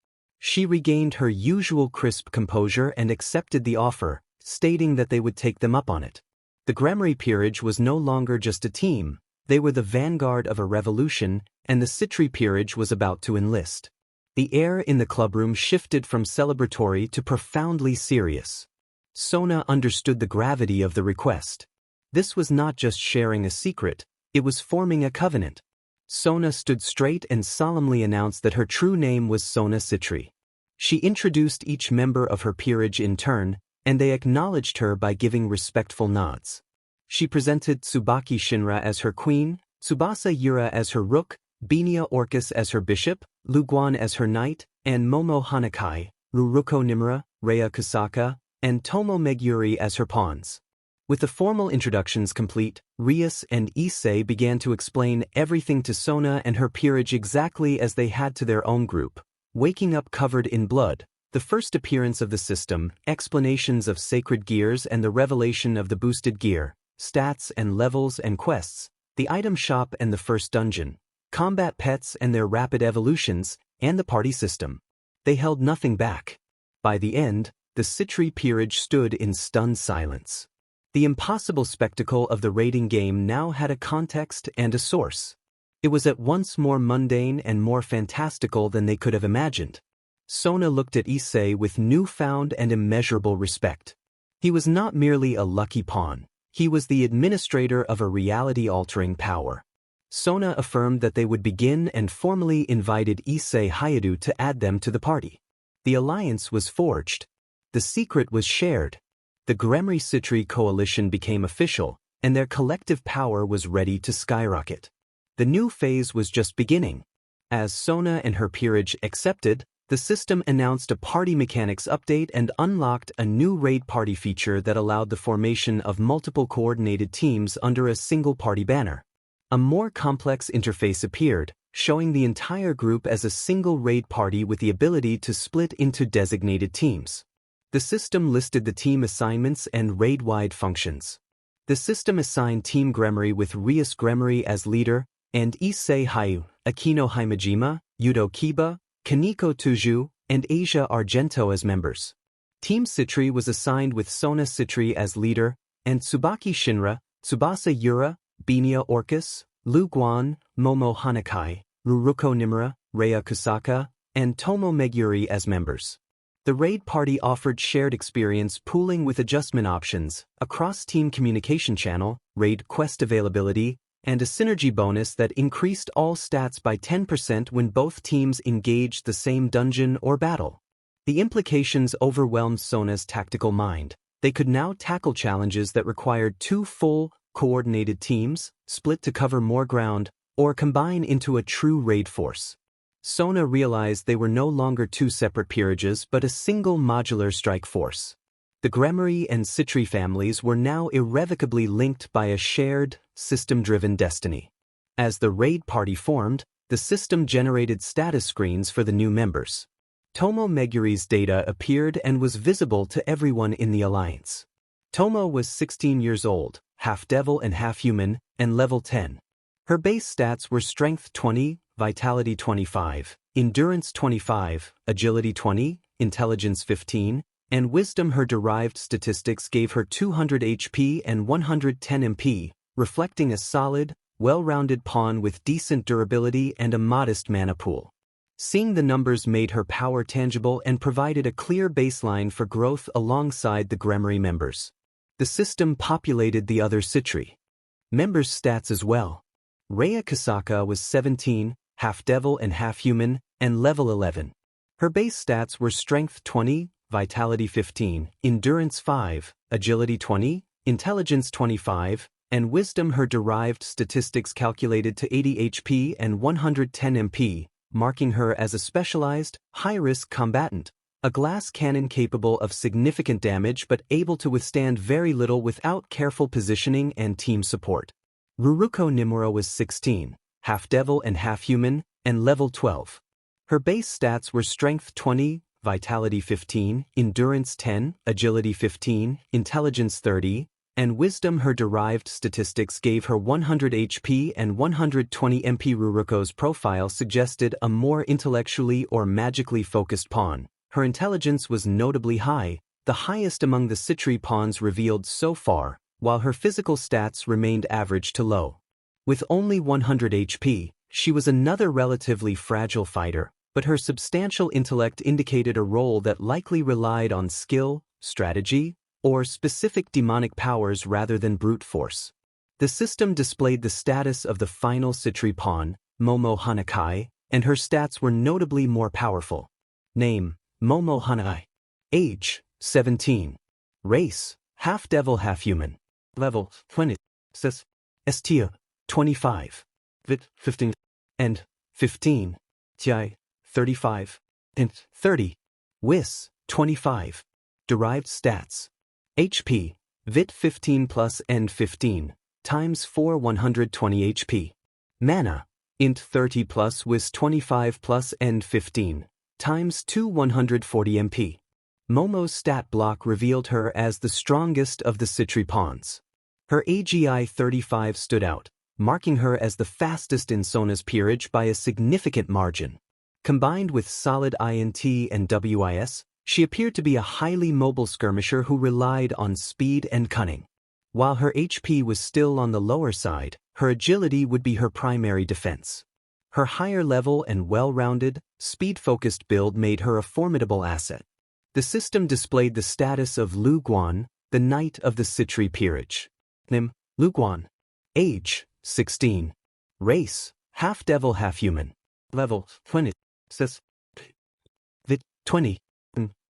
She regained her usual crisp composure and accepted the offer, stating that they would take them up on it. The Gremmery peerage was no longer just a team. They were the vanguard of a revolution, and the Citri peerage was about to enlist. The air in the clubroom shifted from celebratory to profoundly serious. Sona understood the gravity of the request. This was not just sharing a secret, it was forming a covenant. Sona stood straight and solemnly announced that her true name was Sona Citri. She introduced each member of her peerage in turn, and they acknowledged her by giving respectful nods. She presented Tsubaki Shinra as her queen, Tsubasa Yura as her rook, Binia Orcus as her bishop, Luguan as her knight, and Momo Hanakai, Ruruko Nimura, Rhea Kusaka, and Tomo Meguri as her pawns. With the formal introductions complete, Rias and Issei began to explain everything to Sona and her peerage exactly as they had to their own group. Waking up covered in blood, the first appearance of the system, explanations of sacred gears and the revelation of the boosted gear, stats and levels and quests, the item shop and the first dungeon, combat pets and their rapid evolutions, and the party system. They held nothing back. By the end, the Citri peerage stood in stunned silence. The impossible spectacle of the raiding game now had a context and a source. It was at once more mundane and more fantastical than they could have imagined. Sona looked at Issei with newfound and immeasurable respect. He was not merely a lucky pawn, he was the administrator of a reality-altering power. Sona affirmed that they would begin and formally invited Issei Hayadu to add them to the party. The alliance was forged. The secret was shared. The Gremry Citri coalition became official, and their collective power was ready to skyrocket. The new phase was just beginning. As Sona and her peerage accepted, the system announced a party mechanics update and unlocked a new raid party feature that allowed the formation of multiple coordinated teams under a single party banner. A more complex interface appeared, showing the entire group as a single raid party with the ability to split into designated teams. The system listed the team assignments and raid-wide functions. The system assigned Team Gremry with Rias Gremry as leader, and Issei Hayu, Akino Himejima, Yudo Kiba, Kaneko Tuju, and Asia Argento as members. Team Citri was assigned with Sona Citri as leader, and Tsubaki Shinra, Tsubasa Yura, Binia Orcus, Lu Guan, Momo Hanakai, Ruruko Nimura, Rhea Kusaka, and Tomo Meguri as members. The raid party offered shared experience pooling with adjustment options, a cross-team communication channel, raid quest availability, and a synergy bonus that increased all stats by 10% when both teams engaged the same dungeon or battle. The implications overwhelmed Sona's tactical mind. They could now tackle challenges that required two full, coordinated teams, split to cover more ground, or combine into a true raid force. Sona realized they were no longer two separate peerages but a single modular strike force. The Gremry and Citri families were now irrevocably linked by a shared, system-driven destiny. As the raid party formed, the system generated status screens for the new members. Tomo Meguri's data appeared and was visible to everyone in the alliance. Tomo was 16 years old, half devil and half human, and level 10. Her base stats were Strength 20, Vitality 25, Endurance 25, Agility 20, Intelligence 15, and Wisdom. Her derived statistics gave her 200 HP and 110 MP, reflecting a solid, well-rounded pawn with decent durability and a modest mana pool. Seeing the numbers made her power tangible and provided a clear baseline for growth alongside the Gremry members. The system populated the other Citri members' stats as well. Rhea Kusaka was 17, half devil and half human, and level 11. Her base stats were Strength 20, Vitality 15, Endurance 5, Agility 20, Intelligence 25, and Wisdom. Her derived statistics calculated to 80 HP and 110 MP, marking her as a specialized, high-risk combatant, a glass cannon capable of significant damage but able to withstand very little without careful positioning and team support. Ruruko Nimura was 16, half devil and half human, and level 12. Her base stats were Strength 20, Vitality 15, Endurance 10, Agility 15, Intelligence 30, and Wisdom. Her derived statistics gave her 100 HP and 120 MP. Ruruko's profile suggested a more intellectually or magically focused pawn. Her intelligence was notably high, the highest among the Citri pawns revealed so far, while her physical stats remained average to low. With only 100 HP, she was another relatively fragile fighter, but her substantial intellect indicated a role that likely relied on skill, strategy, or specific demonic powers rather than brute force. The system displayed the status of the final Citri pawn, Momo Hanakai, and her stats were notably more powerful. Name: Momo Hanakai. Age: 17. Race: half devil, half human. Level: 20. Sis: STO: 25. Vit: 15. And 15. Ti, 35. Int, 30. Wis, 25. Derived stats. HP, Vit 15 plus End 15, times 4 120 HP. Mana, Int 30 plus Wis 25 plus End 15, times 2 140 MP. Momo's stat block revealed her as the strongest of the Citri pawns. Her AGI 35 stood out, marking her as the fastest in Sona's peerage by a significant margin. Combined with solid INT and WIS, she appeared to be a highly mobile skirmisher who relied on speed and cunning. While her HP was still on the lower side, her agility would be her primary defense. Her higher level and well-rounded, speed-focused build made her a formidable asset. The system displayed the status of Lu Guan, the Knight of the Citri peerage. Nim, Lu Guan. Age, 16. Race, half-devil half-human. Level, 20. Sis. Vit, 20.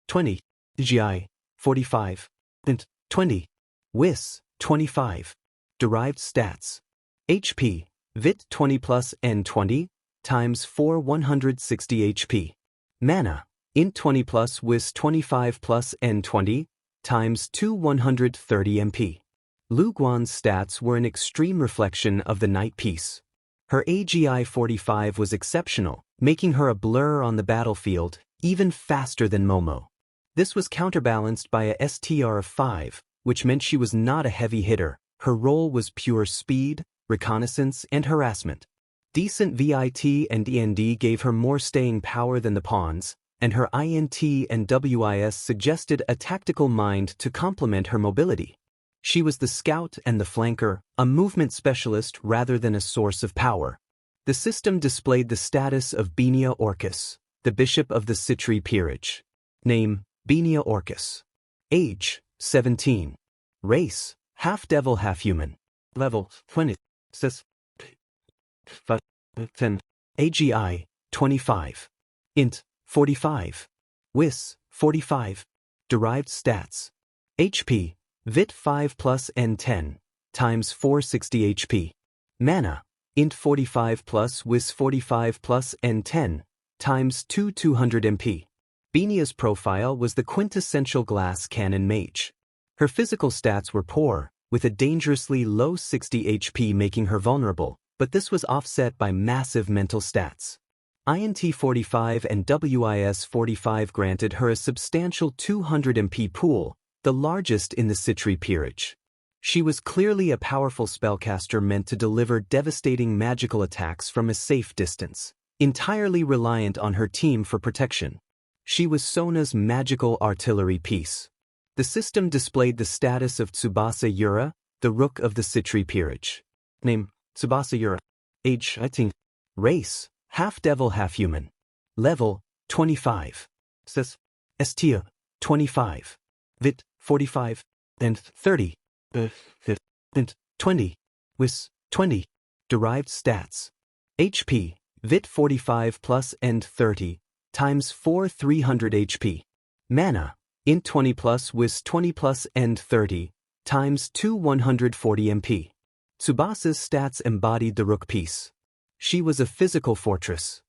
20. GI, 45. Int, 20. Wis, 25. Derived stats. HP, Vit 20 plus N 20, times 4 160 HP. Mana, Int 20 plus Wis 25 plus N 20, times 2 130 MP. Lu Guan's stats were an extreme reflection of the Knight piece. Her AGI 45 was exceptional, making her a blur on the battlefield, even faster than Momo. This was counterbalanced by a STR of 5, which meant she was not a heavy hitter. Her role was pure speed, reconnaissance, and harassment. Decent VIT and END gave her more staying power than the pawns, and her INT and WIS suggested a tactical mind to complement her mobility. She was the scout and the flanker, a movement specialist rather than a source of power. The system displayed the status of Benia Orcus, the bishop of the Citri peerage. Name, Benia Orcus. Age, 17. Race, half-devil half-human. Level, 20. Sis. 10. AGI, 25. Int, 45. Wis, 45. Derived stats. HP, Vit 5 plus N10, times 460 HP. Mana, Int 45 plus Wis 45 plus N10, times 200 MP. Benia's profile was the quintessential glass cannon mage. Her physical stats were poor, with a dangerously low 60 HP making her vulnerable, but this was offset by massive mental stats. INT 45 and WIS 45 granted her a substantial 200 MP pool, the largest in the Citri peerage. She was clearly a powerful spellcaster meant to deliver devastating magical attacks from a safe distance, entirely reliant on her team for protection. She was Sona's magical artillery piece. The system displayed the status of Tsubasa Yura, the Rook of the Citri peerage. Name, Tsubasa Yura. Age, 18. Race, half-devil half-human. Level, 25. Sis. Estia, 25. Vit, 45. And 30. And 20. Wis, 20. Derived stats. HP, Vit 45 plus End 30, times 4 300 HP. Mana, Int 20 plus Wis 20 plus End 30, times 2 140 MP. Tsubasa's stats embodied the Rook piece. She was a physical fortress.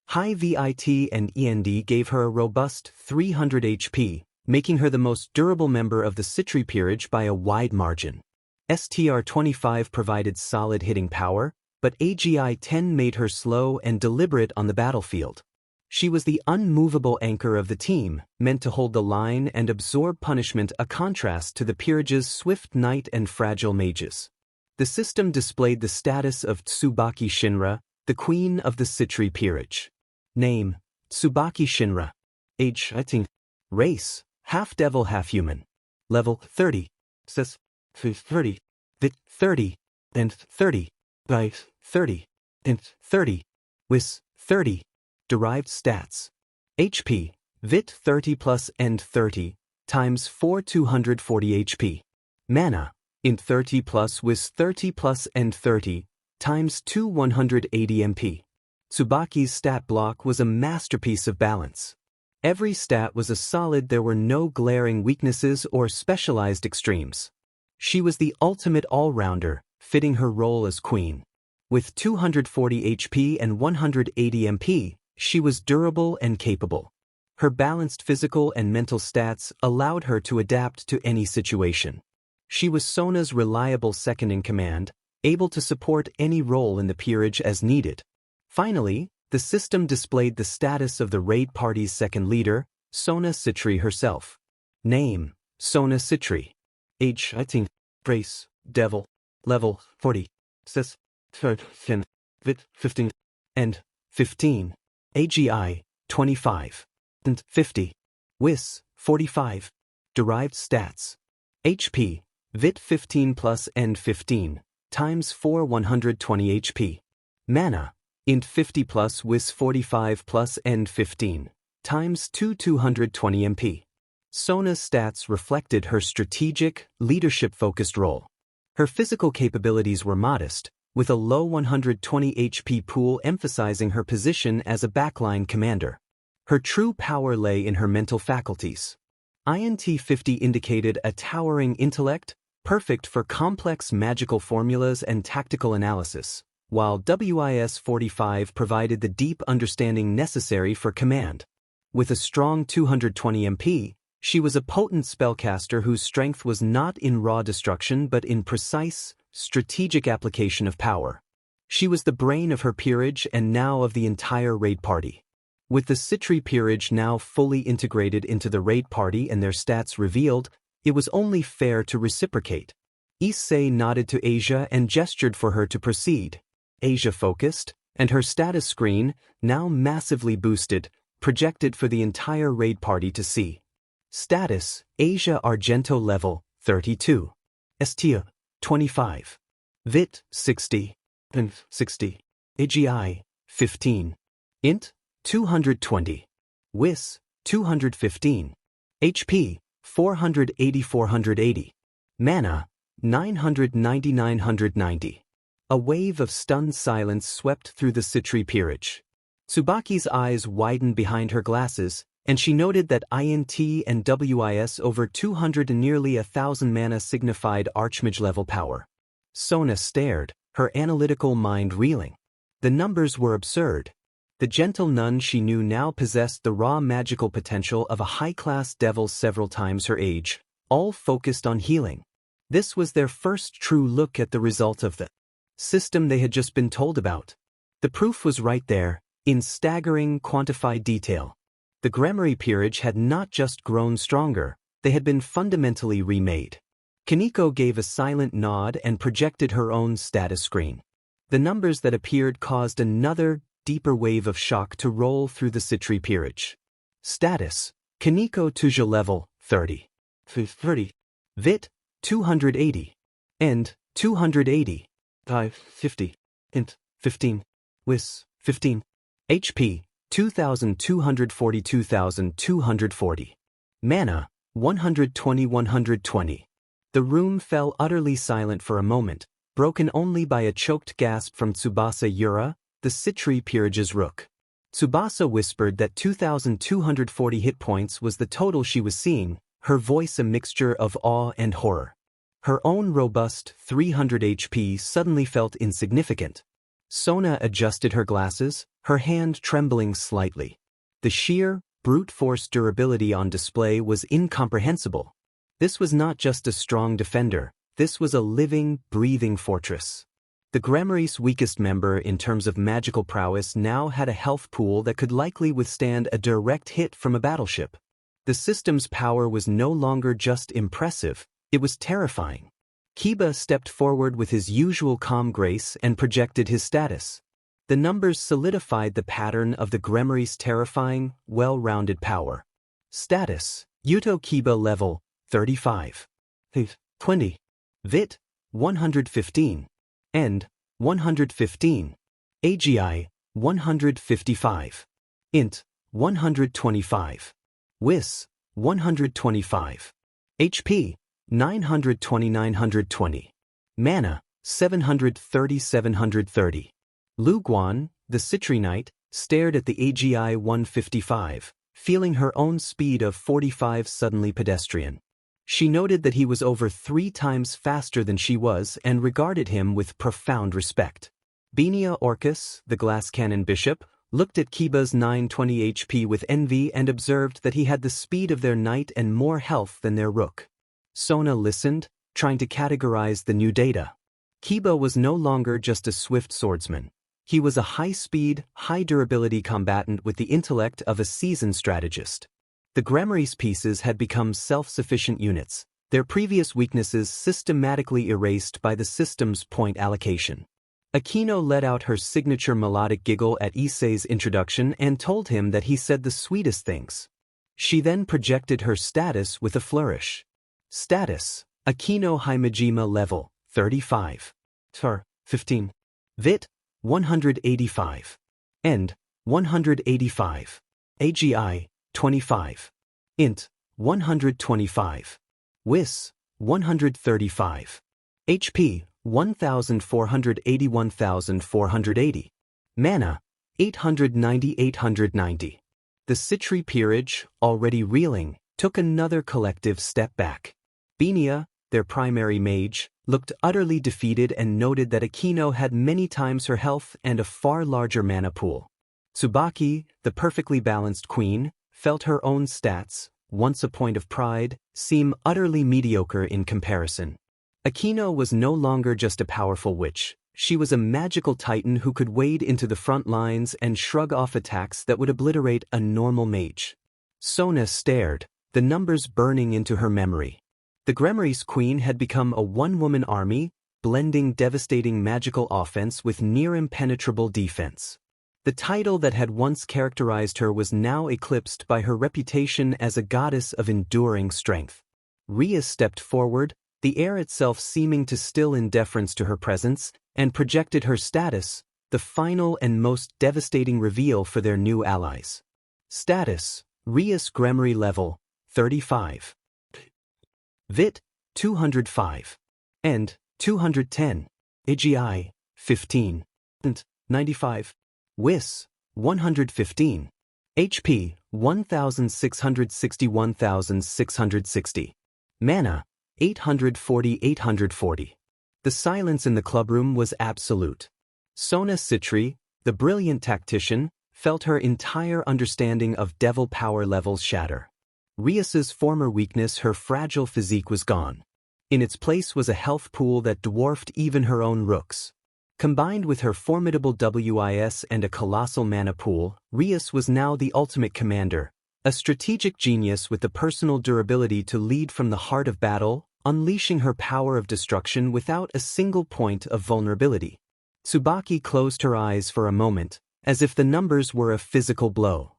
High VIT and END gave her a robust 300 HP, making her the most durable member of the Citri peerage by a wide margin. STR-25 provided solid hitting power, but AGI-10 made her slow and deliberate on the battlefield. She was the unmovable anchor of the team, meant to hold the line and absorb punishment, a contrast to the peerage's swift knight and fragile mages. The system displayed the status of Tsubaki Shinra, the queen of the Citri peerage. Name, Tsubaki Shinra. Age, 18. Race, half-devil half-human. Level, 30. Sis. 30. Vit, 30. And 30. By 30. And 30. Wis, 30. Derived stats. HP, Vit 30 plus End 30, times 4 240 HP. Mana, Int 30 plus Wis 30 plus End 30, times 2 180 MP. Tsubaki's stat block was a masterpiece of balance. Every stat was a solid, there were no glaring weaknesses or specialized extremes. She was the ultimate all-rounder, fitting her role as queen. With 240 HP and 180 MP, she was durable and capable. Her balanced physical and mental stats allowed her to adapt to any situation. She was Sona's reliable second-in-command, able to support any role in the peerage as needed. Finally, the system displayed the status of the raid party's second leader, Sona Citri herself. Name: Sona Citri. Age 18. Race: Devil. Level: 40. Sis: 13. Vit: 15. And 15. AGI: 25. And 50. Wis: 45. Derived stats. HP: Vit 15 plus End 15 times 4 120 HP. Mana: Int 50 plus Wis 45 plus End 15 times 2 220 MP. Sona's stats reflected her strategic, leadership-focused role. Her physical capabilities were modest, with a low 120 HP pool emphasizing her position as a backline commander. Her true power lay in her mental faculties. INT 50 indicated a towering intellect, perfect for complex magical formulas and tactical analysis, while WIS 45 provided the deep understanding necessary for command. With a strong 220 MP, she was a potent spellcaster whose strength was not in raw destruction but in precise, strategic application of power. She was the brain of her peerage and now of the entire raid party. With the Citri peerage now fully integrated into the raid party and their stats revealed, it was only fair to reciprocate. Issei nodded to Asia and gestured for her to proceed. Asia focused, and her status screen, now massively boosted, projected for the entire raid party to see. Status: Asia Argento level 32. ST 25. Vit 60. And 60. AGI 15. Int 220. Wis 215. HP 480. Mana 990. A wave of stunned silence swept through the Citri peerage. Tsubaki's eyes widened behind her glasses, and she noted that INT and WIS over 200 and nearly 1,000 mana signified Archmage-level power. Sona stared, her analytical mind reeling. The numbers were absurd. The gentle nun she knew now possessed the raw magical potential of a high-class devil several times her age, all focused on healing. This was their first true look at the result of the system they had just been told about. The proof was right there, in staggering, quantified detail. The Gremory peerage had not just grown stronger, they had been fundamentally remade. Kaneko gave a silent nod and projected her own status screen. The numbers that appeared caused another, deeper wave of shock to roll through the Citri peerage. Status: Kaneko Tuja level 30. 30. Vit 280. End 280. 50. Int 15. Wis 15. HP 2,240. Mana 120. The room fell utterly silent for a moment, broken only by a choked gasp from Tsubasa Yura, the Citri peerage's rook. Tsubasa whispered that 2,240 hit points was the total she was seeing, her voice a mixture of awe and horror. Her own robust 300 HP suddenly felt insignificant. Sona adjusted her glasses, her hand trembling slightly. The sheer, brute force durability on display was incomprehensible. This was not just a strong defender, this was a living, breathing fortress. The Gremory's weakest member in terms of magical prowess now had a health pool that could likely withstand a direct hit from a battleship. The system's power was no longer just impressive, it was terrifying. Kiba stepped forward with his usual calm grace and projected his status. The numbers solidified the pattern of the Gremory's terrifying, well-rounded power. Status: Yuto Kiba level 35. 20. Vit 115. End 115. AGI 155. Int 125. Wis 125. HP 920. Mana 730. Lu Guan, the Citri Knight, stared at the AGI 155, feeling her own speed of 45 suddenly pedestrian. She noted that he was over 3 times faster than she was and regarded him with profound respect. Benia Orcus, the glass cannon bishop, looked at Kiba's 920 HP with envy and observed that he had the speed of their knight and more health than their rook. Sona listened, trying to categorize the new data. Kiba was no longer just a swift swordsman. He was a high-speed, high-durability combatant with the intellect of a seasoned strategist. The Grimoire's pieces had become self-sufficient units, their previous weaknesses systematically erased by the system's point allocation. Akino let out her signature melodic giggle at Issei's introduction and told him that he said the sweetest things. She then projected her status with a flourish. Status: Akino Himejima level, 35. Tar, 15. Vit, 185. End, 185. AGI, 25. Int, 125. Wis, 135. HP, 1,480. Mana, 890. The Citri peerage, already reeling, took another collective step back. Benia, their primary mage, looked utterly defeated and noted that Akino had many times her health and a far larger mana pool. Tsubaki, the perfectly balanced queen, felt her own stats, once a point of pride, seem utterly mediocre in comparison. Akino was no longer just a powerful witch, she was a magical titan who could wade into the front lines and shrug off attacks that would obliterate a normal mage. Sona stared, the numbers burning into her memory. The Grimoire's queen had become a one-woman army, blending devastating magical offense with near-impenetrable defense. The title that had once characterized her was now eclipsed by her reputation as a goddess of enduring strength. Rhea stepped forward, the air itself seeming to still in deference to her presence, and projected her status, the final and most devastating reveal for their new allies. Status: Rhea's Grimoire level, 35. Vit, 205. End, 210. AGI, 15. Int, 95. Wis, 115. HP, 1,660. Mana, 840. The silence in the clubroom was absolute. Sona Citri, the brilliant tactician, felt her entire understanding of devil power levels shatter. Rhea's former weakness, her fragile physique, was gone. In its place was a health pool that dwarfed even her own rooks. Combined with her formidable WIS and a colossal mana pool, Rhea's was now the ultimate commander, a strategic genius with the personal durability to lead from the heart of battle, unleashing her power of destruction without a single point of vulnerability. Tsubaki closed her eyes for a moment, as if the numbers were a physical blow.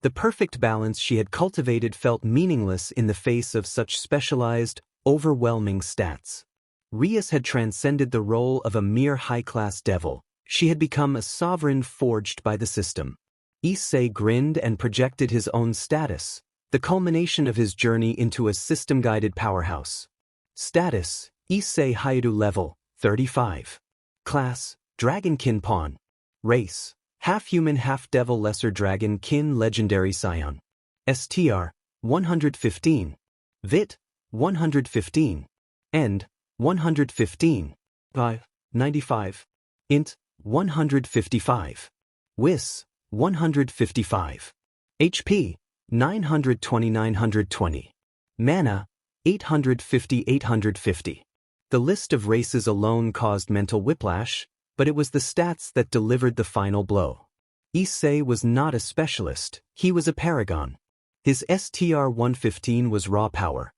The perfect balance she had cultivated felt meaningless in the face of such specialized, overwhelming stats. Rhea's had transcended the role of a mere high-class devil. She had become a sovereign forged by the system. Issei grinned and projected his own status, the culmination of his journey into a system-guided powerhouse. Status: Issei Haidu level, 35. Class: Dragonkin Pawn. Race: half-human half-devil lesser dragon kin legendary scion. STR: 115. Vit: 115. End: 115. 95. Int: 155. Wis: 155. HP: 920. Mana: 850. The list of races alone caused mental whiplash, but it was the stats that delivered the final blow. Issei was not a specialist, he was a paragon. His STR-115 was raw power.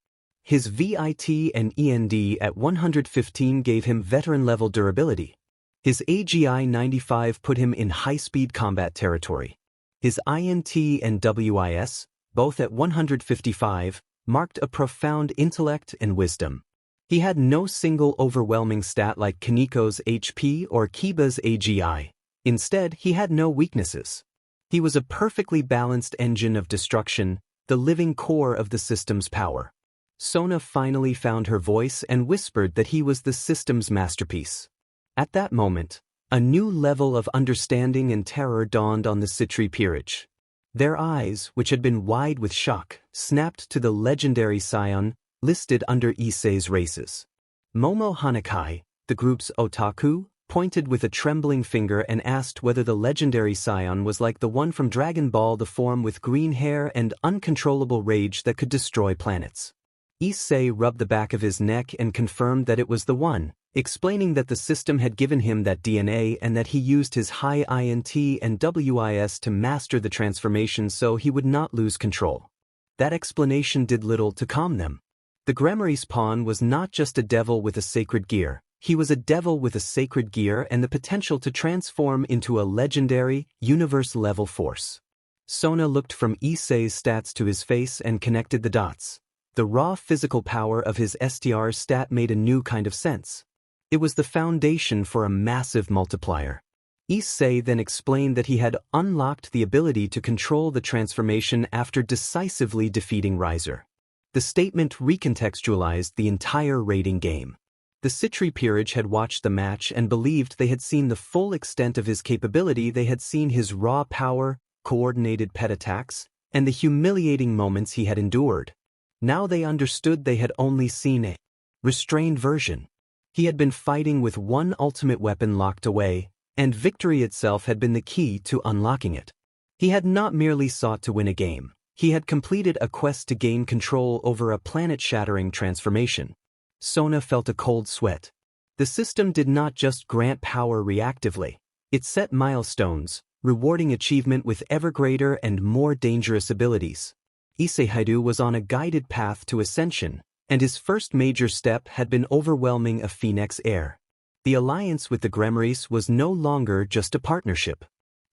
His VIT and END at 115 gave him veteran-level durability. His AGI 95 put him in high-speed combat territory. His INT and WIS, both at 155, marked a profound intellect and wisdom. He had no single overwhelming stat like Kaniko's HP or Kiba's AGI. Instead, he had no weaknesses. He was a perfectly balanced engine of destruction, the living core of the system's power. Sona finally found her voice and whispered that he was the system's masterpiece. At that moment, a new level of understanding and terror dawned on the Citri peerage. Their eyes, which had been wide with shock, snapped to the legendary scion listed under Issei's races. Momo Hanakai, the group's otaku, pointed with a trembling finger and asked whether the legendary scion was like the one from Dragon Ball, the form with green hair and uncontrollable rage that could destroy planets. Issei rubbed the back of his neck and confirmed that it was the one, explaining that the system had given him that DNA and that he used his high INT and WIS to master the transformation so he would not lose control. That explanation did little to calm them. The Gremmery's pawn was not just a devil with a sacred gear, he was a devil with a sacred gear and the potential to transform into a legendary, universe-level force. Sona looked from Issei's stats to his face and connected the dots. The raw physical power of his STR stat made a new kind of sense. It was the foundation for a massive multiplier. Issei then explained that he had unlocked the ability to control the transformation after decisively defeating Riser. The statement recontextualized the entire raiding game. The Citri peerage had watched the match and believed they had seen the full extent of his capability. They had seen his raw power, coordinated pet attacks, and the humiliating moments he had endured. Now they understood they had only seen a restrained version. He had been fighting with one ultimate weapon locked away, and victory itself had been the key to unlocking it. He had not merely sought to win a game, he had completed a quest to gain control over a planet-shattering transformation. Sona felt a cold sweat. The system did not just grant power reactively, it set milestones, rewarding achievement with ever greater and more dangerous abilities. Issei was on a guided path to ascension, and his first major step had been overwhelming a Phoenix heir. The alliance with the Gremmeries was no longer just a partnership.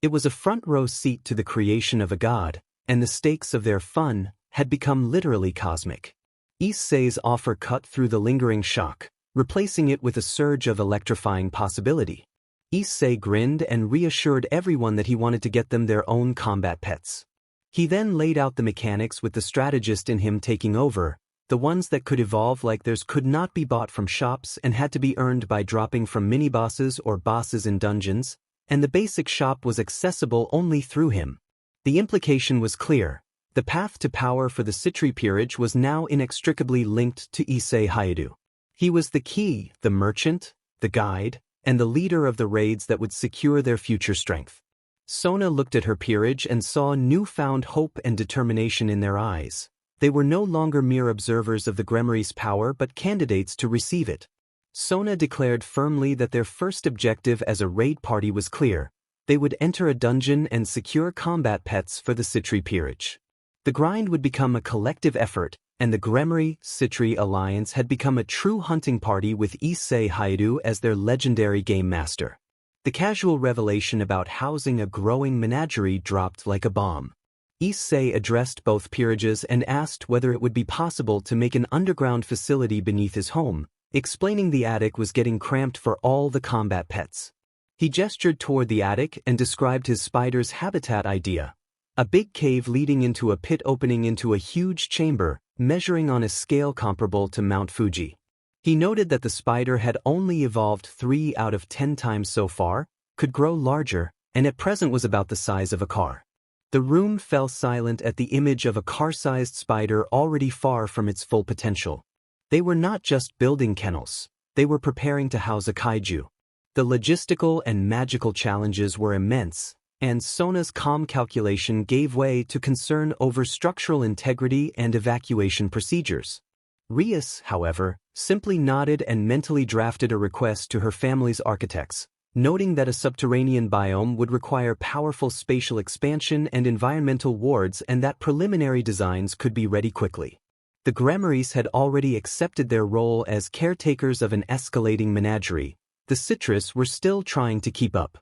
It was a front-row seat to the creation of a god, and the stakes of their fun had become literally cosmic. Issei's offer cut through the lingering shock, replacing it with a surge of electrifying possibility. Issei grinned and reassured everyone that he wanted to get them their own combat pets. He then laid out the mechanics with the strategist in him taking over. The ones that could evolve like theirs could not be bought from shops and had to be earned by dropping from mini-bosses or bosses in dungeons, and the basic shop was accessible only through him. The implication was clear. The path to power for the Citri peerage was now inextricably linked to Issei. He was the key, the merchant, the guide, and the leader of the raids that would secure their future strength. Sona looked at her peerage and saw newfound hope and determination in their eyes. They were no longer mere observers of the Gremmery's power but candidates to receive it. Sona declared firmly that their first objective as a raid party was clear. They would enter a dungeon and secure combat pets for the Citri peerage. The grind would become a collective effort, and the Gremmery-Citri alliance had become a true hunting party with Issei as their legendary game master. The casual revelation about housing a growing menagerie dropped like a bomb. Issei addressed both peerages and asked whether it would be possible to make an underground facility beneath his home, explaining the attic was getting cramped for all the combat pets. He gestured toward the attic and described his spider's habitat idea. A big cave leading into a pit opening into a huge chamber, measuring on a scale comparable to Mount Fuji. He noted that the spider had only evolved 3 out of 10 times so far, could grow larger, and at present was about the size of a car. The room fell silent at the image of a car-sized spider already far from its full potential. They were not just building kennels, they were preparing to house a kaiju. The logistical and magical challenges were immense, and Sona's calm calculation gave way to concern over structural integrity and evacuation procedures. Rias, however, simply nodded and mentally drafted a request to her family's architects, noting that a subterranean biome would require powerful spatial expansion and environmental wards and that preliminary designs could be ready quickly. The Gremmeries had already accepted their role as caretakers of an escalating menagerie. The Citrus were still trying to keep up.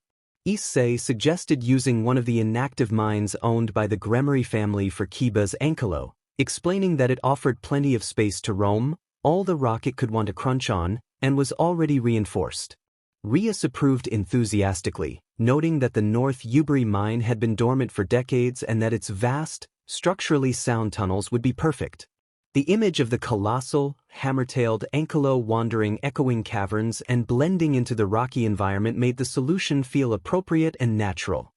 Issei suggested using one of the inactive mines owned by the Gremmery family for Kiba's Ankelo, explaining that it offered plenty of space to roam, all the rock it could want to crunch on, and was already reinforced. Rias approved enthusiastically, noting that the North Uberi mine had been dormant for decades and that its vast, structurally sound tunnels would be perfect. The image of the colossal, hammer-tailed Ankelo wandering echoing caverns and blending into the rocky environment made the solution feel appropriate and natural.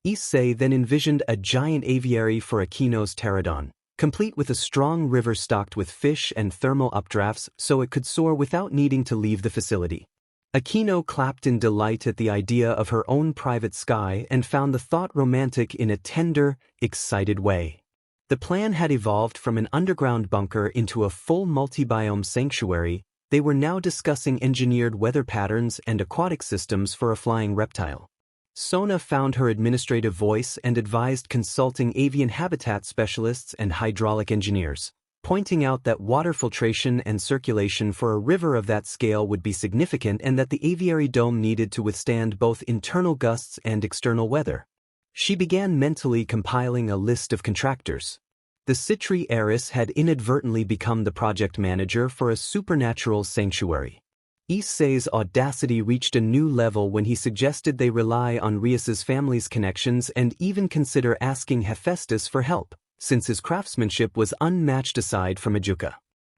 Issei then envisioned a giant aviary for Akino's pterodon, complete with a strong river stocked with fish and thermal updrafts so it could soar without needing to leave the facility. Aquino clapped in delight at the idea of her own private sky and found the thought romantic in a tender, excited way. The plan had evolved from an underground bunker into a full multi-biome sanctuary. They were now discussing engineered weather patterns and aquatic systems for a flying reptile. Sona found her administrative voice and advised consulting avian habitat specialists and hydraulic engineers, pointing out that water filtration and circulation for a river of that scale would be significant and that the aviary dome needed to withstand both internal gusts and external weather. She began mentally compiling a list of contractors. The Citri heiress had inadvertently become the project manager for a supernatural sanctuary. Issei's audacity reached a new level when he suggested they rely on Rias's family's connections and even consider asking Hephaestus for help, since his craftsmanship was unmatched aside from Ajuka.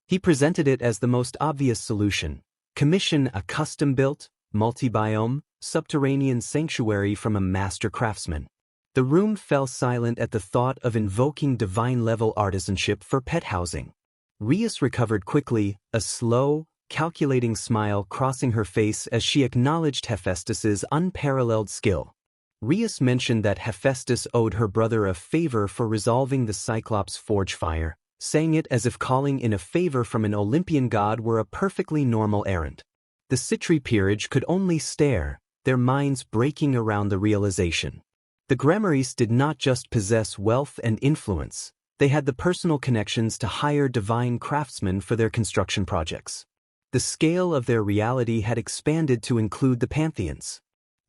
He presented it as the most obvious solution: commission a custom-built, multi-biome, subterranean sanctuary from a master craftsman. The room fell silent at the thought of invoking divine-level artisanship for pet housing. Rias recovered quickly, a slow, calculating smile crossing her face as she acknowledged Hephaestus's unparalleled skill. Rias mentioned that Hephaestus owed her brother a favor for resolving the Cyclops' forge fire, saying it as if calling in a favor from an Olympian god were a perfectly normal errand. The Citri peerage could only stare, their minds breaking around the realization. The Gremmeries did not just possess wealth and influence, they had the personal connections to hire divine craftsmen for their construction projects. The scale of their reality had expanded to include the pantheons.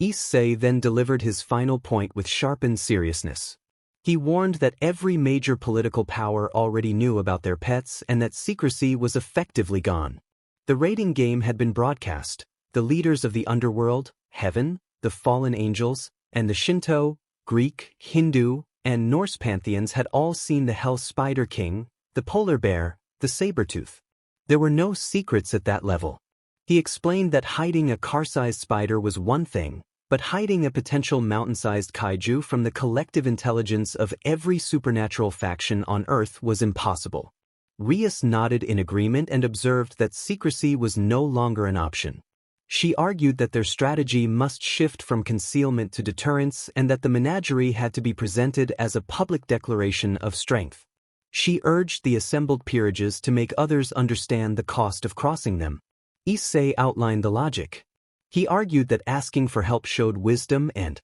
Issei then delivered his final point with sharpened seriousness. He warned that every major political power already knew about their pets and that secrecy was effectively gone. The rating game had been broadcast. The leaders of the underworld, heaven, the fallen angels, and the Shinto, Greek, Hindu, and Norse pantheons had all seen the Hell Spider King, the polar bear, the saber-tooth. There were no secrets at that level. He explained that hiding a car-sized spider was one thing, but hiding a potential mountain-sized kaiju from the collective intelligence of every supernatural faction on Earth was impossible. Rias nodded in agreement and observed that secrecy was no longer an option. She argued that their strategy must shift from concealment to deterrence and that the menagerie had to be presented as a public declaration of strength. She urged the assembled peerages to make others understand the cost of crossing them. Issei outlined the logic. He argued that asking for help showed wisdom and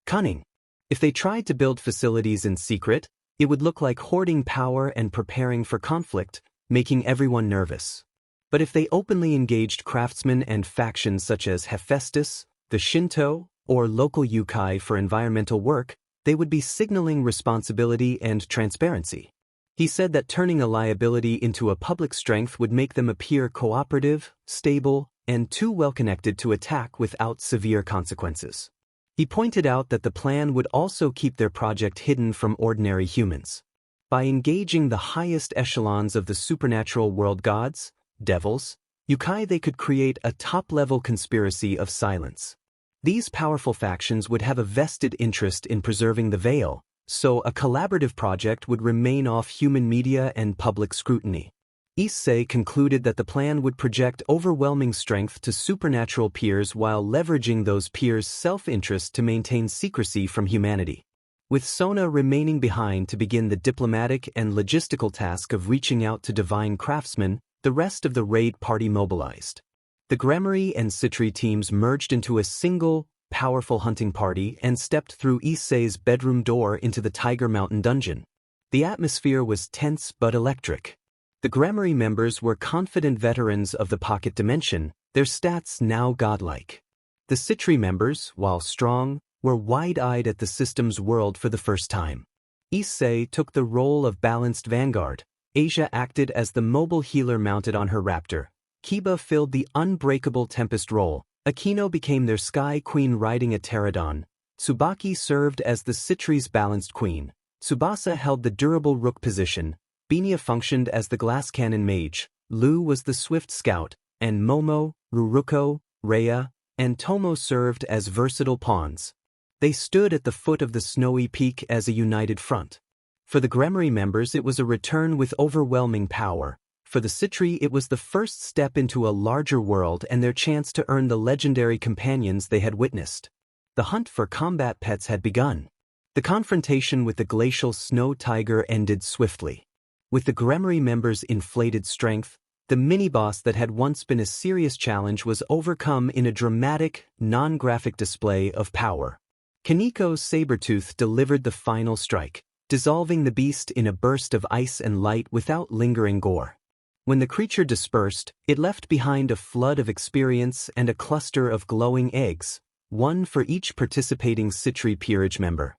cunning. If they tried to build facilities in secret, it would look like hoarding power and preparing for conflict, making everyone nervous. But if they openly engaged craftsmen and factions such as Hephaestus, the Shinto, or local yokai for environmental work, they would be signaling responsibility and transparency. He said that turning a liability into a public strength would make them appear cooperative, stable, and too well-connected to attack without severe consequences. He pointed out that the plan would also keep their project hidden from ordinary humans. By engaging the highest echelons of the supernatural world gods, devils, yokai, they could create a top-level conspiracy of silence. These powerful factions would have a vested interest in preserving the veil, so a collaborative project would remain off human media and public scrutiny. Issei concluded that the plan would project overwhelming strength to supernatural peers while leveraging those peers' self-interest to maintain secrecy from humanity. With Sona remaining behind to begin the diplomatic and logistical task of reaching out to divine craftsmen, the rest of the raid party mobilized. The Gremmery and Citri teams merged into a single, powerful hunting party and stepped through Issei's bedroom door into the Tiger Mountain dungeon. The atmosphere was tense but electric. The Gremmery members were confident veterans of the pocket dimension, their stats now godlike. The Citri members, while strong, were wide-eyed at the system's world for the first time. Issei took the role of balanced vanguard. Asia acted as the mobile healer mounted on her raptor. Kiba filled the unbreakable Tempest role. Aquino became their Sky Queen riding a pterodon. Tsubaki served as the Citri's balanced queen. Tsubasa held the durable rook position. Binia functioned as the glass cannon mage. Lu was the swift scout, and Momo, Ruruko, Rhea, and Tomo served as versatile pawns. They stood at the foot of the snowy peak as a united front. For the Gremmery members, it was a return with overwhelming power. For the Citri, it was the first step into a larger world and their chance to earn the legendary companions they had witnessed. The hunt for combat pets had begun. The confrontation with the glacial snow tiger ended swiftly. With the Gremmery members' inflated strength, the mini-boss that had once been a serious challenge was overcome in a dramatic, non-graphic display of power. Kaniko's Sabertooth delivered the final strike, dissolving the beast in a burst of ice and light without lingering gore. When the creature dispersed, it left behind a flood of experience and a cluster of glowing eggs, one for each participating Citri peerage member.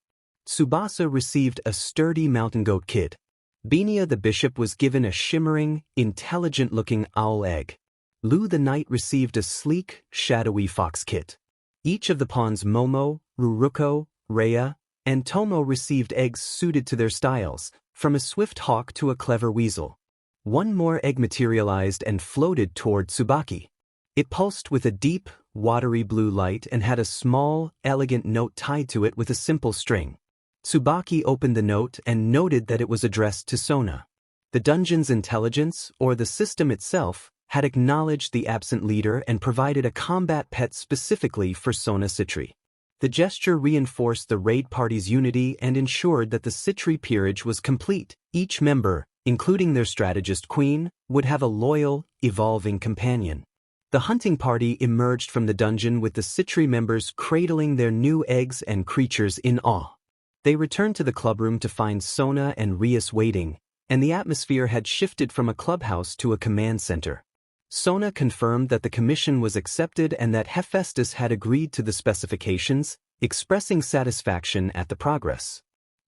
Tsubasa received a sturdy mountain goat kid. Binia the bishop was given a shimmering, intelligent-looking owl egg. Lu the knight received a sleek, shadowy fox kit. Each of the pawns Momo, Ruruko, Rhea, and Tomo received eggs suited to their styles, from a swift hawk to a clever weasel. One more egg materialized and floated toward Tsubaki. It pulsed with a deep, watery blue light and had a small, elegant note tied to it with a simple string. Tsubaki opened the note and noted that it was addressed to Sona. The dungeon's intelligence, or the system itself, had acknowledged the absent leader and provided a combat pet specifically for Sona Citri. The gesture reinforced the raid party's unity and ensured that the Citri peerage was complete. Each member, including their strategist queen, would have a loyal, evolving companion. The hunting party emerged from the dungeon with the Citri members cradling their new eggs and creatures in awe. They returned to the clubroom to find Sona and Rias waiting, and the atmosphere had shifted from a clubhouse to a command center. Sona confirmed that the commission was accepted and that Hephaestus had agreed to the specifications, expressing satisfaction at the progress.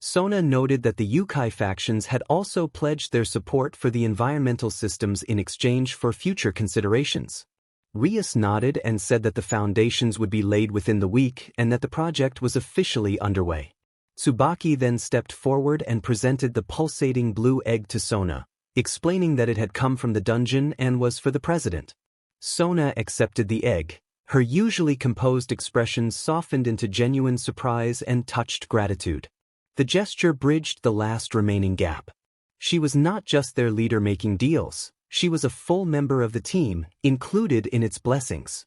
Sona noted that the Yukai factions had also pledged their support for the environmental systems in exchange for future considerations. Rias nodded and said that the foundations would be laid within the week and that the project was officially underway. Tsubaki then stepped forward and presented the pulsating blue egg to Sona, explaining that it had come from the dungeon and was for the president. Sona accepted the egg. Her usually composed expression softened into genuine surprise and touched gratitude. The gesture bridged the last remaining gap. She was not just their leader making deals, she was a full member of the team, included in its blessings.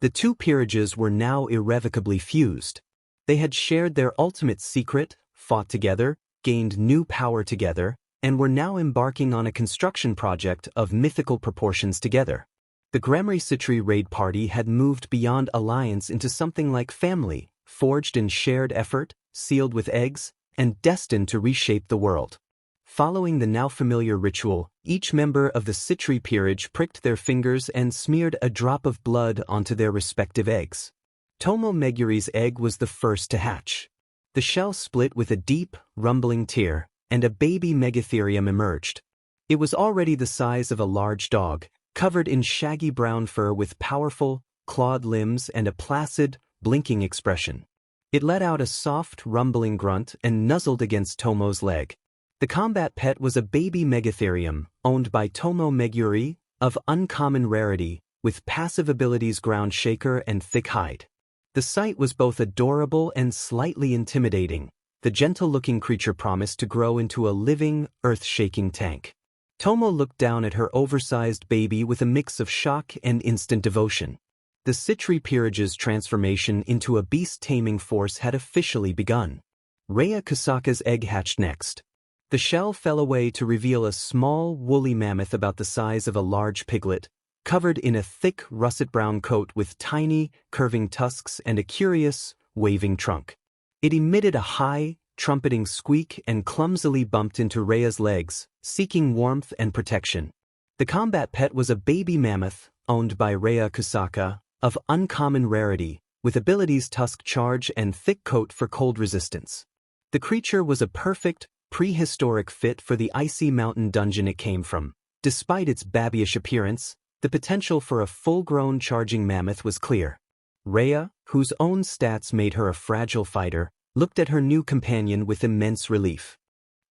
The two peerages were now irrevocably fused. They had shared their ultimate secret, fought together, gained new power together, and were now embarking on a construction project of mythical proportions together. The Gremmery Citri raid party had moved beyond alliance into something like family, forged in shared effort, sealed with eggs, and destined to reshape the world. Following the now familiar ritual, each member of the Citri peerage pricked their fingers and smeared a drop of blood onto their respective eggs. Tomo Meguri's egg was the first to hatch. The shell split with a deep, rumbling tear, and a baby Megatherium emerged. It was already the size of a large dog, covered in shaggy brown fur with powerful, clawed limbs and a placid, blinking expression. It let out a soft, rumbling grunt and nuzzled against Tomo's leg. The combat pet was a baby Megatherium, owned by Tomo Meguri, of uncommon rarity, with passive abilities Ground Shaker and Thick Hide. The sight was both adorable and slightly intimidating. The gentle-looking creature promised to grow into a living, earth-shaking tank. Tomo looked down at her oversized baby with a mix of shock and instant devotion. The Citri peerage's transformation into a beast-taming force had officially begun. Rhea Kusaka's egg hatched next. The shell fell away to reveal a small, woolly mammoth about the size of a large piglet, covered in a thick, russet-brown coat with tiny, curving tusks and a curious, waving trunk. It emitted a high, trumpeting squeak and clumsily bumped into Rhea's legs, seeking warmth and protection. The combat pet was a baby mammoth, owned by Rhea Kusaka, of uncommon rarity, with abilities Tusk Charge and Thick Coat for cold resistance. The creature was a perfect, prehistoric fit for the icy mountain dungeon it came from. Despite its babyish appearance, the potential for a full-grown charging mammoth was clear. Rhea, whose own stats made her a fragile fighter, looked at her new companion with immense relief.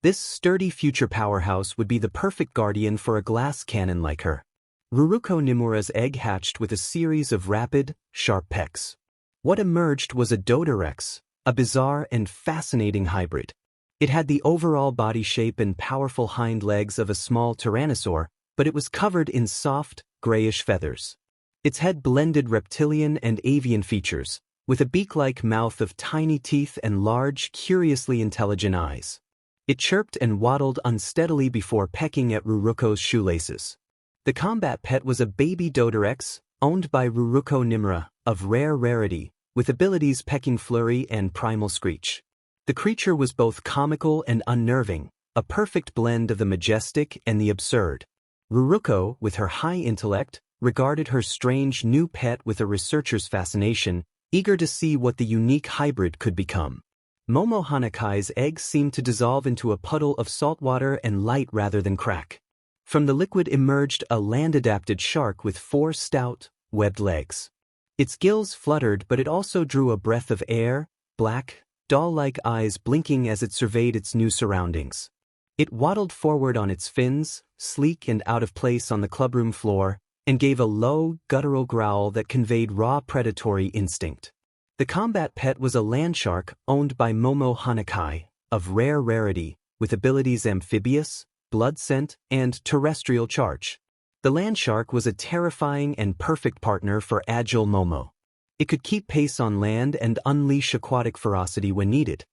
This sturdy future powerhouse would be the perfect guardian for a glass cannon like her. Ruruko Nimura's egg hatched with a series of rapid, sharp pecks. What emerged was a Dodorex, a bizarre and fascinating hybrid. It had the overall body shape and powerful hind legs of a small tyrannosaur, but it was covered in soft, grayish feathers. Its head blended reptilian and avian features, with a beak-like mouth of tiny teeth and large, curiously intelligent eyes. It chirped and waddled unsteadily before pecking at Ruruko's shoelaces. The combat pet was a baby Dodorex, owned by Ruruko Nimura, of rare rarity, with abilities Pecking Flurry and Primal Screech. The creature was both comical and unnerving, a perfect blend of the majestic and the absurd. Ruruko, with her high intellect, regarded her strange new pet with a researcher's fascination, eager to see what the unique hybrid could become. Momo Hanakai's eggs seemed to dissolve into a puddle of salt water and light rather than crack. From the liquid emerged a land-adapted shark with 4 stout, webbed legs. Its gills fluttered, but it also drew a breath of air, black, doll-like eyes blinking as it surveyed its new surroundings. It waddled forward on its fins, sleek and out of place on the clubroom floor, and gave a low, guttural growl that conveyed raw predatory instinct. The combat pet was a landshark owned by Momo Hanakai, of rare rarity, with abilities amphibious, blood scent, and terrestrial charge. The landshark was a terrifying and perfect partner for agile Momo. It could keep pace on land and unleash aquatic ferocity when needed.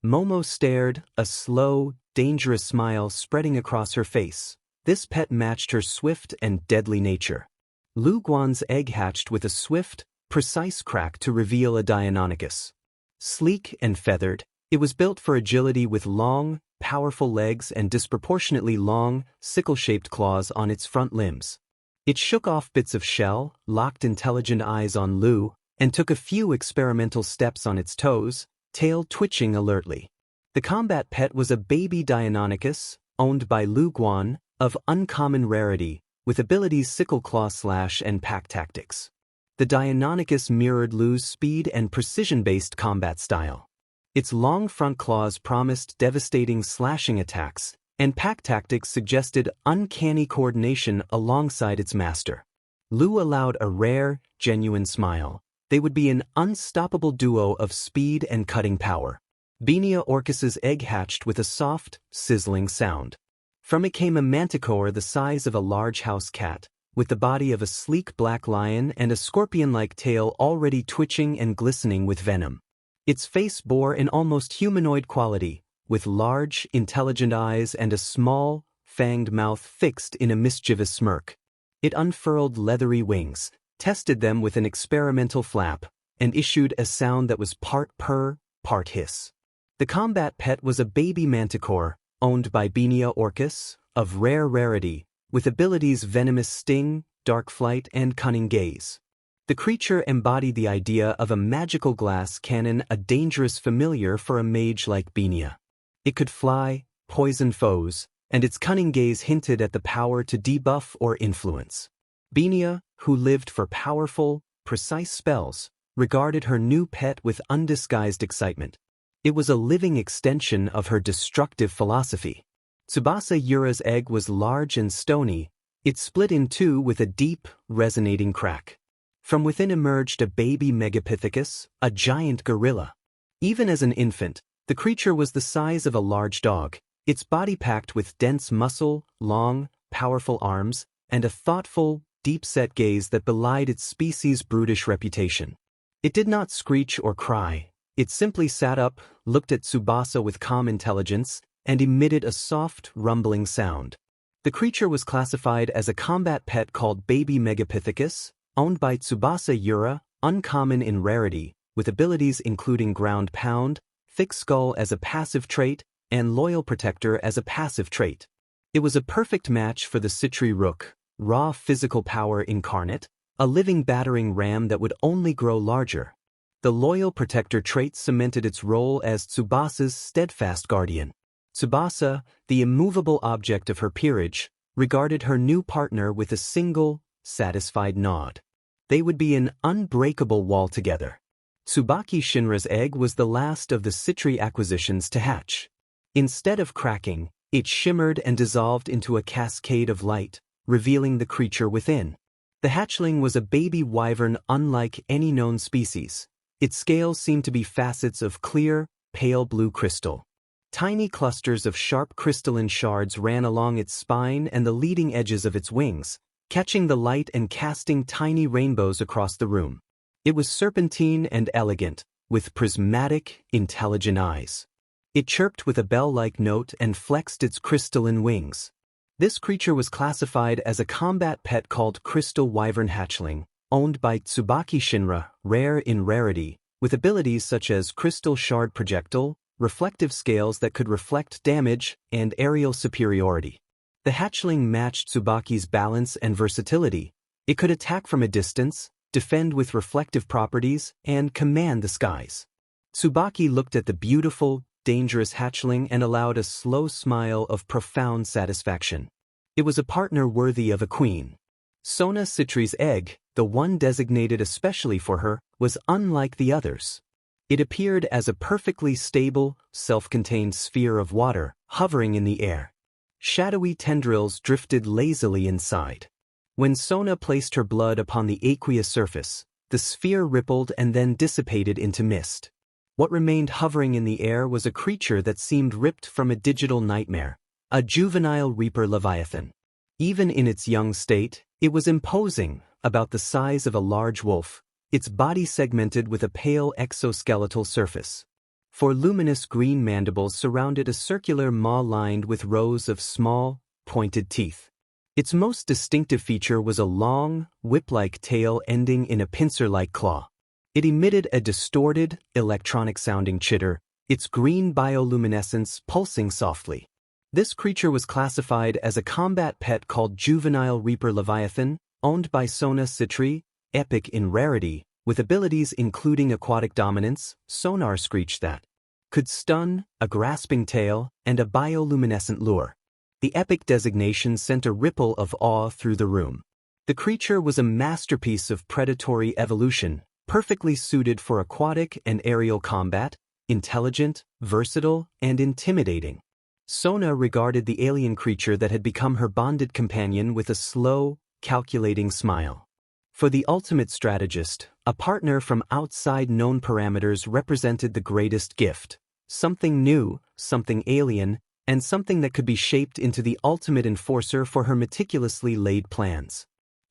Momo stared, a slow, dangerous smile spreading across her face. This pet matched her swift and deadly nature. Lu Guan's egg hatched with a swift, precise crack to reveal a Deinonychus. Sleek and feathered, it was built for agility with long, powerful legs and disproportionately long, sickle-shaped claws on its front limbs. It shook off bits of shell, locked intelligent eyes on Lu, and took a few experimental steps on its toes, tail twitching alertly. The combat pet was a baby Deinonychus, owned by Lu Guan, of uncommon rarity, with abilities Sickle Claw Slash and Pack Tactics. The Deinonychus mirrored Lu's speed and precision-based combat style. Its long front claws promised devastating slashing attacks, and Pack Tactics suggested uncanny coordination alongside its master. Lu allowed a rare, genuine smile. They would be an unstoppable duo of speed and cutting power. Benia Orcus's egg hatched with a soft, sizzling sound. From it came a manticore the size of a large house cat, with the body of a sleek black lion and a scorpion-like tail already twitching and glistening with venom. Its face bore an almost humanoid quality, with large, intelligent eyes and a small, fanged mouth fixed in a mischievous smirk. It unfurled leathery wings, tested them with an experimental flap, and issued a sound that was part purr, part hiss. The combat pet was a baby manticore, owned by Benia Orcus, of rare rarity, with abilities Venomous Sting, Dark Flight, and Cunning Gaze. The creature embodied the idea of a magical glass cannon, a dangerous familiar for a mage like Benia. It could fly, poison foes, and its cunning gaze hinted at the power to debuff or influence. Benia, who lived for powerful, precise spells, regarded her new pet with undisguised excitement. It was a living extension of her destructive philosophy. Tsubasa Yura's egg was large and stony. It split in two with a deep, resonating crack. From within emerged a baby Megapithecus, a giant gorilla. Even as an infant, the creature was the size of a large dog, its body packed with dense muscle, long, powerful arms, and a thoughtful, deep-set gaze that belied its species' brutish reputation. It did not screech or cry. It simply sat up, looked at Tsubasa with calm intelligence, and emitted a soft, rumbling sound. The creature was classified as a combat pet called Baby Megapithecus, owned by Tsubasa Yura, uncommon in rarity, with abilities including Ground Pound, Thick Skull as a passive trait, and Loyal Protector as a passive trait. It was a perfect match for the Citri Rook, raw physical power incarnate, a living battering ram that would only grow larger. The Loyal Protector trait cemented its role as Tsubasa's steadfast guardian. Tsubasa, the immovable object of her peerage, regarded her new partner with a single, satisfied nod. They would be an unbreakable wall together. Tsubaki Shinra's egg was the last of the Citri acquisitions to hatch. Instead of cracking, it shimmered and dissolved into a cascade of light, revealing the creature within. The hatchling was a baby wyvern unlike any known species. Its scales seemed to be facets of clear, pale blue crystal. Tiny clusters of sharp crystalline shards ran along its spine and the leading edges of its wings, catching the light and casting tiny rainbows across the room. It was serpentine and elegant, with prismatic, intelligent eyes. It chirped with a bell-like note and flexed its crystalline wings. This creature was classified as a combat pet called Crystal Wyvern Hatchling, owned by Tsubaki Shinra, rare in rarity, with abilities such as Crystal Shard Projectile, reflective scales that could reflect damage, and aerial superiority. The hatchling matched Tsubaki's balance and versatility. It could attack from a distance, defend with reflective properties, and command the skies. Tsubaki looked at the beautiful, dangerous hatchling and allowed a slow smile of profound satisfaction. It was a partner worthy of a queen. Sona Citri's egg, the one designated especially for her, was unlike the others. It appeared as a perfectly stable, self-contained sphere of water, hovering in the air. Shadowy tendrils drifted lazily inside. When Sona placed her blood upon the aqueous surface, the sphere rippled and then dissipated into mist. What remained hovering in the air was a creature that seemed ripped from a digital nightmare, a juvenile Reaper Leviathan. Even in its young state, it was imposing, about the size of a large wolf, its body segmented with a pale exoskeletal surface. Four luminous green mandibles surrounded a circular maw lined with rows of small, pointed teeth. Its most distinctive feature was a long, whip-like tail ending in a pincer-like claw. It emitted a distorted, electronic-sounding chitter, its green bioluminescence pulsing softly. This creature was classified as a combat pet called Juvenile Reaper Leviathan, owned by Sona Citri, epic in rarity, with abilities including aquatic dominance, sonar screech that could stun, a grasping tail, and a bioluminescent lure. The epic designation sent a ripple of awe through the room. The creature was a masterpiece of predatory evolution, perfectly suited for aquatic and aerial combat, intelligent, versatile, and intimidating. Sona regarded the alien creature that had become her bonded companion with a slow, calculating smile. For the ultimate strategist, a partner from outside known parameters represented the greatest gift. Something new, something alien, and something that could be shaped into the ultimate enforcer for her meticulously laid plans.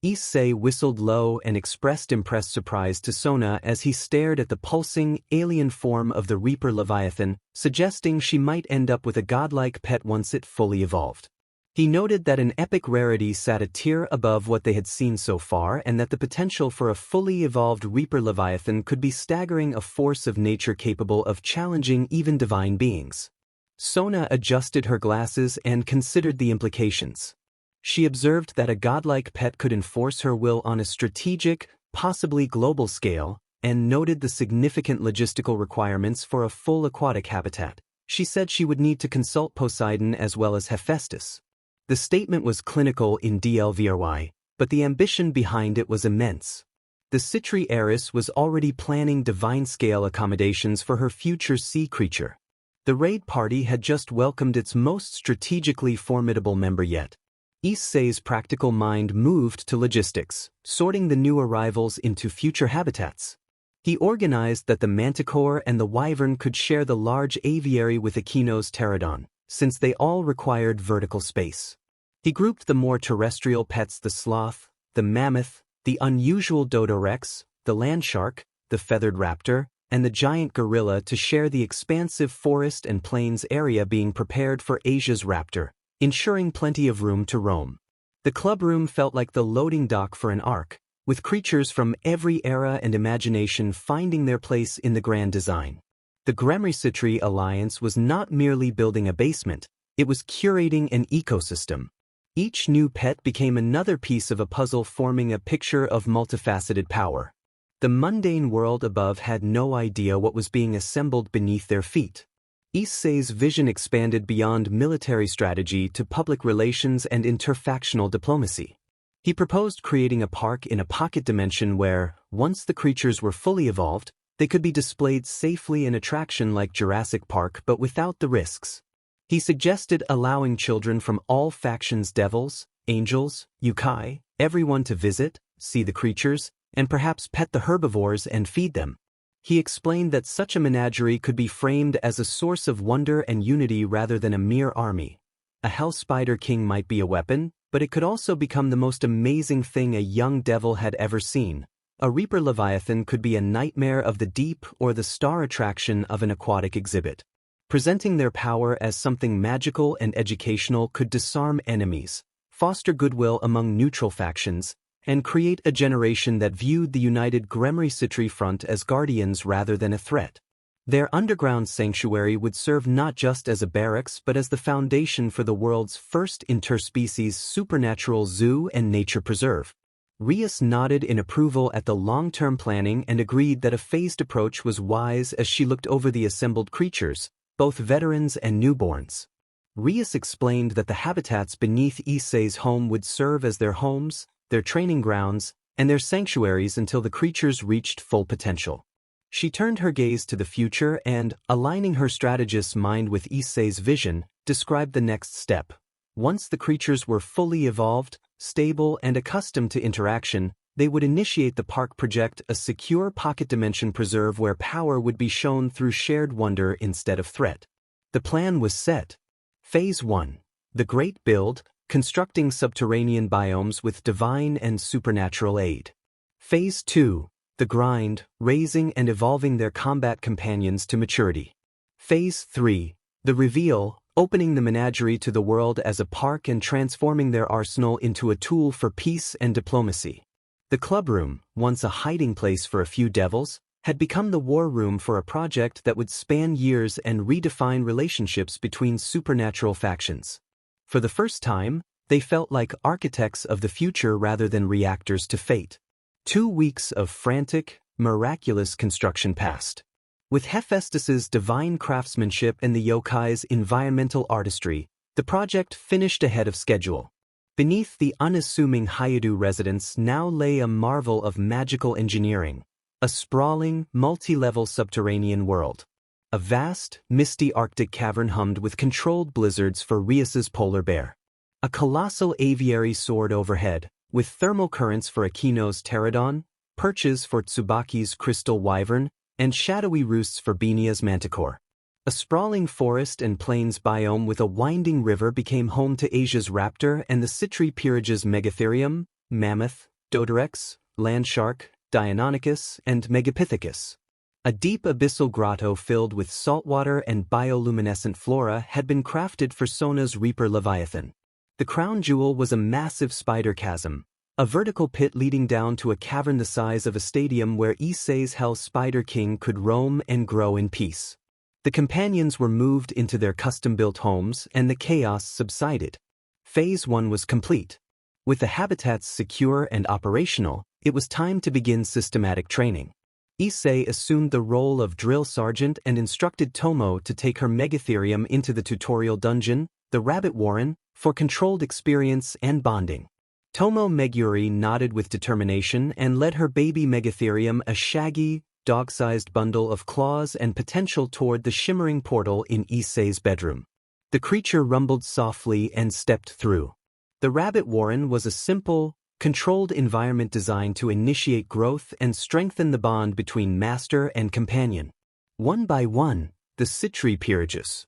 Issei whistled low and expressed impressed surprise to Sona as he stared at the pulsing, alien form of the Reaper Leviathan, suggesting she might end up with a godlike pet once it fully evolved. He noted that an epic rarity sat a tier above what they had seen so far and that the potential for a fully evolved Reaper Leviathan could be staggering, a force of nature capable of challenging even divine beings. Sona adjusted her glasses and considered the implications. She observed that a godlike pet could enforce her will on a strategic, possibly global scale, and noted the significant logistical requirements for a full aquatic habitat. She said she would need to consult Poseidon as well as Hephaestus. The statement was clinical in DLVRY, but the ambition behind it was immense. The Citri heiress was already planning divine-scale accommodations for her future sea creature. The raid party had just welcomed its most strategically formidable member yet. Issei's practical mind moved to logistics, sorting the new arrivals into future habitats. He organized that the manticore and the wyvern could share the large aviary with Aquino's pterodon, since they all required vertical space. He grouped the more terrestrial pets, the sloth, the mammoth, the unusual dodorex, the land shark, the feathered raptor, and the giant gorilla to share the expansive forest and plains area being prepared for Asia's raptor, ensuring plenty of room to roam. The clubroom felt like the loading dock for an ark, with creatures from every era and imagination finding their place in the grand design. The Gremry-Citri alliance was not merely building a basement, it was curating an ecosystem. Each new pet became another piece of a puzzle, forming a picture of multifaceted power. The mundane world above had no idea what was being assembled beneath their feet. Issei's vision expanded beyond military strategy to public relations and interfactional diplomacy. He proposed creating a park in a pocket dimension where, once the creatures were fully evolved, they could be displayed safely, an attraction like Jurassic Park but without the risks. He suggested allowing children from all factions, devils, angels, yokai, everyone to visit, see the creatures, and perhaps pet the herbivores and feed them. He explained that such a menagerie could be framed as a source of wonder and unity rather than a mere army. A Hell Spider King might be a weapon, but it could also become the most amazing thing a young devil had ever seen. A Reaper Leviathan could be a nightmare of the deep or the star attraction of an aquatic exhibit. Presenting their power as something magical and educational could disarm enemies, foster goodwill among neutral factions, and create a generation that viewed the united Gremry Citri front as guardians rather than a threat. Their underground sanctuary would serve not just as a barracks but as the foundation for the world's first interspecies supernatural zoo and nature preserve. Rias nodded in approval at the long-term planning and agreed that a phased approach was wise as she looked over the assembled creatures, both veterans and newborns. Rias explained that the habitats beneath Issei's home would serve as their homes, their training grounds, and their sanctuaries until the creatures reached full potential. She turned her gaze to the future and, aligning her strategist's mind with Issei's vision, described the next step. Once the creatures were fully evolved, stable, and accustomed to interaction, they would initiate the Park Project, a secure pocket dimension preserve where power would be shown through shared wonder instead of threat. The plan was set. Phase 1. The Great Build, constructing subterranean biomes with divine and supernatural aid. Phase 2. The Grind, raising and evolving their combat companions to maturity. Phase 3. The Reveal, opening the menagerie to the world as a park and transforming their arsenal into a tool for peace and diplomacy. The clubroom, once a hiding place for a few devils, had become the war room for a project that would span years and redefine relationships between supernatural factions. For the first time, they felt like architects of the future rather than reactors to fate. 2 weeks of frantic, miraculous construction passed. With Hephaestus's divine craftsmanship and the yokai's environmental artistry, the project finished ahead of schedule. Beneath the unassuming Hayadu residence now lay a marvel of magical engineering, a sprawling, multi-level subterranean world. A vast, misty Arctic cavern hummed with controlled blizzards for Rias's polar bear. A colossal aviary soared overhead, with thermal currents for Akino's pterodon, perches for Tsubaki's crystal wyvern, and shadowy roosts for Binia's manticore. A sprawling forest and plains biome with a winding river became home to Asia's raptor and the Citri peerage's megatherium, mammoth, dodorex, landshark, Deinonychus, and megapithecus. A deep abyssal grotto filled with saltwater and bioluminescent flora had been crafted for Sona's Reaper Leviathan. The crown jewel was a massive spider chasm, a vertical pit leading down to a cavern the size of a stadium where Issei's Hell Spider King could roam and grow in peace. The companions were moved into their custom-built homes and the chaos subsided. Phase 1 was complete. With the habitats secure and operational, it was time to begin systematic training. Issei assumed the role of drill sergeant and instructed Tomo to take her megatherium into the tutorial dungeon, the Rabbit Warren, for controlled experience and bonding. Tomo Meguri nodded with determination and led her baby megatherium, a shaggy, dog-sized bundle of claws and potential, toward the shimmering portal in Issei's bedroom. The creature rumbled softly and stepped through. The Rabbit Warren was a simple, controlled environment designed to initiate growth and strengthen the bond between master and companion. One by one, the Citri peerages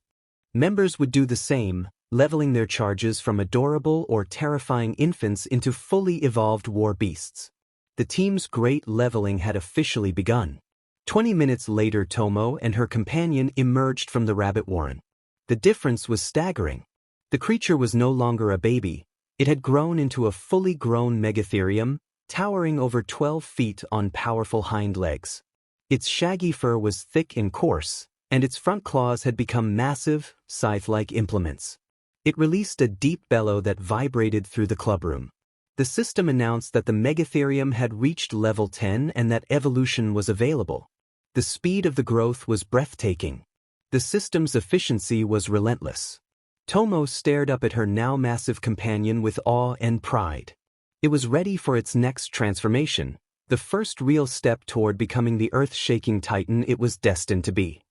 members would do the same, leveling their charges from adorable or terrifying infants into fully evolved war beasts. The team's great leveling had officially begun. 20 minutes later, Tomo and her companion emerged from the Rabbit Warren. The difference was staggering. The creature was no longer a baby. It had grown into a fully grown megatherium, towering over 12 feet on powerful hind legs. Its shaggy fur was thick and coarse, and its front claws had become massive, scythe-like implements. It released a deep bellow that vibrated through the clubroom. The system announced that the megatherium had reached level 10 and that evolution was available. The speed of the growth was breathtaking. The system's efficiency was relentless. Tomo stared up at her now massive companion with awe and pride. It was ready for its next transformation, the first real step toward becoming the earth-shaking titan it was destined to be.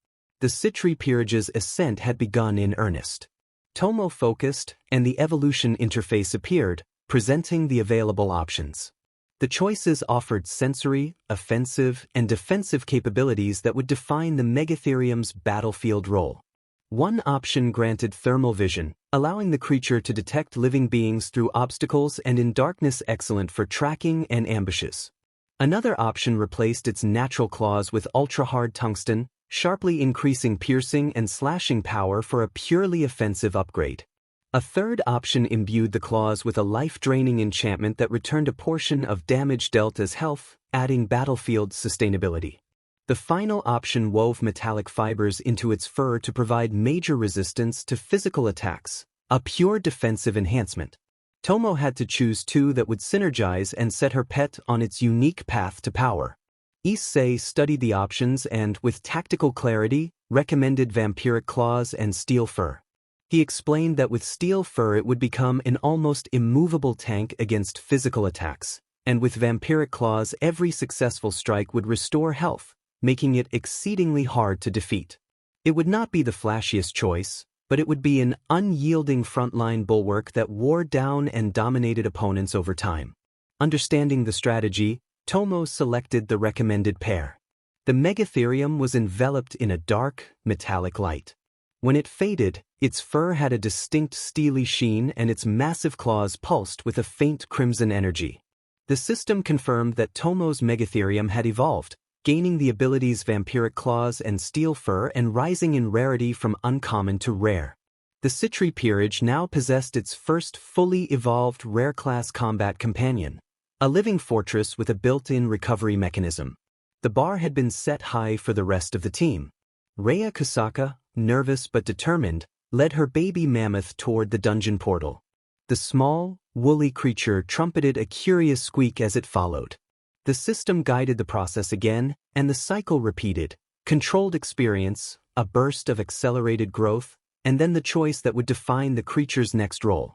The Citri peerage's ascent had begun in earnest. Tomo focused, and the evolution interface appeared, presenting the available options. The choices offered sensory, offensive, and defensive capabilities that would define the Megatherium's battlefield role. One option granted thermal vision, allowing the creature to detect living beings through obstacles and in darkness, excellent for tracking and ambushes. Another option replaced its natural claws with ultra-hard tungsten, sharply increasing piercing and slashing power for a purely offensive upgrade. A third option imbued the claws with a life-draining enchantment that returned a portion of damage dealt as health, adding battlefield sustainability. The final option wove metallic fibers into its fur to provide major resistance to physical attacks, a pure defensive enhancement. Tomo had to choose two that would synergize and set her pet on its unique path to power. Issei studied the options and, with tactical clarity, recommended vampiric claws and steel fur. He explained that with steel fur it would become an almost immovable tank against physical attacks, and with vampiric claws every successful strike would restore health, making it exceedingly hard to defeat. It would not be the flashiest choice, but it would be an unyielding frontline bulwark that wore down and dominated opponents over time. Understanding the strategy, Tomo selected the recommended pair. The Megatherium was enveloped in a dark, metallic light. When it faded, its fur had a distinct steely sheen and its massive claws pulsed with a faint crimson energy. The system confirmed that Tomo's Megatherium had evolved, gaining the abilities vampiric claws and steel fur and rising in rarity from uncommon to rare. The Citri peerage now possessed its first fully evolved rare-class combat companion, a living fortress with a built-in recovery mechanism. The bar had been set high for the rest of the team. Rhea Kusaka, nervous but determined, led her baby mammoth toward the dungeon portal. The small, woolly creature trumpeted a curious squeak as it followed. The system guided the process again, and the cycle repeated: controlled experience, a burst of accelerated growth, and then the choice that would define the creature's next role.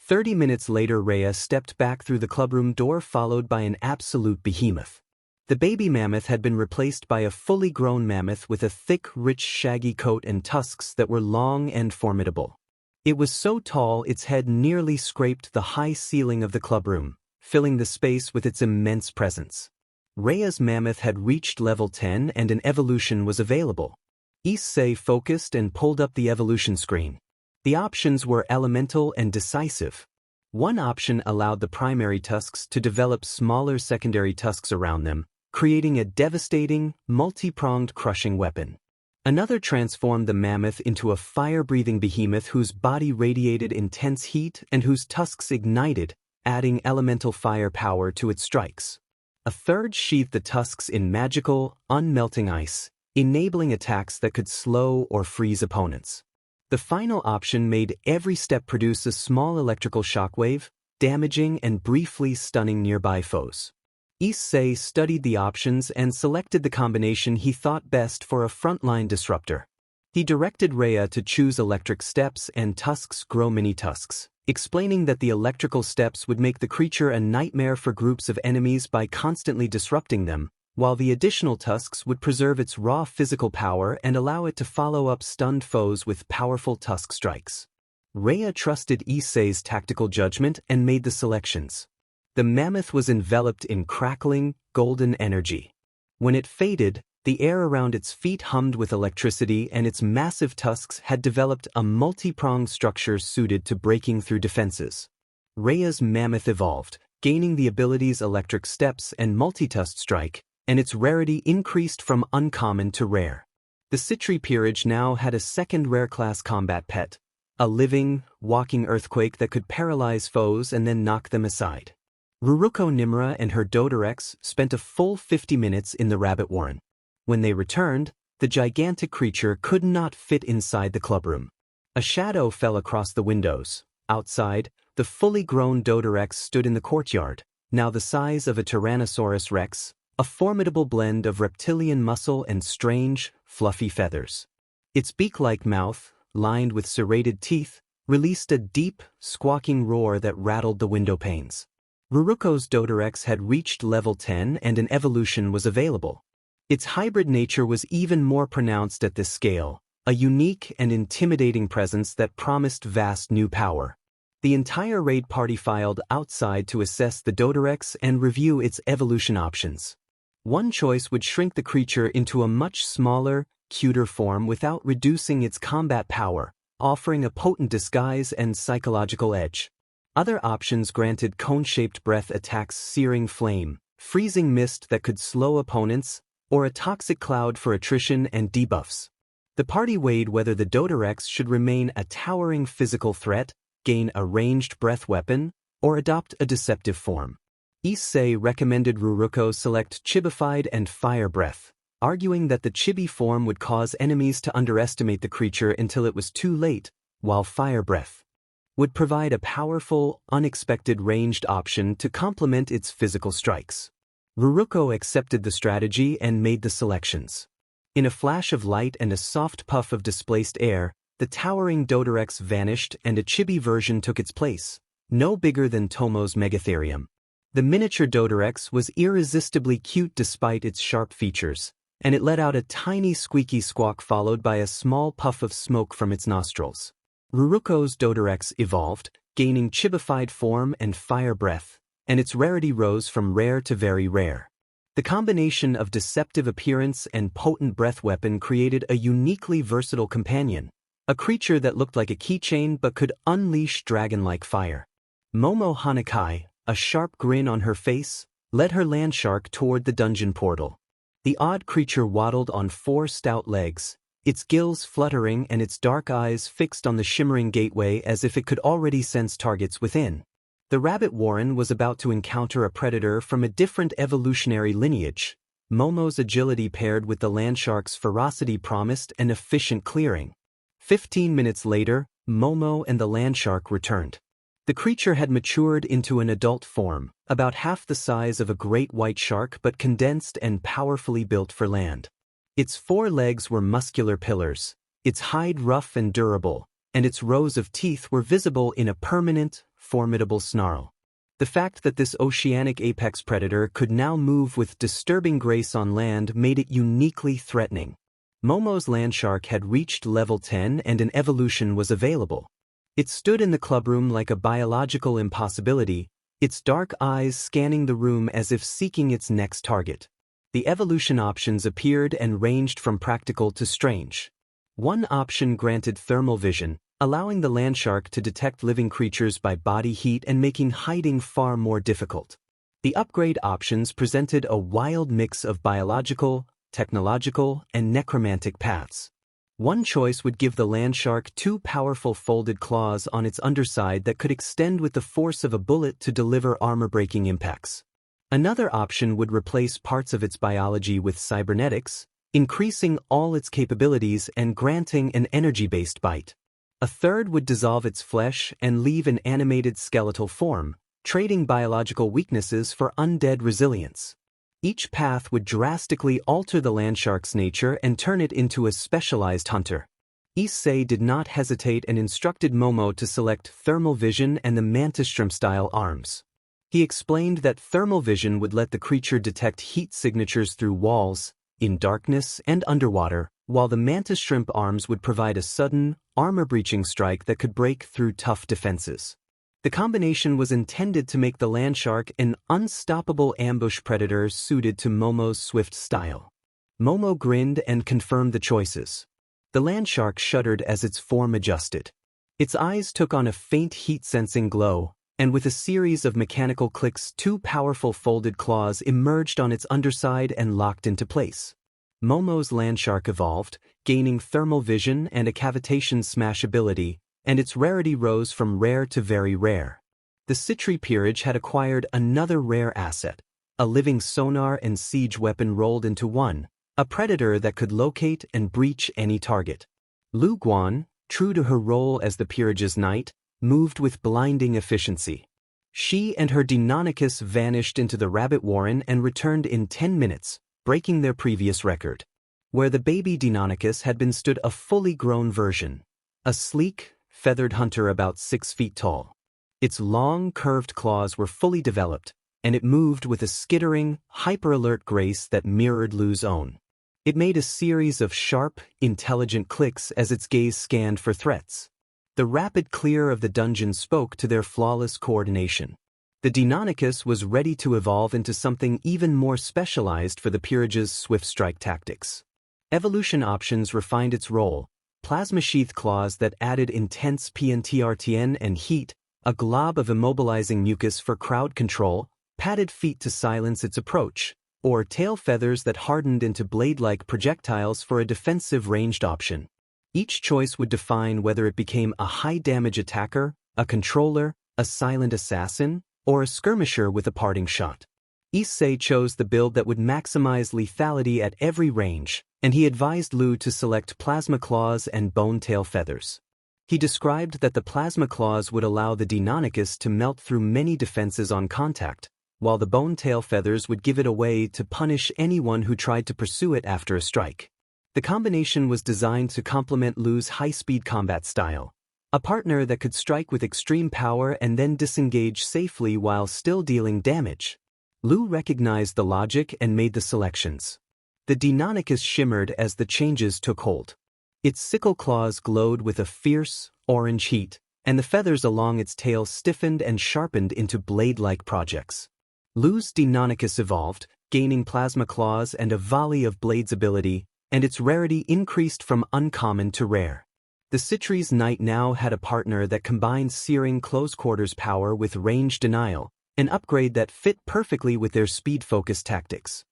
30 minutes later, Rhea stepped back through the clubroom door followed by an absolute behemoth. The baby mammoth had been replaced by a fully grown mammoth with a thick, rich, shaggy coat and tusks that were long and formidable. It was so tall its head nearly scraped the high ceiling of the clubroom, filling the space with its immense presence. Rhea's mammoth had reached level 10 and an evolution was available. Issei focused and pulled up the evolution screen. The options were elemental and decisive. One option allowed the primary tusks to develop smaller secondary tusks around them, creating a devastating, multi-pronged crushing weapon. Another transformed the mammoth into a fire-breathing behemoth whose body radiated intense heat and whose tusks ignited, adding elemental fire power to its strikes. A third sheathed the tusks in magical, unmelting ice, enabling attacks that could slow or freeze opponents. The final option made every step produce a small electrical shockwave, damaging and briefly stunning nearby foes. Issei studied the options and selected the combination he thought best for a frontline disruptor. He directed Rhea to choose electric steps and tusks grow mini tusks, explaining that the electrical steps would make the creature a nightmare for groups of enemies by constantly disrupting them, while the additional tusks would preserve its raw physical power and allow it to follow up stunned foes with powerful tusk strikes. Rhea trusted Issei's tactical judgment and made the selections. The mammoth was enveloped in crackling, golden energy. When it faded, the air around its feet hummed with electricity and its massive tusks had developed a multi-pronged structure suited to breaking through defenses. Rhea's mammoth evolved, gaining the abilities Electric Steps and Multi-Tusk Strike, and its rarity increased from uncommon to rare. The Citri peerage now had a second rare-class combat pet, a living, walking earthquake that could paralyze foes and then knock them aside. Ruruko Nimura and her Dodorex spent a full 50 minutes in the rabbit warren. When they returned, the gigantic creature could not fit inside the clubroom. A shadow fell across the windows. Outside, the fully grown Dodorex stood in the courtyard, now the size of a Tyrannosaurus Rex, a formidable blend of reptilian muscle and strange, fluffy feathers. Its beak-like mouth, lined with serrated teeth, released a deep, squawking roar that rattled the window panes. Ruruko's Dodorex had reached level 10 and an evolution was available. Its hybrid nature was even more pronounced at this scale, a unique and intimidating presence that promised vast new power. The entire raid party filed outside to assess the Dodorex and review its evolution options. One choice would shrink the creature into a much smaller, cuter form without reducing its combat power, offering a potent disguise and psychological edge. Other options granted cone-shaped breath attacks, searing flame, freezing mist that could slow opponents, or a toxic cloud for attrition and debuffs. The party weighed whether the Dodorex should remain a towering physical threat, gain a ranged breath weapon, or adopt a deceptive form. Issei recommended Ruruko select Chibified and Fire Breath, arguing that the chibi form would cause enemies to underestimate the creature until it was too late, while Fire Breath would provide a powerful, unexpected ranged option to complement its physical strikes. Ruruko accepted the strategy and made the selections. In a flash of light and a soft puff of displaced air, the towering Dodorex vanished and a chibi version took its place, no bigger than Tomo's Megatherium. The miniature Dodorex was irresistibly cute despite its sharp features, and it let out a tiny squeaky squawk followed by a small puff of smoke from its nostrils. Ruruko's Dodorex evolved, gaining chibified form and fire breath, and its rarity rose from rare to very rare. The combination of deceptive appearance and potent breath weapon created a uniquely versatile companion, a creature that looked like a keychain but could unleash dragon-like fire. Momo Hanakai, a sharp grin on her face, led her landshark toward the dungeon portal. The odd creature waddled on 4 stout legs, its gills fluttering and its dark eyes fixed on the shimmering gateway as if it could already sense targets within. The rabbit warren was about to encounter a predator from a different evolutionary lineage. Momo's agility paired with the landshark's ferocity promised an efficient clearing. 15 minutes later, Momo and the landshark returned. The creature had matured into an adult form, about half the size of a great white shark but condensed and powerfully built for land. Its 4 legs were muscular pillars, its hide rough and durable, and its rows of teeth were visible in a permanent, formidable snarl. The fact that this oceanic apex predator could now move with disturbing grace on land made it uniquely threatening. Momo's landshark had reached level 10 and an evolution was available. It stood in the clubroom like a biological impossibility, its dark eyes scanning the room as if seeking its next target. The evolution options appeared and ranged from practical to strange. One option granted thermal vision, allowing the landshark to detect living creatures by body heat and making hiding far more difficult. The upgrade options presented a wild mix of biological, technological, and necromantic paths. One choice would give the landshark 2 powerful folded claws on its underside that could extend with the force of a bullet to deliver armor-breaking impacts. Another option would replace parts of its biology with cybernetics, increasing all its capabilities and granting an energy-based bite. A third would dissolve its flesh and leave an animated skeletal form, trading biological weaknesses for undead resilience. Each path would drastically alter the landshark's nature and turn it into a specialized hunter. Issei did not hesitate and instructed Momo to select thermal vision and the mantis-shrimp-style arms. He explained that thermal vision would let the creature detect heat signatures through walls, in darkness and underwater, while the mantis shrimp arms would provide a sudden, armor-breaching strike that could break through tough defenses. The combination was intended to make the landshark an unstoppable ambush predator suited to Momo's swift style. Momo grinned and confirmed the choices. The landshark shuddered as its form adjusted. Its eyes took on a faint heat-sensing glow, and with a series of mechanical clicks 2 powerful folded claws emerged on its underside and locked into place. Momo's landshark evolved, gaining thermal vision and a cavitation smash ability, and its rarity rose from rare to very rare. The Citri peerage had acquired another rare asset, a living sonar and siege weapon rolled into one, a predator that could locate and breach any target. Lu Guan, true to her role as the peerage's knight, moved with blinding efficiency. She and her Deinonychus vanished into the rabbit warren and returned in 10 minutes, breaking their previous record. Where the baby Deinonychus had been stood a fully grown version, a sleek, feathered hunter about 6 feet tall. Its long, curved claws were fully developed, and it moved with a skittering, hyper-alert grace that mirrored Lu's own. It made a series of sharp, intelligent clicks as its gaze scanned for threats. The rapid clear of the dungeon spoke to their flawless coordination. The Deinonychus was ready to evolve into something even more specialized for the peerage's swift strike tactics. Evolution options refined its role: plasma sheath claws that added intense PNTRTN and heat, a glob of immobilizing mucus for crowd control, padded feet to silence its approach, or tail feathers that hardened into blade-like projectiles for a defensive ranged option. Each choice would define whether it became a high-damage attacker, a controller, a silent assassin, or a skirmisher with a parting shot. Issei chose the build that would maximize lethality at every range, and he advised Lu to select plasma claws and bone tail feathers. He described that the plasma claws would allow the Deinonychus to melt through many defenses on contact, while the bone tail feathers would give it away to punish anyone who tried to pursue it after a strike. The combination was designed to complement Lu's high-speed combat style, a partner that could strike with extreme power and then disengage safely while still dealing damage. Lu recognized the logic and made the selections. The Deinonychus shimmered as the changes took hold. Its sickle claws glowed with a fierce, orange heat, and the feathers along its tail stiffened and sharpened into blade-like projects. Lu's Deinonychus evolved, gaining plasma claws and a volley of blades ability, and its rarity increased from uncommon to rare. The Citres Knight now had a partner that combined searing close-quarters power with range denial, an upgrade that fit perfectly with their speed-focused tactics.